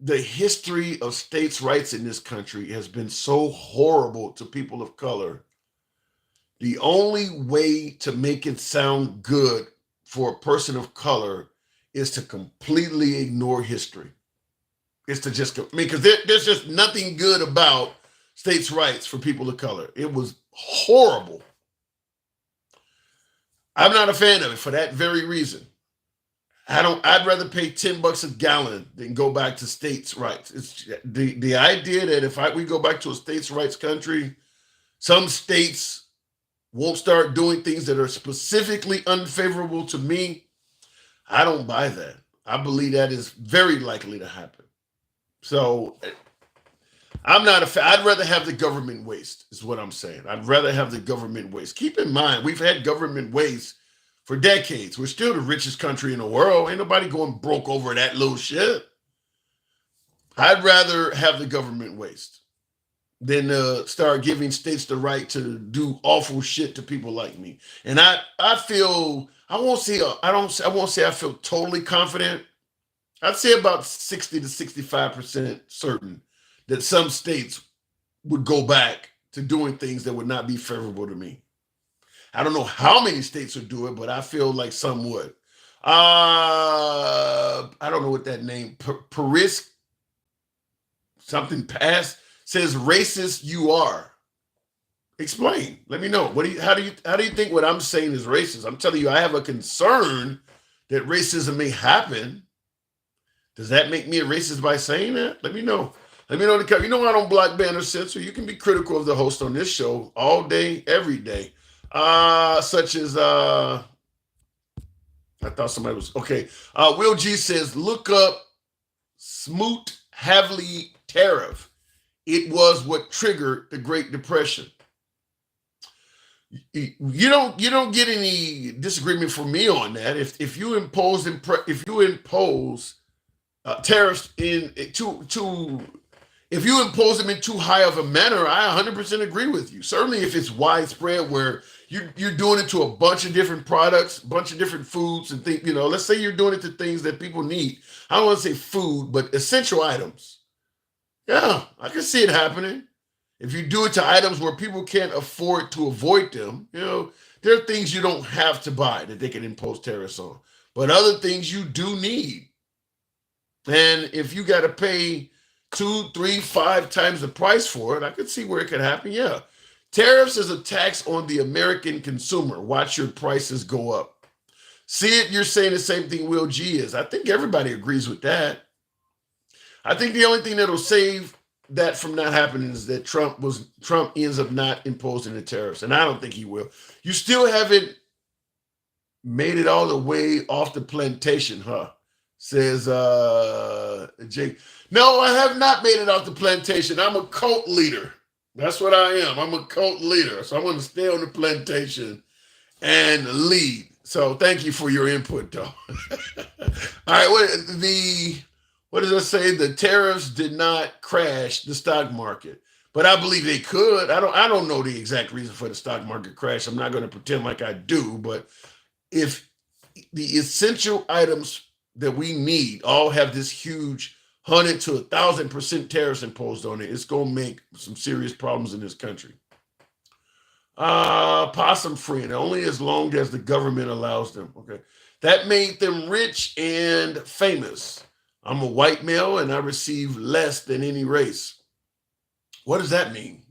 S2: the history of states' rights in this country has been so horrible to people of color. The only way to make it sound good for a person of color is to completely ignore history. It's to just, because there's just nothing good about states' rights for people of color. It was horrible. I'm not a fan of it for that very reason. I'd rather pay $10 a gallon than go back to states' rights. It's the idea that if we go back to a states' rights country, some states won't start doing things that are specifically unfavorable to me. I don't buy that. I believe that is very likely to happen. So I'm not a fan. I'd rather have the government waste, is what I'm saying. I'd rather have the government waste. Keep in mind, we've had government waste for decades. We're still the richest country in the world. Ain't nobody going broke over that little shit. I'd rather have the government waste than start giving states the right to do awful shit to people like me. And I feel, I won't say I feel totally confident. I'd say about 60 to 65% certain that some states would go back to doing things that would not be favorable to me. I don't know how many states would do it, but I feel like some would. I don't know what that name, Paris, something passed, says racist you are. Explain. Let me know. How do you think what I'm saying is racist? I'm telling you, I have a concern that racism may happen. Does that make me a racist by saying that? Let me know. Let me know in the comment. You know I don't block, ban, or censor. You can be critical of the host on this show all day, every day. Such as I thought somebody was okay. Will G says, look up Smoot-Hawley tariff. It was what triggered the Great Depression. You don't get any disagreement from me on that. If you impose tariffs if you impose them in too high of a manner, I 100% agree with you. Certainly if it's widespread where you're doing it to a bunch of different products, a bunch of different foods and things, let's say you're doing it to things that people need. I don't want to say food, but essential items. Yeah, I can see it happening. If you do it to items where people can't afford to avoid them, there are things you don't have to buy that they can impose tariffs on. But other things you do need. And if you got to pay 2, 3, 5 times the price for it, I could see where it could happen. Yeah. Tariffs is a tax on the American consumer. Watch your prices go up. See it, you're saying the same thing Will G is. I think everybody agrees with that. I think the only thing that'll save that from not happening is that Trump ends up not imposing the tariffs. And I don't think he will. You still haven't made it all the way off the plantation, huh? Says Jake. No, I have not made it off the plantation. I'm a cult leader. That's what I am. I'm a cult leader. So I'm going to stay on the plantation and lead. So thank you for your input, though. All right. What does it say? The tariffs did not crash the stock market, but I believe they could. I don't know the exact reason for the stock market crash. I'm not going to pretend like I do, but if the essential items that we need all have this huge 100 to 1,000% tariffs imposed on it, it's going to make some serious problems in this country. Possum free, and only as long as the government allows them. Okay. That made them rich and famous. I'm a white male and I receive less than any race. What does that mean?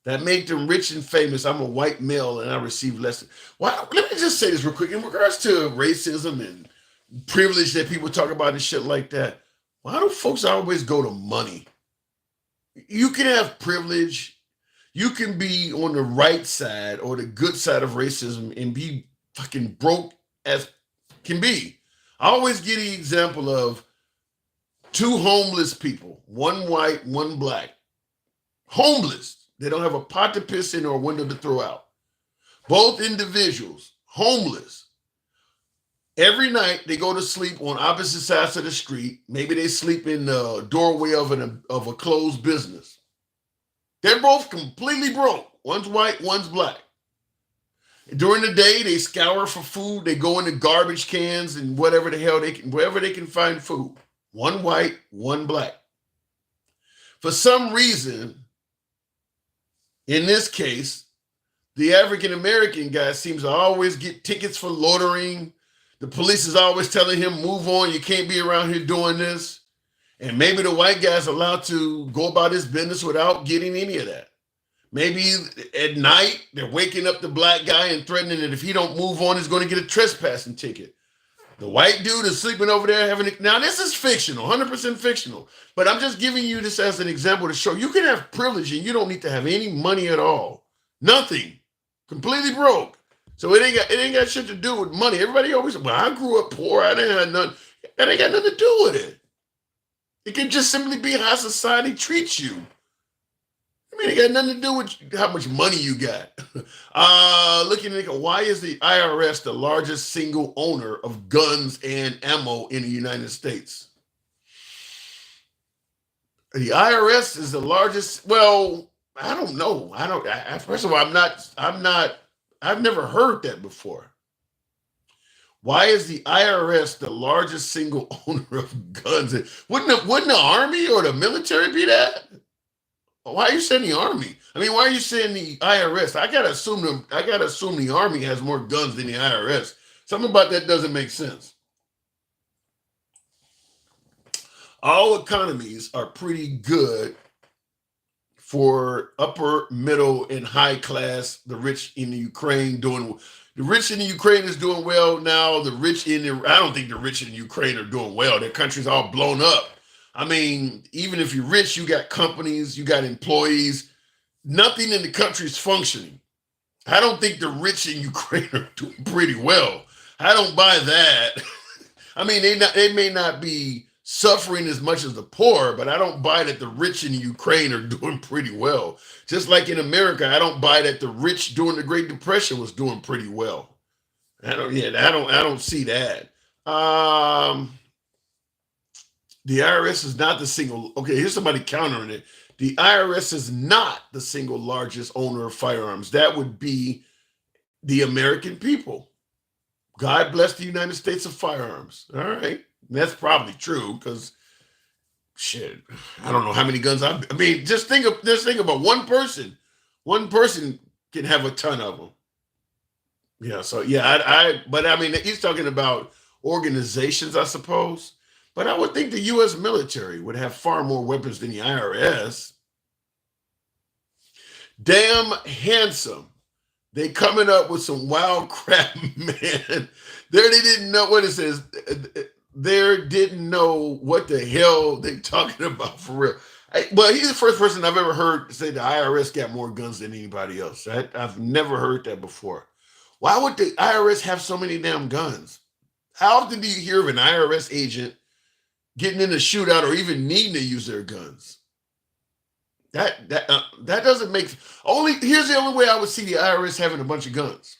S2: That made them rich and famous. I'm a white male and I receive less. Well, let me just say this real quick. In regards to racism and privilege that people talk about and shit like that, why do folks always go to money? You can have privilege. You can be on the right side or the good side of racism and be fucking broke as can be. I always give the example of two homeless people, one white, one black. Homeless. They don't have a pot to piss in or a window to throw out. Both individuals, homeless. Every night they go to sleep on opposite sides of the street. Maybe they sleep in the doorway of a closed business. They're both completely broke. One's white, one's black. During the day, they scour for food. They go into garbage cans and whatever the hell wherever they can find food. One white, one black. For some reason, in this case, the African-American guy seems to always get tickets for loitering. The police is always telling him, move on, you can't be around here doing this. And maybe the white guy's allowed to go about his business without getting any of that. Maybe at night, they're waking up the black guy and threatening that if he don't move on, he's going to get a trespassing ticket. The white dude is sleeping over there now this is fictional, 100% fictional. But I'm just giving you this as an example to show you can have privilege and you don't need to have any money at all. Nothing. Completely broke. So it ain't got shit to do with money. Everybody always say, well, I grew up poor. I didn't have nothing. That ain't got nothing to do with it. It can just simply be how society treats you. I mean, it got nothing to do with how much money you got. Looking at why is the IRS the largest single owner of guns and ammo in the United States? The IRS is the largest. Well, I don't know. First of all, I've never heard that before. Why is the IRS the largest single owner of guns? Wouldn't the Army or the military be that? Why are you saying the Army? I mean, why are you saying the IRS? I gotta assume the Army has more guns than the IRS. Something about that doesn't make sense. All economies are pretty good for upper, middle, and high class. The rich in the Ukraine the rich in the Ukraine is doing well now. I don't think the rich in Ukraine are doing well. Their country's all blown up. I mean, even if you're rich, you got companies, you got employees. Nothing in the country is functioning. I don't think the rich in Ukraine are doing pretty well. I don't buy that. I mean, they may not be suffering as much as the poor, but I don't buy that the rich in Ukraine are doing pretty well. Just like in America, I don't buy that the rich during the Great Depression was doing pretty well. I don't see that. The IRS is not the single. Okay, here's somebody countering it. The IRS is not the single largest owner of firearms. That would be the American people. God bless the United States of firearms. All right. That's probably true because shit, I don't know how many guns I mean, just think about one person. One person can have a ton of them. Yeah, so yeah, but I mean, he's talking about organizations, I suppose. But I would think the U.S. military would have far more weapons than the IRS. Damn handsome. They coming up with some wild crap, man. There they didn't know what it says. There didn't know what the hell they talking about for real. Well, he's the first person I've ever heard say the IRS got more guns than anybody else. I've never heard that before. Why would the IRS have so many damn guns? How often do you hear of an IRS agent getting in a shootout or even needing to use their guns? That doesn't make here's the only way I would see the IRS having a bunch of guns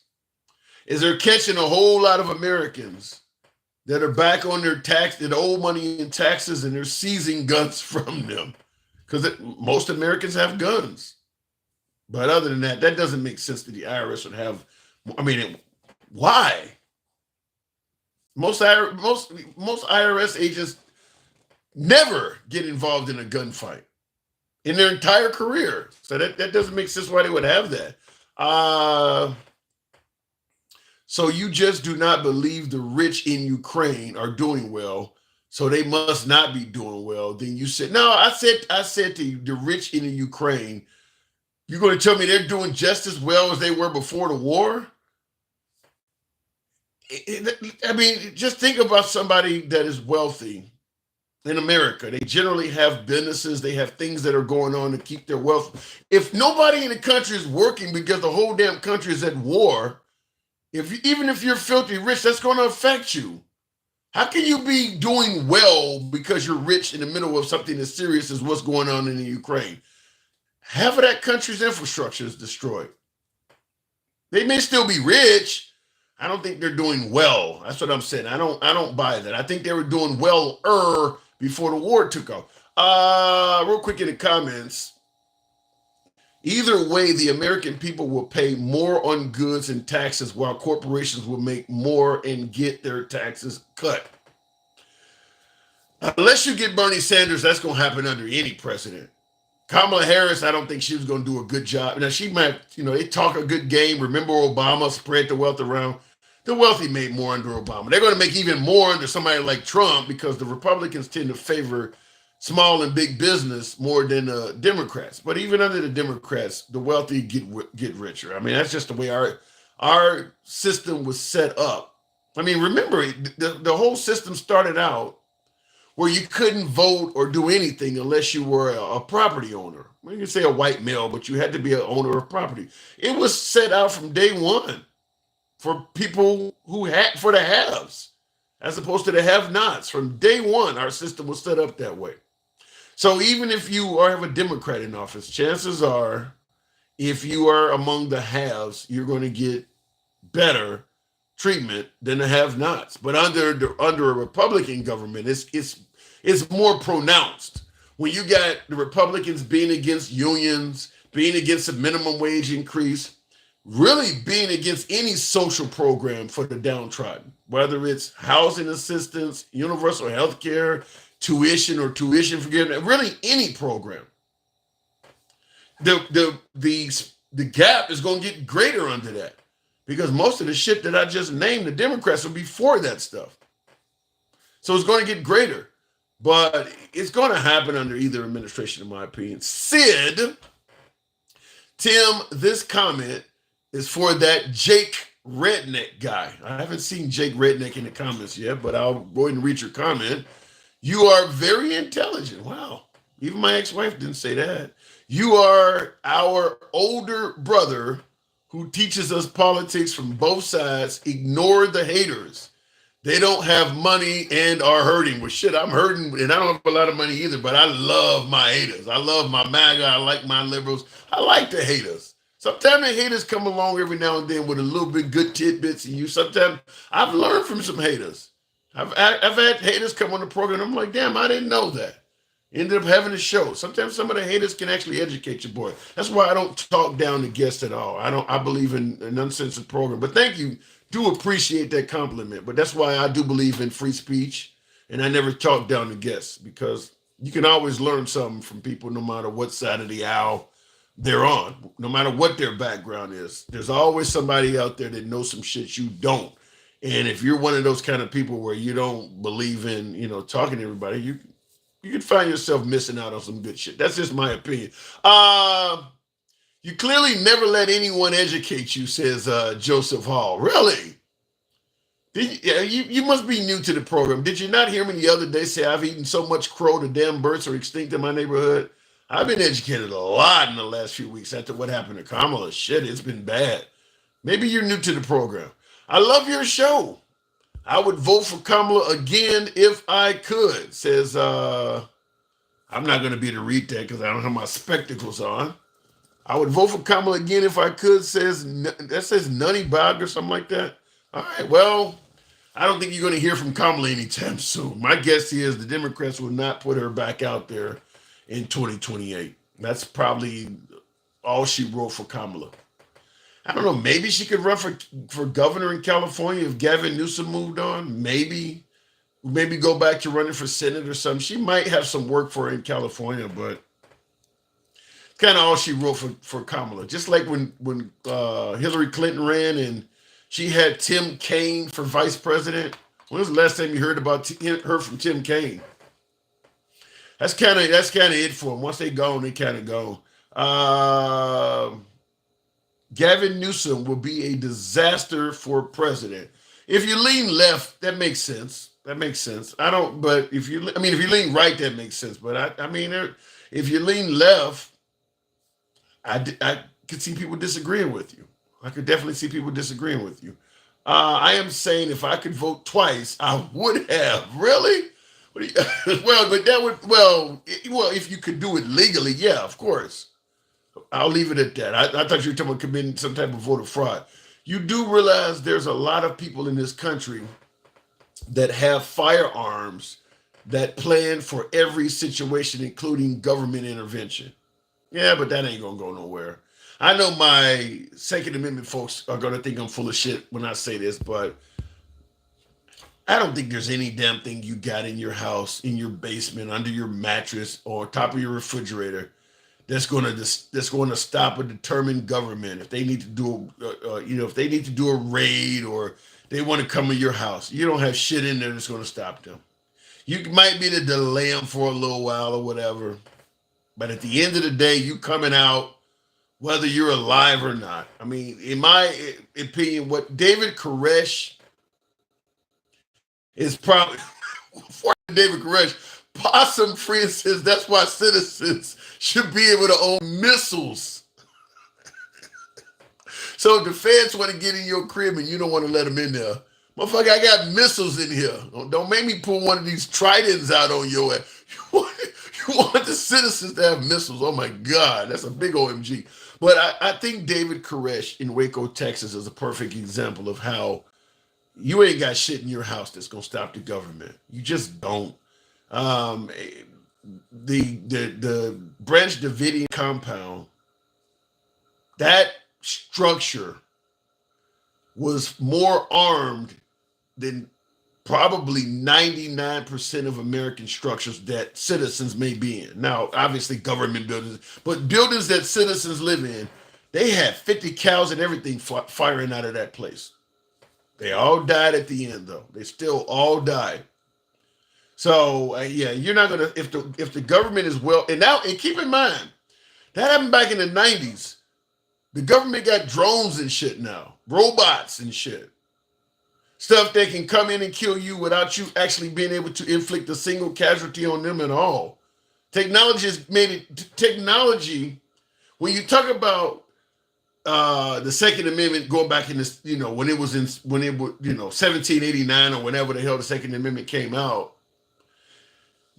S2: is they're catching a whole lot of Americans that are back on their that owe money in taxes, and they're seizing guns from them because most Americans have guns. But other than that, that doesn't make sense that the IRS would have. I mean, why? Most IRS agents never get involved in a gunfight in their entire career. So that doesn't make sense why they would have that. So you just do not believe the rich in Ukraine are doing well, so they must not be doing well. Then you said, no, I said to you, the rich in the Ukraine, you're going to tell me they're doing just as well as they were before the war? I mean, just think about somebody that is wealthy in America. They generally have businesses. They have things that are going on to keep their wealth. If nobody in the country is working because the whole damn country is at war, even if you're filthy rich, that's going to affect you. How can you be doing well because you're rich in the middle of something as serious as what's going on in the Ukraine? Half of that country's infrastructure is destroyed. They may still be rich. I don't think they're doing well. That's what I'm saying. I don't buy that. I think they were doing well before the war took off. Real quick in the comments. Either way, the American people will pay more on goods and taxes while corporations will make more and get their taxes cut. Unless you get Bernie Sanders, that's going to happen under any president. Kamala Harris, I don't think she was going to do a good job. Now, she might, they talk a good game. Remember Obama spread the wealth around. The wealthy made more under Obama. They're going to make even more under somebody like Trump because the Republicans tend to favor small and big business more than Democrats. But even under the Democrats, the wealthy get richer. I mean, that's just the way our system was set up. I mean, remember, the whole system started out where you couldn't vote or do anything unless you were a property owner. Well, you can say a white male, but you had to be an owner of property. It was set out from day one for people for the haves, as opposed to the have-nots. From day one, our system was set up that way. So even if you have a Democrat in office, chances are, if you are among the haves, you're going to get better treatment than the have-nots. But under a Republican government, it's more pronounced. When you got the Republicans being against unions, being against a minimum wage increase, really being against any social program for the downtrodden, whether it's housing assistance, universal health care, tuition or tuition forgiveness, really any program. The gap is going to get greater under that because most of the shit that I just named, the Democrats will be for that stuff. So it's going to get greater, but it's going to happen under either administration, in my opinion. Sid, Tim, this comment is for that Jake Redneck guy. I haven't seen Jake Redneck in the comments yet, but I'll go ahead and read your comment. You are very intelligent. Wow. Even my ex-wife didn't say that. You are our older brother who teaches us politics from both sides. Ignore the haters. They don't have money and are hurting. Well, shit, I'm hurting, and I don't have a lot of money either, but I love my haters. I love my MAGA. I like my liberals. I like the haters. Sometimes the haters come along every now and then with a little bit good tidbits in you. Sometimes I've learned from some haters. I've had haters come on the program. I'm like, damn, I didn't know that. Ended up having a show. Sometimes some of the haters can actually educate your boy. That's why I don't talk down the guests at all. I believe in an uncensored program. But thank you. Do appreciate that compliment. But that's why I do believe in free speech. And I never talk down the guests because you can always learn something from people no matter what side of the aisle they're on, no matter what their background is. There's always somebody out there that knows some shit you don't. And if you're one of those kind of people where you don't believe in, talking to everybody, you can find yourself missing out on some good shit. That's just my opinion. You clearly never let anyone educate you, says Joseph Hall. Really? You must be new to the program. Did you not hear me the other day say I've eaten so much crow the damn birds are extinct in my neighborhood? I've been educated a lot in the last few weeks after what happened to Kamala. Shit, it's been bad. Maybe you're new to the program. I love your show. I would vote for Kamala again if I could, says I'm not going to be able to read that because I don't have my spectacles on. I would vote for Kamala again if I could. That says Nunny Bog or something like that. All right, well, I don't think you're going to hear from Kamala anytime soon. My guess is the Democrats will not put her back out there in 2028. That's probably all she wrote for Kamala. I don't know. Maybe she could run for governor in California if Gavin Newsom moved on. Maybe go back to running for Senate or something. She might have some work for her in California, but kind of all she wrote for Kamala. Just like when Hillary Clinton ran and she had Tim Kaine for vice president. When was the last time you heard from Tim Kaine? That's kind of it for them. Once they gone, they kind of go. Gavin Newsom will be a disaster for president. If you lean left, that makes sense. But if you lean right, that makes sense. But if you lean left, I could see people disagreeing with you. I could definitely see people disagreeing with you. I am saying if I could vote twice, I would have. Really? Well, if you could do it legally, yeah, of course. I'll leave it at that. I thought you were talking about committing some type of voter fraud. You do realize there's a lot of people in this country that have firearms that plan for every situation, including government intervention. Yeah, but that ain't gonna go nowhere. I know my Second Amendment folks are gonna think I'm full of shit when I say this, but I don't think there's any damn thing you got in your house, in your basement, under your mattress, or top of your refrigerator that's going to stop a determined government if they need to do if they need to do a raid or they want to come in your house. You don't have shit in there that's going to stop them. You might be able to delay them for a little while or whatever, but at the end of the day, you coming out whether you're alive or not. I mean, in my opinion, what David Koresh is probably for David Koresh, Possum Friend says that's why citizens should be able to own missiles. So if the feds want to get in your crib and you don't want to let them in there, motherfucker, I got missiles in here. Don't make me pull one of these tridents out on your ass. You want the citizens to have missiles. Oh my God, that's a big OMG. But I think David Koresh in Waco, Texas is a perfect example of how you ain't got shit in your house that's going to stop the government. You just don't. The Branch Davidian compound, that structure was more armed than probably 99% of American structures that citizens may be in. Now, obviously government buildings, but buildings that citizens live in, they had 50 cows and everything firing out of that place. They all died at the end, though. They still all died. So yeah, you're not gonna if the government is well. And keep in mind that happened back in the 90s. The government got drones and shit now, robots and shit, stuff that can come in and kill you without you actually being able to inflict a single casualty on them at all. Technology has made it. Technology, when you talk about the Second Amendment going back in this, when it was 1789 or whenever the hell the Second Amendment came out,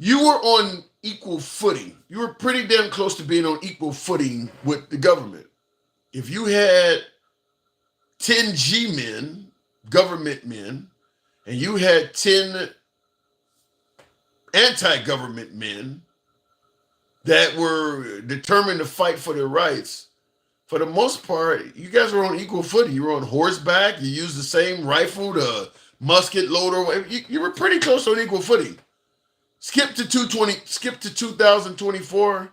S2: you were on equal footing. You were pretty damn close to being on equal footing with the government. If you had 10 G-men, government men, and you had 10 anti-government men that were determined to fight for their rights, for the most part, you guys were on equal footing. You were on horseback. You used the same rifle, the musket loader. You were pretty close on equal footing. Skip to 2024.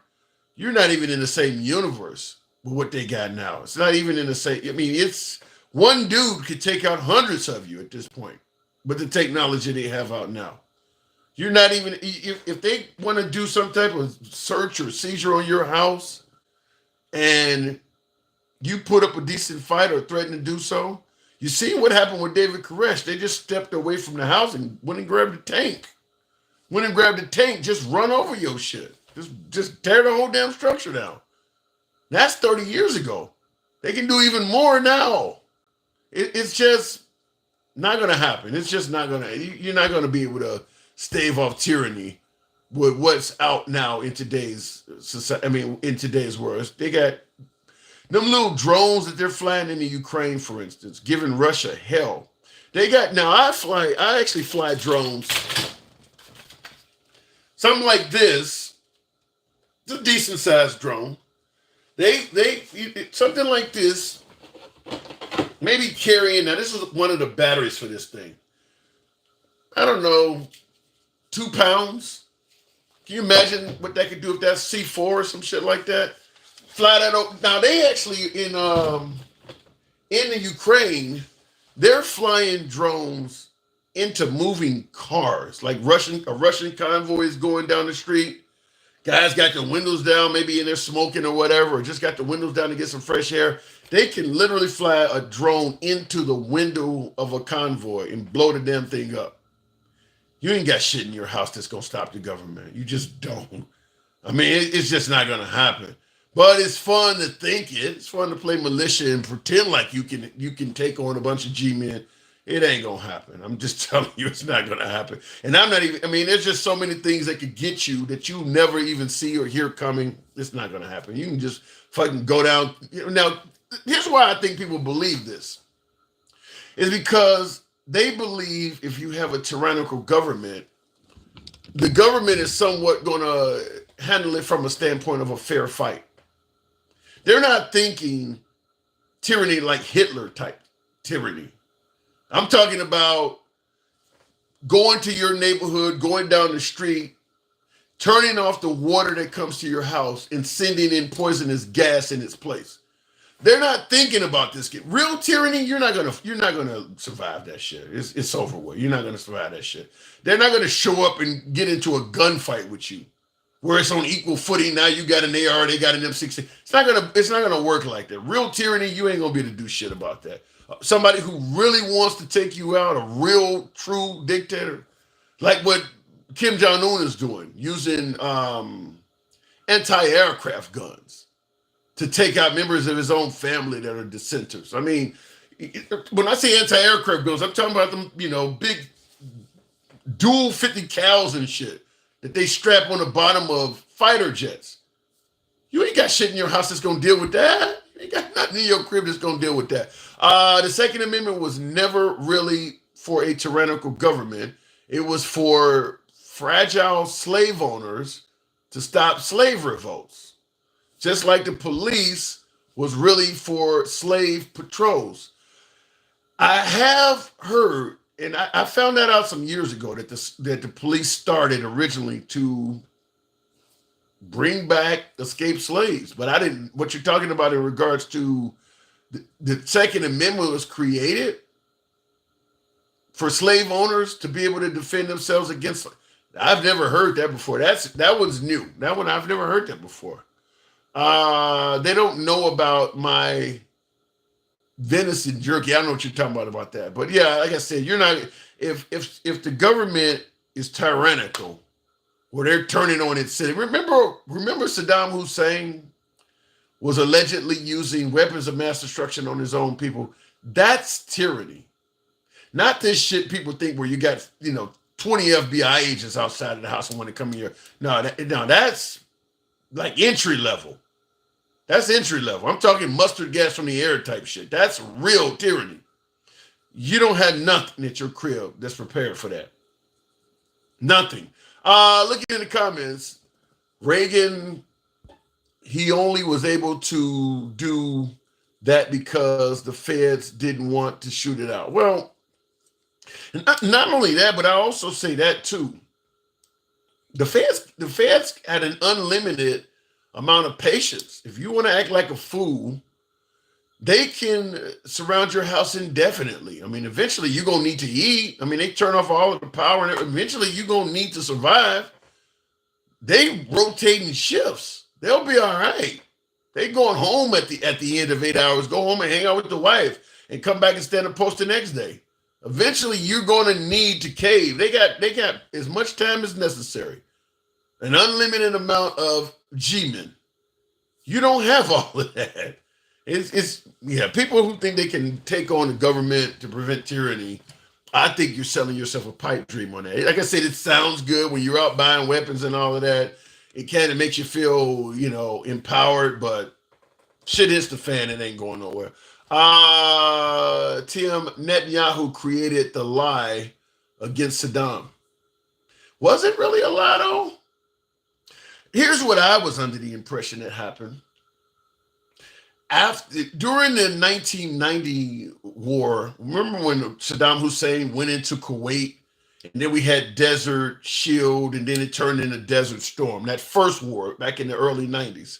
S2: You're not even in the same universe with what they got now. It's not even in the same. I mean, it's one dude could take out hundreds of you at this point, with the technology they have out now. You're not even, if they want to do some type of search or seizure on your house and you put up a decent fight or threaten to do so, you see what happened with David Koresh. They just stepped away from the house and went and grabbed a tank. Just run over your shit. Just tear the whole damn structure down. That's 30 years ago. They can do even more now. It's just not going to happen. It's just not going to, you're not going to be able to stave off tyranny with what's out now in today's society. I mean, in today's world, they got them little drones that they're flying into Ukraine, for instance, giving Russia hell. They got now. I actually fly drones. Something like this. It's a decent sized drone. Something like this. Maybe carrying. Now this is one of the batteries for this thing. I don't know, 2 pounds. Can you imagine what that could do if that's C4 or some shit like that? Fly that over. Now they actually in the Ukraine, they're flying drones into moving cars. Like a Russian convoy is going down the street. Guys got the windows down, maybe in there smoking or whatever, or just got the windows down to get some fresh air. They can literally fly a drone into the window of a convoy and blow the damn thing up. You ain't got shit in your house that's gonna stop the government. You just don't. I mean, it's just not gonna happen. But it's fun to think it. It's fun to play militia and pretend like you can take on a bunch of G-men. It ain't gonna happen. I'm just telling you, it's not gonna happen. And I'm not even. I mean, there's just so many things that could get you that you never even see or hear coming. It's not gonna happen. You can just fucking go down. Now, here's why I think people believe this. Is because they believe if you have a tyrannical government, the government is somewhat going to handle it from a standpoint of a fair fight. They're not thinking tyranny like Hitler type tyranny. I'm talking about going to your neighborhood, going down the street, turning off the water that comes to your house and sending in poisonous gas in its place. They're not thinking about this. Real tyranny, you're not gonna survive that shit. It's over with. You're not gonna survive that shit. They're not gonna show up and get into a gunfight with you, where it's on equal footing. Now you got an AR, they got an M16. It's not gonna work like that. Real tyranny, you ain't gonna be able to do shit about that. Somebody who really wants to take you out, a real true dictator, like what Kim Jong-un is doing, using anti-aircraft guns to take out members of his own family that are dissenters. I mean, when I say anti-aircraft guns, I'm talking about them, big dual 50 cals and shit that they strap on the bottom of fighter jets. You ain't got shit in your house that's gonna deal with that. You ain't got nothing in your crib that's gonna deal with that. The Second Amendment was never really for a tyrannical government. It was for fragile slave owners to stop slave revolts. Just like the police was really for slave patrols. I have heard, and I found that out some years ago, that the police started originally to bring back escaped slaves. But I didn't, what you're talking about in regards to the Second Amendment was created for slave owners to be able to defend themselves against. I've never heard that before. That one's new. That one, I've never heard that before. They don't know about my venison jerky. I don't know what you're talking about that. But yeah, like I said, you're not, if the government is tyrannical, where they're turning on its city. Remember Saddam Hussein was allegedly using weapons of mass destruction on his own people. That's tyranny. Not this shit people think where you got, 20 FBI agents outside of the house and want to come here. No, that's like entry level. That's entry level. I'm talking mustard gas from the air type shit. That's real tyranny. You don't have nothing at your crib that's prepared for that. Nothing. Looking in the comments, Reagan, he only was able to do that because the feds didn't want to shoot it out. Well, not only that, but I also say that too. The feds had an unlimited amount of patience. If you want to act like a fool, they can surround your house indefinitely. I mean, eventually you're going to need to eat. I mean, they turn off all of the power and eventually you're going to need to survive. They rotating shifts. They'll be all right. They going home at the end of 8 hours, go home and hang out with the wife and come back and stand and post the next day. Eventually you're going to need to cave. They got as much time as necessary. An unlimited amount of G-men. You don't have all of that. It's people who think they can take on the government to prevent tyranny. I think you're selling yourself a pipe dream on that. Like I said, it sounds good when you're out buying weapons and all of that. It kind of makes you feel, empowered, but shit hits the fan. It ain't going nowhere. Tim, Netanyahu created the lie against Saddam. Was it really a lie, though? Here's what I was under the impression that happened. During the 1990 war, remember when Saddam Hussein went into Kuwait, and then we had Desert Shield, and then it turned into Desert Storm, that first war back in the early 90s.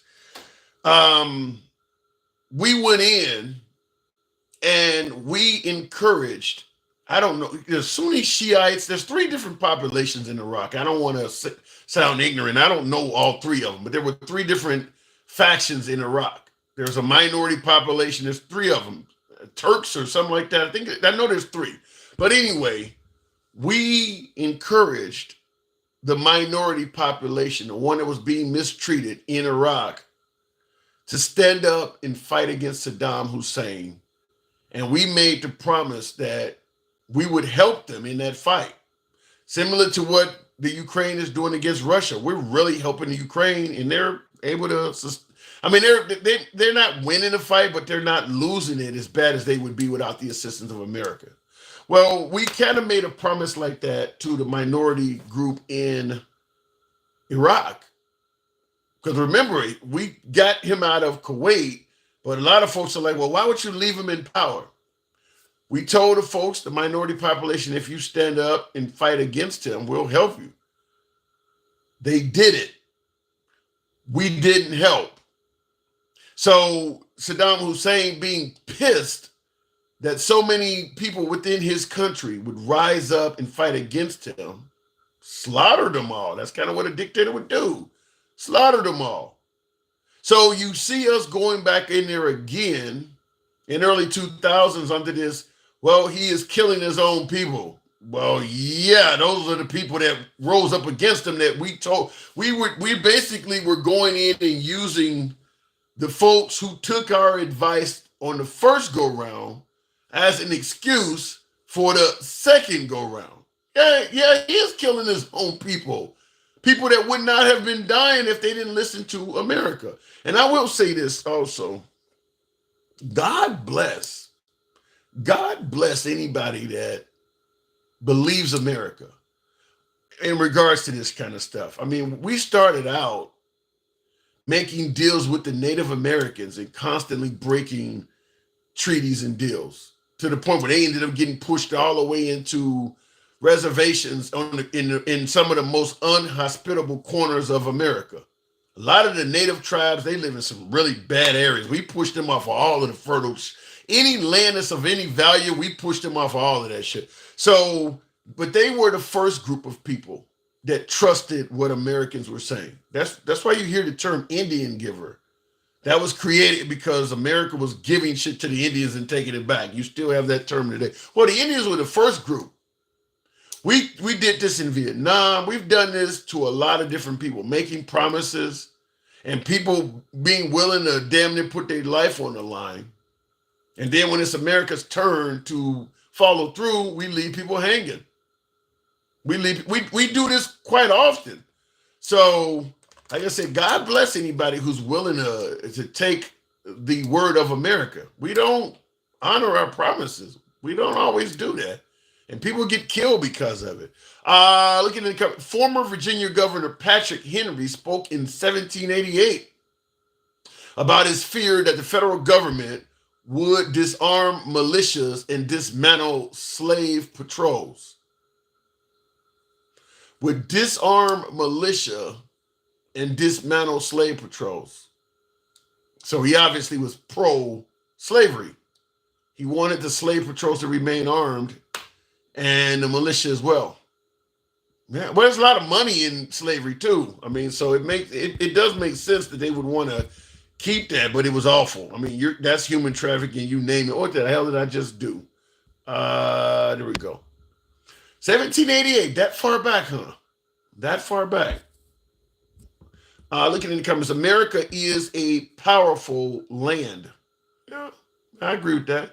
S2: We went in and we encouraged, I don't know, Sunni Shiites. There's three different populations in Iraq. I don't want to sound ignorant. I don't know all three of them, but there were three different factions in Iraq. There's a minority population. There's three of them, Turks or something like that. I know there's three. But anyway, we encouraged the minority population, the one that was being mistreated in Iraq, to stand up and fight against Saddam Hussein. And we made the promise that we would help them in that fight. Similar to what the Ukraine is doing against Russia. We're really helping the Ukraine, and they're able to, they're not winning the fight, but they're not losing it as bad as they would be without the assistance of America. Well, we kind of made a promise like that to the minority group in Iraq. Because remember, we got him out of Kuwait, but a lot of folks are like, well, why would you leave him in power? We told the folks, the minority population, if you stand up and fight against him, we'll help you. They did it. We didn't help. So Saddam Hussein, being pissed that so many people within his country would rise up and fight against him, slaughtered them all. That's kind of what a dictator would do. Slaughtered them all. So you see us going back in there again in early 2000s under this, well, he is killing his own people. Well, yeah, those are the people that rose up against him that we told. We basically were going in and using the folks who took our advice on the first go round as an excuse for the second go round. Yeah, he is killing his own people. People that would not have been dying if they didn't listen to America. And I will say this also. God bless anybody that believes America in regards to this kind of stuff. I mean, we started out making deals with the Native Americans and constantly breaking treaties and deals to the point where they ended up getting pushed all the way into reservations in some of the most unhospitable corners of America. A lot of the native tribes, they live in some really bad areas. We pushed them off of all of the fertile, any land that's of any value, we pushed them off of all of that shit. So, but they were the first group of people that trusted what Americans were saying. That's why you hear the term Indian giver. That was created because America was giving shit to the Indians and taking it back. You still have that term today. Well, the Indians were the first group. We did this in Vietnam. We've done this to a lot of different people, making promises and people being willing to damn near put their life on the line. And then when it's America's turn to follow through, we leave people hanging. We do this quite often. So, like I said, God bless anybody who's willing to take the word of America. We don't honor our promises. We don't always do that. And people get killed because of it. Looking at the former Virginia Governor Patrick Henry spoke in 1788 about his fear that the federal government would disarm militias and dismantle slave patrols. Would disarm militia and dismantle slave patrols. So he obviously was pro-slavery. He wanted the slave patrols to remain armed and the militia as well. Yeah, well, there's a lot of money in slavery too. I mean, so it does make sense that they would want to keep that, but it was awful. I mean, that's human trafficking, you name it. What the hell did I just do? There we go. 1788, that far back, huh? That far back. Looking in the comments, America is a powerful land. Yeah, I agree with that.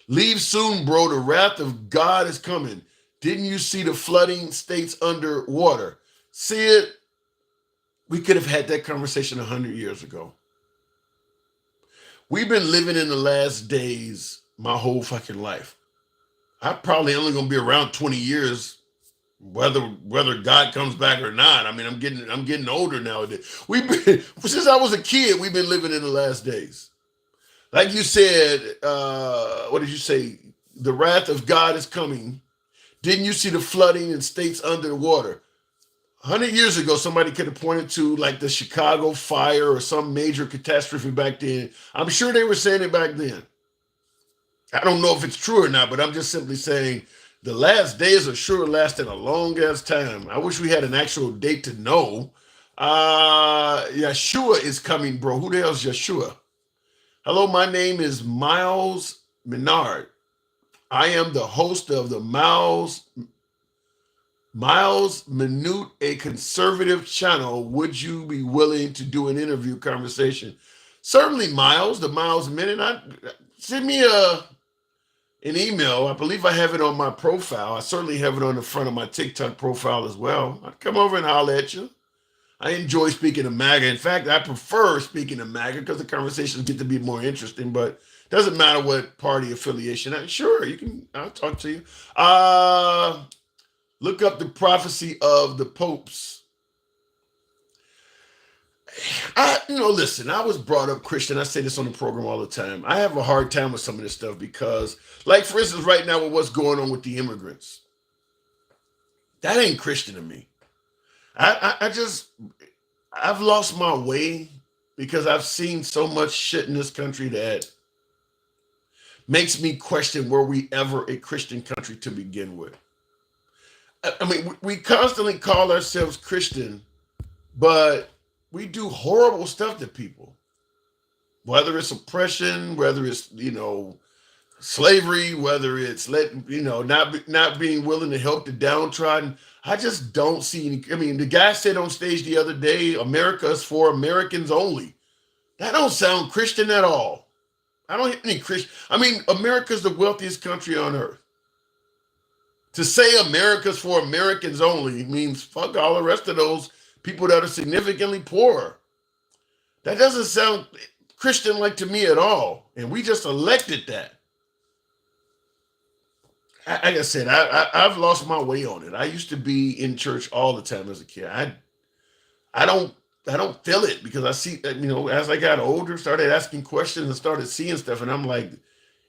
S2: Leave soon, bro. The wrath of God is coming. Didn't you see the flooding states underwater? See it? We could have had that conversation 100 years ago. We've been living in the last days my whole fucking life. I'm probably only going to be around 20 years, whether God comes back or not. I mean, I'm getting older nowadays. Since I was a kid, we've been living in the last days. Like you said, what did you say? The wrath of God is coming. Didn't you see the flooding in states under the water? 100 years ago, somebody could have pointed to like the Chicago fire or some major catastrophe back then. I'm sure they were saying it back then. I don't know if it's true or not, but I'm just simply saying the last days are sure lasting a long ass time. I wish we had an actual date to know. Yeshua is coming, bro. Who the hell is Yeshua? Hello, my name is Miles Menard. I am the host of the Miles Minute, a conservative channel. Would you be willing to do an interview conversation? Certainly, Miles, the Miles Minute. Send me an email. I believe I have it on my profile. I certainly have it on the front of my TikTok profile as well. I'd come over and holler at you. I enjoy speaking to MAGA. In fact, I prefer speaking to MAGA because the conversations get to be more interesting, but it doesn't matter what party affiliation. Sure, I'll talk to you. Look up the prophecy of the popes. Listen, I was brought up Christian. I say this on the program all the time. I have a hard time with some of this stuff because, like, for instance, right now with what's going on with the immigrants, that ain't Christian to me. I've lost my way because I've seen so much shit in this country that makes me question were we ever a Christian country to begin with. I mean, we constantly call ourselves Christian, but we do horrible stuff to people, whether it's oppression, whether it's, slavery, whether it's not being willing to help the downtrodden. I just don't see any. I mean, the guy said on stage the other day, America is for Americans only. That don't sound Christian at all. I don't hear any Christian. I mean, America's the wealthiest country on earth. To say America's for Americans only means fuck all the rest of those people that are significantly poorer. That doesn't sound Christian-like to me at all. And we just elected that. Like I said, I've lost my way on it. I used to be in church all the time as a kid. I don't feel it because I see, as I got older, started asking questions and started seeing stuff. And I'm like,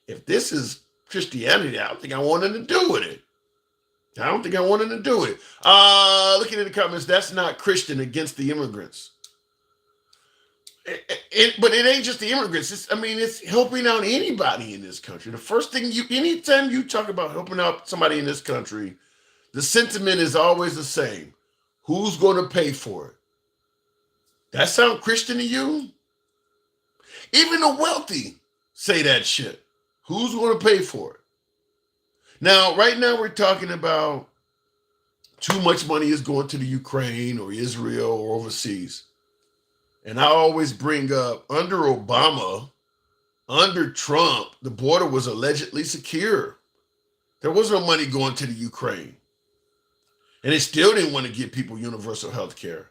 S2: if this is Christianity, I don't think I want nothing to do with it. I don't think I want to do it. Looking at the comments, that's not Christian against the immigrants. But it ain't just the immigrants. It's helping out anybody in this country. The first thing anytime you talk about helping out somebody in this country, the sentiment is always the same. Who's going to pay for it? That sound Christian to you? Even the wealthy say that shit. Who's going to pay for it? Now, right now we're talking about too much money is going to the Ukraine or Israel or overseas. And I always bring up under Obama, under Trump, the border was allegedly secure. There was no money going to the Ukraine. And they still didn't want to give people universal health care.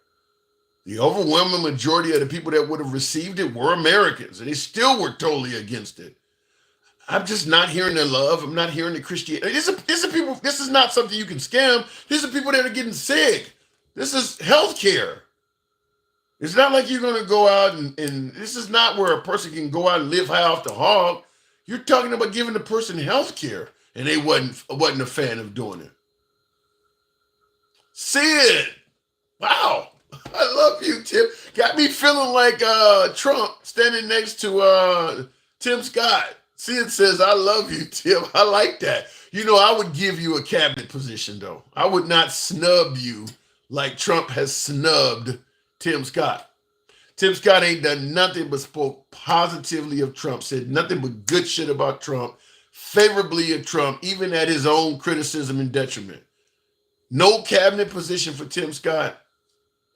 S2: The overwhelming majority of the people that would have received it were Americans, and they still were totally against it. I'm just not hearing the love. I'm not hearing the Christianity. These are people. This is not something you can scam. These are people that are getting sick. This is healthcare. It's not like you're going to go out and this is not where a person can go out and live high off the hog. You're talking about giving the person healthcare, and they wasn't a fan of doing it. Sid, wow, I love you, Tim. Got me feeling like Trump standing next to Tim Scott. Sid says, I love you, Tim. I like that. I would give you a cabinet position, though. I would not snub you like Trump has snubbed Tim Scott. Tim Scott ain't done nothing but spoke positively of Trump, said nothing but good shit about Trump, favorably of Trump, even at his own criticism and detriment. No cabinet position for Tim Scott.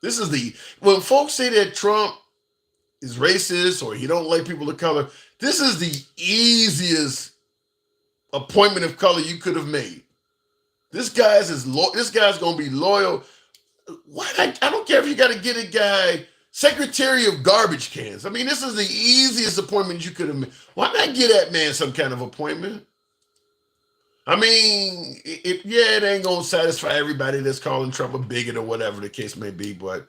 S2: When folks say that Trump is racist or he don't like people of color, this is the easiest appointment of color you could have made. This guy's gonna be loyal. Why? I don't care if you got to get a guy secretary of garbage cans. I mean, this is the easiest appointment you could have made. Why not get that man some kind of appointment? I mean, it ain't gonna satisfy everybody that's calling Trump a bigot or whatever the case may be, but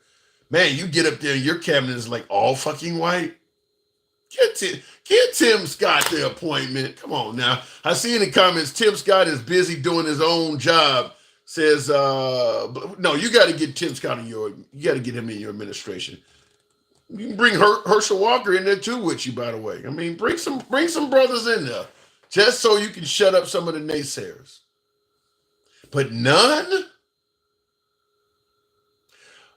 S2: man, you get up there and your cabinet is like all fucking white. Get Tim Scott the appointment. Come on now. I see in the comments Tim Scott is busy doing his own job. Says no, you got to get Tim Scott you got to get him in your administration. You can bring Herschel Walker in there too with you, by the way. I mean, bring some brothers in there just so you can shut up some of the naysayers. But none.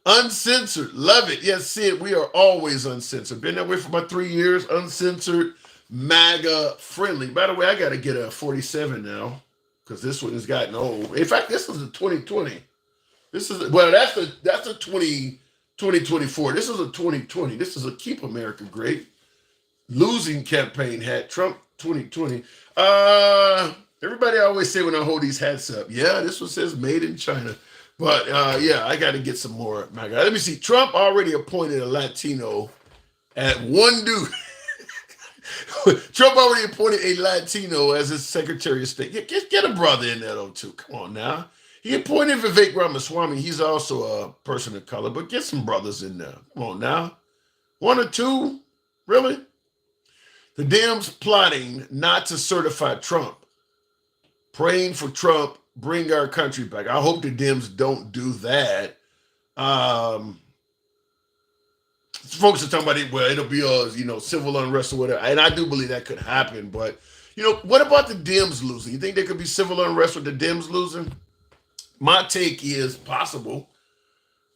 S2: Uncensored. Love it. Yes, Sid, we are always uncensored. Been that way for about 3 years. Uncensored, MAGA friendly. By the way, I got to get a 47 now because this one has gotten old. In fact, this is a 2020. That's a 2024. This is a 2020. This is a Keep America Great losing campaign hat. Trump 2020. Everybody always say when I hold these hats up, yeah, this one says made in China. But yeah, I got to get some more. Let me see. Trump already appointed a Latino at one dude. Trump already appointed a Latino as his Secretary of State. Get a brother in there, though, too. Come on now. He appointed Vivek Ramaswamy. He's also a person of color, but get some brothers in there. Come on now. One or two? Really? The Dems plotting not to certify Trump. Praying for Trump. Bring our country back. I hope the Dems don't do that. Folks are talking about it. Well, it'll be civil unrest or whatever, and I do believe that could happen. But what about the Dems losing? You think there could be civil unrest with the Dems losing? My take is possible.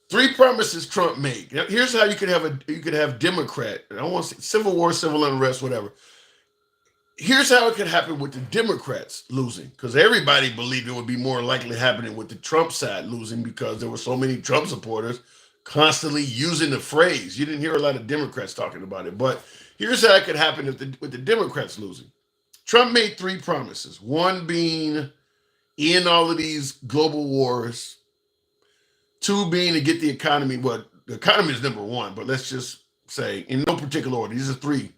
S2: 3 promises Trump made. Now, here's how you could have Democrat. I don't want to say civil war, civil unrest, whatever. Here's how it could happen with the Democrats losing, because everybody believed it would be more likely happening with the Trump side losing because there were so many Trump supporters constantly using the phrase. You didn't hear a lot of Democrats talking about it, but here's how it could happen with the Democrats losing. Trump made 3 promises, one being end all of these global wars, 2 being to get the economy. Well, the economy is number 1, but let's just say in no particular order. These are 3.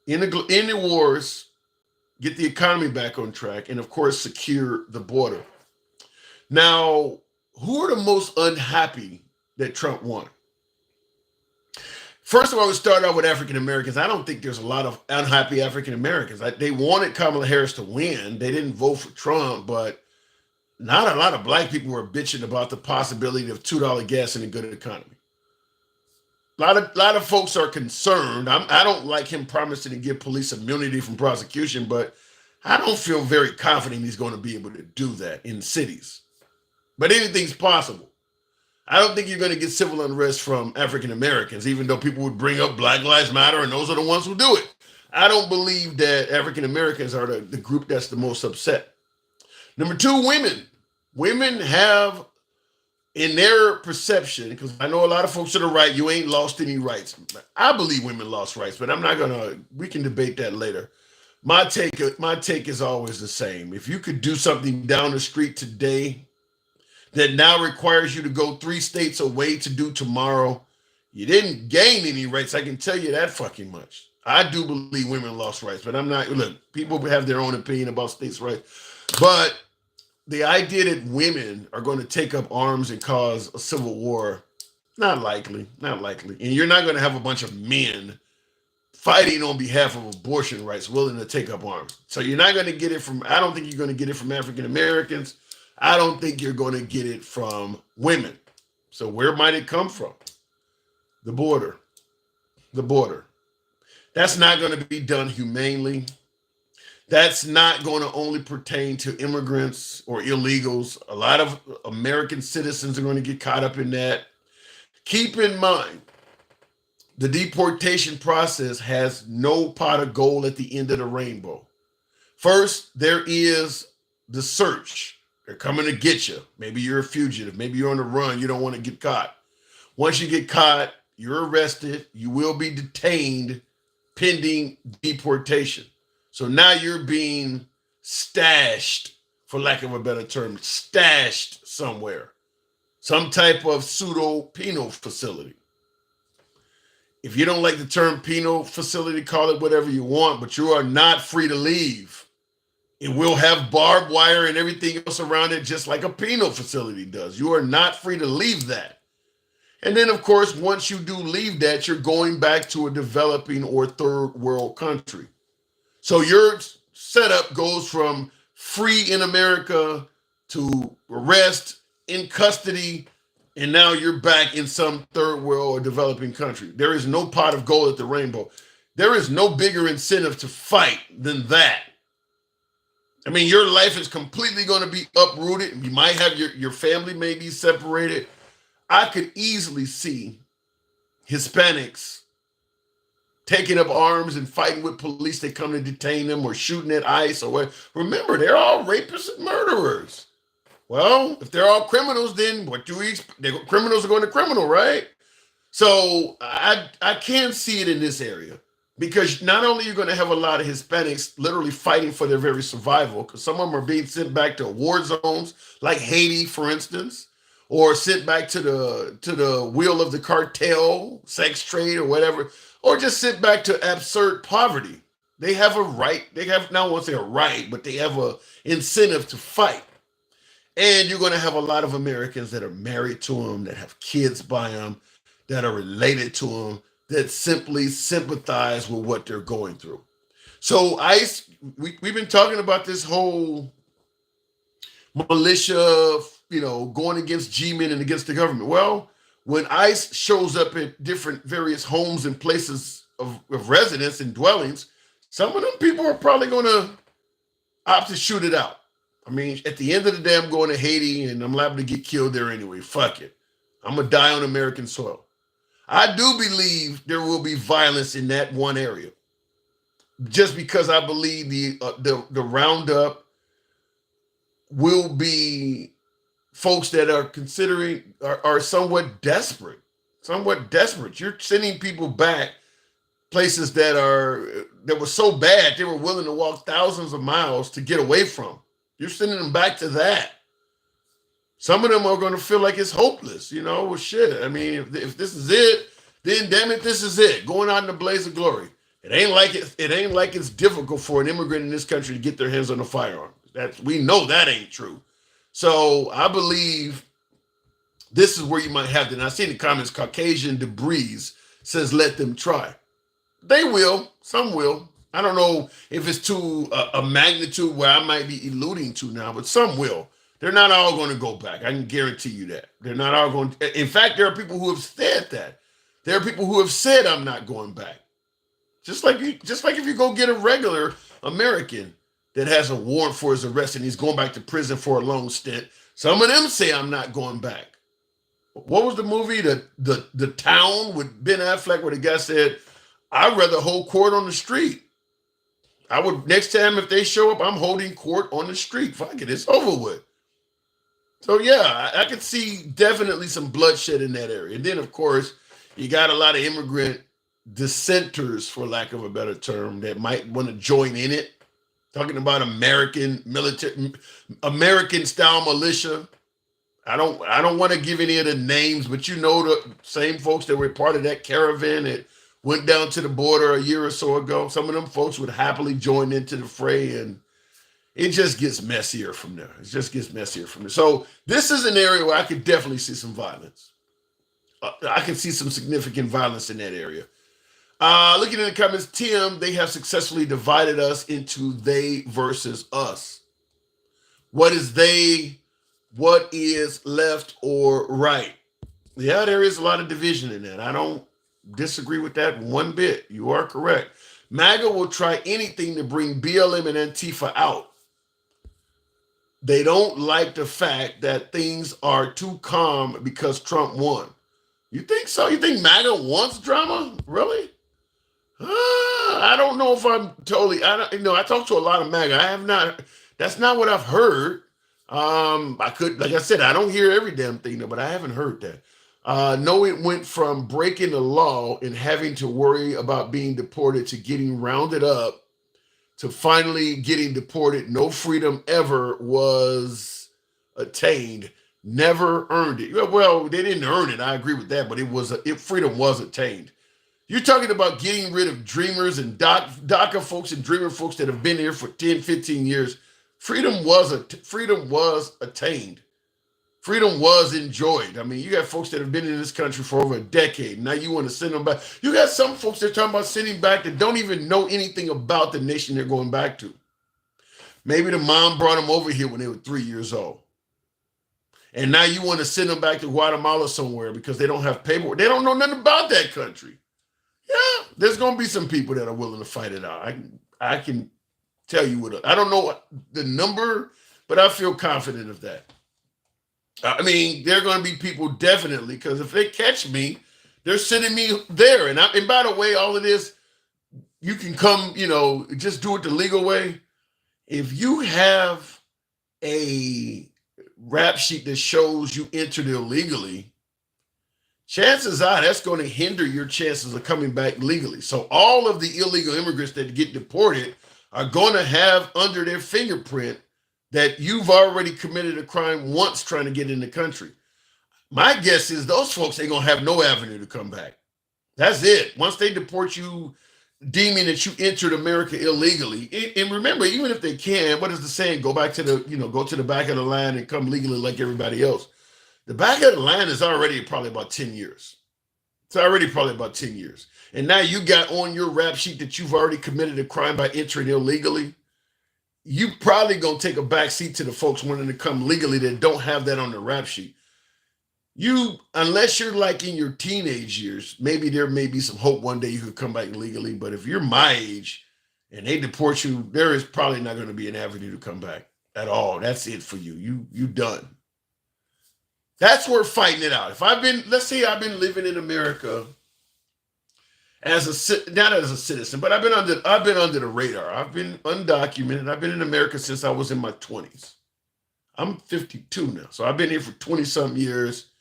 S2: In the wars, get the economy back on track, and of course, secure the border. Now, who are the most unhappy that Trump won? First of all, we start out with African Americans. I don't think there's a lot of unhappy African Americans. They wanted Kamala Harris to win. They didn't vote for Trump, but not a lot of black people were bitching about the possibility of $2 gas in a good economy. A lot of folks are concerned. I don't like him promising to give police immunity from prosecution, but I don't feel very confident he's going to be able to do that in cities. But anything's possible. I don't think you're going to get civil unrest from African Americans, even though people would bring up Black Lives Matter, and those are the ones who do it. I don't believe that African Americans are the group that's the most upset. Number 2, women. Women have, in their perception, because I know a lot of folks to the right, you ain't lost any rights. I believe women lost rights, but I'm not we can debate that later. My take is always the same. If you could do something down the street today that now requires you to go 3 states away to do tomorrow, you didn't gain any rights. I can tell you that fucking much. I do believe women lost rights, but look, people have their own opinion about states' rights. But the idea that women are going to take up arms and cause a civil war, not likely. And you're not going to have a bunch of men fighting on behalf of abortion rights willing to take up arms. So you're not going to get it I don't think you're going to get it from African Americans. I don't think you're going to get it from women. So where might it come from? The border. That's not going to be done humanely. That's not going to only pertain to immigrants or illegals. A lot of American citizens are going to get caught up in that. Keep in mind, the deportation process has no pot of gold at the end of the rainbow. First, there is the search. They're coming to get you. Maybe you're a fugitive. Maybe you're on the run. You don't want to get caught. Once you get caught, you're arrested. You will be detained pending deportation. So now you're being stashed for lack of a better term, stashed somewhere. Some type of pseudo penal facility. If you don't like the term penal facility, call it whatever you want, but you are not free to leave. It will have barbed wire and everything else around it, just like a penal facility does. You are not free to leave that. And then, of course, once you do leave that, you're going back to a developing or third world country. So your setup goes from free in America to arrest, in custody, and now you're back in some third world or developing country. There is no pot of gold at the rainbow. There is no bigger incentive to fight than that. I mean, your life is completely going to be uprooted. You might have your family may be separated. I could easily see Hispanics taking up arms and fighting with police that come to detain them or shooting at ICE or what. Remember, they're all rapists and murderers. Well, if they're all criminals, then what do we expect? Criminals are going to criminal, right? So I can see it in this area because not only are you going to have a lot of Hispanics literally fighting for their very survival, because some of them are being sent back to war zones like Haiti, for instance, or sent back to the wheel of the cartel, sex trade or whatever, or just sent back to absurd poverty. They have a right. They have, not once they're right, but they have a incentive to fight. And you're going to have a lot of Americans that are married to them, that have kids by them, that are related to them, that simply sympathize with what they're going through. So ICE, we've been talking about this whole militia, going against G-men and against the government. Well, when ICE shows up at different various homes and places of residence and dwellings, some of them people are probably going to opt to shoot it out. I mean, at the end of the day, I'm going to Haiti and I'm liable to get killed there anyway. Fuck it. I'm going to die on American soil. I do believe there will be violence in that one area. Just because I believe the roundup will be folks that are considering are somewhat desperate. You're sending people back places that were so bad they were willing to walk thousands of miles to get away from. You're sending them back to that. Some of them are going to feel like it's hopeless, well, shit. I mean, if this is it, then damn it, this is it. Going out in a blaze of glory. It ain't like it's difficult for an immigrant in this country to get their hands on a firearm. We know that ain't true. So I believe this is where you might have that. I see in the comments, Caucasian debris says, let them try. They will. Some will. I don't know if it's to a magnitude where I might be alluding to now, but some will. They're not all going to go back. I can guarantee you that. They're not all going to. In fact, there are people who have said that. There are people who have said, I'm not going back. Just like if you go get a regular American that has a warrant for his arrest and he's going back to prison for a long stint, some of them say, I'm not going back. What was the movie, The Town with Ben Affleck, where the guy said, I'd rather hold court on the street. I would, next time if they show up, I'm holding court on the street. Fuck it, it's over with. So yeah, I could see definitely some bloodshed in that area. And then of course, you got a lot of immigrant dissenters, for lack of a better term, that might want to join in it. Talking about American military, American style militia. I don't want to give any of the names, but the same folks that were part of that caravan that went down to the border a year or so ago. Some of them folks would happily join into the fray, and it just gets messier from there. So this is an area where I could definitely see some violence. I can see some significant violence in that area. Looking in the comments, Tim, they have successfully divided us into they versus us. What is they? What is left or right? Yeah, there is a lot of division in that. I don't disagree with that one bit. You are correct. MAGA will try anything to bring BLM and Antifa out. They don't like the fact that things are too calm because Trump won. You think so? You think MAGA wants drama? Really? I don't know if I'm totally. I talked to a lot of MAGA. I have not. That's not what I've heard. I could, like I said, I don't hear every damn thing, but I haven't heard that. No, it went from breaking the law and having to worry about being deported to getting rounded up to finally getting deported. No freedom ever was attained. Never earned it. Well, they didn't earn it. I agree with that, but freedom was attained. You're talking about getting rid of dreamers and DACA folks and dreamer folks that have been here for 10, 15 years. Freedom was attained. Freedom was enjoyed. I mean, you got folks that have been in this country for over a decade. Now you want to send them back. You got some folks that are talking about sending back that don't even know anything about the nation they're going back to. Maybe the mom brought them over here when they were 3 years old. And now you want to send them back to Guatemala somewhere because they don't have paperwork. They don't know nothing about that country. Yeah, there's going to be some people that are willing to fight it out. I can tell you I don't know the number, but I feel confident of that. I mean, there are going to be people definitely, because if they catch me, they're sending me there. And by the way, all of this, you can come, just do it the legal way. If you have a rap sheet that shows you entered illegally, chances are that's going to hinder your chances of coming back legally. So all of the illegal immigrants that get deported are going to have under their fingerprint that you've already committed a crime once trying to get in the country. My guess is those folks ain't going to have no avenue to come back. That's it. Once they deport you, deeming that you entered America illegally, and remember, even if they can, what is the saying? Go back to go to the back of the line and come legally like everybody else. The back of the line is already probably about 10 years. It's already probably about 10 years. And now you got on your rap sheet that you've already committed a crime by entering illegally. You probably going to take a back seat to the folks wanting to come legally that don't have that on the rap sheet. Unless you're like in your teenage years, maybe there may be some hope one day you could come back legally. But if you're my age and they deport you, there is probably not going to be an avenue to come back at all. That's it for you. You done. That's worth fighting it out. Let's say I've been living in America not as a citizen, but I've been under the radar. I've been undocumented. I've been in America since I was in my 20s. I'm 52 now, so I've been here for 20-something years.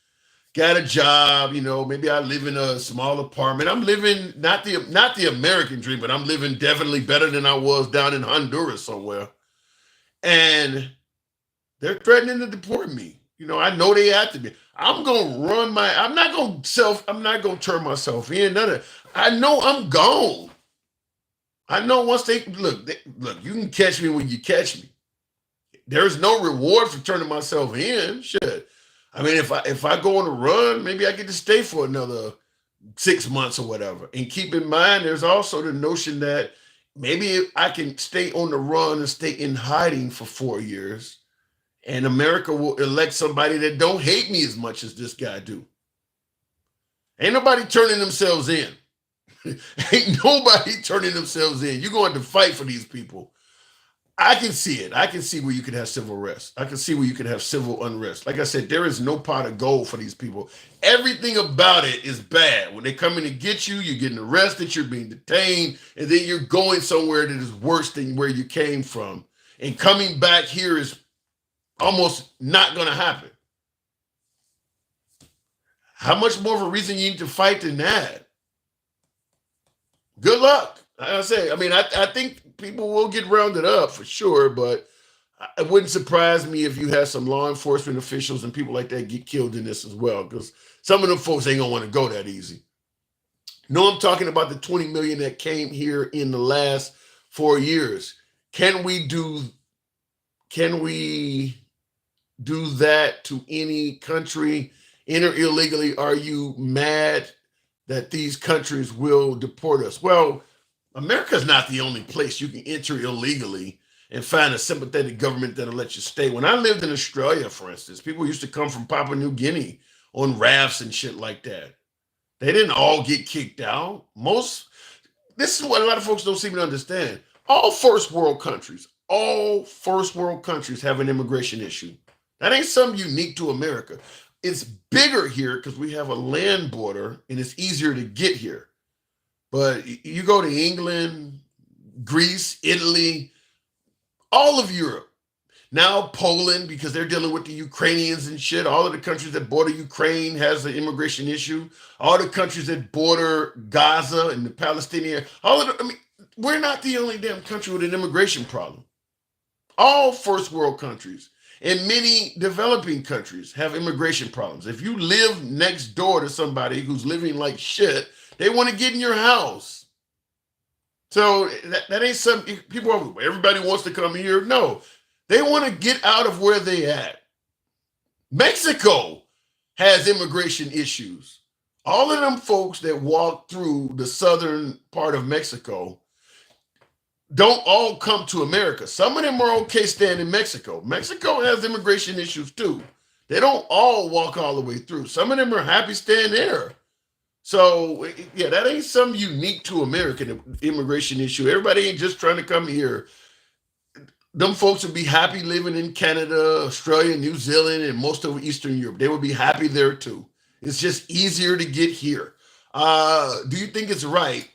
S2: Got a job, maybe I live in a small apartment. I'm living not the American dream, but I'm living definitely better than I was down in Honduras somewhere. And they're threatening to deport me. I know they have to be. I'm not going to turn myself in. I know I'm gone. I know once look, you can catch me when you catch me. There's no reward for turning myself in. Shit. I mean, if I go on a run, maybe I get to stay for another 6 months or whatever. And keep in mind, there's also the notion that maybe I can stay on the run and stay in hiding for 4 years. And America will elect somebody that don't hate me as much as this guy do. Ain't nobody turning themselves in. Ain't nobody turning themselves in. You're going to fight for these people. I can see it. I can see where you could have civil unrest. I can see where you could have civil unrest. Like I said, there is no pot of gold for these people. Everything about it is bad. When they come in to get you, you're getting arrested, you're being detained, and then you're going somewhere that is worse than where you came from. And coming back here is almost not going to happen. How much more of a reason you need to fight than that? Good luck. Like I say, I think people will get rounded up for sure, but it wouldn't surprise me if you had some law enforcement officials and people like that get killed in this as well, because some of them folks ain't going to want to go that easy. No, I'm talking about the 20 million that came here in the last 4 years. Can we do that to any country? Enter illegally. Are you mad that these countries will deport us? Well, America's not the only place you can enter illegally and find a sympathetic government that'll let you stay. When I lived in Australia, for instance, people used to come from Papua New Guinea on rafts and shit like that. They didn't all get kicked out. This is what a lot of folks don't seem to understand. All first world countries have an immigration issue. That ain't something unique to America. It's bigger here because we have a land border and it's easier to get here. But you go to England, Greece, Italy, all of Europe, now Poland, because they're dealing with the Ukrainians and shit. All of the countries that border Ukraine has an immigration issue. All the countries that border Gaza and the Palestinian, we're not the only damn country with an immigration problem. All first world countries and many developing countries have immigration problems. If you live next door to somebody who's living like shit, they want to get in your house. So that ain't something people are, everybody wants to come here. No, they want to get out of where they at. Mexico has immigration issues. All of them folks that walk through the southern part of Mexico don't all come to America. Some of them are okay staying in Mexico. Mexico has immigration issues too. They don't all walk all the way through. Some of them are happy staying there. So yeah, that ain't something unique to American immigration issue. Everybody ain't just trying to come here. Them folks would be happy living in Canada, Australia, New Zealand, and most of Eastern Europe. They would be happy there too. It's just easier to get here. Do you think it's right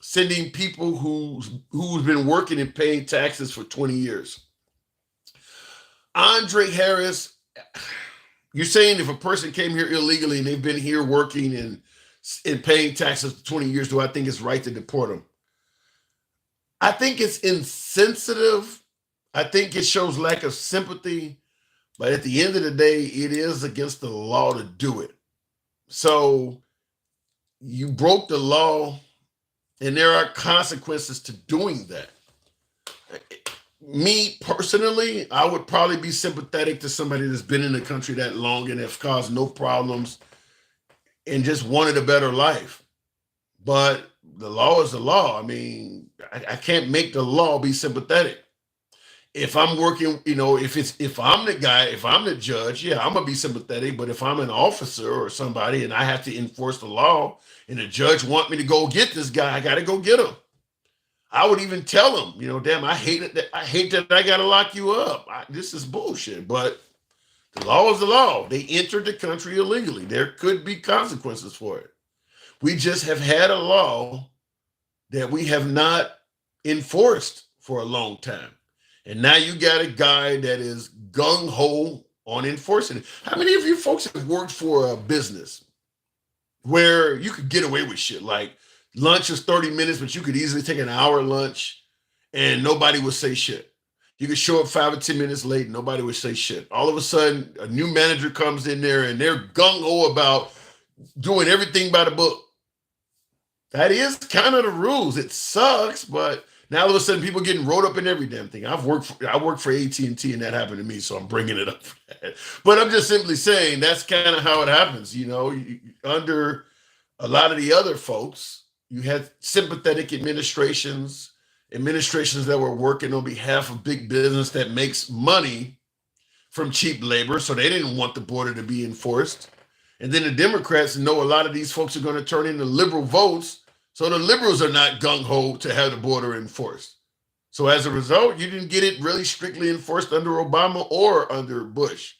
S2: sending people who's been working and paying taxes for 20 years? Andre Harris, you're saying if a person came here illegally and they've been here working and paying taxes for 20 years, do I think it's right to deport them? I think it's insensitive. I think it shows lack of sympathy. But at the end of the day, it is against the law to do it. So you broke the law, and there are consequences to doing that. Me personally, I would probably be sympathetic to somebody that's been in the country that long and have caused no problems and just wanted a better life. But the law is the law. I mean, I can't make the law be sympathetic. If I'm working, if I'm the guy, if I'm the judge, yeah, I'm gonna be sympathetic. But if I'm an officer or somebody and I have to enforce the law and the judge want me to go get this guy, I gotta go get him. I would even tell him, damn, I hate it. I hate that I gotta lock you up. This is bullshit. But the law is the law. They entered the country illegally. There could be consequences for it. We just have had a law that we have not enforced for a long time. And now you got a guy that is gung-ho on enforcing it. How many of you folks have worked for a business where you could get away with shit? Like lunch is 30 minutes, but you could easily take an hour lunch and nobody would say shit. You could show up 5 or 10 minutes late and nobody would say shit. All of a sudden, a new manager comes in there and they're gung-ho about doing everything by the book. That is kind of the rules. It sucks, but now all of a sudden people getting rolled up in every damn thing. I worked for AT&T and that happened to me, so I'm bringing it up for that. But I'm just simply saying that's kind of how it happens. Under a lot of the other folks, you had sympathetic administrations that were working on behalf of big business that makes money from cheap labor, so they didn't want the border to be enforced. And then the Democrats know a lot of these folks are going to turn into liberal votes, so the liberals are not gung-ho to have the border enforced. So as a result, you didn't get it really strictly enforced under Obama or under Bush.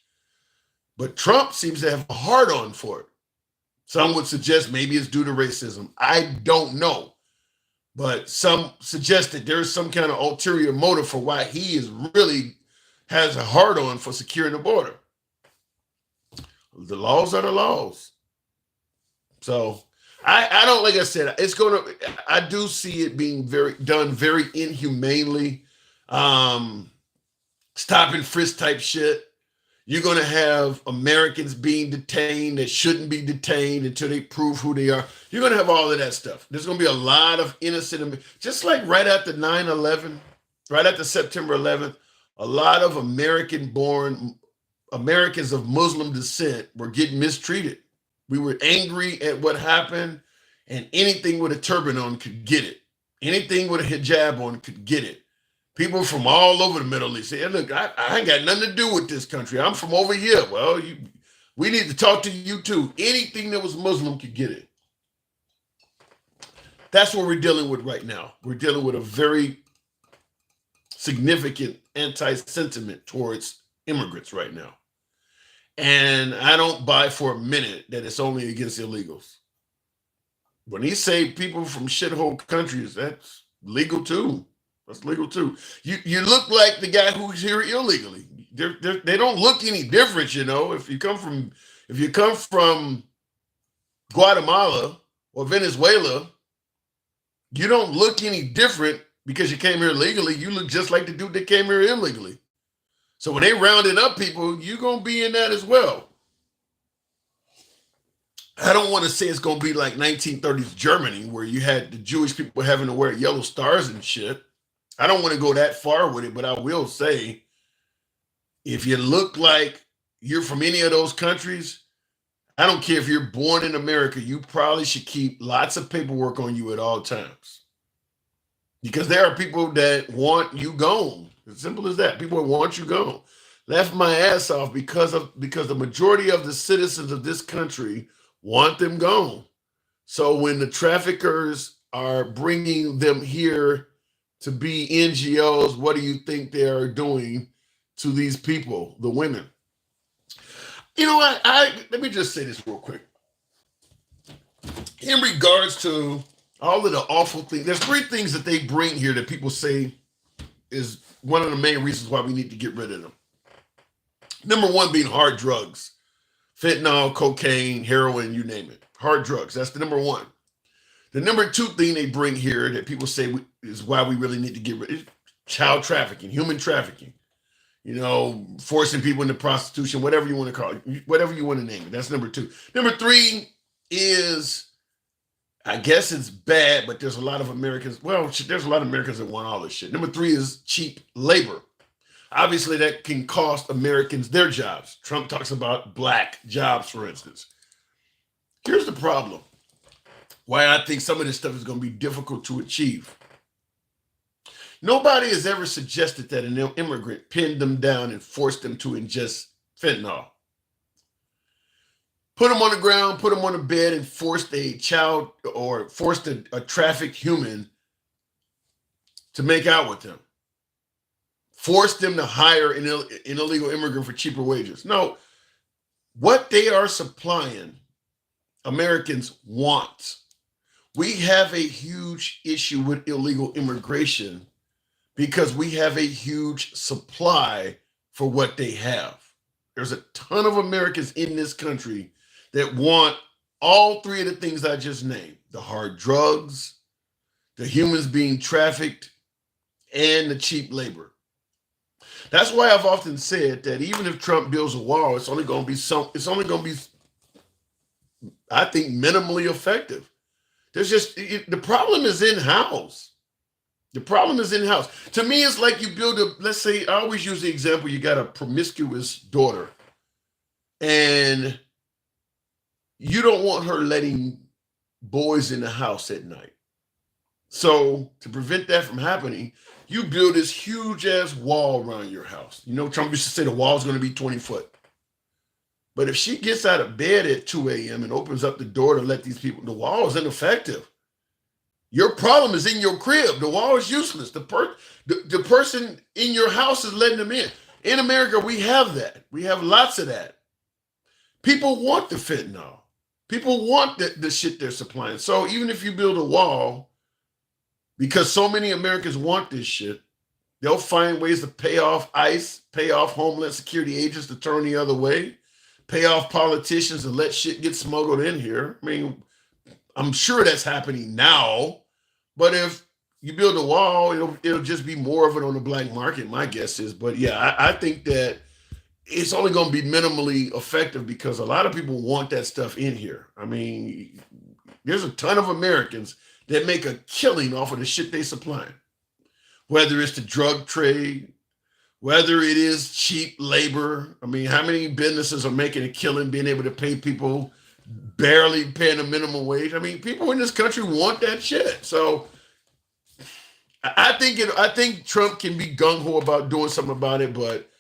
S2: But Trump seems to have a hard-on for it. Some would suggest maybe it's due to racism. I don't know. But some suggest that there's some kind of ulterior motive for why he has a hard-on for securing the border. The laws are the laws. So I don't, like I said, I do see it being done very inhumanely. Stop and frisk type shit. You're going to have Americans being detained that shouldn't be detained until they prove who they are. You're going to have all of that stuff. There's going to be a lot of innocent, just like right after 9/11, right after September 11th, a lot of Americans of Muslim descent were getting mistreated. We were angry at what happened, and anything with a turban on could get it. Anything with a hijab on could get it. People from all over the Middle East say, hey, look, I ain't got nothing to do with this country. I'm from over here. Well, we need to talk to you too. Anything that was Muslim could get it. That's what we're dealing with right now. We're dealing with a very significant anti-sentiment towards immigrants right now. And I don't buy for a minute that it's only against illegals. When he say people from shithole countries, that's legal too. That's legal too. You look like the guy who's here illegally. They don't look any different, If you come from Guatemala or Venezuela, You don't look any different because you came here legally. You look just like the dude that came here illegally. So when they rounding up people, you're going to be in that as well. I don't want to say it's going to be like 1930s Germany where you had the Jewish people having to wear yellow stars and shit. I don't want to go that far with it, but I will say if you look like you're from any of those countries, I don't care if you're born in America, you probably should keep lots of paperwork on you at all times. Because there are people that want you gone. As simple as that. People want you gone. Left my ass off because the majority of the citizens of this country want them gone. So when the traffickers are bringing them here to be NGOs, what do you think they are doing to these people, the women? You know what? Let me just say this real quick. In regards to all of the awful things, there's 3 things that they bring here that people say is one of the main reasons why we need to get rid of them. Number 1 being hard drugs. Fentanyl, cocaine, heroin, you name it. Hard drugs. That's the number 1. The number 2 thing they bring here that people say is why we really need to get rid of child trafficking, human trafficking. You know, forcing people into prostitution, whatever you want to call it, whatever you want to name it. That's number 2. Number 3 is, I guess it's bad, but there's a lot of Americans. Well, there's a lot of Americans that want all this shit. Number 3 is cheap labor. Obviously, that can cost Americans their jobs. Trump talks about black jobs, for instance. Here's the problem. Why I think some of this stuff is going to be difficult to achieve. Nobody has ever suggested that an immigrant pinned them down and forced them to ingest fentanyl. Put them on the ground, put them on a bed, and forced a child or forced a trafficked human to make out with them. Forced them to hire an illegal immigrant for cheaper wages. No, what they are supplying, Americans want. We have a huge issue with illegal immigration because we have a huge supply for what they have. There's a ton of Americans in this country that want all 3 of the things I just named: the hard drugs, the humans being trafficked, and the cheap labor. That's why I've often said that even if Trump builds a wall, it's only going to be, I think, minimally effective. The problem is in-house. The problem is in-house. To me, it's like you build let's say, I always use the example, you got a promiscuous daughter and you don't want her letting boys in the house at night. So to prevent that from happening, you build this huge ass wall around your house. You know, Trump used to say the wall is going to be 20 foot. But if she gets out of bed at 2 a.m. and opens up the door to let these people, the wall is ineffective. Your problem is in your crib. The wall is useless. The person in your house is letting them in. In America, we have that. We have lots of that. People want the fentanyl. People want the shit they're supplying. So even if you build a wall, because so many Americans want this shit, they'll find ways to pay off ICE, pay off Homeland Security agents to turn the other way, pay off politicians and let shit get smuggled in here. I mean, I'm sure that's happening now, but if you build a wall, it'll just be more of it on the black market, my guess is. But yeah, I think that it's only going to be minimally effective because a lot of people want that stuff in here. I mean, there's a ton of Americans that make a killing off of the shit they supply, whether it's the drug trade, whether it is cheap labor. I mean, how many businesses are making a killing being able to pay people, barely paying a minimum wage? I mean, people in this country want that shit. So I think Trump can be gung-ho about doing something about it, but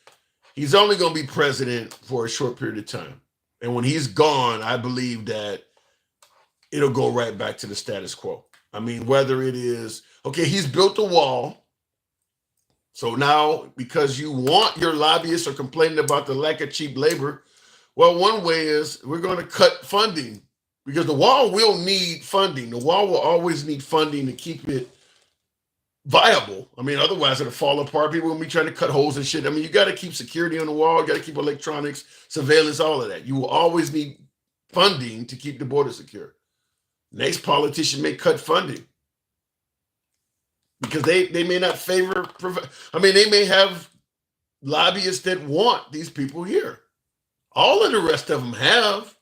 S2: he's only going to be president for a short period of time. And when he's gone, I believe that it'll go right back to the status quo. I mean, whether it is, okay, he's built a wall. So now, because you want your lobbyists are complaining about the lack of cheap labor, well, one way is we're going to cut funding because the wall will need funding. The wall will always need funding to keep it viable. I mean, otherwise it'll fall apart. People will be trying to cut holes and shit. I mean, you got to keep security on the wall. You got to keep electronics, surveillance, all of that. You will always need funding to keep the border secure. Next politician may cut funding. because they may not favor. I mean, they may have lobbyists that want these people here. All of the rest of them have.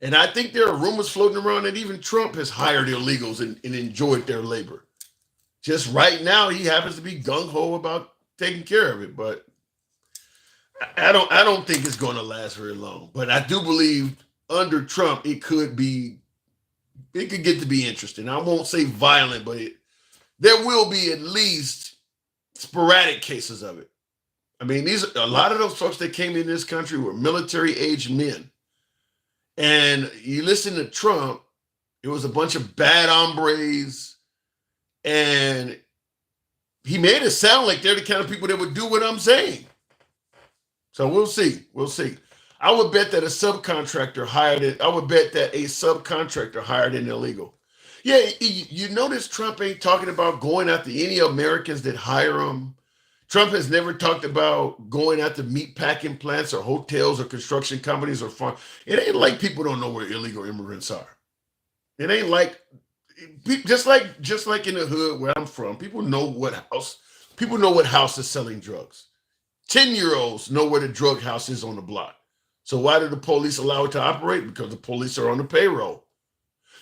S2: And I think there are rumors floating around that even Trump has hired illegals and enjoyed their labor. Just right now, he happens to be gung-ho about taking care of it. But I don't think it's going to last very long. But I do believe under Trump, it could get to be interesting. I won't say violent, but there will be at least sporadic cases of it. I mean, a lot of those folks that came in this country were military-aged men. And you listen to Trump, it was a bunch of bad hombres, and he made it sound like they're the kind of people that would do what I'm saying. So we'll see. We'll see. I would bet that a subcontractor hired it. I would bet that a subcontractor hired an illegal. Yeah, you notice Trump ain't talking about going after any Americans that hire him. Trump has never talked about going after meat packing plants or hotels or construction companies or farm. It ain't like people don't know where illegal immigrants are. It ain't like just like in the hood where I'm from, people know what house is selling drugs. 10-year-olds know where the drug house is on the block. So why do the police allow it to operate? Because the police are on the payroll.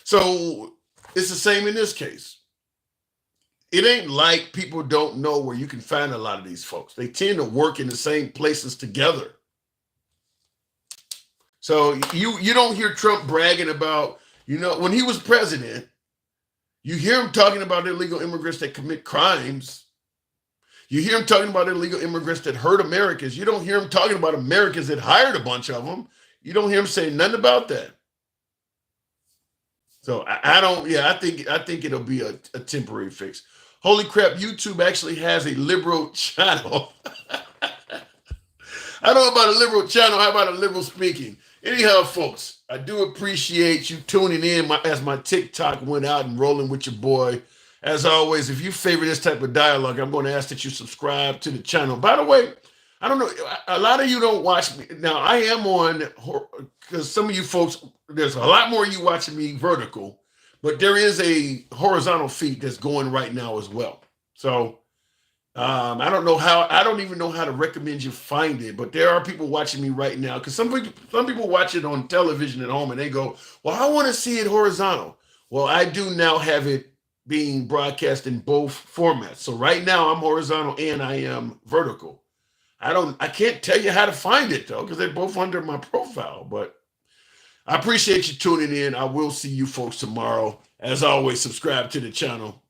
S2: So it's the same in this case. It ain't like people don't know where you can find a lot of these folks. They tend to work in the same places together. So you don't hear Trump bragging about, when he was president, you hear him talking about illegal immigrants that commit crimes. You hear him talking about illegal immigrants that hurt Americans. You don't hear him talking about Americans that hired a bunch of them. You don't hear him saying nothing about that. So I think it'll be a temporary fix. Holy crap, YouTube actually has a liberal channel. I don't know about a liberal channel. How about a liberal speaking? Anyhow, folks, I do appreciate you tuning in as my TikTok went out and rolling with your boy. As always, if you favor this type of dialogue, I'm going to ask that you subscribe to the channel. By the way, I don't know, a lot of you don't watch me. Now, I am on, because some of you folks, there's a lot more of you watching me vertical, but there is a horizontal feed that's going right now as well. So I don't even know how to recommend you find it, but there are people watching me right now, because some people watch it on television at home and they go, well, I want to see it horizontal. Well, I do now have it being broadcast in both formats. So right now I'm horizontal and I am vertical. I can't tell you how to find it though, because they're both under my profile, but I appreciate you tuning in. I will see you folks tomorrow. As always, subscribe to the channel.